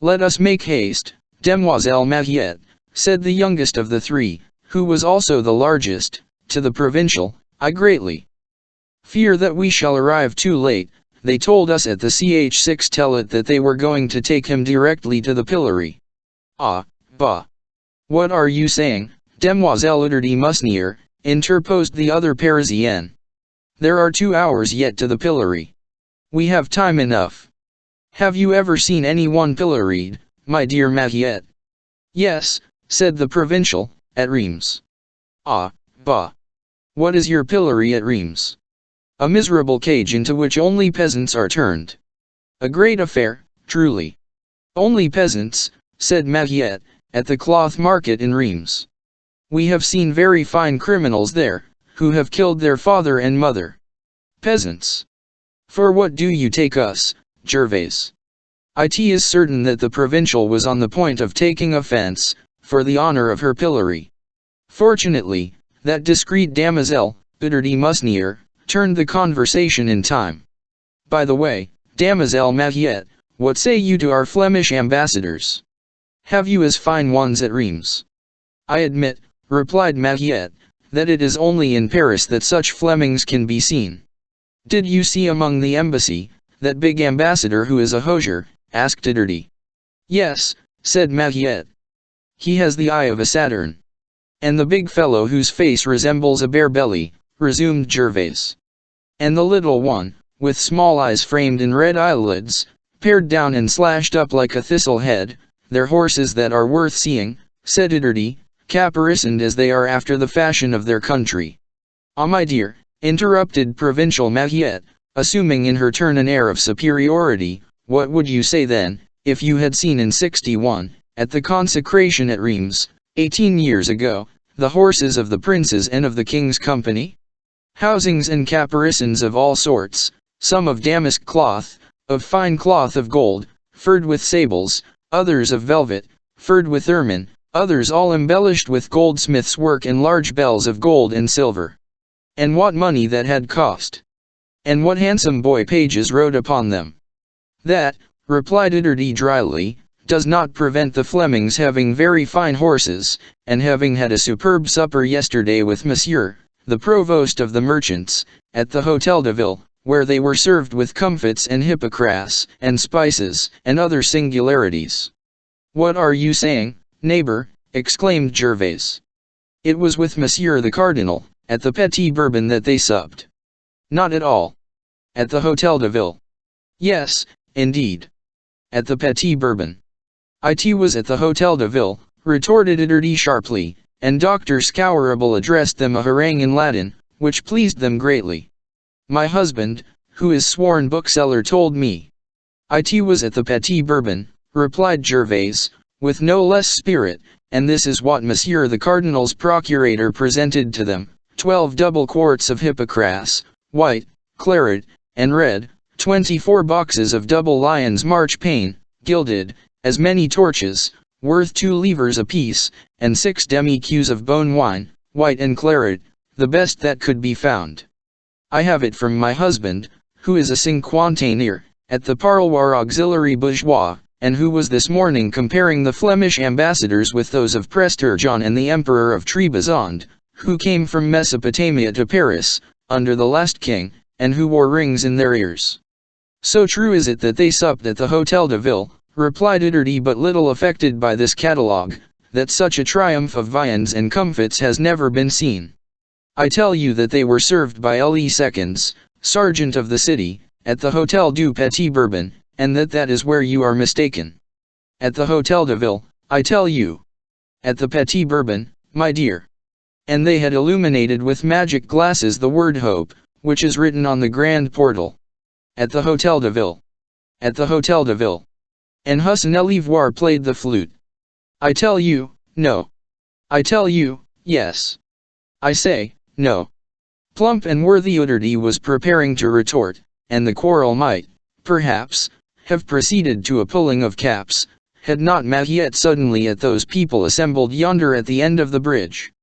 "Let us make haste, Demoiselle Mariette," said the youngest of the three, who was also the largest, to the provincial. "I greatly fear that we shall arrive too late. They told us at the ch6 Telet that they were going to take him directly to the pillory." "Ah, bah! What are you saying, Demoiselle de Musnier?" interposed the other Parisienne. "There are 2 hours yet to the pillory. We have time enough. Have you ever seen anyone pilloried, my dear Mariette?" "Yes," said the provincial, "at Reims." "Ah, bah! What is your pillory at Reims?" "A miserable cage into which only peasants are turned." "A great affair, truly." "Only peasants," said Mariette, "at the cloth market in Reims. We have seen very fine criminals there, who have killed their father and mother." "Peasants! For what do you take us, Gervais?" It is certain that the provincial was on the point of taking offense, for the honor of her pillory. Fortunately, that discreet damoiselle, de Musnier, turned the conversation in time. "By the way, Damoiselle Mariette, what say you to our Flemish ambassadors? Have you as fine ones at Reims?" "I admit," replied Mariette, "that it is only in Paris that such Flemings can be seen." "Did you see among the embassy, that big ambassador who is a hosier?" asked Diderot. "Yes," said Mariette. "He has the eye of a Saturn." "And the big fellow whose face resembles a bare belly," resumed Gervais. "And the little one, with small eyes framed in red eyelids, pared down and slashed up like a thistle head, they're horses that are worth seeing," said Diderot, "caparisoned as they are after the fashion of their country." "Ah, my dear," interrupted provincial Mariette, assuming in her turn an air of superiority, "what would you say then, if you had seen in '61, at the consecration at Reims, 18 years ago, the horses of the princes and of the king's company? Housings and caparisons of all sorts, some of damask cloth, of fine cloth of gold, furred with sables, others of velvet, furred with ermine, others all embellished with goldsmith's work and large bells of gold and silver. And what money that had cost! And what handsome boy pages rode upon them!" "That," replied Diderot dryly, "does not prevent the Flemings having very fine horses, and having had a superb supper yesterday with Monsieur, the provost of the merchants, at the Hotel de Ville, where they were served with comfits and hippocras, and spices, and other singularities." "What are you saying, neighbor?" exclaimed Gervais. "It was with Monsieur the Cardinal, at the Petit Bourbon that they supped." "Not at all. At the Hotel de Ville." "Yes, indeed. At the Petit Bourbon." "It was at the Hotel de Ville," retorted Diderot sharply, and Dr. Scourable addressed them a harangue in Latin, which pleased them greatly. "My husband, who is sworn bookseller, told me." "It was at the Petit Bourbon," replied Gervais, with no less spirit, "and this is what Monsieur the Cardinal's procurator presented to them: 12 double quarts of hippocras, white, claret, and red, 24 boxes of double lion's marchpane, gilded, as many torches, worth 2 livres apiece, and 6 demi-cues of bone wine, white and claret, the best that could be found. I have it from my husband, who is a cinquantenaire, at the Parloir Auxiliary Bourgeois, and who was this morning comparing the Flemish ambassadors with those of Prester John and the Emperor of Trebizond, who came from Mesopotamia to Paris, under the last king, and who wore rings in their ears." "So true is it that they supped at the Hotel de Ville," replied Diderot, but little affected by this catalogue, "that such a triumph of viands and comfits has never been seen. I tell you that they were served by Louis II, sergeant of the city, at the Hotel du Petit Bourbon, and that is where you are mistaken." At the Hotel de Ville, I tell you. At the Petit Bourbon, my dear. And they had illuminated with magic glasses the word hope, which is written on the grand portal. At the Hotel de Ville. At the Hotel de Ville. And Hussein Elivoire played the flute. I tell you, no. I tell you, yes. I say, no. Plump and worthy Uderty was preparing to retort, and the quarrel might, perhaps, have proceeded to a pulling of caps, had not Mahiette suddenly at those people assembled yonder at the end of the bridge.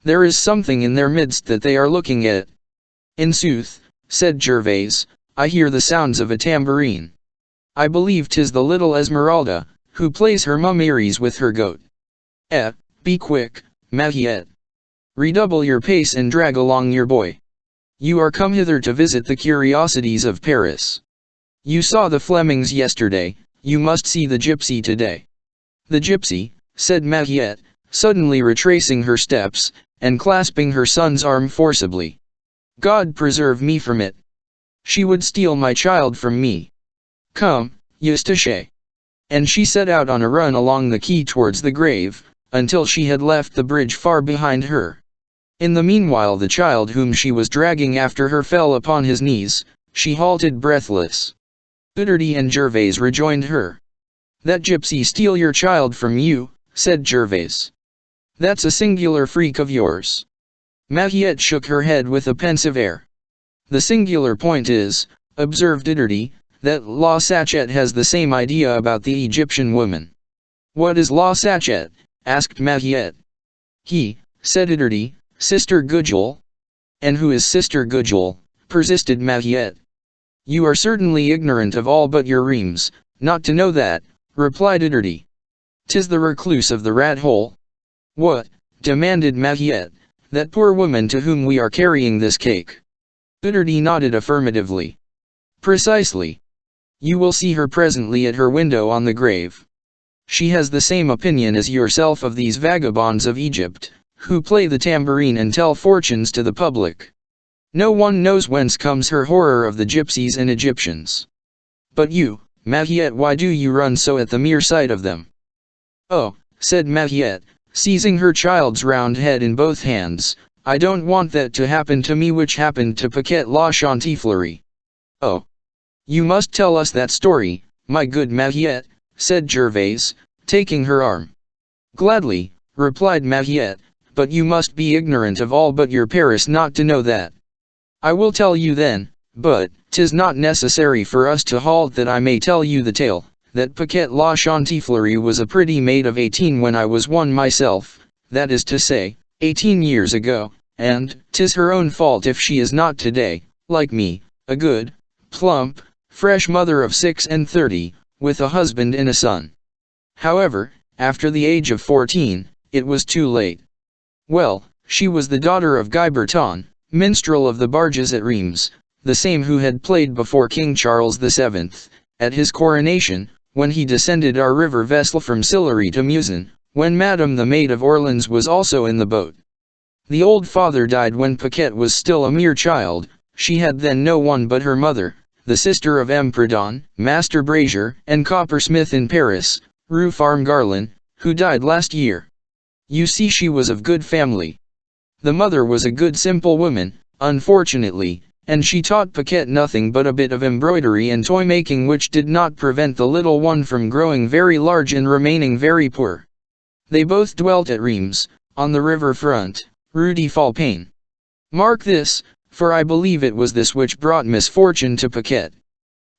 There is something in their midst that they are looking at. In sooth, said Gervais, I hear the sounds of a tambourine. I believe 'tis the little Esmeralda, who plays her mummeries with her goat. Be quick, Mahiette. Redouble your pace and drag along your boy. You are come hither to visit the curiosities of Paris. You saw the Flemings yesterday, you must see the gypsy today. The gypsy, said Mahiette, suddenly retracing her steps, and clasping her son's arm forcibly. God preserve me from it. She would steal my child from me. Come, Eustache. And she set out on a run along the quay towards the grave, until she had left the bridge far behind her. In the meanwhile the child whom she was dragging after her fell upon his knees. She halted breathless. Uderty and Gervais rejoined her. That gypsy steal your child from you, said Gervais. That's a singular freak of yours. Mahiette shook her head with a pensive air. The singular point is, observed Uderty, that La Sachette has the same idea about the Egyptian woman. What is La Sachette? Asked Mahiette. He, said Uderty, Sister Gudule. And who is Sister Gudule? Persisted Mahiette. You are certainly ignorant of all but your reams, not to know that, replied Uderty. 'Tis the recluse of the rat hole. What? Demanded Mahiette. That poor woman to whom we are carrying this cake. Uderty nodded affirmatively. Precisely. You will see her presently at her window on the grave. She has the same opinion as yourself of these vagabonds of Egypt, who play the tambourine and tell fortunes to the public. No one knows whence comes her horror of the gypsies and Egyptians. But you, Mahiette, why do you run so at the mere sight of them? Oh, said Mahiette, seizing her child's round head in both hands, I don't want that to happen to me which happened to Paquette La Chantifleurie. Oh. You must tell us that story, my good Mahiette, said Gervais, taking her arm. Gladly, replied Mahiette, but you must be ignorant of all but your Paris not to know that. I will tell you then, but 'tis not necessary for us to halt that I may tell you the tale, that Paquette La Chantifleurie was a pretty maid of 18 when I was one myself, that is to say, 18 years ago, and 'tis her own fault if she is not today, like me, a good, plump, fresh mother of 36, with a husband and a son. However, after the age of 14, it was too late. Well, she was the daughter of Guy Berton, minstrel of the barges at Reims, the same who had played before King Charles VII, at his coronation, when he descended our river Vesle from Sillery to Musin, when Madame the Maid of Orleans was also in the boat. The old father died when Paquette was still a mere child. She had then no one but her mother, the sister of M. Pradon, Master Brazier, and coppersmith in Paris, Rue Farm Garland, who died last year. You see she was of good family. The mother was a good simple woman, unfortunately, and she taught Paquette nothing but a bit of embroidery and toy-making, which did not prevent the little one from growing very large and remaining very poor. They both dwelt at Reims, on the river front, Rue de Falpain. Mark this, for I believe it was this which brought misfortune to Paquette.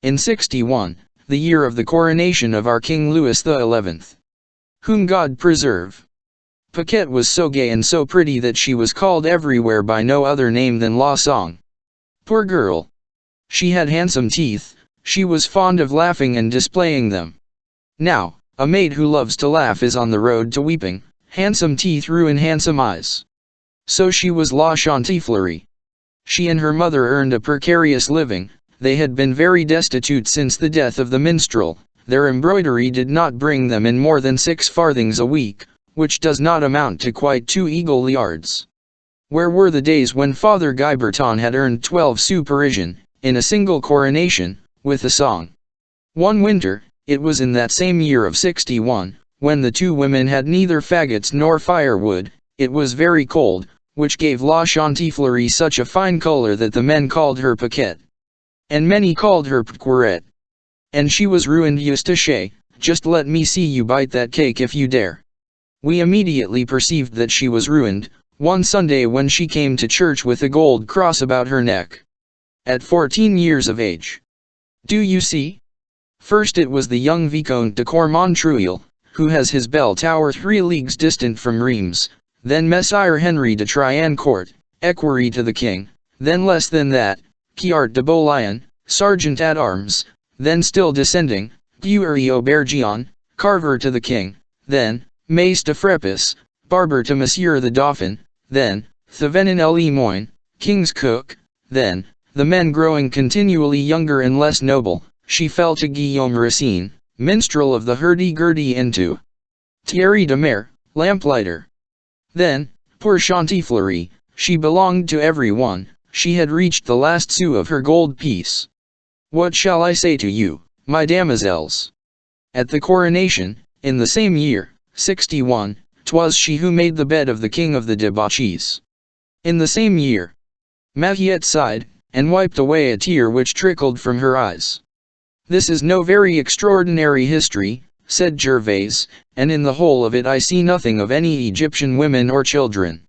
In 61, the year of the coronation of our King Louis XI. Whom God preserve. Paquette was so gay and so pretty that she was called everywhere by no other name than La Song. Poor girl! She had handsome teeth, she was fond of laughing and displaying them. Now, a maid who loves to laugh is on the road to weeping. Handsome teeth ruin handsome eyes. So she was La Chantifleurie. She and her mother earned a precarious living. They had been very destitute since the death of the minstrel. Their embroidery did not bring them in more than 6 farthings a week, which does not amount to quite 2 eagle yards. Where were the days when Father Guy Berton had earned 12 sous Parisian, in a single coronation, with a song? One winter, It was in that same year of 61, when the two women had neither faggots nor firewood. It was very cold, which gave La Chantifleurie such a fine color that the men called her Paquette, and many called her Pquarette. And she was ruined Eustache. Just let me see you bite that cake if you dare. We immediately perceived that she was ruined, one Sunday when she came to church with a gold cross about her neck. At 14 years of age. Do you see? First it was the young Vicomte de Cormontreuil, who has his bell tower 3 leagues distant from Reims, then Messire Henry de Triancourt, equerry to the king, then less than that, Quiart de Beaulion, sergeant at arms, then still descending, Guery Aubergillon, carver to the king, then, Mace de Frepus, barber to Monsieur the Dauphin, then, Thevenin le Moyne, king's cook, then, the men growing continually younger and less noble, she fell to Guillaume Racine, minstrel of the hurdy-gurdy, and to Thierry de Mer, lamplighter. Then, poor Chantifleurie, she belonged to every one, she had reached the last sou of her gold piece. What shall I say to you, my damoiselles? At the coronation, in the same year, 61, 'twas she who made the bed of the king of the debauchees. In the same year, Mariette sighed, and wiped away a tear which trickled from her eyes. This is no very extraordinary history, said Gervais, and in the whole of it I see nothing of any Egyptian women or children.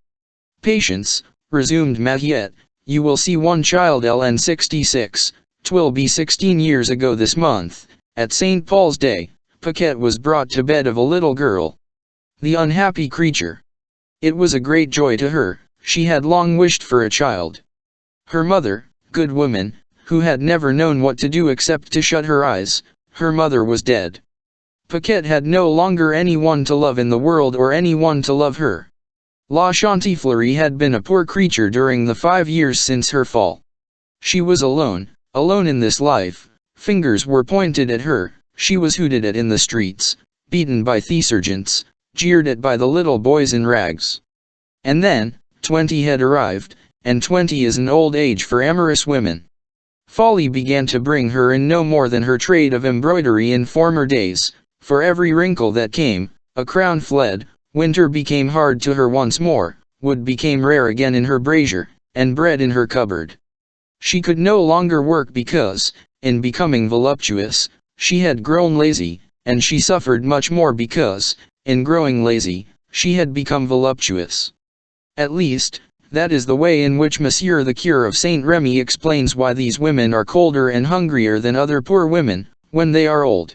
Patience, resumed Mariette, you will see one child LN 66, 'twill be 16 years ago this month, at St. Paul's Day, Paquette was brought to bed of a little girl. The unhappy creature. It was a great joy to her, she had long wished for a child. Her mother, good woman, who had never known what to do except to shut her eyes, her mother was dead. Paquette had no longer anyone to love in the world or anyone to love her. La Chantifleurie had been a poor creature during the 5 years since her fall. She was alone in this life, fingers were pointed at her, she was hooted at in the streets, beaten by thesergeants, jeered at by the little boys in rags. And then, 20 had arrived, and 20 is an old age for amorous women. Folly began to bring her in no more than her trade of embroidery in former days, for every wrinkle that came, a crown fled, winter became hard to her once more, wood became rare again in her brazier, and bread in her cupboard. She could no longer work because, in becoming voluptuous, she had grown lazy, and she suffered much more because, in growing lazy, she had become voluptuous. At least, that is the way in which Monsieur the Cure of Saint Remy explains why these women are colder and hungrier than other poor women, when they are old.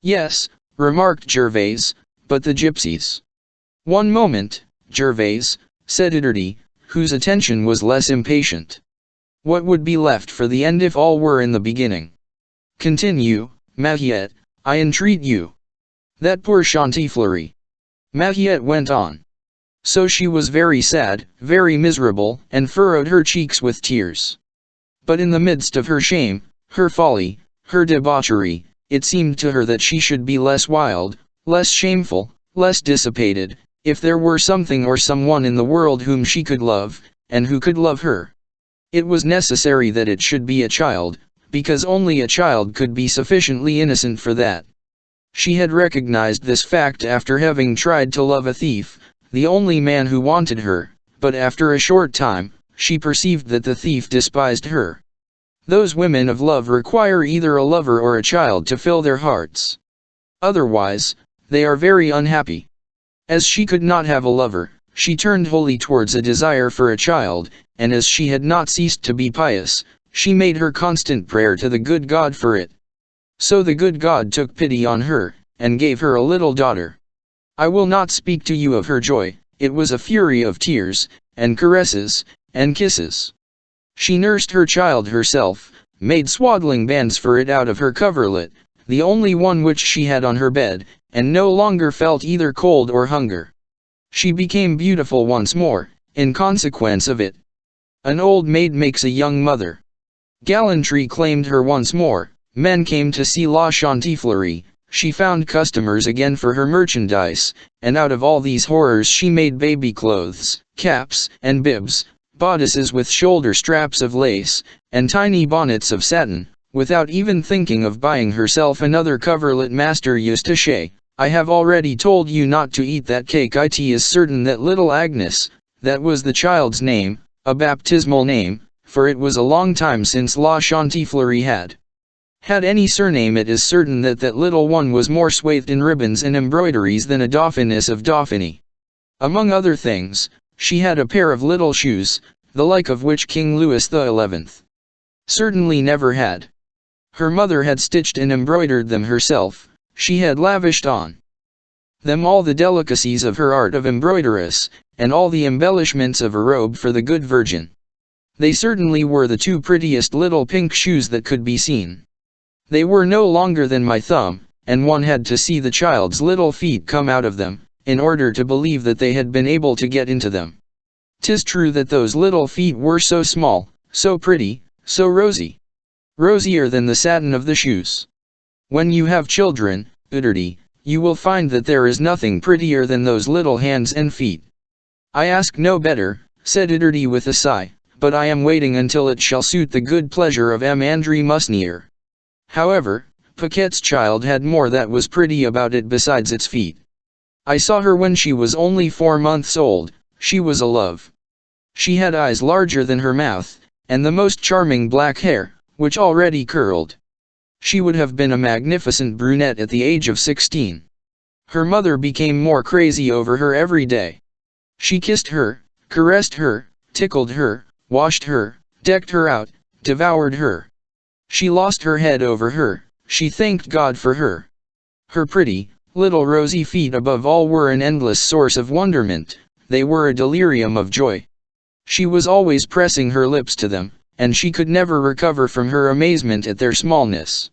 Yes, remarked Gervais, but the gypsies. One moment, Gervais, said Ederdy, whose attention was less impatient. What would be left for the end if all were in the beginning? Continue, Mariette, I entreat you. That poor Chantifleurie. Mariette went on. So she was very sad, very miserable, and furrowed her cheeks with tears. But in the midst of her shame, her folly, her debauchery, it seemed to her that she should be less wild, less shameful, less dissipated, if there were something or someone in the world whom she could love, and who could love her. It was necessary that it should be a child, because only a child could be sufficiently innocent for that. She had recognized this fact after having tried to love a thief, the only man who wanted her, but after a short time, she perceived that the thief despised her. Those women of love require either a lover or a child to fill their hearts. Otherwise, they are very unhappy. As she could not have a lover, she turned wholly towards a desire for a child, and as she had not ceased to be pious, she made her constant prayer to the good God for it. So the good God took pity on her, and gave her a little daughter. I will not speak to you of her joy, it was a fury of tears, and caresses, and kisses. She nursed her child herself, made swaddling bands for it out of her coverlet, the only one which she had on her bed, and no longer felt either cold or hunger. She became beautiful once more, in consequence of it. An old maid makes a young mother. Gallantry claimed her once more, men came to see La Chantifleurie, she found customers again for her merchandise, and out of all these horrors she made baby clothes, caps, and bibs, bodices with shoulder straps of lace, and tiny bonnets of satin, without even thinking of buying herself another coverlet. Master Eustache, I have already told you not to eat that cake. It is certain that little Agnes, that was the child's name, a baptismal name, for it was a long time since La Chantifleurie had any surname. It is certain that that little one was more swathed in ribbons and embroideries than a Dauphiness of Dauphiny. Among other things, she had a pair of little shoes, the like of which King Louis XI certainly never had. Her mother had stitched and embroidered them herself. She had lavished on them all the delicacies of her art of embroideress, and all the embellishments of a robe for the good Virgin. They certainly were the two prettiest little pink shoes that could be seen. They were no longer than my thumb, and one had to see the child's little feet come out of them, in order to believe that they had been able to get into them. 'Tis true that those little feet were so small, so pretty, so rosy. Rosier than the satin of the shoes. When you have children, Uderty, you will find that there is nothing prettier than those little hands and feet. I ask no better, said Uderty with a sigh, but I am waiting until it shall suit the good pleasure of M. André Musnier. However, Paquette's child had more that was pretty about it besides its feet. I saw her when she was only 4 months old. She was a love. She had eyes larger than her mouth, and the most charming black hair, which already curled. She would have been a magnificent brunette at the age of 16. Her mother became more crazy over her every day. She kissed her, caressed her, tickled her, washed her, decked her out, devoured her. She lost her head over her. She thanked God for her. Her pretty, little rosy feet above all were an endless source of wonderment. They were a delirium of joy. She was always pressing her lips to them, and she could never recover from her amazement at their smallness.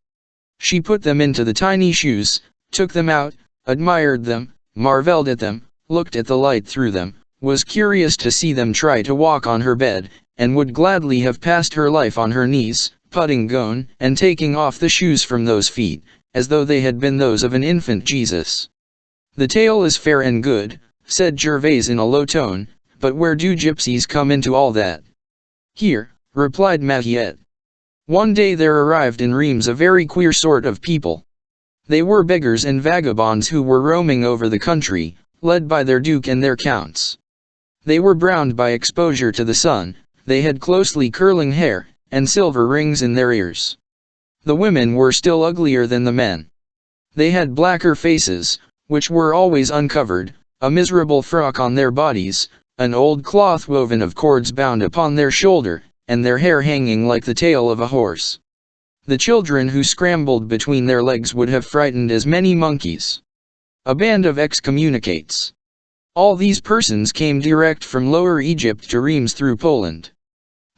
She put them into the tiny shoes, took them out, admired them, marveled at them, looked at the light through them, was curious to see them try to walk on her bed, and would gladly have passed her life on her knees, putting gone, and taking off the shoes from those feet, as though they had been those of an infant Jesus. The tale is fair and good, said Gervais in a low tone, but where do gypsies come into all that? Here, replied Mahiette. One day there arrived in Reims a very queer sort of people. They were beggars and vagabonds who were roaming over the country, led by their duke and their counts. They were browned by exposure to the sun, they had closely curling hair, and silver rings in their ears. The women were still uglier than the men. They had blacker faces, which were always uncovered, a miserable frock on their bodies, an old cloth woven of cords bound upon their shoulder, and their hair hanging like the tail of a horse. The children who scrambled between their legs would have frightened as many monkeys. A band of excommunicates. All these persons came direct from Lower Egypt to Reims through Poland.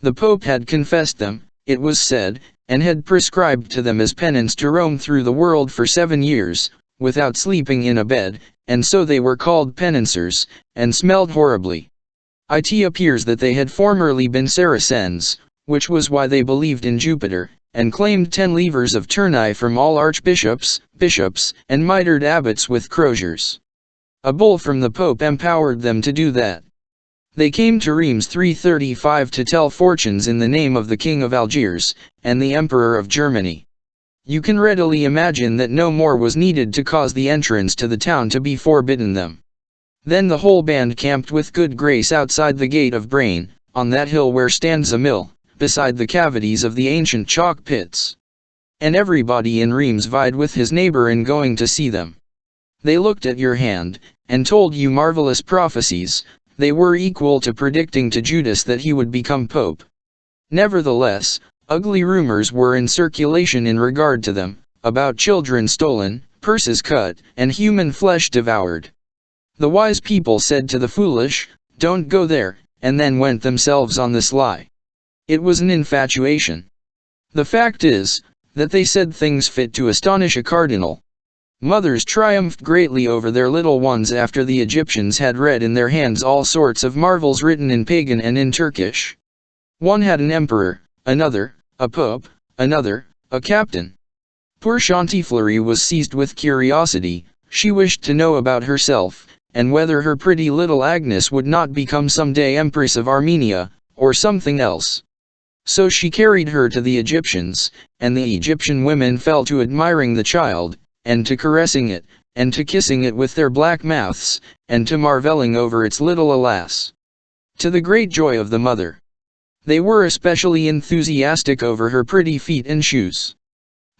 The Pope had confessed them, it was said, and had prescribed to them as penance to roam through the world for 7 years, without sleeping in a bed, and so they were called penancers, and smelled horribly. It appears that they had formerly been Saracens, which was why they believed in Jupiter, and claimed 10 livres of tournai from all archbishops, bishops, and mitred abbots with croziers. A bull from the Pope empowered them to do that. They came to Reims 335 to tell fortunes in the name of the King of Algiers, and the Emperor of Germany. You can readily imagine that no more was needed to cause the entrance to the town to be forbidden them. Then the whole band camped with good grace outside the gate of Braine, on that hill where stands a mill, beside the cavities of the ancient chalk pits. And everybody in Reims vied with his neighbor in going to see them. They looked at your hand, and told you marvelous prophecies. They were equal to predicting to Judas that he would become pope. Nevertheless, ugly rumors were in circulation in regard to them, about children stolen, purses cut, and human flesh devoured. The wise people said to the foolish, "Don't go there," and then went themselves on the sly. It was an infatuation. The fact is, that they said things fit to astonish a cardinal. Mothers triumphed greatly over their little ones after the Egyptians had read in their hands all sorts of marvels written in pagan and in Turkish. One had an emperor, another, a pope, another, a captain. Poor Chantifleurie was seized with curiosity. She wished to know about herself, and whether her pretty little Agnes would not become some day Empress of Armenia, or something else. So she carried her to the Egyptians, and the Egyptian women fell to admiring the child, and to caressing it, and to kissing it with their black mouths, and to marveling over its little alas. To the great joy of the mother. They were especially enthusiastic over her pretty feet and shoes.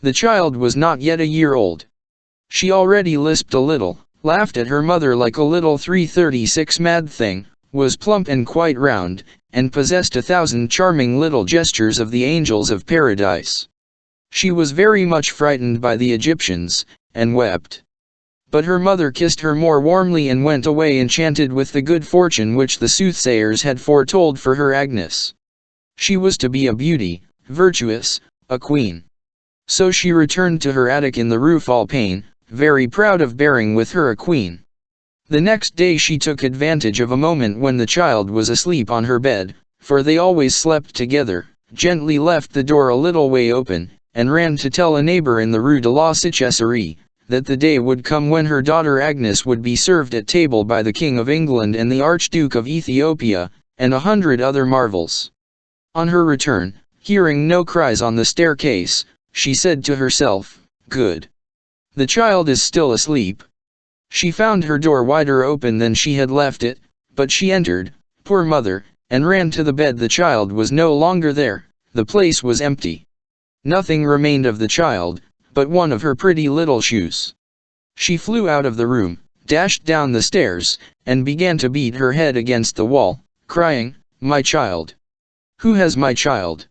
The child was not yet a year old. She already lisped a little, laughed at her mother like a little 336 mad thing, was plump and quite round, and possessed 1,000 charming little gestures of the angels of paradise. She was very much frightened by the Egyptians, and wept. But her mother kissed her more warmly and went away enchanted with the good fortune which the soothsayers had foretold for her Agnes. She was to be a beauty, virtuous, a queen. So she returned to her attic in the Rue Falpain, very proud of bearing with her a queen. The next day she took advantage of a moment when the child was asleep on her bed, for they always slept together, gently left the door a little way open, and ran to tell a neighbor in the Rue de la Cicesserie, that the day would come when her daughter Agnes would be served at table by the King of England and the Archduke of Ethiopia, and 100 other marvels. On her return, hearing no cries on the staircase, she said to herself, "Good. The child is still asleep." She found her door wider open than she had left it, but she entered, poor mother, and ran to the bed. The child was no longer there, the place was empty. Nothing remained of the child, but one of her pretty little shoes. She flew out of the room, dashed down the stairs, and began to beat her head against the wall, crying, "My child! Who has my child?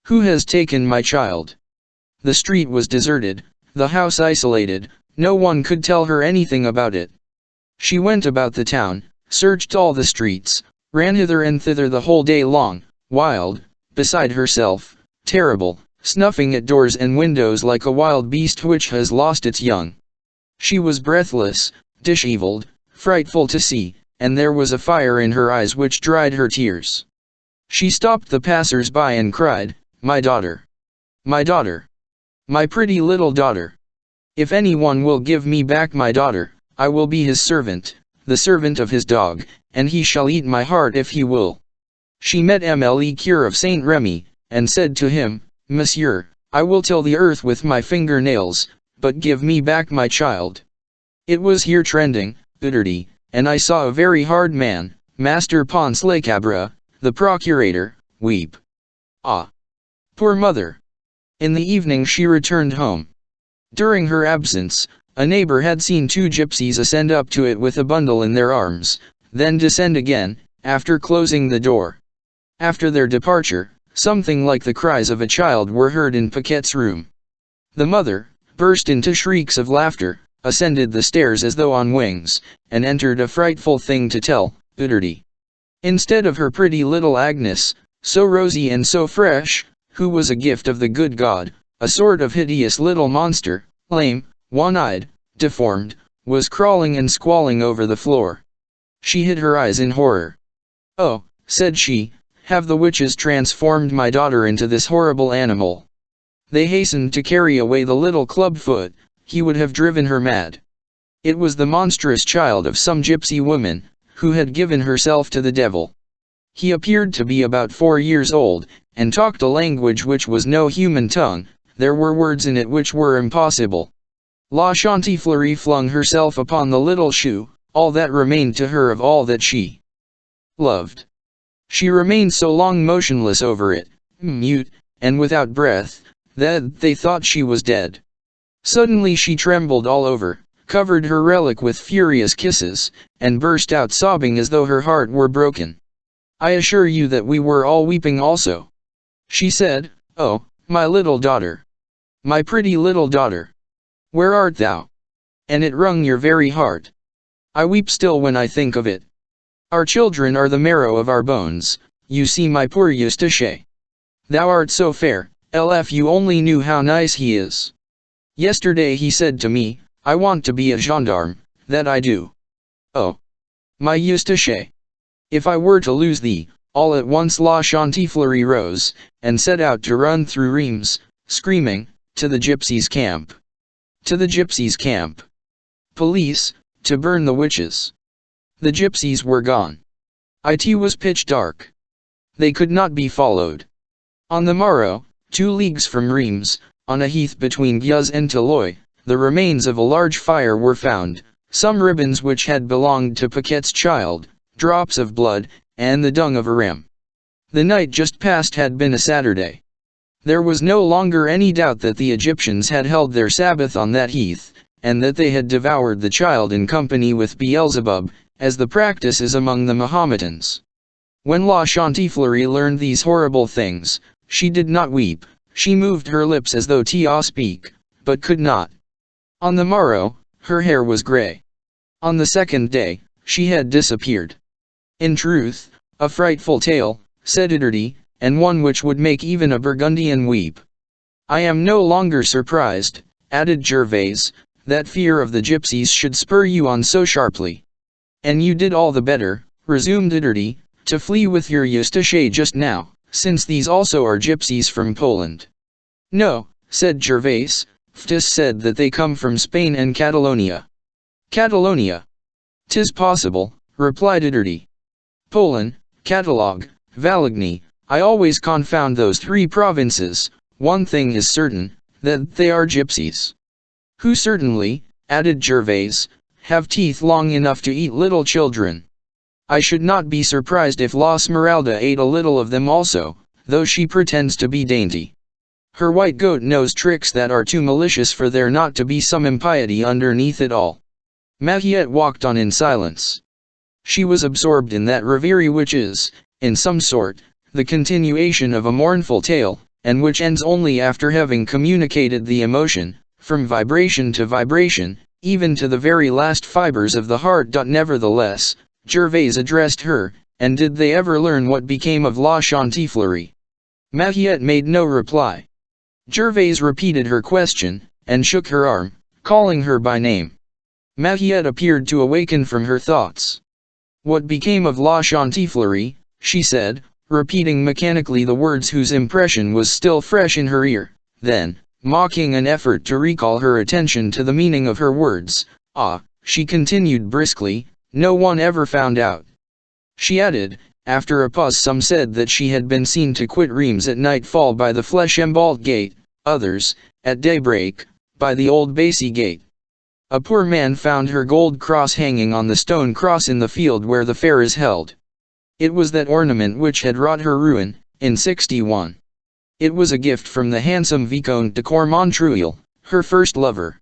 Who has taken my child?" The street was deserted, the house isolated, no one could tell her anything about it. She went about the town, searched all the streets, ran hither and thither the whole day long, wild, beside herself, terrible, snuffing at doors and windows like a wild beast which has lost its young. She was breathless, disheveled, frightful to see, and there was a fire in her eyes which dried her tears. She stopped the passers-by and cried, "My daughter! My daughter! My pretty little daughter! If anyone will give me back my daughter, I will be his servant, the servant of his dog, and he shall eat my heart if he will." She met Le Cure of Saint Remy, and said to him, "Monsieur, I will till the earth with my fingernails, but give me back my child." It was here trending, Uterty, and I saw a very hard man, Master Ponce le Cabre, the procurator, weep. Ah! Poor mother! In the evening she returned home. During her absence, a neighbor had seen 2 gypsies ascend up to it with a bundle in their arms, then descend again, after closing the door. After their departure, something like the cries of a child were heard in Paquette's room. The mother burst into shrieks of laughter, ascended the stairs as though on wings, and entered a frightful thing to tell, Uterty. Instead of her pretty little Agnes, so rosy and so fresh, who was a gift of the good God, a sort of hideous little monster, lame, one-eyed, deformed, was crawling and squalling over the floor. She hid her eyes in horror. "Oh," said she, "have the witches transformed my daughter into this horrible animal?" They hastened to carry away the little clubfoot, he would have driven her mad. It was the monstrous child of some gypsy woman, who had given herself to the devil. He appeared to be about 4 years old, and talked a language which was no human tongue. There were words in it which were impossible. La Chantifleurie flung herself upon the little shoe, all that remained to her of all that she loved. She remained so long motionless over it, mute, and without breath, that they thought she was dead. Suddenly she trembled all over, covered her relic with furious kisses, and burst out sobbing as though her heart were broken. I assure you that we were all weeping also. She said, "Oh, my little daughter! My pretty little daughter! Where art thou?" And it wrung your very heart. I weep still when I think of it. Our children are the marrow of our bones, you see my poor Eustache. Thou art so fair, if you only knew how nice he is. Yesterday he said to me, "I want to be a gendarme, that I do." Oh! My Eustache! If I were to lose thee, all at once La Chantifleurie rose, and set out to run through Reims, screaming, "To the gypsies' camp! To the gypsies' camp! Police, to burn the witches!" The gypsies were gone. It was pitch dark. They could not be followed. On the morrow, 2 leagues from Reims, on a heath between Guez and Taloy, the remains of a large fire were found, some ribbons which had belonged to Paquette's child, drops of blood, and the dung of a ram. The night just past had been a Saturday. There was no longer any doubt that the Egyptians had held their Sabbath on that heath, and that they had devoured the child in company with Beelzebub, as the practice is among the Mahometans. When La Chantifleurie learned these horrible things, she did not weep, she moved her lips as though to speak, but could not. On the morrow, her hair was grey. On the second day, she had disappeared. In truth, a frightful tale, said Idardi, and one which would make even a Burgundian weep. I am no longer surprised, added Gervais, that fear of the gypsies should spur you on so sharply. And you did all the better, resumed Idardi, to flee with your Eustache just now, since these also are gypsies from Poland. No, said Gervais, Ftis said that they come from Spain and Catalonia. Catalonia? 'Tis possible, replied Idardi. Poland, Catalogue, Valogny, I always confound those 3 provinces. One thing is certain, that they are gypsies. Who certainly, added Gervais, have teeth long enough to eat little children. I should not be surprised if La Smeralda ate a little of them also, though she pretends to be dainty. Her white goat knows tricks that are too malicious for there not to be some impiety underneath it all. Mahiette walked on in silence. She was absorbed in that reverie which is, in some sort, the continuation of a mournful tale, and which ends only after having communicated the emotion, from vibration to vibration, even to the very last fibers of the heart. Nevertheless, Gervais addressed her, and did they ever learn what became of La Chantifleurie? Mahiette made no reply. Gervais repeated her question, and shook her arm, calling her by name. Mahiette appeared to awaken from her thoughts. What became of La Chantifleurie, she said, repeating mechanically the words whose impression was still fresh in her ear, then, mocking an effort to recall her attention to the meaning of her words, she continued briskly, no one ever found out. She added, after a pause, some said that she had been seen to quit Reims at nightfall by the Flesh-Embalt gate, others, at daybreak, by the old Bassy gate. A poor man found her gold cross hanging on the stone cross in the field where the fair is held. It was that ornament which had wrought her ruin, in 61. It was a gift from the handsome Vicomte de Cormontreuil, her first lover.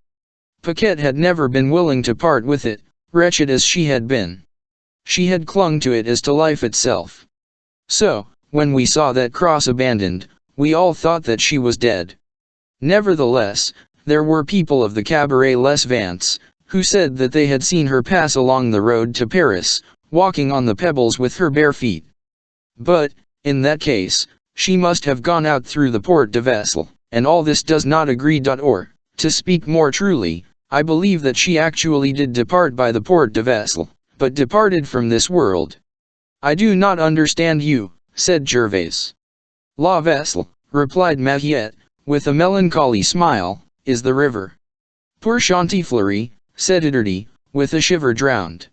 Paquette had never been willing to part with it, wretched as she had been. She had clung to it as to life itself. So, when we saw that cross abandoned, we all thought that she was dead. Nevertheless, there were people of the Cabaret Les Vents, who said that they had seen her pass along the road to Paris, walking on the pebbles with her bare feet. But, in that case, she must have gone out through the Porte de Vesle, and all this does not agree. Or, to speak more truly, I believe that she actually did depart by the Porte de Vesle, but departed from this world. I do not understand you, said Gervais. La Vesle, replied Mahiette, with a melancholy smile, is the river. Poor Chantifleurie, said Idardi, with a shiver. Drowned.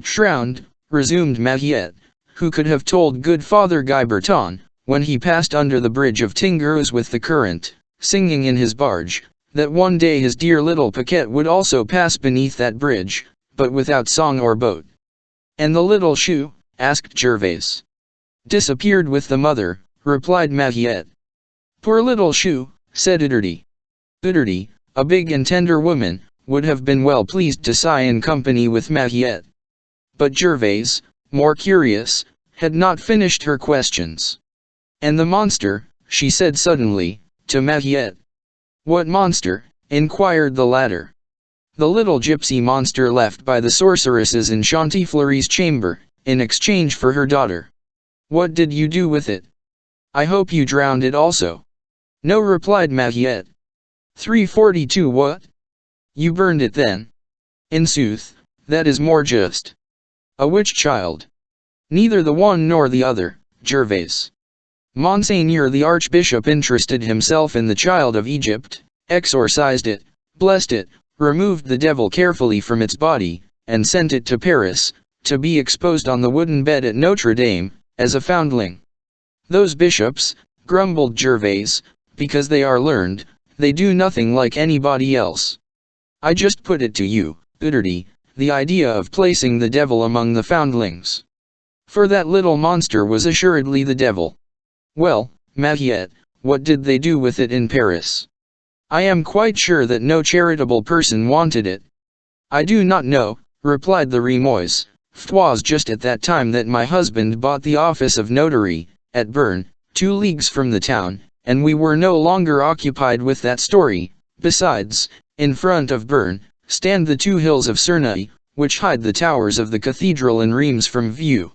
Drowned, resumed Mahiette, who could have told good Father Guy Berton, when he passed under the bridge of Tingueros with the current, singing in his barge, that one day his dear little Paquette would also pass beneath that bridge, but without song or boat. And the little shoe, asked Gervais. Disappeared with the mother, replied Mahiette. Poor little shoe, said Idardi. Idardi, a big and tender woman, would have been well pleased to sigh in company with Mahiette. But Gervais, more curious, had not finished her questions. And the monster, she said suddenly, to Mahiette. What monster? Inquired the latter. The little gypsy monster left by the sorceresses in Chantifleurie's chamber, in exchange for her daughter. What did you do with it? I hope you drowned it also. No, replied Mahiette. 342. What? You burned it then? In sooth, that is more just. A witch child. Neither the one nor the other, Gervais. Monseigneur the Archbishop interested himself in the child of Egypt, exorcised it, blessed it, removed the devil carefully from its body, and sent it to Paris, to be exposed on the wooden bed at Notre Dame, as a foundling. Those bishops, grumbled Gervais, because they are learned, they do nothing like anybody else. I just put it to you, Uderty, the idea of placing the devil among the foundlings. For that little monster was assuredly the devil. Well, Mahiette, what did they do with it in Paris? I am quite sure that no charitable person wanted it. I do not know, replied the Remoise. 'Twas just at that time that my husband bought the office of notary, at Bern, 2 leagues from the town, and we were no longer occupied with that story. Besides, in front of Bern, stand the 2 hills of Cernay, which hide the towers of the cathedral in Reims from view.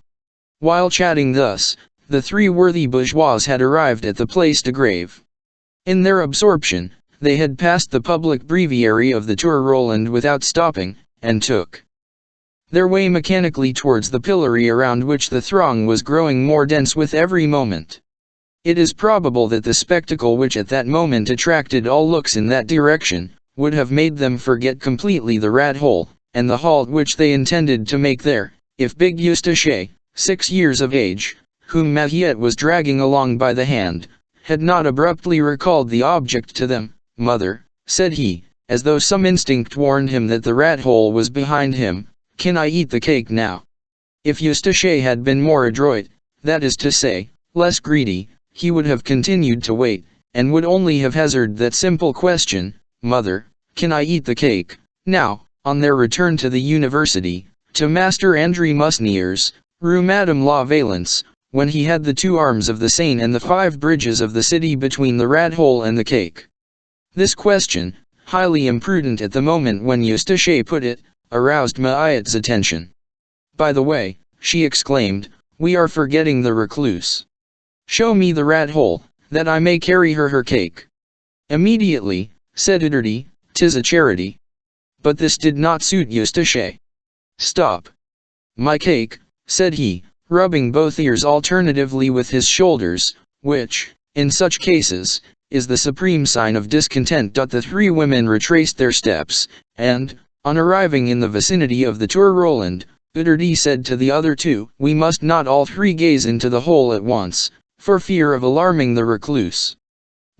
While chatting thus, the 3 worthy bourgeois had arrived at the Place de Grève. In their absorption, they had passed the public breviary of the Tour Roland without stopping, and took their way mechanically towards the pillory around which the throng was growing more dense with every moment. It is probable that the spectacle which at that moment attracted all looks in that direction, would have made them forget completely the rat hole, and the halt which they intended to make there, if big Eustache, 6 years of age, whom Mahiette was dragging along by the hand, had not abruptly recalled the object to them. "Mother," said he, as though some instinct warned him that the rat hole was behind him, "can I eat the cake now?" If Eustache had been more adroit, that is to say, less greedy, he would have continued to wait, and would only have hazarded that simple question, "Mother, can I eat the cake?" Now, on their return to the university, to Master André Musnier's, Rue Madame La Valence, when he had the 2 arms of the Seine and the 5 bridges of the city between the rat hole and the cake. This question, highly imprudent at the moment when Eustache put it, aroused Mahiette's attention. "By the way," she exclaimed, "we are forgetting the recluse. Show me the rat hole, that I may carry her cake." "Immediately," said Uderty, "'tis a charity." But this did not suit Eustache. "Stop. My cake," said he, rubbing both ears alternatively with his shoulders, which, in such cases, is the supreme sign of discontent. The 3 women retraced their steps, and, on arriving in the vicinity of the Tour Roland, Uderty said to the other 2, "We must not all 3 gaze into the hole at once, for fear of alarming the recluse.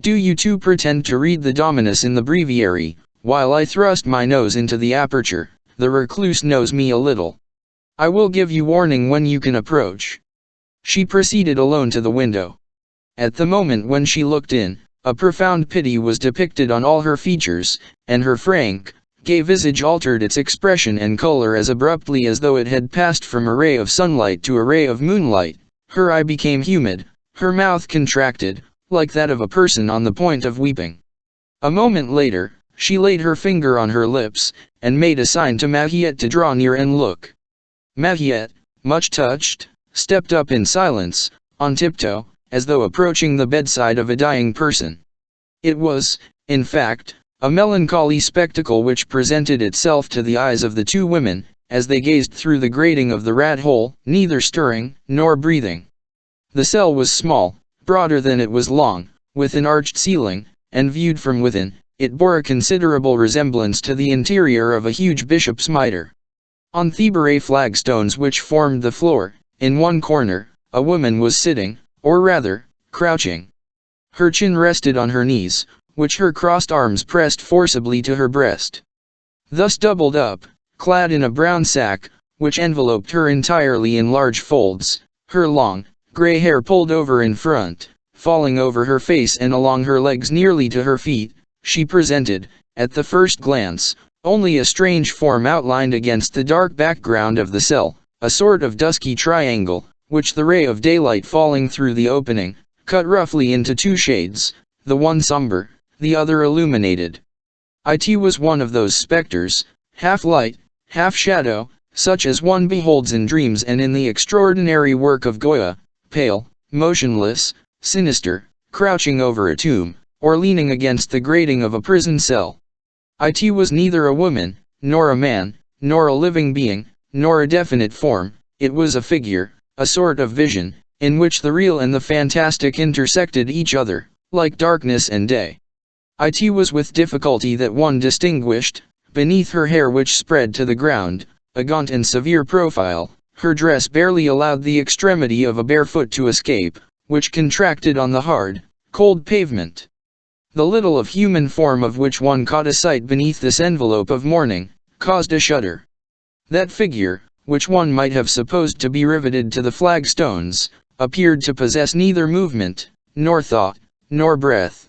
Do you 2 pretend to read the Dominus in the breviary, while I thrust my nose into the aperture. The recluse knows me a little. I will give you warning when you can approach." She proceeded alone to the window. At the moment when she looked in, a profound pity was depicted on all her features, and her frank, gay visage altered its expression and color as abruptly as though it had passed from a ray of sunlight to a ray of moonlight. Her eye became humid, her mouth contracted, like that of a person on the point of weeping. A moment later, she laid her finger on her lips, and made a sign to Mahiette to draw near and look. Mahiette, much touched, stepped up in silence, on tiptoe, as though approaching the bedside of a dying person. It was, in fact, a melancholy spectacle which presented itself to the eyes of the 2 women, as they gazed through the grating of the rat hole, neither stirring, nor breathing. The cell was small, broader than it was long, with an arched ceiling, and viewed from within, it bore a considerable resemblance to the interior of a huge bishop's mitre. On Thiberet flagstones which formed the floor, in one corner, a woman was sitting, or rather, crouching. Her chin rested on her knees, which her crossed arms pressed forcibly to her breast. Thus doubled up, clad in a brown sack, which enveloped her entirely in large folds, her long, grey hair pulled over in front, falling over her face and along her legs nearly to her feet, she presented, at the first glance, only a strange form outlined against the dark background of the cell, a sort of dusky triangle, which the ray of daylight falling through the opening, cut roughly into 2 shades, the one somber, the other illuminated. It was one of those specters, half light, half shadow, such as one beholds in dreams and in the extraordinary work of Goya, pale, motionless, sinister, crouching over a tomb, or leaning against the grating of a prison cell. It was neither a woman, nor a man, nor a living being, nor a definite form. It was a figure, a sort of vision, in which the real and the fantastic intersected each other, like darkness and day. It was with difficulty that one distinguished, beneath her hair which spread to the ground, a gaunt and severe profile. Her dress barely allowed the extremity of a bare foot to escape, which contracted on the hard, cold pavement. The little of human form of which one caught a sight beneath this envelope of mourning, caused a shudder. That figure, which one might have supposed to be riveted to the flagstones, appeared to possess neither movement, nor thought, nor breath.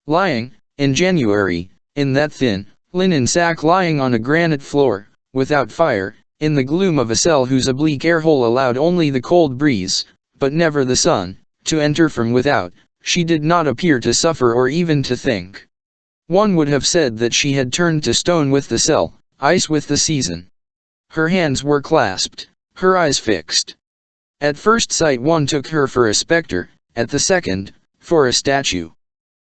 Lying, in January, in that thin, linen sack lying on a granite floor, without fire, in the gloom of a cell whose oblique air-hole allowed only the cold breeze, but never the sun, to enter from without, she did not appear to suffer or even to think. One would have said that she had turned to stone with the cell, ice with the season. Her hands were clasped, her eyes fixed. At first sight one took her for a spectre, at the second, for a statue.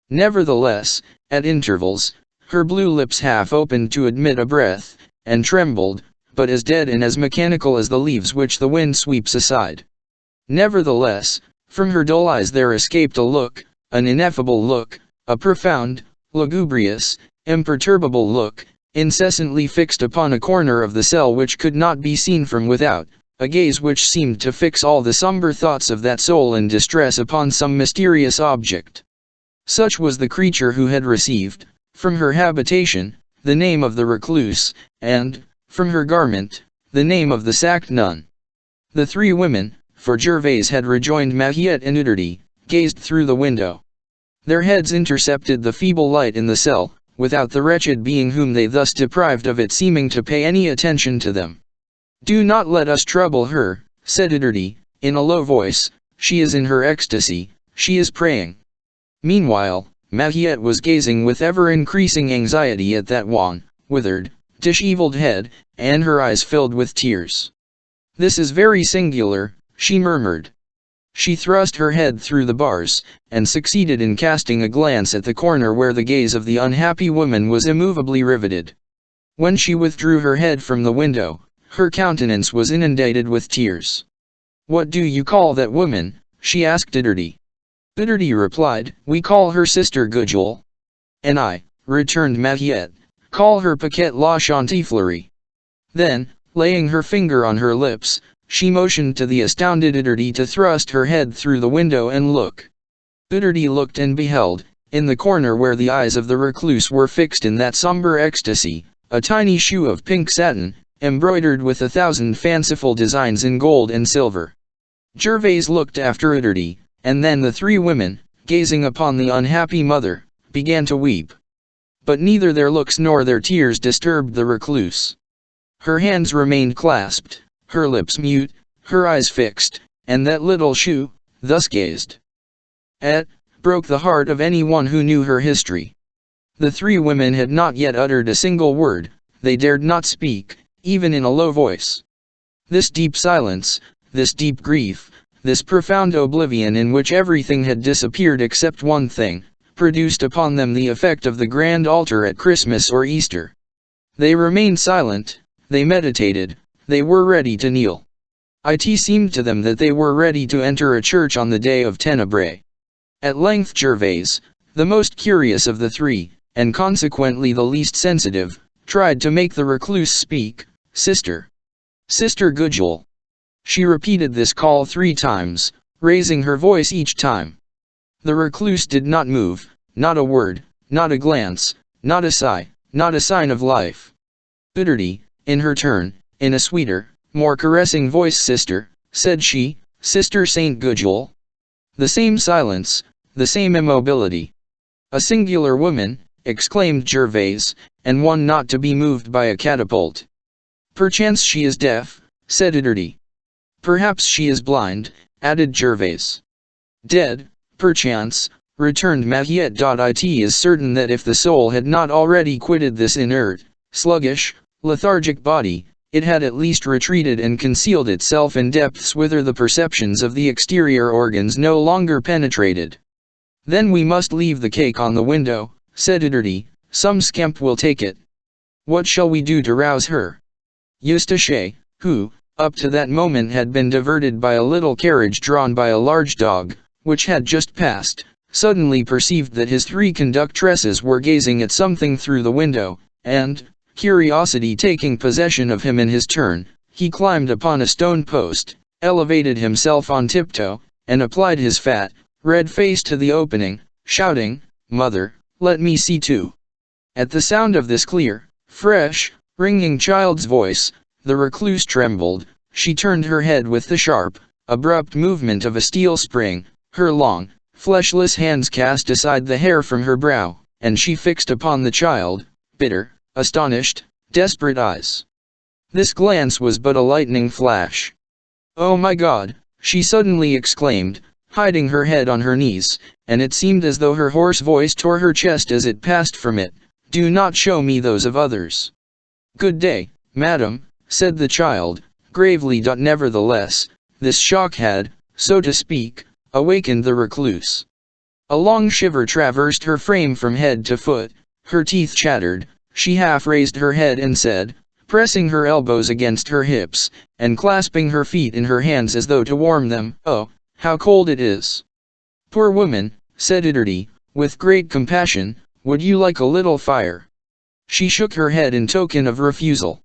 Nevertheless, at intervals, her blue lips half opened to admit a breath, and trembled, but as dead and as mechanical as the leaves which the wind sweeps aside. Nevertheless, from her dull eyes there escaped a look, an ineffable look, a profound, lugubrious, imperturbable look, incessantly fixed upon a corner of the cell which could not be seen from without, a gaze which seemed to fix all the somber thoughts of that soul in distress upon some mysterious object. Such was the creature who had received, from her habitation, the name of the recluse, and, from her garment, the name of the sacked nun. The three women, for Gervais had rejoined Mariette and Uderty, gazed through the window. Their heads intercepted the feeble light in the cell, without the wretched being whom they thus deprived of it seeming to pay any attention to them. "Do not let us trouble her," said Uderty, in a low voice, "she is in her ecstasy, she is praying." Meanwhile, Mariette was gazing with ever-increasing anxiety at that wan, withered, disheveled head, and her eyes filled with tears. "This is very singular," she murmured. She thrust her head through the bars, and succeeded in casting a glance at the corner where the gaze of the unhappy woman was immovably riveted. When she withdrew her head from the window, her countenance was inundated with tears. "What do you call that woman?" she asked Uderty. Uderty replied, "We call her Sister Gudule." "And I," returned Mariette, "call her Paquette la Chantifleurie." Then, laying her finger on her lips, she motioned to the astounded Uderty to thrust her head through the window and look. Uderty looked and beheld, in the corner where the eyes of the recluse were fixed in that somber ecstasy, a tiny shoe of pink satin, embroidered with 1,000 fanciful designs in gold and silver. Gervais looked after Uderty, and then the three women, gazing upon the unhappy mother, began to weep. But neither their looks nor their tears disturbed the recluse. Her hands remained clasped, her lips mute, her eyes fixed, and that little shoe, thus gazed at, broke the heart of any one who knew her history. The three women had not yet uttered a single word, they dared not speak, even in a low voice. This deep silence, this deep grief, this profound oblivion in which everything had disappeared except one thing, produced upon them the effect of the grand altar at Christmas or Easter. They remained silent, they meditated, they were ready to kneel. It seemed to them that they were ready to enter a church on the day of Tenebrae. At length Gervais, the most curious of the three, and consequently the least sensitive, tried to make the recluse speak. "Sister. Sister Gudule." She repeated this call 3 times, raising her voice each time. The recluse did not move, not a word, not a glance, not a sigh, not a sign of life. Uderty, in her turn, in a sweeter, more caressing voice, "Sister," said she, "Sister Saint Gudule." The same silence, the same immobility. "A singular woman," exclaimed Gervais, "and one not to be moved by a catapult." "Perchance she is deaf," said Uderty. "Perhaps she is blind," added Gervais. "Dead, perchance," returned Mariette. "It is certain that if the soul had not already quitted this inert, sluggish, lethargic body, it had at least retreated and concealed itself in depths whither the perceptions of the exterior organs no longer penetrated." "Then we must leave the cake on the window," said Uderty, "some scamp will take it." "What shall we do to rouse her?" Eustache, who, up to that moment had been diverted by a little carriage drawn by a large dog, which had just passed, suddenly perceived that his 3 conductresses were gazing at something through the window, and, curiosity taking possession of him in his turn, he climbed upon a stone post, elevated himself on tiptoe, and applied his fat, red face to the opening, shouting, "Mother, let me see too." At the sound of this clear, fresh, ringing child's voice, the recluse trembled. She turned her head with the sharp, abrupt movement of a steel spring. Her long, fleshless hands cast aside the hair from her brow, and she fixed upon the child, bitter, astonished, desperate eyes. This glance was but a lightning flash. "Oh my God!" she suddenly exclaimed, hiding her head on her knees, and it seemed as though her hoarse voice tore her chest as it passed from it. "Do not show me those of others." "Good day, madam," said the child, gravely. Nevertheless, this shock had, so to speak, awakened the recluse. A long shiver traversed her frame from head to foot, her teeth chattered, she half raised her head and said, pressing her elbows against her hips, and clasping her feet in her hands as though to warm them, "Oh, how cold it is!" "Poor woman," said Ederty, with great compassion, "would you like a little fire?" She shook her head in token of refusal.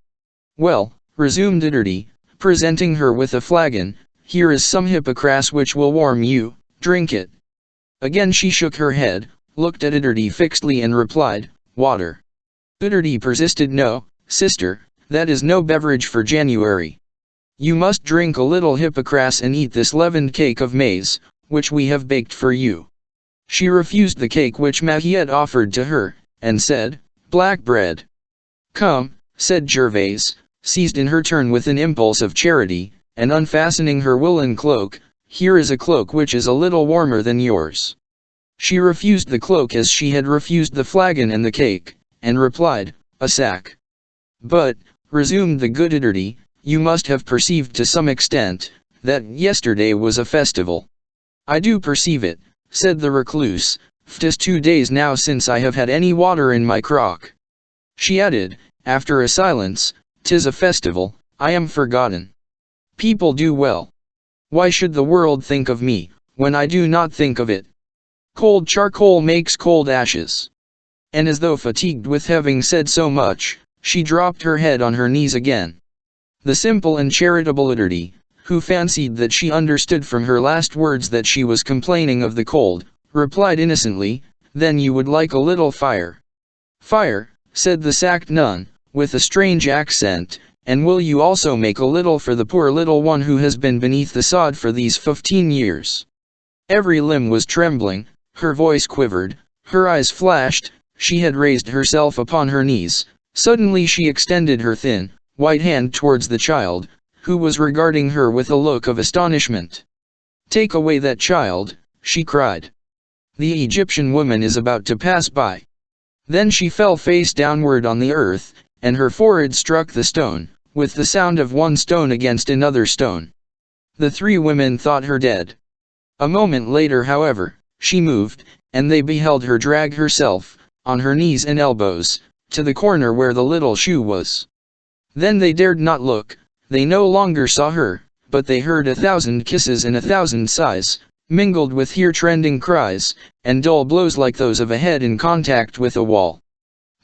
"Well," resumed Ederty, presenting her with a flagon, "here is some hippocras which will warm you, drink it." Again she shook her head, looked at Ederty fixedly and replied, "Water." Ederty persisted. "No, sister, that is no beverage for January. You must drink a little hippocras and eat this leavened cake of maize, which we have baked for you." She refused the cake which Mahiette offered to her, and said, "Black bread." "Come," said Gervais, seized in her turn with an impulse of charity, and unfastening her woolen cloak, "here is a cloak which is a little warmer than yours." She refused the cloak as she had refused the flagon and the cake, and replied, "A sack." "But," resumed the good Ederty, "you must have perceived to some extent, that yesterday was a festival." "I do perceive it," said the recluse, "'tis 2 days now since I have had any water in my crock." She added, after a silence, "'Tis a festival, I am forgotten. People do well. Why should the world think of me, when I do not think of it? Cold charcoal makes cold ashes." And as though fatigued with having said so much, she dropped her head on her knees again. The simple and charitable Ederty, who fancied that she understood from her last words that she was complaining of the cold, replied innocently, "Then you would like a little fire." "Fire," said the sacked nun, with a strange accent, "and will you also make a little for the poor little one who has been beneath the sod for these 15 years? Every limb was trembling, her voice quivered, her eyes flashed, she had raised herself upon her knees. Suddenly she extended her thin, white hand towards the child, who was regarding her with a look of astonishment. "Take away that child," she cried. "The Egyptian woman is about to pass by." Then she fell face downward on the earth, and her forehead struck the stone, with the sound of one stone against another stone. The 3 women thought her dead. A moment later, however, she moved, and they beheld her drag herself, on her knees and elbows, to the corner where the little shoe was. Then they dared not look, they no longer saw her, but they heard 1,000 kisses and 1,000 sighs, mingled with heart-rending cries, and dull blows like those of a head in contact with a wall.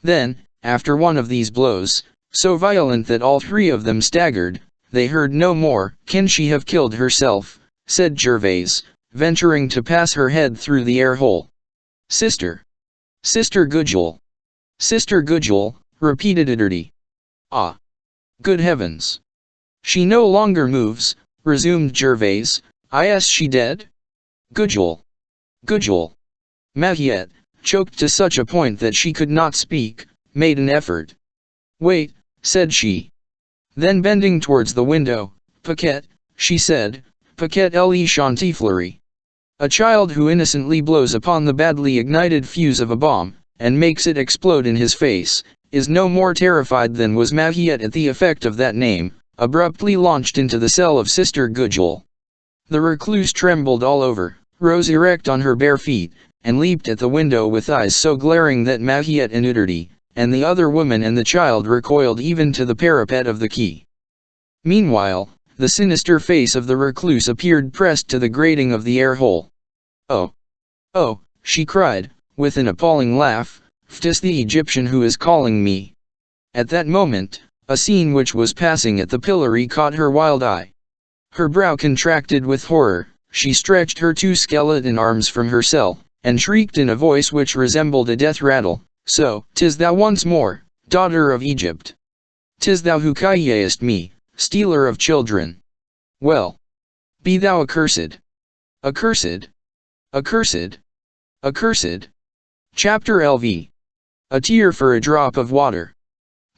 Then, after one of these blows, so violent that all 3 of them staggered, they heard no more. "Can she have killed herself?" said Gervais, venturing to pass her head through the air hole. "Sister! Sister Gudule! Sister Gudule!" repeated Ederty. "Ah! Good heavens! She no longer moves," resumed Gervais. "Is she dead? Gudule! Gudule!" Mahiette, choked to such a point that she could not speak, made an effort. "Wait," said she. Then bending towards the window, "Paquette," she said, "Paquette le chantifleury." A child who innocently blows upon the badly ignited fuse of a bomb, and makes it explode in his face, is no more terrified than was Mahiette at the effect of that name, abruptly launched into the cell of Sister Gudule. The recluse trembled all over, rose erect on her bare feet, and leaped at the window with eyes so glaring that Mahiette and Ederty, and the other woman and the child recoiled even to the parapet of the quay. Meanwhile, the sinister face of the recluse appeared pressed to the grating of the air hole. "Oh! Oh!" she cried, with an appalling laugh, "'tis the Egyptian who is calling me." At that moment, a scene which was passing at the pillory caught her wild eye. Her brow contracted with horror, she stretched her two skeleton arms from her cell, and shrieked in a voice which resembled a death rattle, "So, 'tis thou once more, daughter of Egypt! 'Tis thou who criest me, stealer of children! Well, be thou accursed! Accursed! Accursed! Accursed!" Chapter LV. A tear for a drop of water.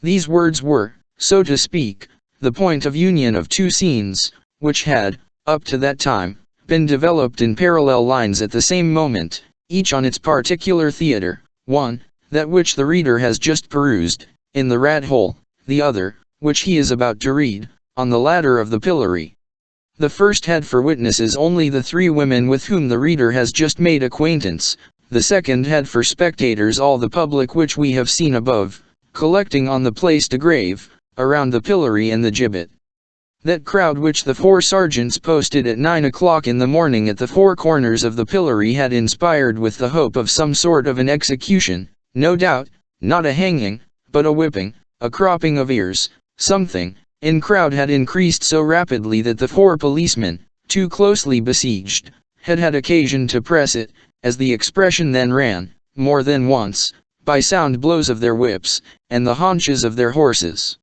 These words were, so to speak, the point of union of two scenes, which had, up to that time, been developed in parallel lines at the same moment, each on its particular theater, one, that which the reader has just perused, in the rat hole, the other, which he is about to read, on the ladder of the pillory. The first had for witnesses only the three women with whom the reader has just made acquaintance, the second had for spectators all the public which we have seen above, collecting on the place de grave, around the pillory and the gibbet. That crowd which the four sergeants posted at 9 o'clock in the morning at the four corners of the pillory had inspired with the hope of some sort of an execution, no doubt, not a hanging, but a whipping, a cropping of ears, something, in crowd had increased so rapidly that the four policemen, too closely besieged, had had occasion to press it, as the expression then ran, more than once, by sound blows of their whips, and the haunches of their horses.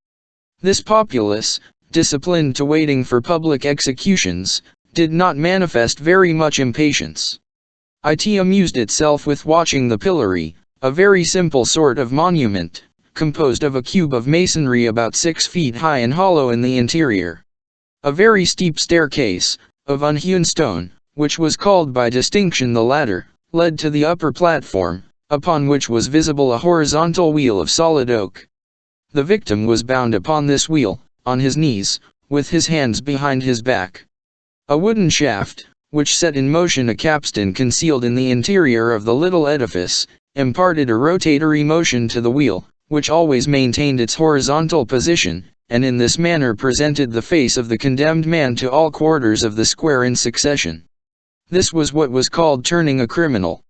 This populace, disciplined to waiting for public executions, did not manifest very much impatience. It amused itself with watching the pillory, a very simple sort of monument, composed of a cube of masonry about 6 feet high and hollow in the interior. A very steep staircase, of unhewn stone, which was called by distinction the ladder, led to the upper platform, upon which was visible a horizontal wheel of solid oak. The victim was bound upon this wheel, on his knees, with his hands behind his back. A wooden shaft, which set in motion a capstan concealed in the interior of the little edifice, imparted a rotatory motion to the wheel, which always maintained its horizontal position, and in this manner presented the face of the condemned man to all quarters of the square in succession. This was what was called turning a criminal.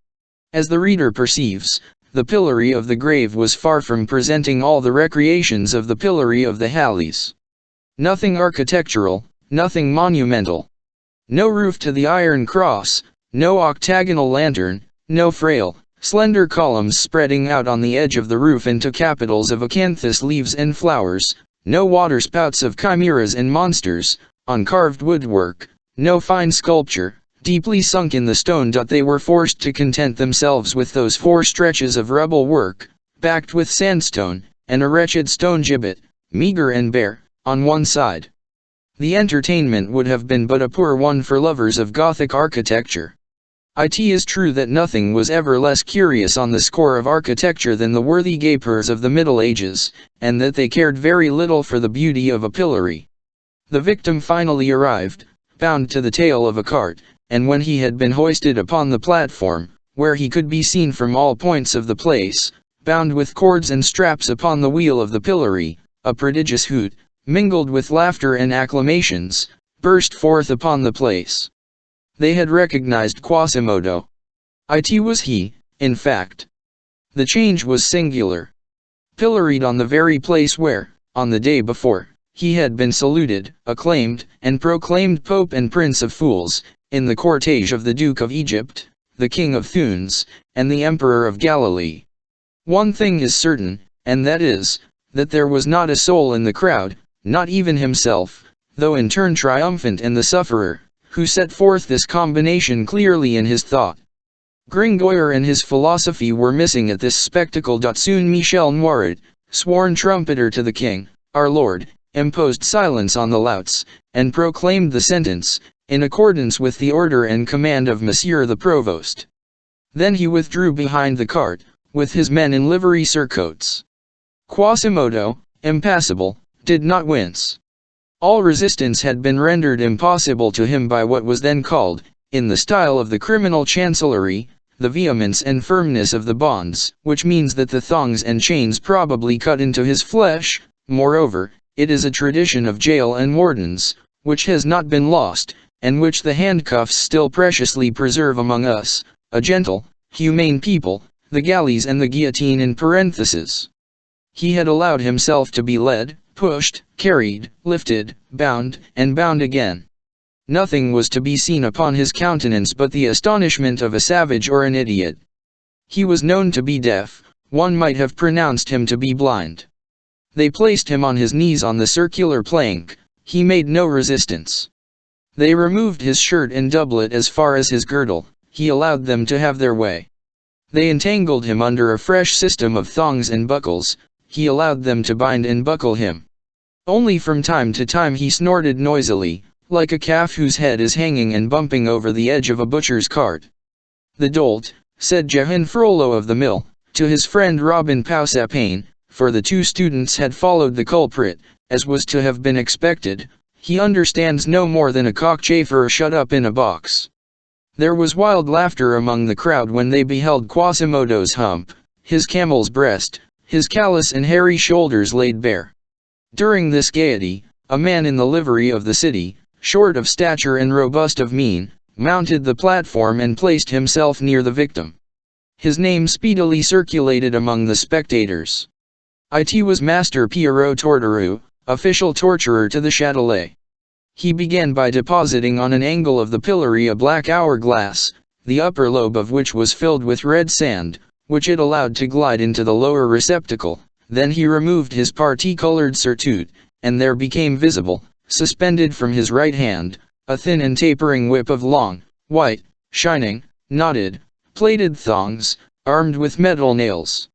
As the reader perceives, the pillory of the grave was far from presenting all the recreations of the pillory of the Halles. Nothing architectural, nothing monumental. No roof to the iron cross, no octagonal lantern, no frail, slender columns spreading out on the edge of the roof into capitals of acanthus leaves and flowers, no waterspouts of chimeras and monsters, on carved woodwork, no fine sculpture, deeply sunk in the stone. They were forced to content themselves with those 4 stretches of rubble work, backed with sandstone, and a wretched stone gibbet, meager and bare, on one side. The entertainment would have been but a poor one for lovers of Gothic architecture. It is true that nothing was ever less curious on the score of architecture than the worthy gapers of the Middle Ages, and that they cared very little for the beauty of a pillory. The victim finally arrived, bound to the tail of a cart, and when he had been hoisted upon the platform, where he could be seen from all points of the place, bound with cords and straps upon the wheel of the pillory, a prodigious hoot, mingled with laughter and acclamations, burst forth upon the place. They had recognized Quasimodo. It was he, in fact. The change was singular. Pilloried on the very place where, on the day before, he had been saluted, acclaimed, and proclaimed Pope and Prince of Fools, in the cortege of the Duke of Egypt, the King of Thunes, and the Emperor of Galilee. One thing is certain, and that is, that there was not a soul in the crowd, not even himself, though in turn triumphant and the sufferer, who set forth this combination clearly in his thought. Gringoire and his philosophy were missing at this spectacle. Soon Michel Noiret, sworn trumpeter to the king, our lord, imposed silence on the louts, and proclaimed the sentence, in accordance with the order and command of Monsieur the Provost. Then he withdrew behind the cart, with his men in livery surcoats. Quasimodo, impassible, did not wince. All resistance had been rendered impossible to him by what was then called, in the style of the criminal chancellery, the vehemence and firmness of the bonds, which means that the thongs and chains probably cut into his flesh. Moreover, it is a tradition of jail and wardens, which has not been lost, and which the handcuffs still preciously preserve among us, a gentle, humane people, the galleys and the guillotine in parenthesis. He had allowed himself to be led, pushed, carried, lifted, bound, and bound again. Nothing was to be seen upon his countenance but the astonishment of a savage or an idiot. He was known to be deaf, one might have pronounced him to be blind. They placed him on his knees on the circular plank, he made no resistance. They removed his shirt and doublet as far as his girdle, he allowed them to have their way. They entangled him under a fresh system of thongs and buckles, he allowed them to bind and buckle him. Only from time to time he snorted noisily, like a calf whose head is hanging and bumping over the edge of a butcher's cart. "The dolt," said Jehan Frollo of the mill, to his friend Robin Pausapane, for the two students had followed the culprit, as was to have been expected, "he understands no more than a cockchafer shut up in a box." There was wild laughter among the crowd when they beheld Quasimodo's hump, his camel's breast, his callous and hairy shoulders laid bare. During this gaiety, a man in the livery of the city, short of stature and robust of mien, mounted the platform and placed himself near the victim. His name speedily circulated among the spectators. It was Master Pierrot Torterue, official torturer to the Châtelet. He began by depositing on an angle of the pillory a black hourglass, the upper lobe of which was filled with red sand, which it allowed to glide into the lower receptacle. Then he removed his parti-colored surtout, and there became visible, suspended from his right hand, a thin and tapering whip of long, white, shining, knotted, plaited thongs, armed with metal nails.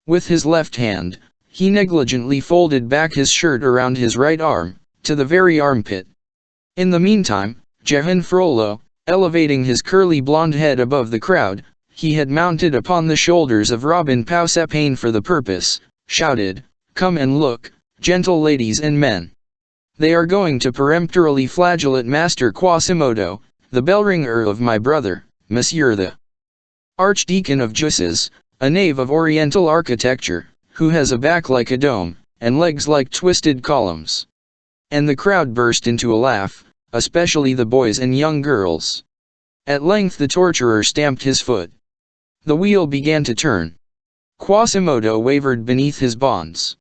With his left hand, he negligently folded back his shirt around his right arm, to the very armpit. In the meantime, Jehan Frollo, elevating his curly blonde head above the crowd, he had mounted upon the shoulders of Robin Pausapane for the purpose, shouted, "Come and look, gentle ladies and men. They are going to peremptorily flagellate Master Quasimodo, the bell-ringer of my brother, Monsieur the Archdeacon of Jussieu, a knave of Oriental architecture, who has a back like a dome, and legs like twisted columns." And the crowd burst into a laugh, especially the boys and young girls. At length the torturer stamped his foot. The wheel began to turn. Quasimodo wavered beneath his bonds.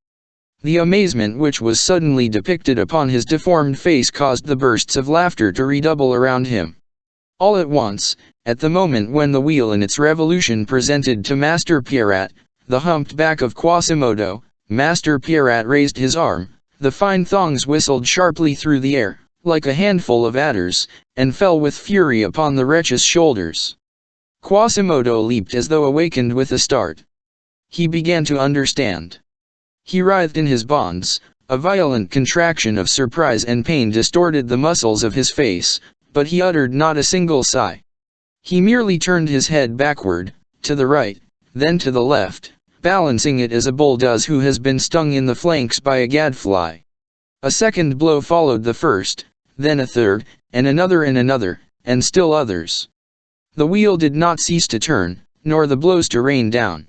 The amazement which was suddenly depicted upon his deformed face caused the bursts of laughter to redouble around him. All at once, at the moment when the wheel in its revolution presented to Master Pierrat the humped back of Quasimodo, Master Pierrat raised his arm, the fine thongs whistled sharply through the air, like a handful of adders, and fell with fury upon the wretch's shoulders. Quasimodo leaped as though awakened with a start. He began to understand. He writhed in his bonds, a violent contraction of surprise and pain distorted the muscles of his face, but he uttered not a single sigh. He merely turned his head backward, to the right, then to the left, balancing it as a bull does who has been stung in the flanks by a gadfly. A second blow followed the first, then a third, and another, and still others. The wheel did not cease to turn, nor the blows to rain down.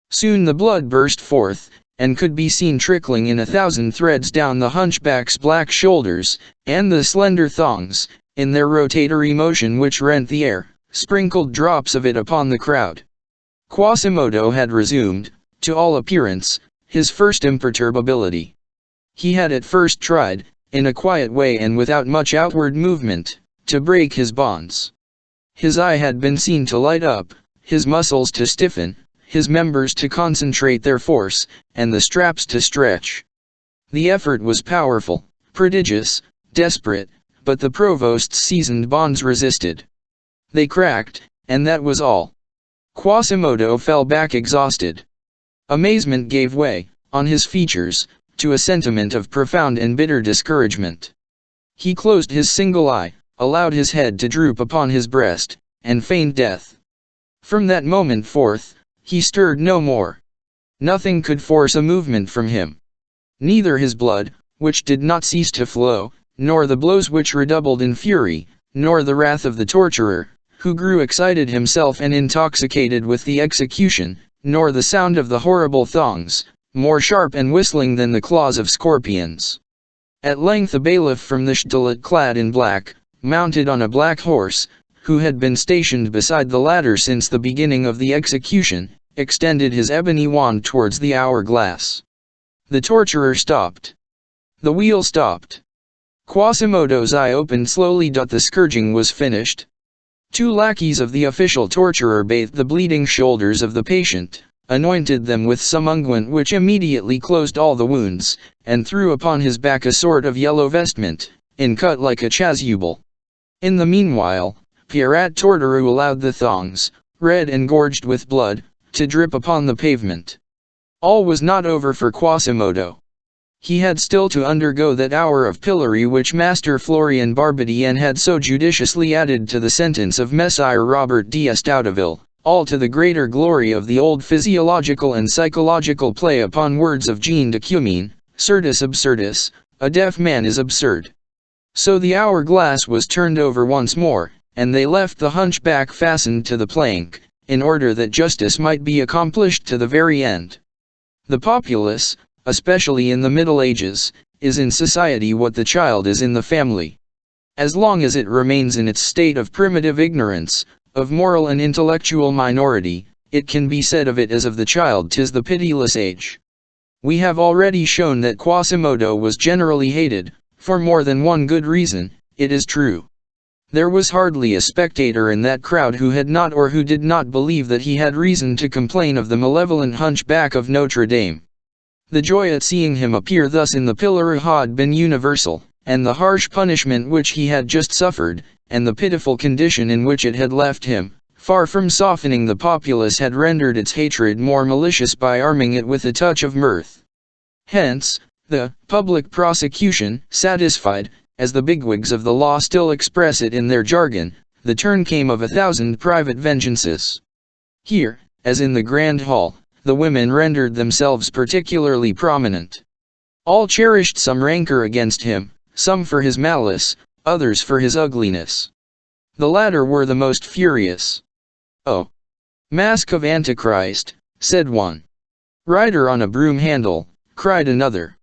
Soon the blood burst forth, and could be seen trickling in 1,000 threads down the hunchback's black shoulders, and the slender thongs, in their rotatory motion which rent the air, sprinkled drops of it upon the crowd. Quasimodo had resumed, to all appearance, his first imperturbability. He had at first tried, in a quiet way and without much outward movement, to break his bonds. His eye had been seen to light up, his muscles to stiffen, his members to concentrate their force, and the straps to stretch. The effort was powerful, prodigious, desperate, but the provost's seasoned bonds resisted. They cracked, and that was all. Quasimodo fell back exhausted. Amazement gave way, on his features, to a sentiment of profound and bitter discouragement. He closed his single eye, allowed his head to droop upon his breast, and feigned death. From that moment forth, he stirred no more. Nothing could force a movement from him. Neither his blood, which did not cease to flow, nor the blows which redoubled in fury, nor the wrath of the torturer, who grew excited himself and intoxicated with the execution, nor the sound of the horrible thongs, more sharp and whistling than the claws of scorpions. At length a bailiff from the Châtelet clad in black, mounted on a black horse, who had been stationed beside the ladder since the beginning of the execution, extended his ebony wand towards the hourglass. The torturer stopped. The wheel stopped. Quasimodo's eye opened slowly. The scourging was finished. Two lackeys of the official torturer bathed the bleeding shoulders of the patient, anointed them with some unguent which immediately closed all the wounds, and threw upon his back a sort of yellow vestment, cut like a chasuble. In the meanwhile, Pierrat Torturou allowed the thongs, red and gorged with blood, to drip upon the pavement. All was not over for Quasimodo. He had still to undergo that hour of pillory which Master Florian Barbedienne had so judiciously added to the sentence of Messire Robert d'Estouteville, all to the greater glory of the old physiological and psychological play upon words of Jean de Cumene, certus absurdus, a deaf man is absurd. So the hourglass was turned over once more, and they left the hunchback fastened to the plank, in order that justice might be accomplished to the very end. The populace, especially in the Middle Ages, is in society what the child is in the family. As long as it remains in its state of primitive ignorance, of moral and intellectual minority, it can be said of it as of the child, 'tis the pitiless age. We have already shown that Quasimodo was generally hated, for more than one good reason, it is true. There was hardly a spectator in that crowd who had not or who did not believe that he had reason to complain of the malevolent hunchback of Notre Dame. The joy at seeing him appear thus in the pillory had been universal, and the harsh punishment which he had just suffered, and the pitiful condition in which it had left him, far from softening the populace, had rendered its hatred more malicious by arming it with a touch of mirth. Hence, the public prosecution, satisfied, as the bigwigs of the law still express it in their jargon, the turn came of 1,000 private vengeances. Here, as in the Grand Hall, the women rendered themselves particularly prominent. All cherished some rancor against him, some for his malice, others for his ugliness. The latter were the most furious. "Oh! Mask of Antichrist," said one. "Rider on a broom handle," cried another.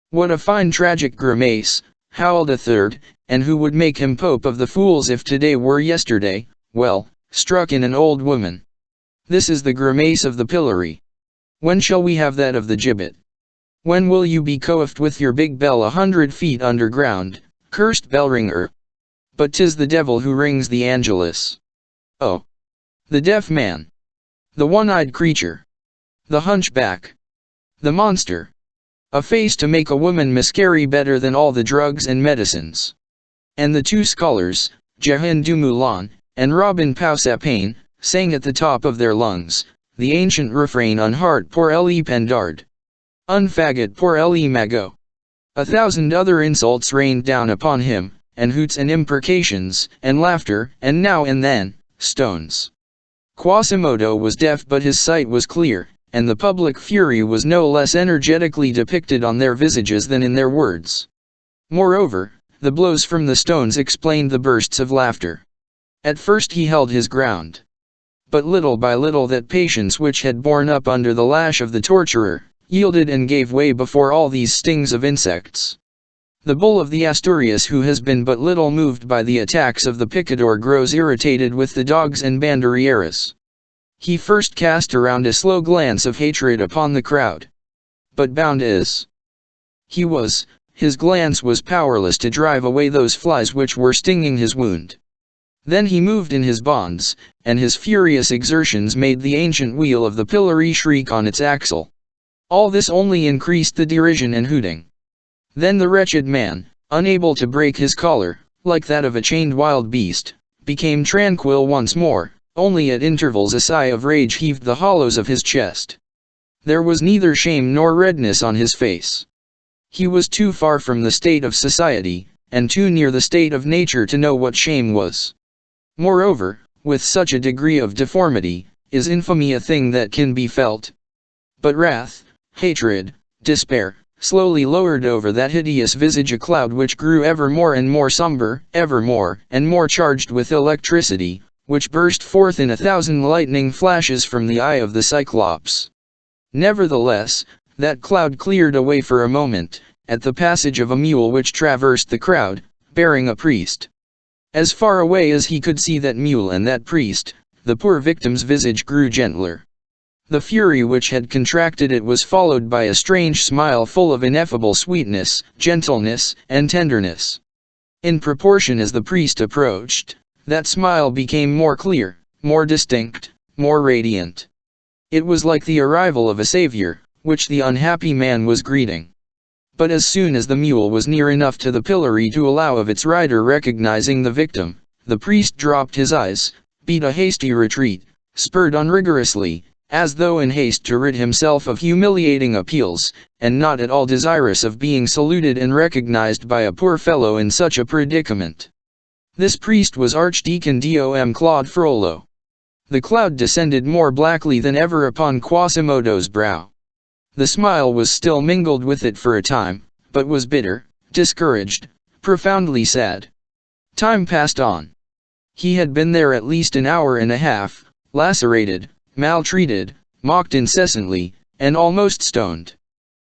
"What a fine tragic grimace," howled a third, "and who would make him Pope of the Fools if today were yesterday?" "Well, struck in an old woman. This is the grimace of the pillory. When shall we have that of the gibbet? When will you be coiffed with your big bell 100 feet underground, cursed bellringer? But 'tis the devil who rings the Angelus. Oh! The deaf man. The one-eyed creature. The hunchback. The monster. A face to make a woman miscarry better than all the drugs and medicines." And the two scholars, Jehan du Moulin, and Robin Poussapain, sang at the top of their lungs, the ancient refrain "Un heart pour le pendard. Un faggot pour le magot." 1,000 other insults rained down upon him, and hoots and imprecations, and laughter, and now and then, stones. Quasimodo was deaf, but his sight was clear, and the public fury was no less energetically depicted on their visages than in their words. Moreover, the blows from the stones explained the bursts of laughter. At first he held his ground. But little by little that patience which had borne up under the lash of the torturer, yielded and gave way before all these stings of insects. The bull of the Asturias, who has been but little moved by the attacks of the picador, grows irritated with the dogs and banderilleras. He first cast around a slow glance of hatred upon the crowd. But bound as he was, his glance was powerless to drive away those flies which were stinging his wound. Then he moved in his bonds, and his furious exertions made the ancient wheel of the pillory shriek on its axle. All this only increased the derision and hooting. Then the wretched man, unable to break his collar, like that of a chained wild beast, became tranquil once more. Only at intervals a sigh of rage heaved the hollows of his chest. There was neither shame nor redness on his face. He was too far from the state of society, and too near the state of nature to know what shame was. Moreover, with such a degree of deformity, is infamy a thing that can be felt? But wrath, hatred, despair, slowly lowered over that hideous visage a cloud which grew ever more and more somber, ever more and more charged with electricity, which burst forth in 1,000 lightning flashes from the eye of the Cyclops. Nevertheless, that cloud cleared away for a moment, at the passage of a mule which traversed the crowd, bearing a priest. As far away as he could see that mule and that priest, the poor victim's visage grew gentler. The fury which had contracted it was followed by a strange smile full of ineffable sweetness, gentleness, and tenderness. In proportion as the priest approached, that smile became more clear, more distinct, more radiant. It was like the arrival of a savior, which the unhappy man was greeting. But as soon as the mule was near enough to the pillory to allow of its rider recognizing the victim, the priest dropped his eyes, beat a hasty retreat, spurred on rigorously, as though in haste to rid himself of humiliating appeals, and not at all desirous of being saluted and recognized by a poor fellow in such a predicament. This priest was Archdeacon Dom Claude Frollo. The cloud descended more blackly than ever upon Quasimodo's brow. The smile was still mingled with it for a time, but was bitter, discouraged, profoundly sad. Time passed on. He had been there at least an hour and a half, lacerated, maltreated, mocked incessantly, and almost stoned.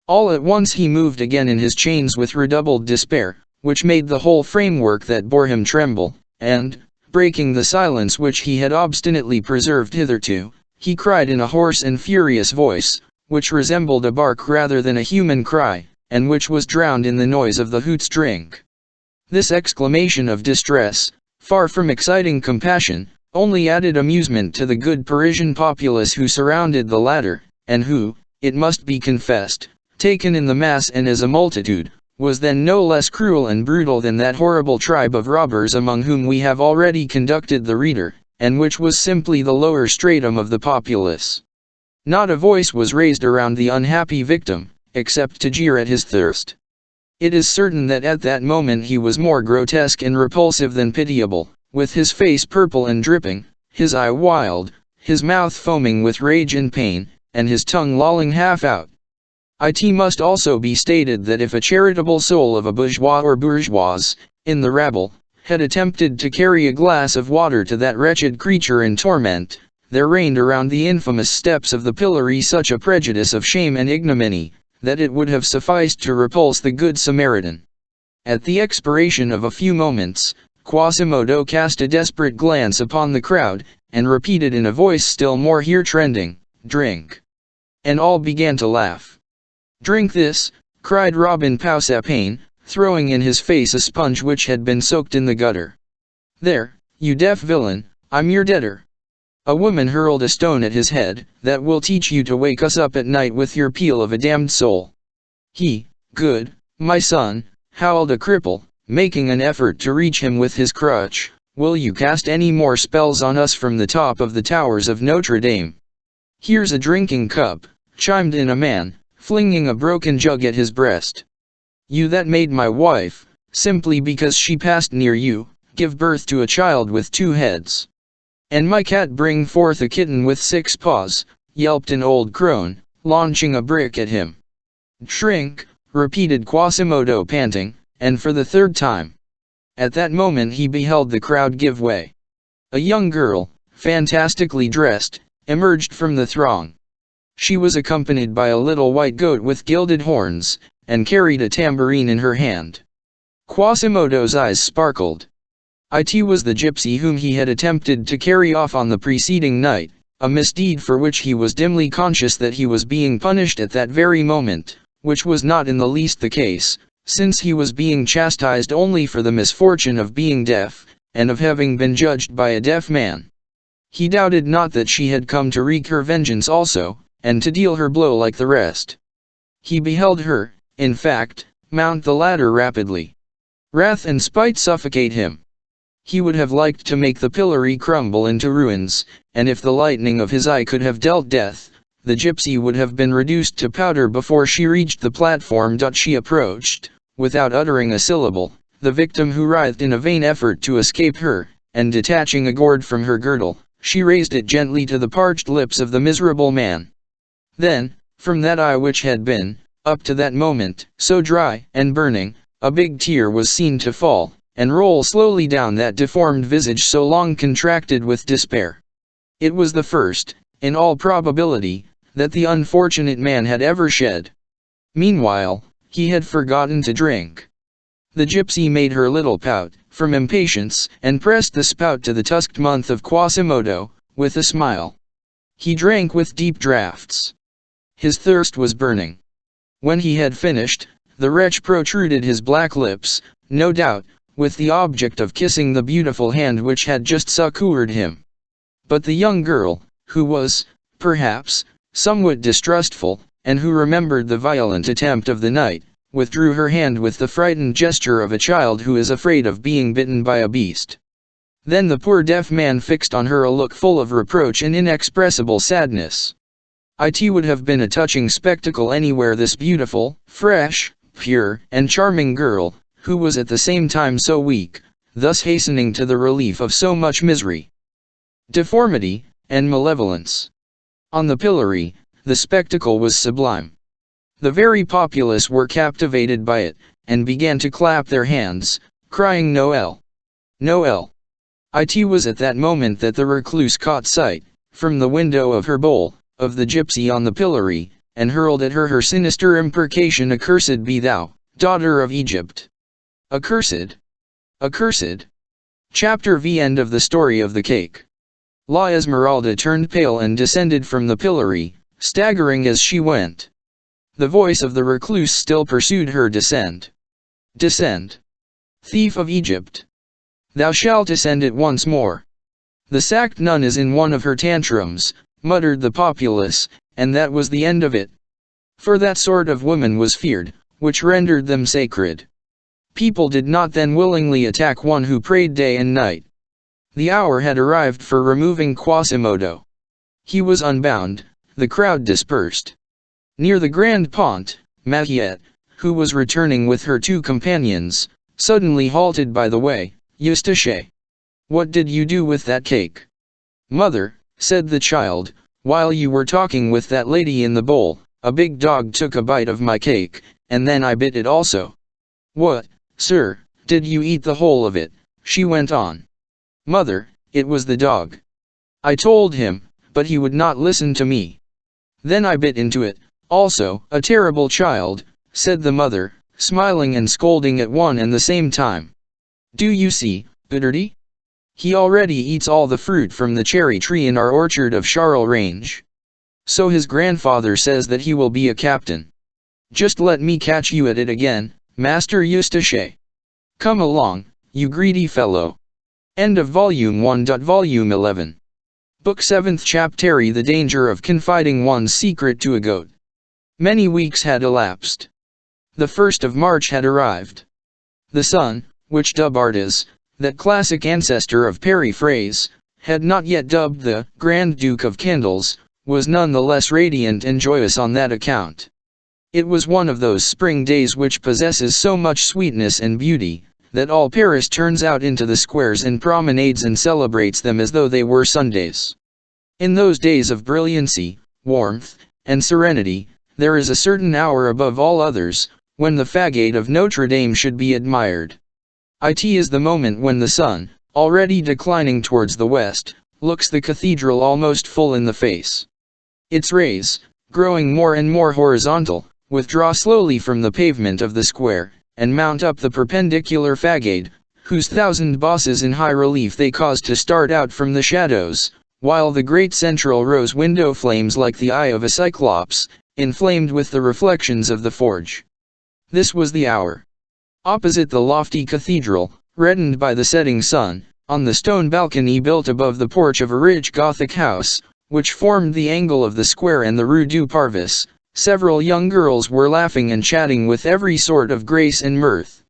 All at once he moved again in his chains with redoubled despair, which made the whole framework that bore him tremble, and, breaking the silence which he had obstinately preserved hitherto, he cried in a hoarse and furious voice, which resembled a bark rather than a human cry, and which was drowned in the noise of the hoots drink. This exclamation of distress, far from exciting compassion, only added amusement to the good Parisian populace who surrounded the latter, and who, it must be confessed, taken in the mass and as a multitude, was then no less cruel and brutal than that horrible tribe of robbers among whom we have already conducted the reader, and which was simply the lower stratum of the populace. Not a voice was raised around the unhappy victim, except to jeer at his thirst. It is certain that at that moment he was more grotesque and repulsive than pitiable, with his face purple and dripping, his eye wild, his mouth foaming with rage and pain, and his tongue lolling half out. It must also be stated that if a charitable soul of a bourgeois or bourgeoise, in the rabble, had attempted to carry a glass of water to that wretched creature in torment, there reigned around the infamous steps of the pillory such a prejudice of shame and ignominy, that it would have sufficed to repulse the good Samaritan. At the expiration of a few moments, Quasimodo cast a desperate glance upon the crowd, and repeated in a voice still more heart-rending, "Drink." And all began to laugh. "Drink this," cried Robin Pausapane, throwing in his face a sponge which had been soaked in the gutter. "There, you deaf villain, I'm your debtor." A woman hurled a stone at his head. "That will teach you to wake us up at night with your peal of a damned soul." "He, good, my son," howled a cripple, making an effort to reach him with his crutch. "Will you cast any more spells on us from the top of the towers of Notre Dame?" "Here's a drinking cup," chimed in a man, flinging a broken jug at his breast. "You that made my wife, simply because she passed near you, give birth to a child with 2 heads. And my cat bring forth a kitten with 6 paws," yelped an old crone, launching a brick at him. "Drink," repeated Quasimodo panting, and for the 3rd time. At that moment he beheld the crowd give way. A young girl, fantastically dressed, emerged from the throng. She was accompanied by a little white goat with gilded horns, and carried a tambourine in her hand. Quasimodo's eyes sparkled. It was the gypsy whom he had attempted to carry off on the preceding night, a misdeed for which he was dimly conscious that he was being punished at that very moment, which was not in the least the case, since he was being chastised only for the misfortune of being deaf, and of having been judged by a deaf man. He doubted not that she had come to wreak her vengeance also, and to deal her blow like the rest. He beheld her, in fact, mount the ladder rapidly. Wrath and spite suffocate him. He would have liked to make the pillory crumble into ruins, and if the lightning of his eye could have dealt death, the gypsy would have been reduced to powder before she reached the platform. She approached, without uttering a syllable, the victim who writhed in a vain effort to escape her, and detaching a gourd from her girdle, she raised it gently to the parched lips of the miserable man. Then, from that eye which had been, up to that moment, so dry and burning, a big tear was seen to fall, and roll slowly down that deformed visage so long contracted with despair. It was the first, in all probability, that the unfortunate man had ever shed. Meanwhile, he had forgotten to drink. The gypsy made her little pout, from impatience, and pressed the spout to the tusked month of Quasimodo, with a smile. He drank with deep draughts. His thirst was burning. When he had finished, the wretch protruded his black lips, no doubt, with the object of kissing the beautiful hand which had just succored him. But the young girl, who was, perhaps, somewhat distrustful, and who remembered the violent attempt of the night, withdrew her hand with the frightened gesture of a child who is afraid of being bitten by a beast. Then the poor deaf man fixed on her a look full of reproach and inexpressible sadness. It would have been a touching spectacle anywhere this beautiful, fresh, pure, and charming girl, who was at the same time so weak, thus hastening to the relief of so much misery, deformity, and malevolence. On the pillory, the spectacle was sublime. The very populace were captivated by it, and began to clap their hands, crying Noel! Noel! It was at that moment that the recluse caught sight, from the window of her bowl, of the gypsy on the pillory, and hurled at her sinister imprecation, "Accursed be thou, daughter of Egypt!" Accursed! Accursed! Chapter V. End of the story of the cake. La Esmeralda turned pale and descended from the pillory, staggering as she went. The voice of the recluse still pursued her. "Descend! Descend! Thief of Egypt! Thou shalt ascend it once more." "The sacked nun is in one of her tantrums," muttered the populace, and that was the end of it. For that sort of woman was feared, which rendered them sacred. People did not then willingly attack one who prayed day and night. The hour had arrived for removing Quasimodo. He was unbound, the crowd dispersed. Near the Grand Pont, Mariette, who was returning with her two companions, suddenly halted by the way. "Eustache, what did you do with that cake?" "Mother," said the child, "while you were talking with that lady in the bowl, a big dog took a bite of my cake, and then I bit it also." "What, sir, did you eat the whole of it?" she went on. "Mother, it was the dog. I told him, but he would not listen to me. Then I bit into it, also." "A terrible child," said the mother, smiling and scolding at one and the same time. "Do you see, Bitterty? He already eats all the fruit from the cherry tree in our orchard of Charles Range. So his grandfather says that he will be a captain. Just let me catch you at it again, Master Eustache. Come along, you greedy fellow." End of Volume 1. Volume 11. Book 7th Chapter. The danger of confiding one's secret to a goat. Many weeks had elapsed. The 1st of March had arrived. The sun, which Dubartas, that classic ancestor of Periphrase, had not yet dubbed the Grand Duke of Candles, was none the less radiant and joyous on that account. It was one of those spring days which possesses so much sweetness and beauty, that all Paris turns out into the squares and promenades and celebrates them as though they were Sundays. In those days of brilliancy, warmth, and serenity, there is a certain hour above all others, when the fagade of Notre Dame should be admired. It is the moment when the sun, already declining towards the west, looks the cathedral almost full in the face. Its rays, growing more and more horizontal, withdraw slowly from the pavement of the square, and mount up the perpendicular fagade, whose 1,000 bosses in high relief they cause to start out from the shadows, while the great central rose window flames like the eye of a cyclops, inflamed with the reflections of the forge. This was the hour. Opposite the lofty cathedral, reddened by the setting sun, on the stone balcony built above the porch of a rich Gothic house, which formed the angle of the square and the Rue du Parvis, several young girls were laughing and chatting with every sort of grace and mirth.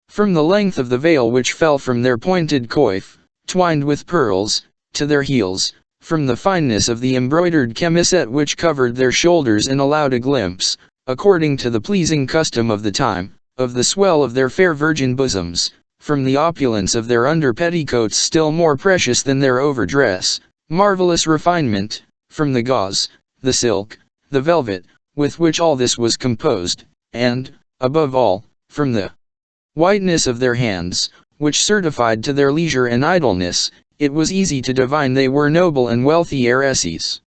From the length of the veil which fell from their pointed coif, twined with pearls, to their heels, from the fineness of the embroidered chemisette which covered their shoulders and allowed a glimpse, according to the pleasing custom of the time, of the swell of their fair virgin bosoms, from the opulence of their under petticoats still more precious than their overdress, marvelous refinement, from the gauze, the silk, the velvet, with which all this was composed, and, above all, from the whiteness of their hands, which certified to their leisure and idleness, it was easy to divine they were noble and wealthy heiresses.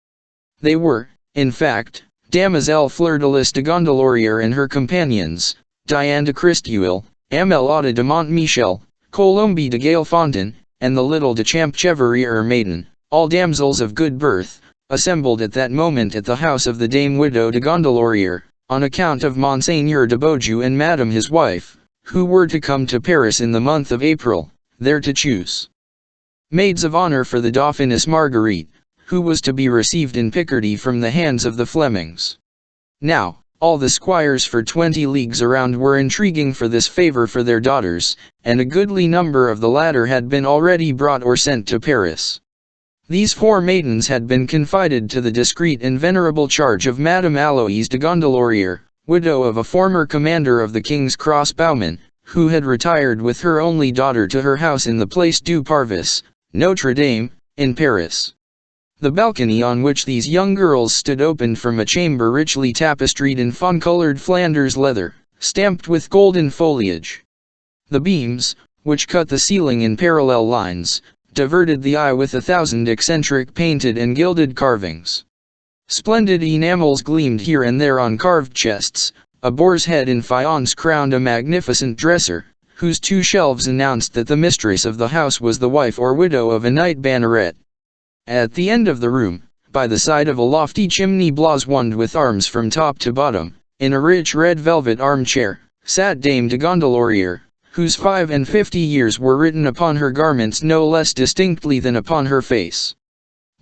They were, in fact, Damoiselle Fleur-de-Lys de Gondelaurier and her companions, Diane de Christuel, Amélotte de Montmichel, Colombie de Gaillefontaine, and the little de Champchevrier maiden, all damsels of good birth, assembled at that moment at the house of the Dame Widow de Gondelaurier, on account of Monseigneur de Beaujeu and Madame his wife, who were to come to Paris in the month of April, there to choose maids of honor for the Dauphiness Marguerite, who was to be received in Picardy from the hands of the Flemings. Now, all the squires for 20 leagues around were intriguing for this favor for their daughters, and a goodly number of the latter had been already brought or sent to Paris. These 4 maidens had been confided to the discreet and venerable charge of Madame Aloïse de Gondelaurier, widow of a former commander of the King's crossbowmen, who had retired with her only daughter to her house in the Place du Parvis, Notre Dame, in Paris. The balcony on which these young girls stood opened from a chamber richly tapestried in fawn-colored Flanders leather, stamped with golden foliage. The beams, which cut the ceiling in parallel lines, diverted the eye with 1,000 eccentric painted and gilded carvings. Splendid enamels gleamed here and there on carved chests. A boar's head in faience crowned a magnificent dresser, whose 2 shelves announced that the mistress of the house was the wife or widow of a knight banneret. At the end of the room, by the side of a lofty chimney blazoned with arms from top to bottom, in a rich red velvet armchair, sat Dame de Gondelaurier, whose 55 years were written upon her garments no less distinctly than upon her face.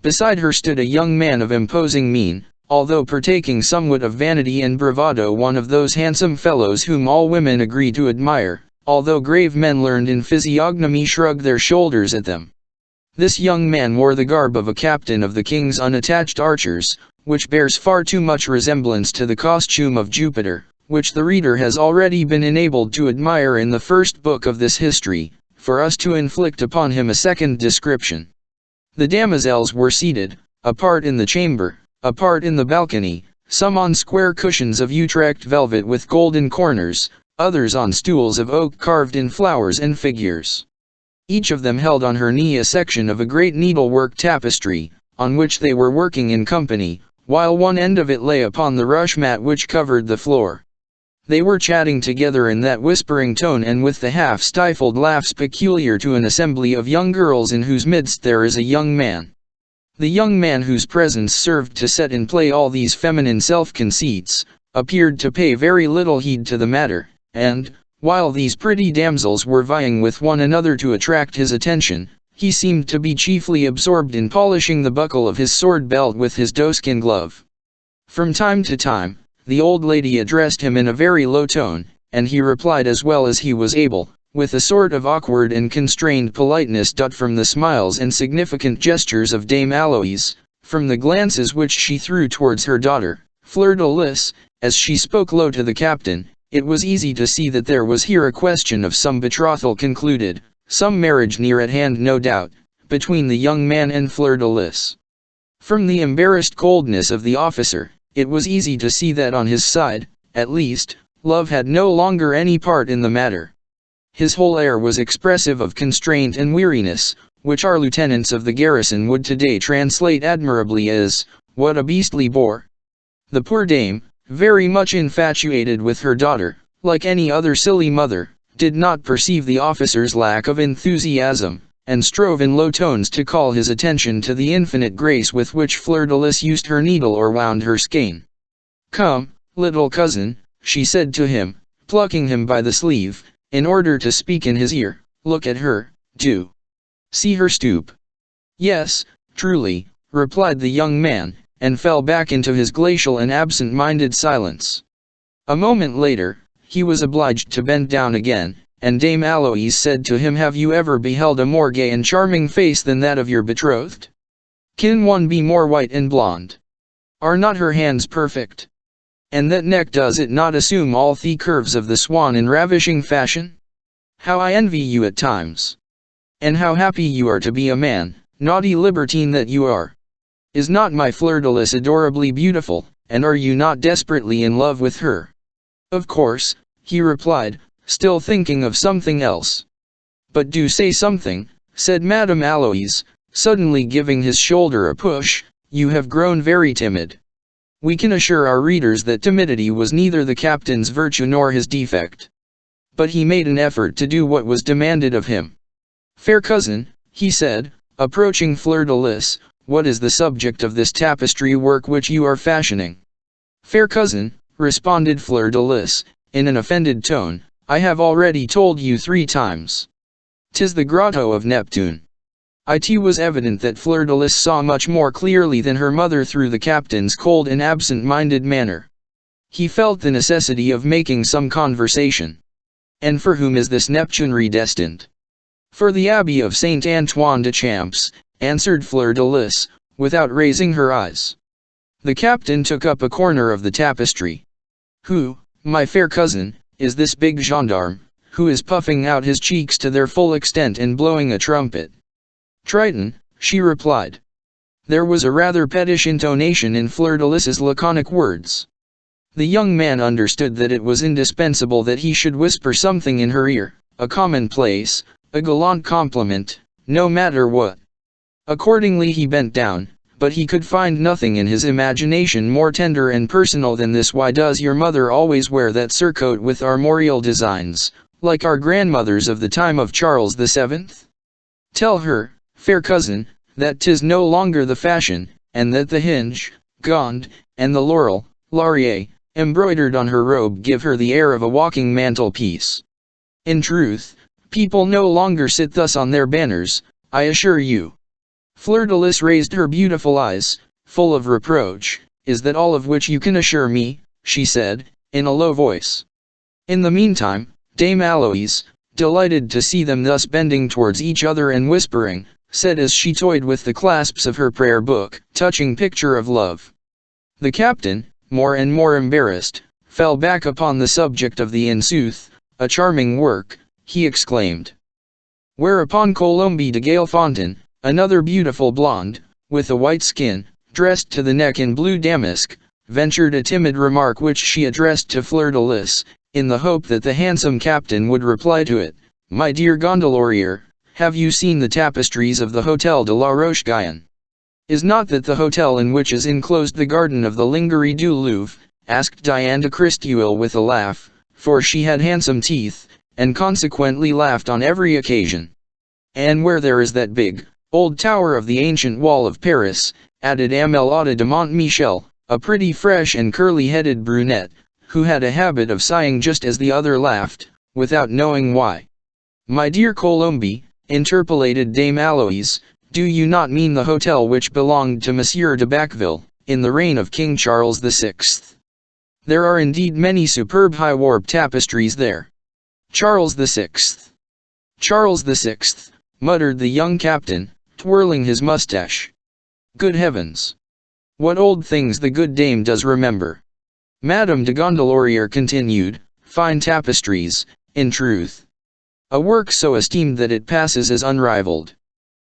Beside her stood a young man of imposing mien, although partaking somewhat of vanity and bravado, one of those handsome fellows whom all women agree to admire, although grave men learned in physiognomy shrug their shoulders at them. This young man wore the garb of a captain of the King's unattached archers, which bears far too much resemblance to the costume of Jupiter, which the reader has already been enabled to admire in the first book of this history, for us to inflict upon him a second description. The damosels were seated, a part in the chamber, a part in the balcony, some on square cushions of Utrecht velvet with golden corners, others on stools of oak carved in flowers and figures. Each of them held on her knee a section of a great needlework tapestry, on which they were working in company, while one end of it lay upon the rush mat which covered the floor. They were chatting together in that whispering tone and with the half-stifled laughs peculiar to an assembly of young girls in whose midst there is a young man. The young man whose presence served to set in play all these feminine self-conceits, appeared to pay very little heed to the matter, and, while these pretty damsels were vying with one another to attract his attention, he seemed to be chiefly absorbed in polishing the buckle of his sword belt with his doeskin glove. From time to time, the old lady addressed him in a very low tone, and he replied as well as he was able, with a sort of awkward and constrained politeness from the smiles and significant gestures of Dame Aloïse, from the glances which she threw towards her daughter, Fleur de Lis, as she spoke low to the captain. It was easy to see that there was here a question of some betrothal concluded, some marriage near at hand no doubt, between the young man and Fleur de Lis. From the embarrassed coldness of the officer, it was easy to see that on his side, at least, love had no longer any part in the matter. His whole air was expressive of constraint and weariness, which our lieutenants of the garrison would today translate admirably as, "What a beastly bore!" The poor dame, very much infatuated with her daughter, like any other silly mother, did not perceive the officer's lack of enthusiasm, and strove in low tones to call his attention to the infinite grace with which Fleur de Lis used her needle or wound her skein. "Come, little cousin," she said to him, plucking him by the sleeve, in order to speak in his ear, "look at her, do. See her stoop." "Yes, truly," replied the young man, and fell back into his glacial and absent-minded silence. A moment later, he was obliged to bend down again, and Dame Aloïse said to him, "Have you ever beheld a more gay and charming face than that of your betrothed? Can one be more white and blonde? Are not her hands perfect? And that neck, does it not assume all the curves of the swan in ravishing fashion? How I envy you at times! And how happy you are to be a man, naughty libertine that you are! Is not my Fleur de Lis adorably beautiful, and are you not desperately in love with her?" "Of course," he replied, still thinking of something else. "But do say something," said Madame Aloïse, suddenly giving his shoulder a push, "you have grown very timid." We can assure our readers that timidity was neither the captain's virtue nor his defect. But he made an effort to do what was demanded of him. "Fair cousin," he said, approaching Fleur de Lis, "what is the subject of this tapestry work which you are fashioning?" "Fair cousin," responded Fleur de Lis, in an offended tone, I have already told you 3 times. 'Tis the grotto of Neptune. It was evident that Fleur-de-Lis saw much more clearly than her mother through the captain's cold and absent-minded manner. He felt the necessity of making some conversation. And for whom is this Neptunery destined? For the Abbey of Saint Antoine de Champs, answered Fleur-de-Lis, without raising her eyes. The captain took up a corner of the tapestry. Who, my fair cousin, is this big gendarme, who is puffing out his cheeks to their full extent and blowing a trumpet? Triton, she replied. There was a rather pettish intonation in Fleur-de-Lis's laconic words. The young man understood that it was indispensable that he should whisper something in her ear, a commonplace, a gallant compliment, no matter what. Accordingly he bent down, but he could find nothing in his imagination more tender and personal than this. Why does your mother always wear that surcoat with armorial designs, like our grandmothers of the time of Charles VII? Tell her, fair cousin, that 'tis no longer the fashion, and that the hinge, gond, and the laurel, laurier, embroidered on her robe give her the air of a walking mantelpiece. In truth, people no longer sit thus on their banners, I assure you. Fleur-de-Lis raised her beautiful eyes, full of reproach. Is that all of which you can assure me? She said, in a low voice. In the meantime, Dame Aloïse, delighted to see them thus bending towards each other and whispering, said as she toyed with the clasps of her prayer book, touching picture of love. The captain, more and more embarrassed, fell back upon the subject of the in sooth, a charming work, he exclaimed. Whereupon Colombe de Galefontaine, another beautiful blonde, with a white skin, dressed to the neck in blue damask, ventured a timid remark which she addressed to Fleur-de-Lis, in the hope that the handsome captain would reply to it. My dear gondolier, have you seen the tapestries of the Hôtel de la Roche-Guyon? Is not that the hotel in which is enclosed the garden of the Lingerie du Louvre? Asked Diane de Christeuil with a laugh, for she had handsome teeth, and consequently laughed on every occasion. And where there is that big, old tower of the ancient wall of Paris, added Amélie de Montmichel, a pretty fresh and curly-headed brunette, who had a habit of sighing just as the other laughed, without knowing why. My dear Colombe, interpolated Dame Aloïse, do you not mean the hotel which belonged to Monsieur de Bacqueville, in the reign of King Charles VI? There are indeed many superb high-warp tapestries there. Charles VI. Charles VI, muttered the young captain, twirling his mustache. Good heavens! What old things the good dame does remember! Madame de Gondelaurier continued, fine tapestries, in truth. A work so esteemed that it passes as unrivaled.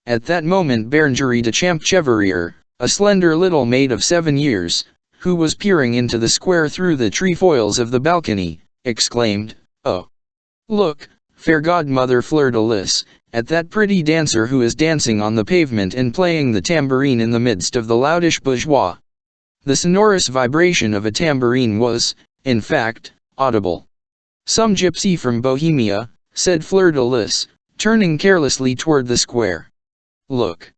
At that moment Berengarie de Champchevrier, a slender little maid of 7 years, who was peering into the square through the trefoils of the balcony, exclaimed, Oh! Look, fair godmother Fleur-de-Lis, at that pretty dancer who is dancing on the pavement and playing the tambourine in the midst of the loudish bourgeois. The sonorous vibration of a tambourine was, in fact, audible. Some gypsy from Bohemia, said Fleur-de-Lis, turning carelessly toward the square. Look!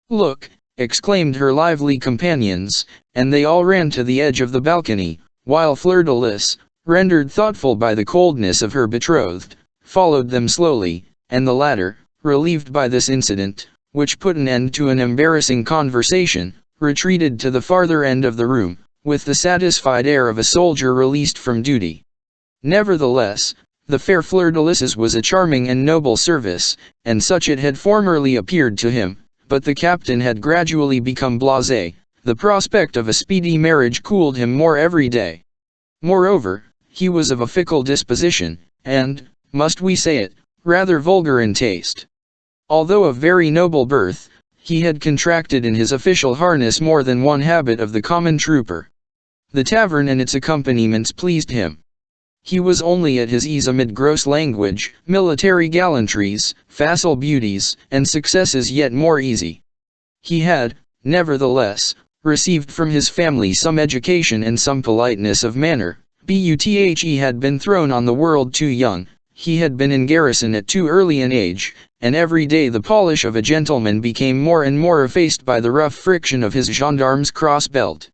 Look! Exclaimed her lively companions, and they all ran to the edge of the balcony, while Fleur-de-Lis, rendered thoughtful by the coldness of her betrothed, followed them slowly, and the latter, relieved by this incident, which put an end to an embarrassing conversation, retreated to the farther end of the room, with the satisfied air of a soldier released from duty. Nevertheless, the fair Fleur-de-Lis's was a charming and noble service, and such it had formerly appeared to him, but the captain had gradually become blasé. The prospect of a speedy marriage cooled him more every day. Moreover, he was of a fickle disposition, and, must we say it, rather vulgar in taste. Although of very noble birth, he had contracted in his official harness more than one habit of the common trooper. The tavern and its accompaniments pleased him. He was only at his ease amid gross language, military gallantries, facile beauties, and successes yet more easy. He had, nevertheless, received from his family some education and some politeness of manner. He had been thrown on the world too young, he had been in garrison at too early an age, and every day the polish of a gentleman became more and more effaced by the rough friction of his gendarme's cross belt.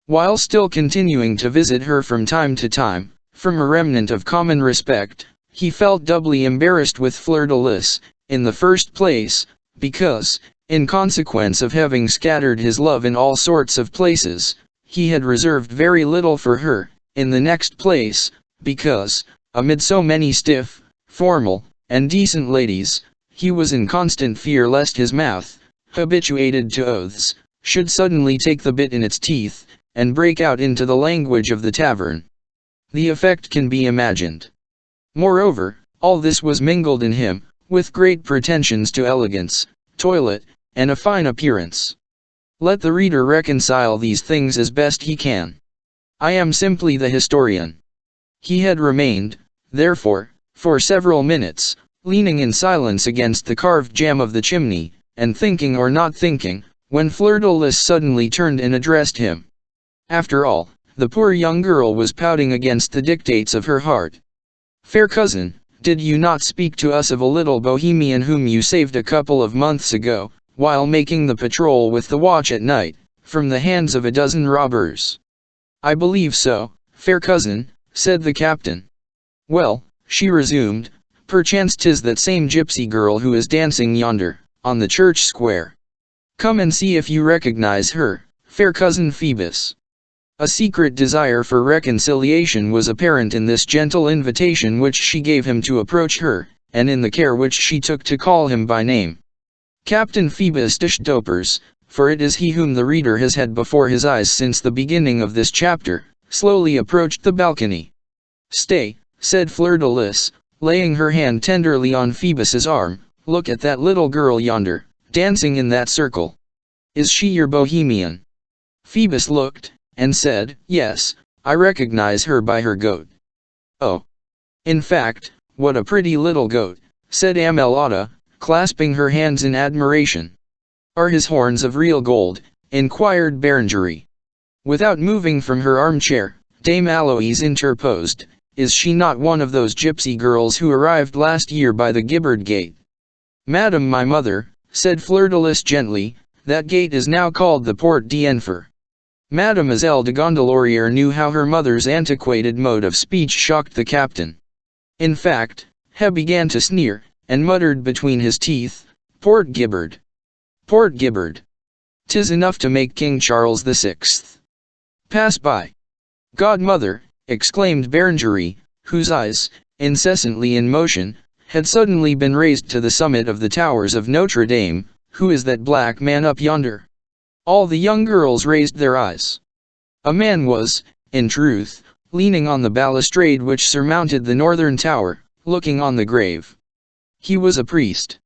While still continuing to visit her from time to time, from a remnant of common respect, he felt doubly embarrassed with Fleur-de-Lis, in the first place, because, in consequence of having scattered his love in all sorts of places, he had reserved very little for her, in the next place, because, amid so many stiff, formal, and decent ladies, he was in constant fear lest his mouth, habituated to oaths, should suddenly take the bit in its teeth, and break out into the language of the tavern. The effect can be imagined. Moreover, all this was mingled in him, with great pretensions to elegance, toilet, and a fine appearance. Let the reader reconcile these things as best he can. I am simply the historian. He had remained, therefore, for several minutes, leaning in silence against the carved jamb of the chimney, and thinking or not thinking, when Fleur-de-Lis suddenly turned and addressed him. After all, the poor young girl was pouting against the dictates of her heart. "Fair cousin, did you not speak to us of a little Bohemian whom you saved a couple of months ago, while making the patrol with the watch at night, from the hands of a dozen robbers?" "I believe so, fair cousin," said the captain. "Well," she resumed, "perchance 'tis that same gypsy girl who is dancing yonder, on the church square. Come and see if you recognize her, fair cousin Phoebus." A secret desire for reconciliation was apparent in this gentle invitation which she gave him to approach her, and in the care which she took to call him by name. Captain Phoebus de Stopers, for it is he whom the reader has had before his eyes since the beginning of this chapter, slowly approached the balcony. "Stay," said Fleur-de-Lis, laying her hand tenderly on Phoebus's arm, "look at that little girl yonder, dancing in that circle. Is she your Bohemian?" Phoebus looked, and said, "Yes, I recognize her by her goat." "Oh! In fact, what a pretty little goat," said Amelotta, clasping her hands in admiration. "Are his horns of real gold?" inquired Berengarie. Without moving from her armchair, Dame Aloïse interposed, "Is she not one of those gypsy girls who arrived last year by the Gibbard Gate?" "Madam my mother," said Fleur-de-Lis gently, "that gate is now called the Porte d'Enfer." Mademoiselle de Gondelaurier knew how her mother's antiquated mode of speech shocked the captain. In fact, he began to sneer, and muttered between his teeth, "Port Gibbard! Port Gibbard! 'Tis enough to make King Charles VI pass by." "Godmother," exclaimed Berengarie, whose eyes, incessantly in motion, had suddenly been raised to the summit of the towers of Notre Dame, "who is that black man up yonder?" All the young girls raised their eyes. A man was, in truth, leaning on the balustrade which surmounted the northern tower, looking on the grave. He was a priest.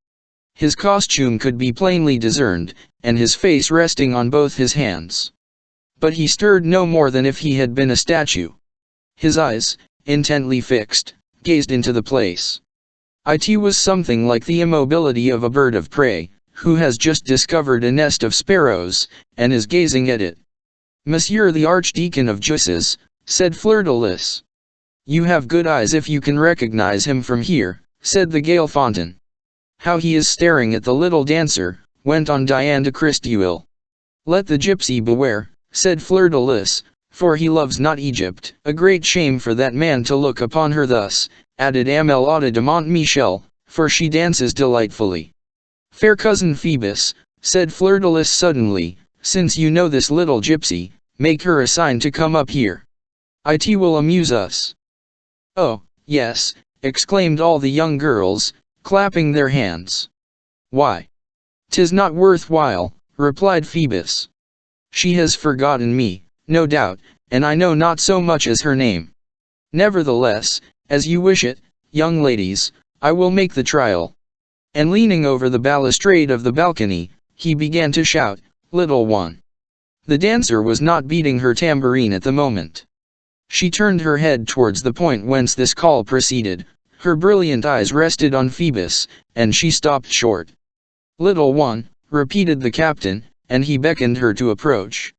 His costume could be plainly discerned, and his face resting on both his hands. But he stirred no more than if he had been a statue. His eyes, intently fixed, gazed into the place. It was something like the immobility of a bird of prey, who has just discovered a nest of sparrows, and is gazing at it. "Monsieur the Archdeacon of Jussieu," said Fleur-de-Lis. "You have good eyes if you can recognize him from here," said the Galefontaine. "How he is staring at the little dancer," went on Diane de Christeuil. "Let the gypsy beware," said Fleur-de-Lis, "for he loves not Egypt." "A great shame for that man to look upon her thus," added Amelotta de Montmichel, "for she dances delightfully." "Fair cousin Phoebus," said Fleur-de-Lis suddenly, "since you know this little gypsy, make her a sign to come up here. It will amuse us." "Oh, yes," exclaimed all the young girls, clapping their hands. "Why? 'Tis not worth while," replied Phoebus. "She has forgotten me, no doubt, and I know not so much as her name. Nevertheless, as you wish it, young ladies, I will make the trial." And leaning over the balustrade of the balcony, he began to shout, "Little one." The dancer was not beating her tambourine at the moment. She turned her head towards the point whence this call proceeded, her brilliant eyes rested on Phoebus, and she stopped short. "Little one," repeated the captain, and he beckoned her to approach.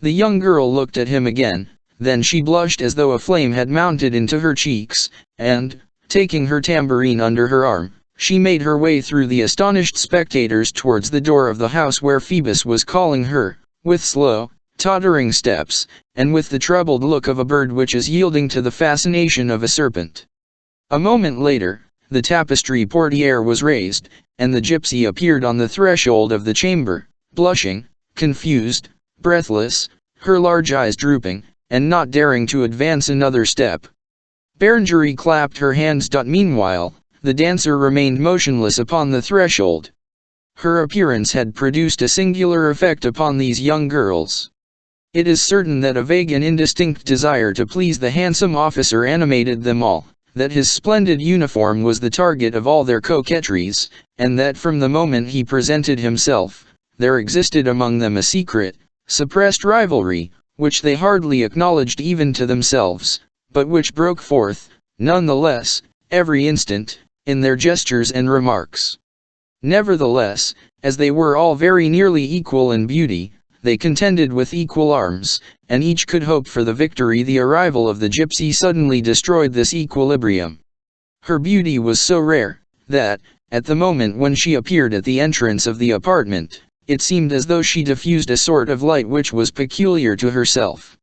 The young girl looked at him again, then she blushed as though a flame had mounted into her cheeks, and, taking her tambourine under her arm, she made her way through the astonished spectators towards the door of the house where Phoebus was calling her, with slow, tottering steps, and with the troubled look of a bird which is yielding to the fascination of a serpent. A moment later, the tapestry portiere was raised, and the gypsy appeared on the threshold of the chamber, blushing, confused, breathless, her large eyes drooping, and not daring to advance another step. Berengarie clapped her hands. Meanwhile, the dancer remained motionless upon the threshold. Her appearance had produced a singular effect upon these young girls. It is certain that a vague and indistinct desire to please the handsome officer animated them all, that his splendid uniform was the target of all their coquetries, and that from the moment he presented himself, there existed among them a secret, suppressed rivalry, which they hardly acknowledged even to themselves, but which broke forth, none the less, every instant, in their gestures and remarks. Nevertheless, as they were all very nearly equal in beauty, they contended with equal arms, and each could hope for the victory. The arrival of the gypsy suddenly destroyed this equilibrium. Her beauty was so rare, that, at the moment when she appeared at the entrance of the apartment, it seemed as though she diffused a sort of light which was peculiar to herself.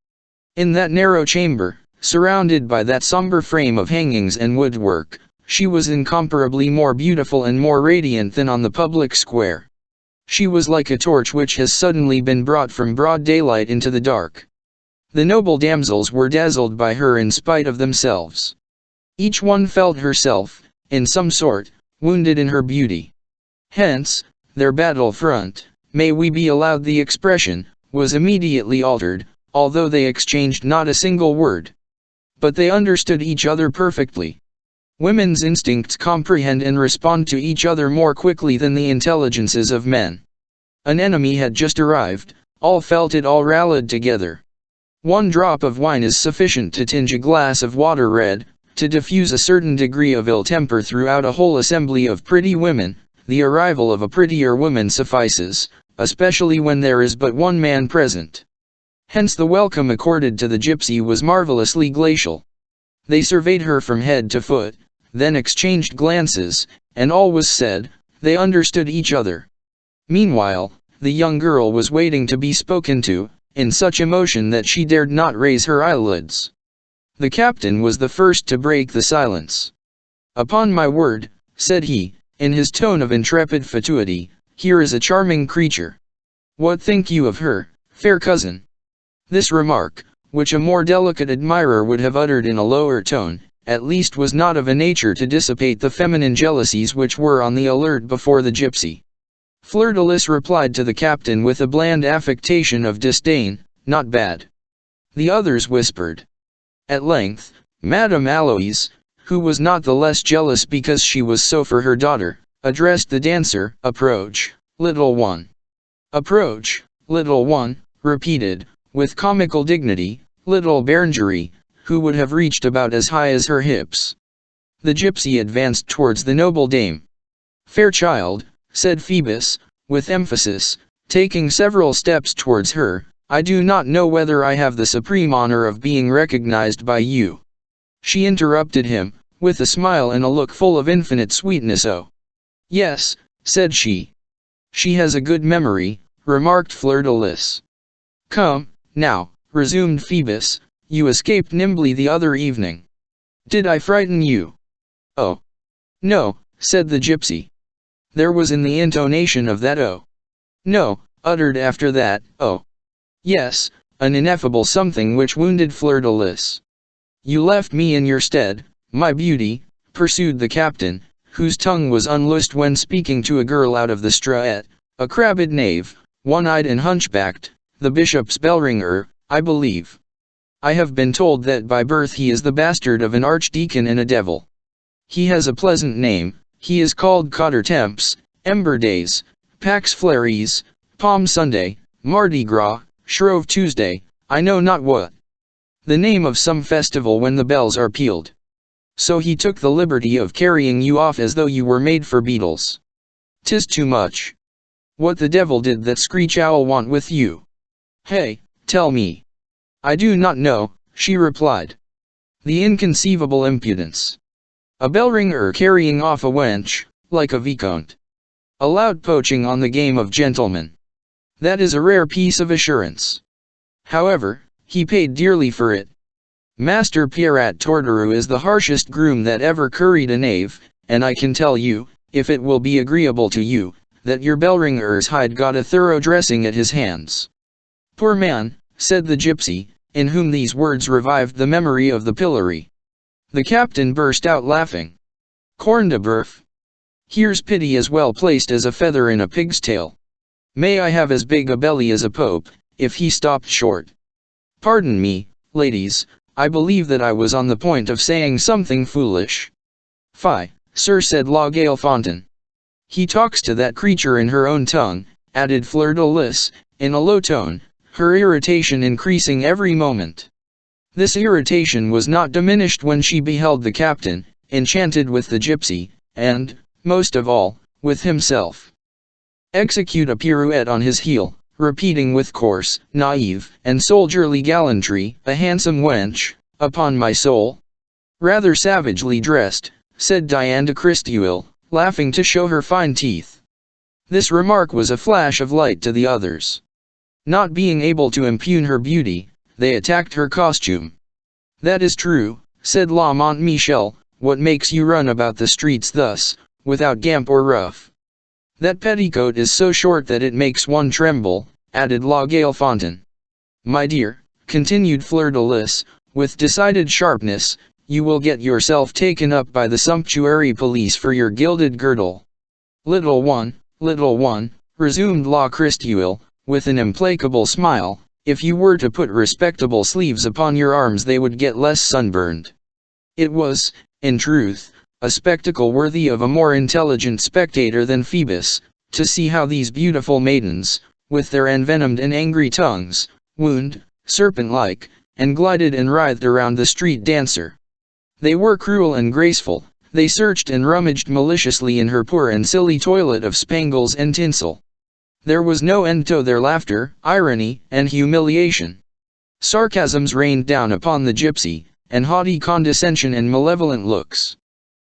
In that narrow chamber, surrounded by that somber frame of hangings and woodwork, she was incomparably more beautiful and more radiant than on the public square. She was like a torch which has suddenly been brought from broad daylight into the dark. The noble damsels were dazzled by her in spite of themselves. Each one felt herself, in some sort, wounded in her beauty. Hence, their battle front, may we be allowed the expression, was immediately altered, although they exchanged not a single word. But they understood each other perfectly. Women's instincts comprehend and respond to each other more quickly than the intelligences of men. An enemy had just arrived, all felt it, all rallied together. One drop of wine is sufficient to tinge a glass of water red, to diffuse a certain degree of ill temper throughout a whole assembly of pretty women. The arrival of a prettier woman suffices, especially when there is but one man present. Hence the welcome accorded to the gypsy was marvelously glacial. They surveyed her from head to foot, then exchanged glances, and all was said. They understood each other. Meanwhile, the young girl was waiting to be spoken to, in such emotion that she dared not raise her eyelids. The captain was the first to break the silence. "Upon my word," said he, in his tone of intrepid fatuity, "here is a charming creature. What think you of her, fair cousin?" This remark, which a more delicate admirer would have uttered in a lower tone, at least was not of a nature to dissipate the feminine jealousies which were on the alert before the gypsy. Fleur-de-Lis replied to the captain with a bland affectation of disdain, "Not bad." The others whispered. At length, Madame Aloïse, who was not the less jealous because she was so for her daughter, addressed the dancer. "Approach, little one." "Approach, little one," repeated, with comical dignity, little Berengarie, who would have reached about as high as her hips. The gypsy advanced towards the noble dame. "Fair child," said Phoebus, with emphasis, taking several steps towards her, "I do not know whether I have the supreme honor of being recognized by you." She interrupted him, with a smile and a look full of infinite sweetness. "Oh, yes," said she. "She has a good memory," remarked Fleur-de-Lis. "Come, now," resumed Phoebus, "you escaped nimbly the other evening. Did I frighten you?" "Oh, no," said the gypsy. There was in the intonation of that "oh, no," uttered after that "oh, yes," an ineffable something which wounded Fleur-de-Lis. "You left me in your stead, my beauty," pursued the captain, whose tongue was unloosed when speaking to a girl out of the straet, "a crabbed knave, one-eyed and hunchbacked, the bishop's bell-ringer, I believe. I have been told that by birth he is the bastard of an archdeacon and a devil. He has a pleasant name. He is called Cotter Temps, Ember Days, Pax Fleries, Palm Sunday, Mardi Gras, Shrove Tuesday, I know not what. The name of some festival when the bells are pealed. So he took the liberty of carrying you off as though you were made for beetles. 'Tis too much. What the devil did that screech owl want with you? Hey, tell me." "I do not know," she replied. "The inconceivable impudence. A bell-ringer carrying off a wench, like a vicomte. Allowed poaching on the game of gentlemen. That is a rare piece of assurance. However, he paid dearly for it. Master Pierrat Torterue is the harshest groom that ever curried a knave, and I can tell you, if it will be agreeable to you, that your bellringer's hide got a thorough dressing at his hands." "Poor man," said the gypsy, in whom these words revived the memory of the pillory. The captain burst out laughing. "Corn de boeuf. Here's pity as well placed as a feather in a pig's tail. May I have as big a belly as a pope, if he stopped short. Pardon me, ladies, I believe that I was on the point of saying something foolish." "Fie, sir," said La Galefontaine. "He talks to that creature in her own tongue," added Fleur de Lis, in a low tone, her irritation increasing every moment. This irritation was not diminished when she beheld the captain, enchanted with the gypsy, and, most of all, with himself, execute a pirouette on his heel, repeating with coarse, naive, and soldierly gallantry, "A handsome wench, upon my soul." "Rather savagely dressed," said Diane de Christuil, laughing to show her fine teeth. This remark was a flash of light to the others. Not being able to impugn her beauty, they attacked her costume. "That is true," said La Montmichel, "what makes you run about the streets thus, without gamp or ruff?" "That petticoat is so short that it makes one tremble," added La Galefontaine. "My dear," continued Fleur de Lis, with decided sharpness, "you will get yourself taken up by the sumptuary police for your gilded girdle." Little one," resumed La Christuil, with an implacable smile, "if you were to put respectable sleeves upon your arms they would get less sunburned." It was, in truth, a spectacle worthy of a more intelligent spectator than Phoebus, to see how these beautiful maidens, with their envenomed and angry tongues, wound, serpent-like, and glided and writhed around the street dancer. They were cruel and graceful, they searched and rummaged maliciously in her poor and silly toilet of spangles and tinsel. There was no end to their laughter, irony, and humiliation. Sarcasms rained down upon the gypsy, and haughty condescension and malevolent looks.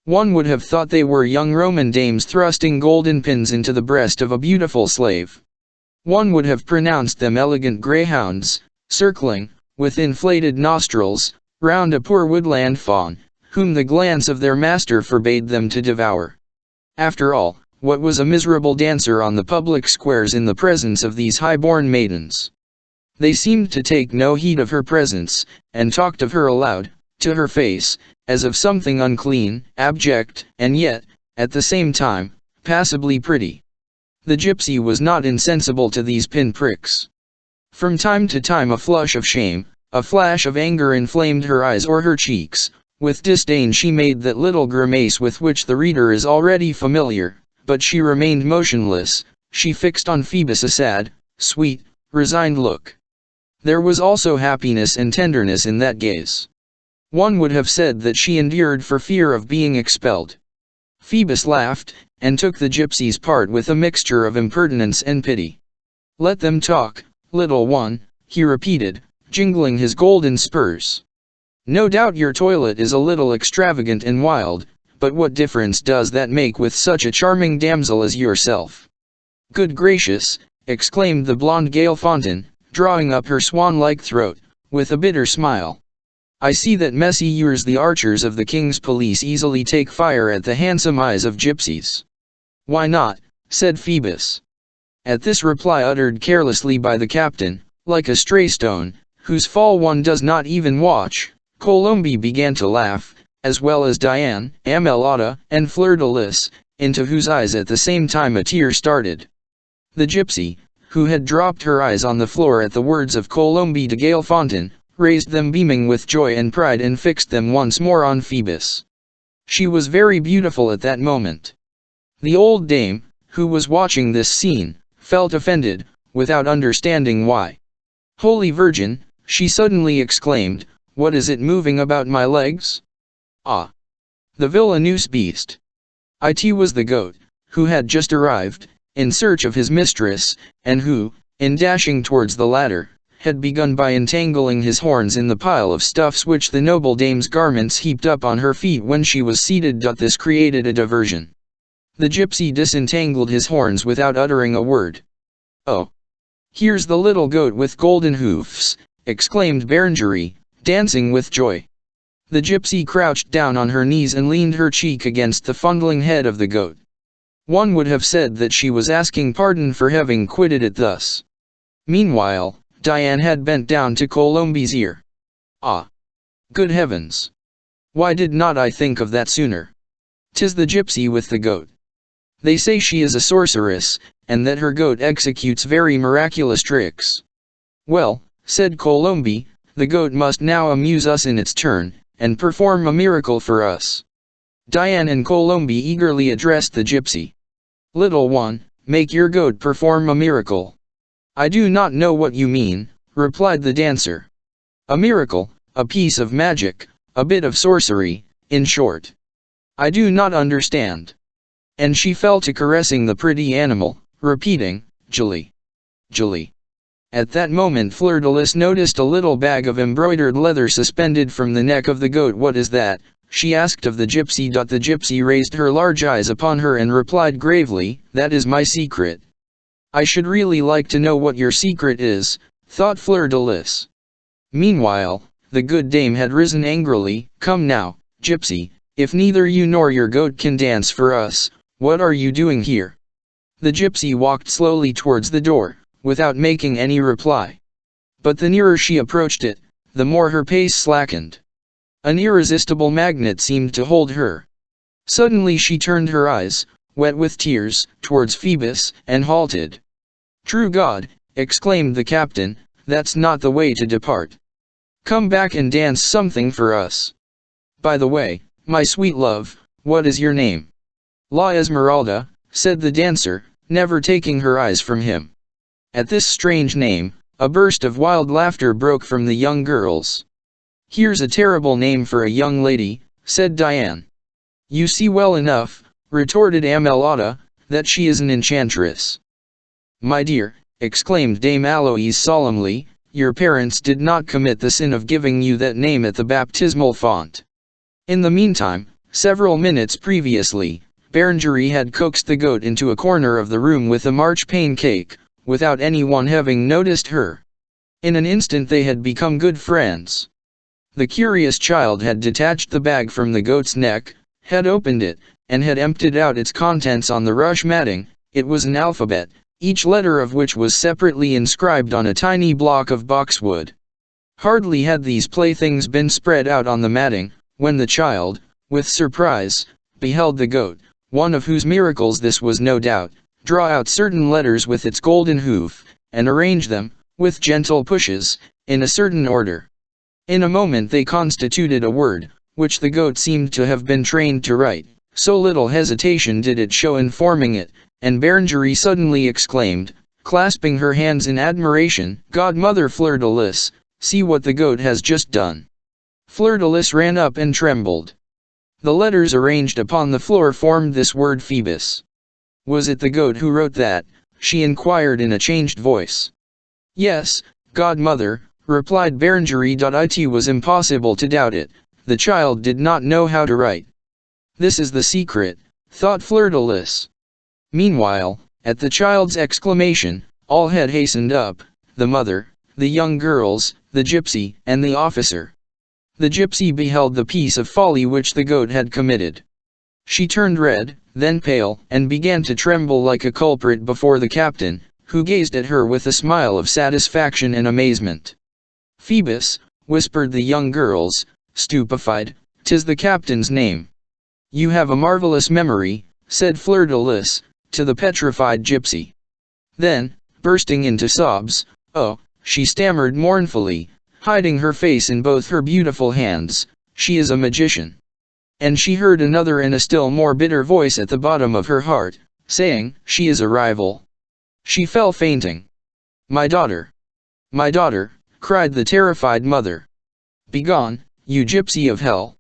One would have thought they were young Roman dames thrusting golden pins into the breast of a beautiful slave. One would have pronounced them elegant greyhounds, circling, with inflated nostrils, round a poor woodland fawn, whom the glance of their master forbade them to devour. After all, what was a miserable dancer on the public squares in the presence of these high-born maidens? They seemed to take no heed of her presence, and talked of her aloud, to her face, as of something unclean, abject, and yet, at the same time, passably pretty. The gypsy was not insensible to these pin-pricks. From time to time a flush of shame, a flash of anger inflamed her eyes or her cheeks. With disdain she made that little grimace with which the reader is already familiar, but she remained motionless. She fixed on Phoebus a sad, sweet, resigned look. There was also happiness and tenderness in that gaze. One would have said that she endured for fear of being expelled. Phoebus laughed, and took the gypsy's part with a mixture of impertinence and pity. "Let them talk, little one," he repeated, jingling his golden spurs. "No doubt your toilet is a little extravagant and wild, but what difference does that make with such a charming damsel as yourself?" "Good gracious," exclaimed the blonde Galefontaine, drawing up her swan-like throat, with a bitter smile. "I see that messieurs the archers of the king's police easily take fire at the handsome eyes of gypsies." "Why not?" said Phoebus. At this reply uttered carelessly by the captain, like a stray stone, whose fall one does not even watch, Colombe began to laugh, as well as Diane, Amelotta, and Fleur de Lis, into whose eyes at the same time a tear started. The gypsy, who had dropped her eyes on the floor at the words of Colombe de Galefontaine, raised them beaming with joy and pride and fixed them once more on Phoebus. She was very beautiful at that moment. The old dame, who was watching this scene, felt offended, without understanding why. "Holy Virgin," she suddenly exclaimed, "what is it moving about my legs? Ah! The villainous beast!" It was the goat, who had just arrived, in search of his mistress, and who, in dashing towards the ladder, had begun by entangling his horns in the pile of stuffs which the noble dame's garments heaped up on her feet when she was seated. This created a diversion. The gypsy disentangled his horns without uttering a word. "Oh! Here's the little goat with golden hoofs," exclaimed Berengarie, dancing with joy. The gypsy crouched down on her knees and leaned her cheek against the fondling head of the goat. One would have said that she was asking pardon for having quitted it thus. Meanwhile, Diane had bent down to Colombe's ear. "Ah! Good heavens! Why did not I think of that sooner? 'Tis the gypsy with the goat. They say she is a sorceress, and that her goat executes very miraculous tricks." "Well," said Colombe, "the goat must now amuse us in its turn, and perform a miracle for us." Diane and Colombe eagerly addressed the gypsy. "Little one, make your goat perform a miracle." "I do not know what you mean," replied the dancer. "A miracle, a piece of magic, a bit of sorcery, in short. I do not understand." And she fell to caressing the pretty animal, repeating, "Julie, Julie." At that moment Fleur-de-Lis noticed a little bag of embroidered leather suspended from the neck of the goat. "What is that?" she asked of the gypsy. The gypsy raised her large eyes upon her and replied gravely, "That is my secret." "I should really like to know what your secret is," thought Fleur-de-Lis. Meanwhile, the good dame had risen angrily. "Come now, gypsy, if neither you nor your goat can dance for us, what are you doing here?" The gypsy walked slowly towards the door, without making any reply. But the nearer she approached it, the more her pace slackened. An irresistible magnet seemed to hold her. Suddenly she turned her eyes, wet with tears, towards Phoebus, and halted. "True God," exclaimed the captain, "that's not the way to depart. Come back and dance something for us. By the way, my sweet love, what is your name?" "La Esmeralda," said the dancer, never taking her eyes from him. At this strange name, a burst of wild laughter broke from the young girls. "Here's a terrible name for a young lady," said Diane. "You see well enough," retorted Amelada, "that she is an enchantress." "My dear," exclaimed Dame Aloïse solemnly, "your parents did not commit the sin of giving you that name at the baptismal font." In the meantime, several minutes previously, Berengarie had coaxed the goat into a corner of the room with a marchpane cake, without anyone having noticed her. In an instant they had become good friends. The curious child had detached the bag from the goat's neck, had opened it, and had emptied out its contents on the rush matting. It was an alphabet, each letter of which was separately inscribed on a tiny block of boxwood. Hardly had these playthings been spread out on the matting, when the child, with surprise, beheld the goat, one of whose miracles this was no doubt, draw out certain letters with its golden hoof, and arrange them, with gentle pushes, in a certain order. In a moment they constituted a word, which the goat seemed to have been trained to write, so little hesitation did it show in forming it, and Berengarie suddenly exclaimed, clasping her hands in admiration, "Godmother Fleur-de-Lis, see what the goat has just done." Fleur-de-Lis ran up and trembled. The letters arranged upon the floor formed this word Phoebus. "Was it the goat who wrote that?" she inquired in a changed voice. "Yes, Godmother," replied Berengarie. It was impossible to doubt it, the child did not know how to write. "This is the secret," thought Fleur-de-Lis. Meanwhile, at the child's exclamation, all had hastened up, the mother, the young girls, the gypsy, and the officer. The gypsy beheld the piece of folly which the goat had committed. She turned red, then pale, and began to tremble like a culprit before the captain, who gazed at her with a smile of satisfaction and amazement. "Phoebus," whispered the young girls, stupefied, "'tis the captain's name." "You have a marvelous memory," said Fleur-de-Lis, to the petrified gypsy. Then, bursting into sobs, "Oh," she stammered mournfully, hiding her face in both her beautiful hands, "she is a magician." And she heard another and a still more bitter voice at the bottom of her heart, saying, "She is a rival." She fell fainting. "My daughter! My daughter!" cried the terrified mother. "Begone, you gypsy of hell!"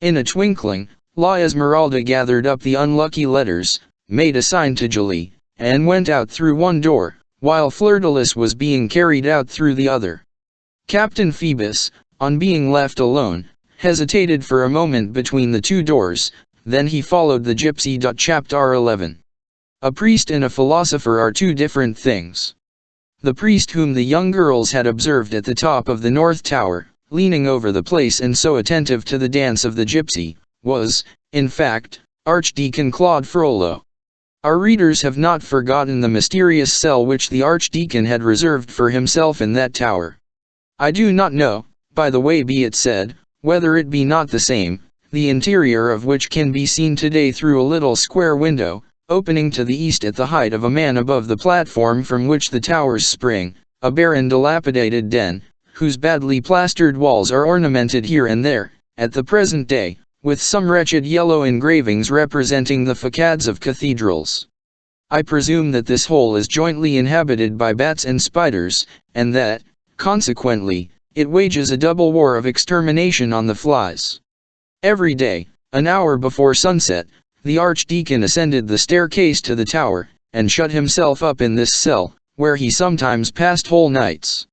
In a twinkling, La Esmeralda gathered up the unlucky letters, made a sign to Julie, and went out through one door, while Fleur-de-Lis was being carried out through the other. Captain Phoebus, on being left alone, hesitated for a moment between the two doors, then he followed the gypsy. Chapter 11. A priest and a philosopher are two different things. The priest whom the young girls had observed at the top of the north tower, leaning over the place and so attentive to the dance of the gypsy, was, in fact, Archdeacon Claude Frollo. Our readers have not forgotten the mysterious cell which the Archdeacon had reserved for himself in that tower. I do not know, by the way be it said, whether it be not the same, the interior of which can be seen today through a little square window, opening to the east at the height of a man above the platform from which the towers spring, a barren dilapidated den, whose badly plastered walls are ornamented here and there, at the present day, with some wretched yellow engravings representing the facades of cathedrals. I presume that this hole is jointly inhabited by bats and spiders, and that, consequently, it wages a double war of extermination on the flies. Every day, an hour before sunset, the Archdeacon ascended the staircase to the tower, and shut himself up in this cell, where he sometimes passed whole nights.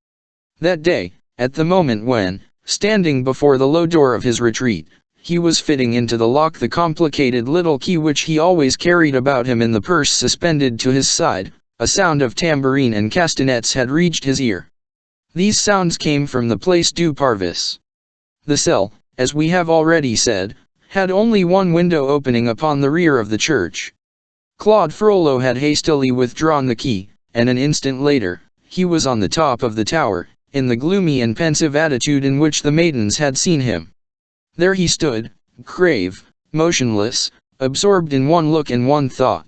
That day, at the moment when, standing before the low door of his retreat, he was fitting into the lock the complicated little key which he always carried about him in the purse suspended to his side, a sound of tambourine and castanets had reached his ear. These sounds came from the Place du Parvis. The cell, as we have already said, had only one window opening upon the rear of the church. Claude Frollo had hastily withdrawn the key, and an instant later, he was on the top of the tower, in the gloomy and pensive attitude in which the maidens had seen him. There he stood, grave, motionless, absorbed in one look and one thought.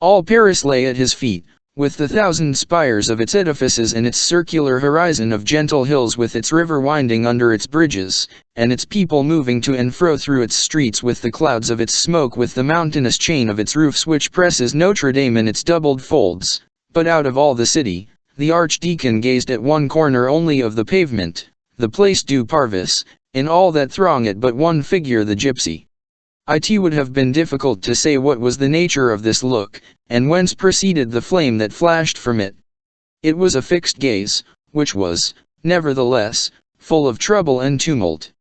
All Paris lay at his feet, with the thousand spires of its edifices and its circular horizon of gentle hills with its river winding under its bridges, and its people moving to and fro through its streets with the clouds of its smoke with the mountainous chain of its roofs which presses Notre Dame in its doubled folds. But out of all the city, the Archdeacon gazed at one corner only of the pavement, the Place du Parvis, in all that throng at but one figure, the gypsy. It would have been difficult to say what was the nature of this look, and whence proceeded the flame that flashed from it. It was a fixed gaze, which was, nevertheless, full of trouble and tumult.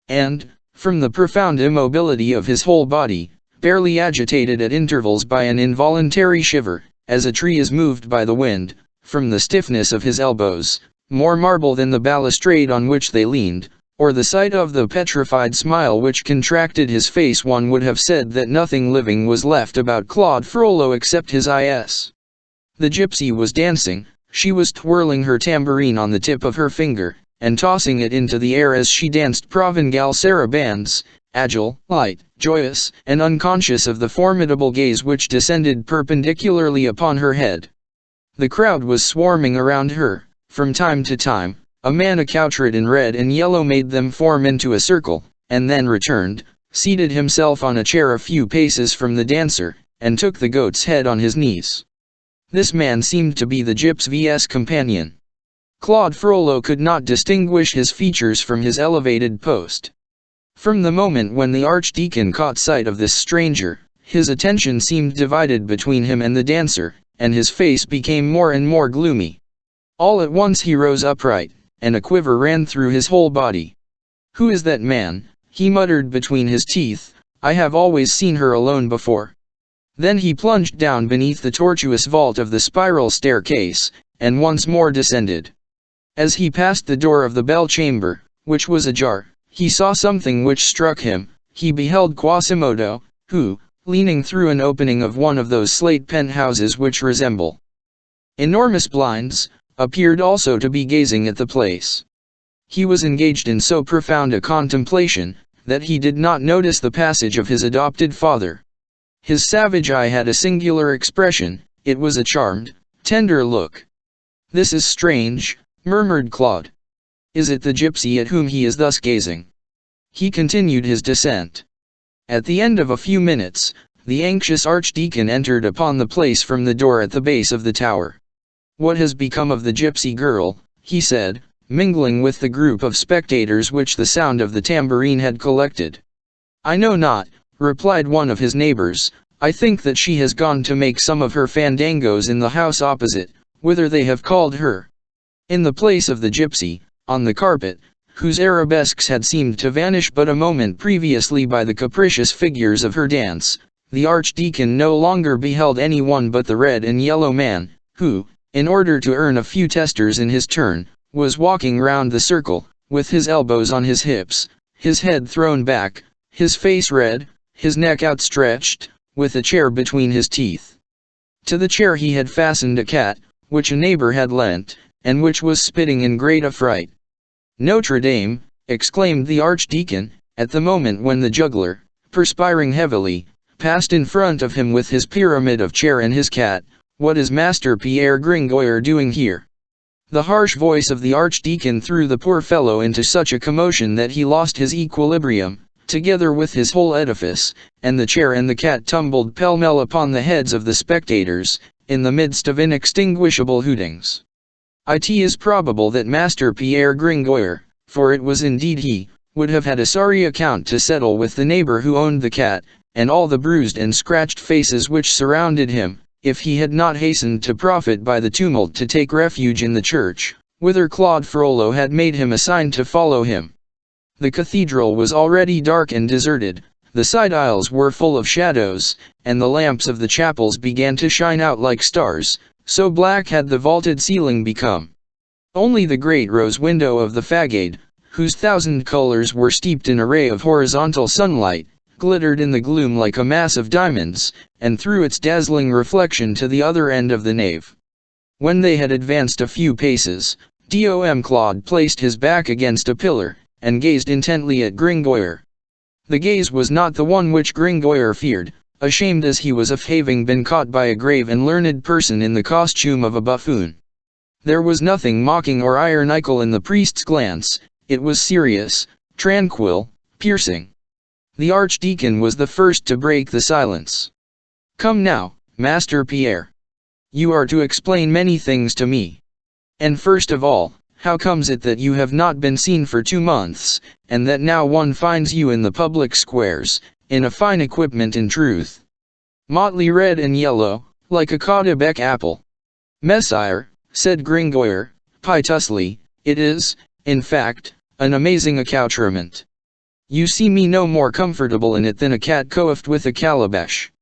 And, from the profound immobility of his whole body, barely agitated at intervals by an involuntary shiver, as a tree is moved by the wind, from the stiffness of his elbows, more marble than the balustrade on which they leaned, or the sight of the petrified smile which contracted his face, one would have said that nothing living was left about Claude Frollo except his eyes. The gypsy was dancing. She was twirling her tambourine on the tip of her finger, and tossing it into the air as she danced Provençal sarabands, agile, light, joyous, and unconscious of the formidable gaze which descended perpendicularly upon her head. The crowd was swarming around her. From time to time, a man accoutred in red and yellow made them form into a circle, and then returned, seated himself on a chair a few paces from the dancer, and took the goat's head on his knees. This man seemed to be the gypsy's companion. Claude Frollo could not distinguish his features from his elevated post. From the moment when the Archdeacon caught sight of this stranger, his attention seemed divided between him and the dancer, and his face became more and more gloomy. All at once he rose upright, and a quiver ran through his whole body. "Who is that man?" he muttered between his teeth. "I have always seen her alone before." Then he plunged down beneath the tortuous vault of the spiral staircase, and once more descended. As he passed the door of the bell chamber, which was ajar, he saw something which struck him. He beheld Quasimodo, who, leaning through an opening of one of those slate penthouses which resemble enormous blinds, appeared also to be gazing at the place. He was engaged in so profound a contemplation, that he did not notice the passage of his adopted father. His savage eye had a singular expression. It was a charmed, tender look. "This is strange," murmured Claude. "Is it the gypsy at whom he is thus gazing?" He continued his descent. At the end of a few minutes, the anxious Archdeacon entered upon the place from the door at the base of the tower. "What has become of the gypsy girl?" he said, mingling with the group of spectators which the sound of the tambourine had collected. "I know not," replied one of his neighbors. "I think that she has gone to make some of her fandangos in the house opposite, whither they have called her." In the place of the gypsy, on the carpet, whose arabesques had seemed to vanish but a moment previously by the capricious figures of her dance, the Archdeacon no longer beheld any one but the red and yellow man, who, in order to earn a few testers in his turn, was walking round the circle, with his elbows on his hips, his head thrown back, his face red, his neck outstretched, with a chair between his teeth. To the chair he had fastened a cat, which a neighbor had lent, and which was spitting in great affright. "Notre Dame!" exclaimed the archdeacon, at the moment when the juggler, perspiring heavily, passed in front of him with his pyramid of chair and his cat. "What is Master Pierre Gringoire doing here?" The harsh voice of the archdeacon threw the poor fellow into such a commotion that he lost his equilibrium, together with his whole edifice, and the chair and the cat tumbled pell-mell upon the heads of the spectators, in the midst of inextinguishable hootings. It is probable that Master Pierre Gringoire, for it was indeed he, would have had a sorry account to settle with the neighbor who owned the cat, and all the bruised and scratched faces which surrounded him, if he had not hastened to profit by the tumult to take refuge in the church, whither Claude Frollo had made him a sign to follow him. The cathedral was already dark and deserted, the side aisles were full of shadows, and the lamps of the chapels began to shine out like stars, so black had the vaulted ceiling become. Only the great rose window of the façade, whose thousand colors were steeped in a ray of horizontal sunlight, glittered in the gloom like a mass of diamonds, and threw its dazzling reflection to the other end of the nave. When they had advanced a few paces, Dom Claude placed his back against a pillar, and gazed intently at Gringoire. The gaze was not the one which Gringoire feared, ashamed as he was of having been caught by a grave and learned person in the costume of a buffoon. There was nothing mocking or ironical in the priest's glance, it was serious, tranquil, piercing. The archdeacon was the first to break the silence. "Come now, Master Pierre. You are to explain many things to me. And first of all, how comes it that you have not been seen for 2 months, and that now one finds you in the public squares, in a fine equipment in truth? Motley red and yellow, like a Caudebec apple." "Messire," said Gringoire, piteously, "it is, in fact, an amazing accoutrement. You see me no more comfortable in it than a cat coiffed with a calabash.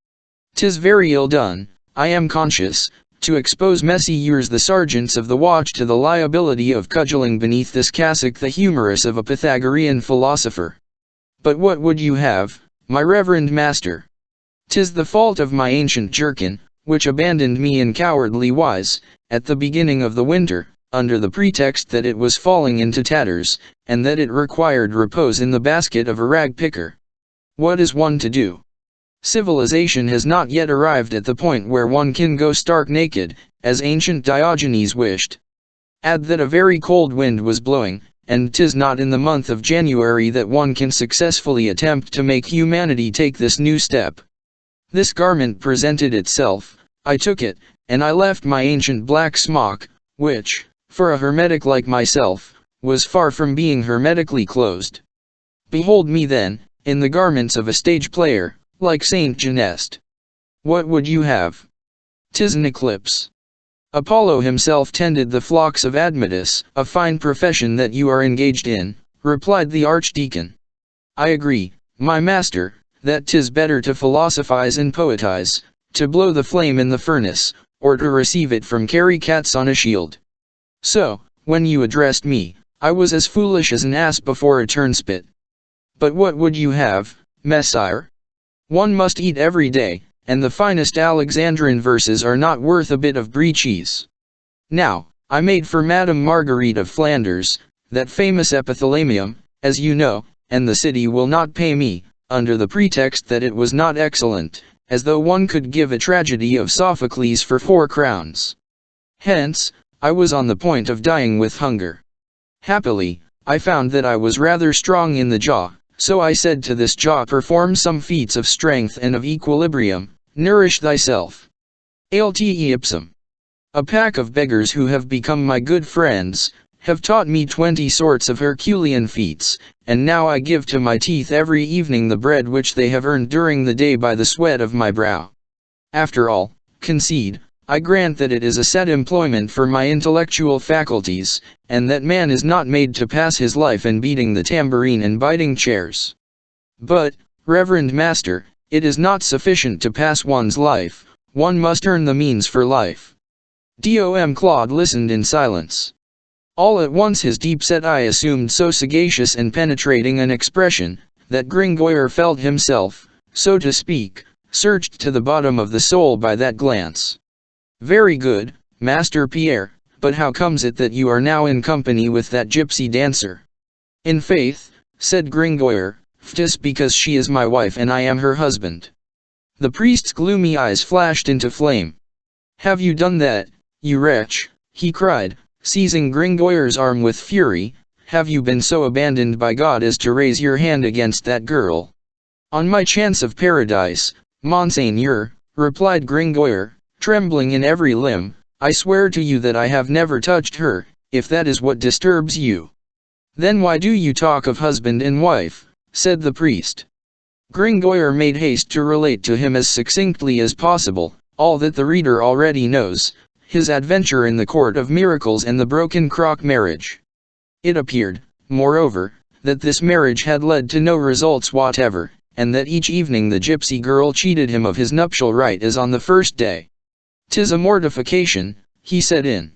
'Tis very ill done, I am conscious, to expose messieurs the sergeants of the watch to the liability of cudgeling beneath this cassock the humerus of a Pythagorean philosopher. But what would you have, my reverend master? 'Tis the fault of my ancient jerkin, which abandoned me in cowardly wise, at the beginning of the winter, under the pretext that it was falling into tatters, and that it required repose in the basket of a rag-picker. What is one to do? Civilization has not yet arrived at the point where one can go stark naked, as ancient Diogenes wished. Add that a very cold wind was blowing, and 'tis not in the month of January that one can successfully attempt to make humanity take this new step. This garment presented itself, I took it, and I left my ancient black smock, which, for a hermetic like myself, was far from being hermetically closed. Behold me then, in the garments of a stage player, like Saint Genest. What would you have? 'Tis an eclipse. Apollo himself tended the flocks of Admetus, a fine profession that you are engaged in, replied the archdeacon. I agree, my master, that 'tis better to philosophize and poetize, to blow the flame in the furnace, or to receive it from carry cats on a shield. So, when you addressed me, I was as foolish as an ass before a turnspit. But what would you have, messire? One must eat every day, and the finest Alexandrine verses are not worth a bit of brie cheese. Now, I made for Madame Marguerite of Flanders, that famous epithalamium, as you know, and the city will not pay me, under the pretext that it was not excellent, as though one could give a tragedy of Sophocles for 4 crowns. Hence, I was on the point of dying with hunger. Happily, I found that I was rather strong in the jaw, so I said to this jaw, perform some feats of strength and of equilibrium, nourish thyself. Alte ipsum. A pack of beggars who have become my good friends, have taught me 20 sorts of Herculean feats, and now I give to my teeth every evening the bread which they have earned during the day by the sweat of my brow. After all, concede, I grant that it is a set employment for my intellectual faculties, and that man is not made to pass his life in beating the tambourine and biting chairs. But, reverend master, it is not sufficient to pass one's life, one must earn the means for life. Dom Claude listened in silence. All at once his deep-set eye assumed so sagacious and penetrating an expression, that Gringoire felt himself, so to speak, searched to the bottom of the soul by that glance. "Very good, Master Pierre, but how comes it that you are now in company with that gypsy dancer?" "In faith," said Gringoire, "'tis because she is my wife and I am her husband." The priest's gloomy eyes flashed into flame. "Have you done that, you wretch?" he cried, seizing Gringoire's arm with fury. "Have you been so abandoned by God as to raise your hand against that girl?" "On my chance of paradise, Monseigneur," replied Gringoire, trembling in every limb, "I swear to you that I have never touched her, if that is what disturbs you." "Then why do you talk of husband and wife?" said the priest. Gringoire made haste to relate to him as succinctly as possible, all that the reader already knows, his adventure in the Court of Miracles and the broken crock marriage. It appeared, moreover, that this marriage had led to no results whatever, and that each evening the gypsy girl cheated him of his nuptial right as on the first day. "'Tis a mortification," he said in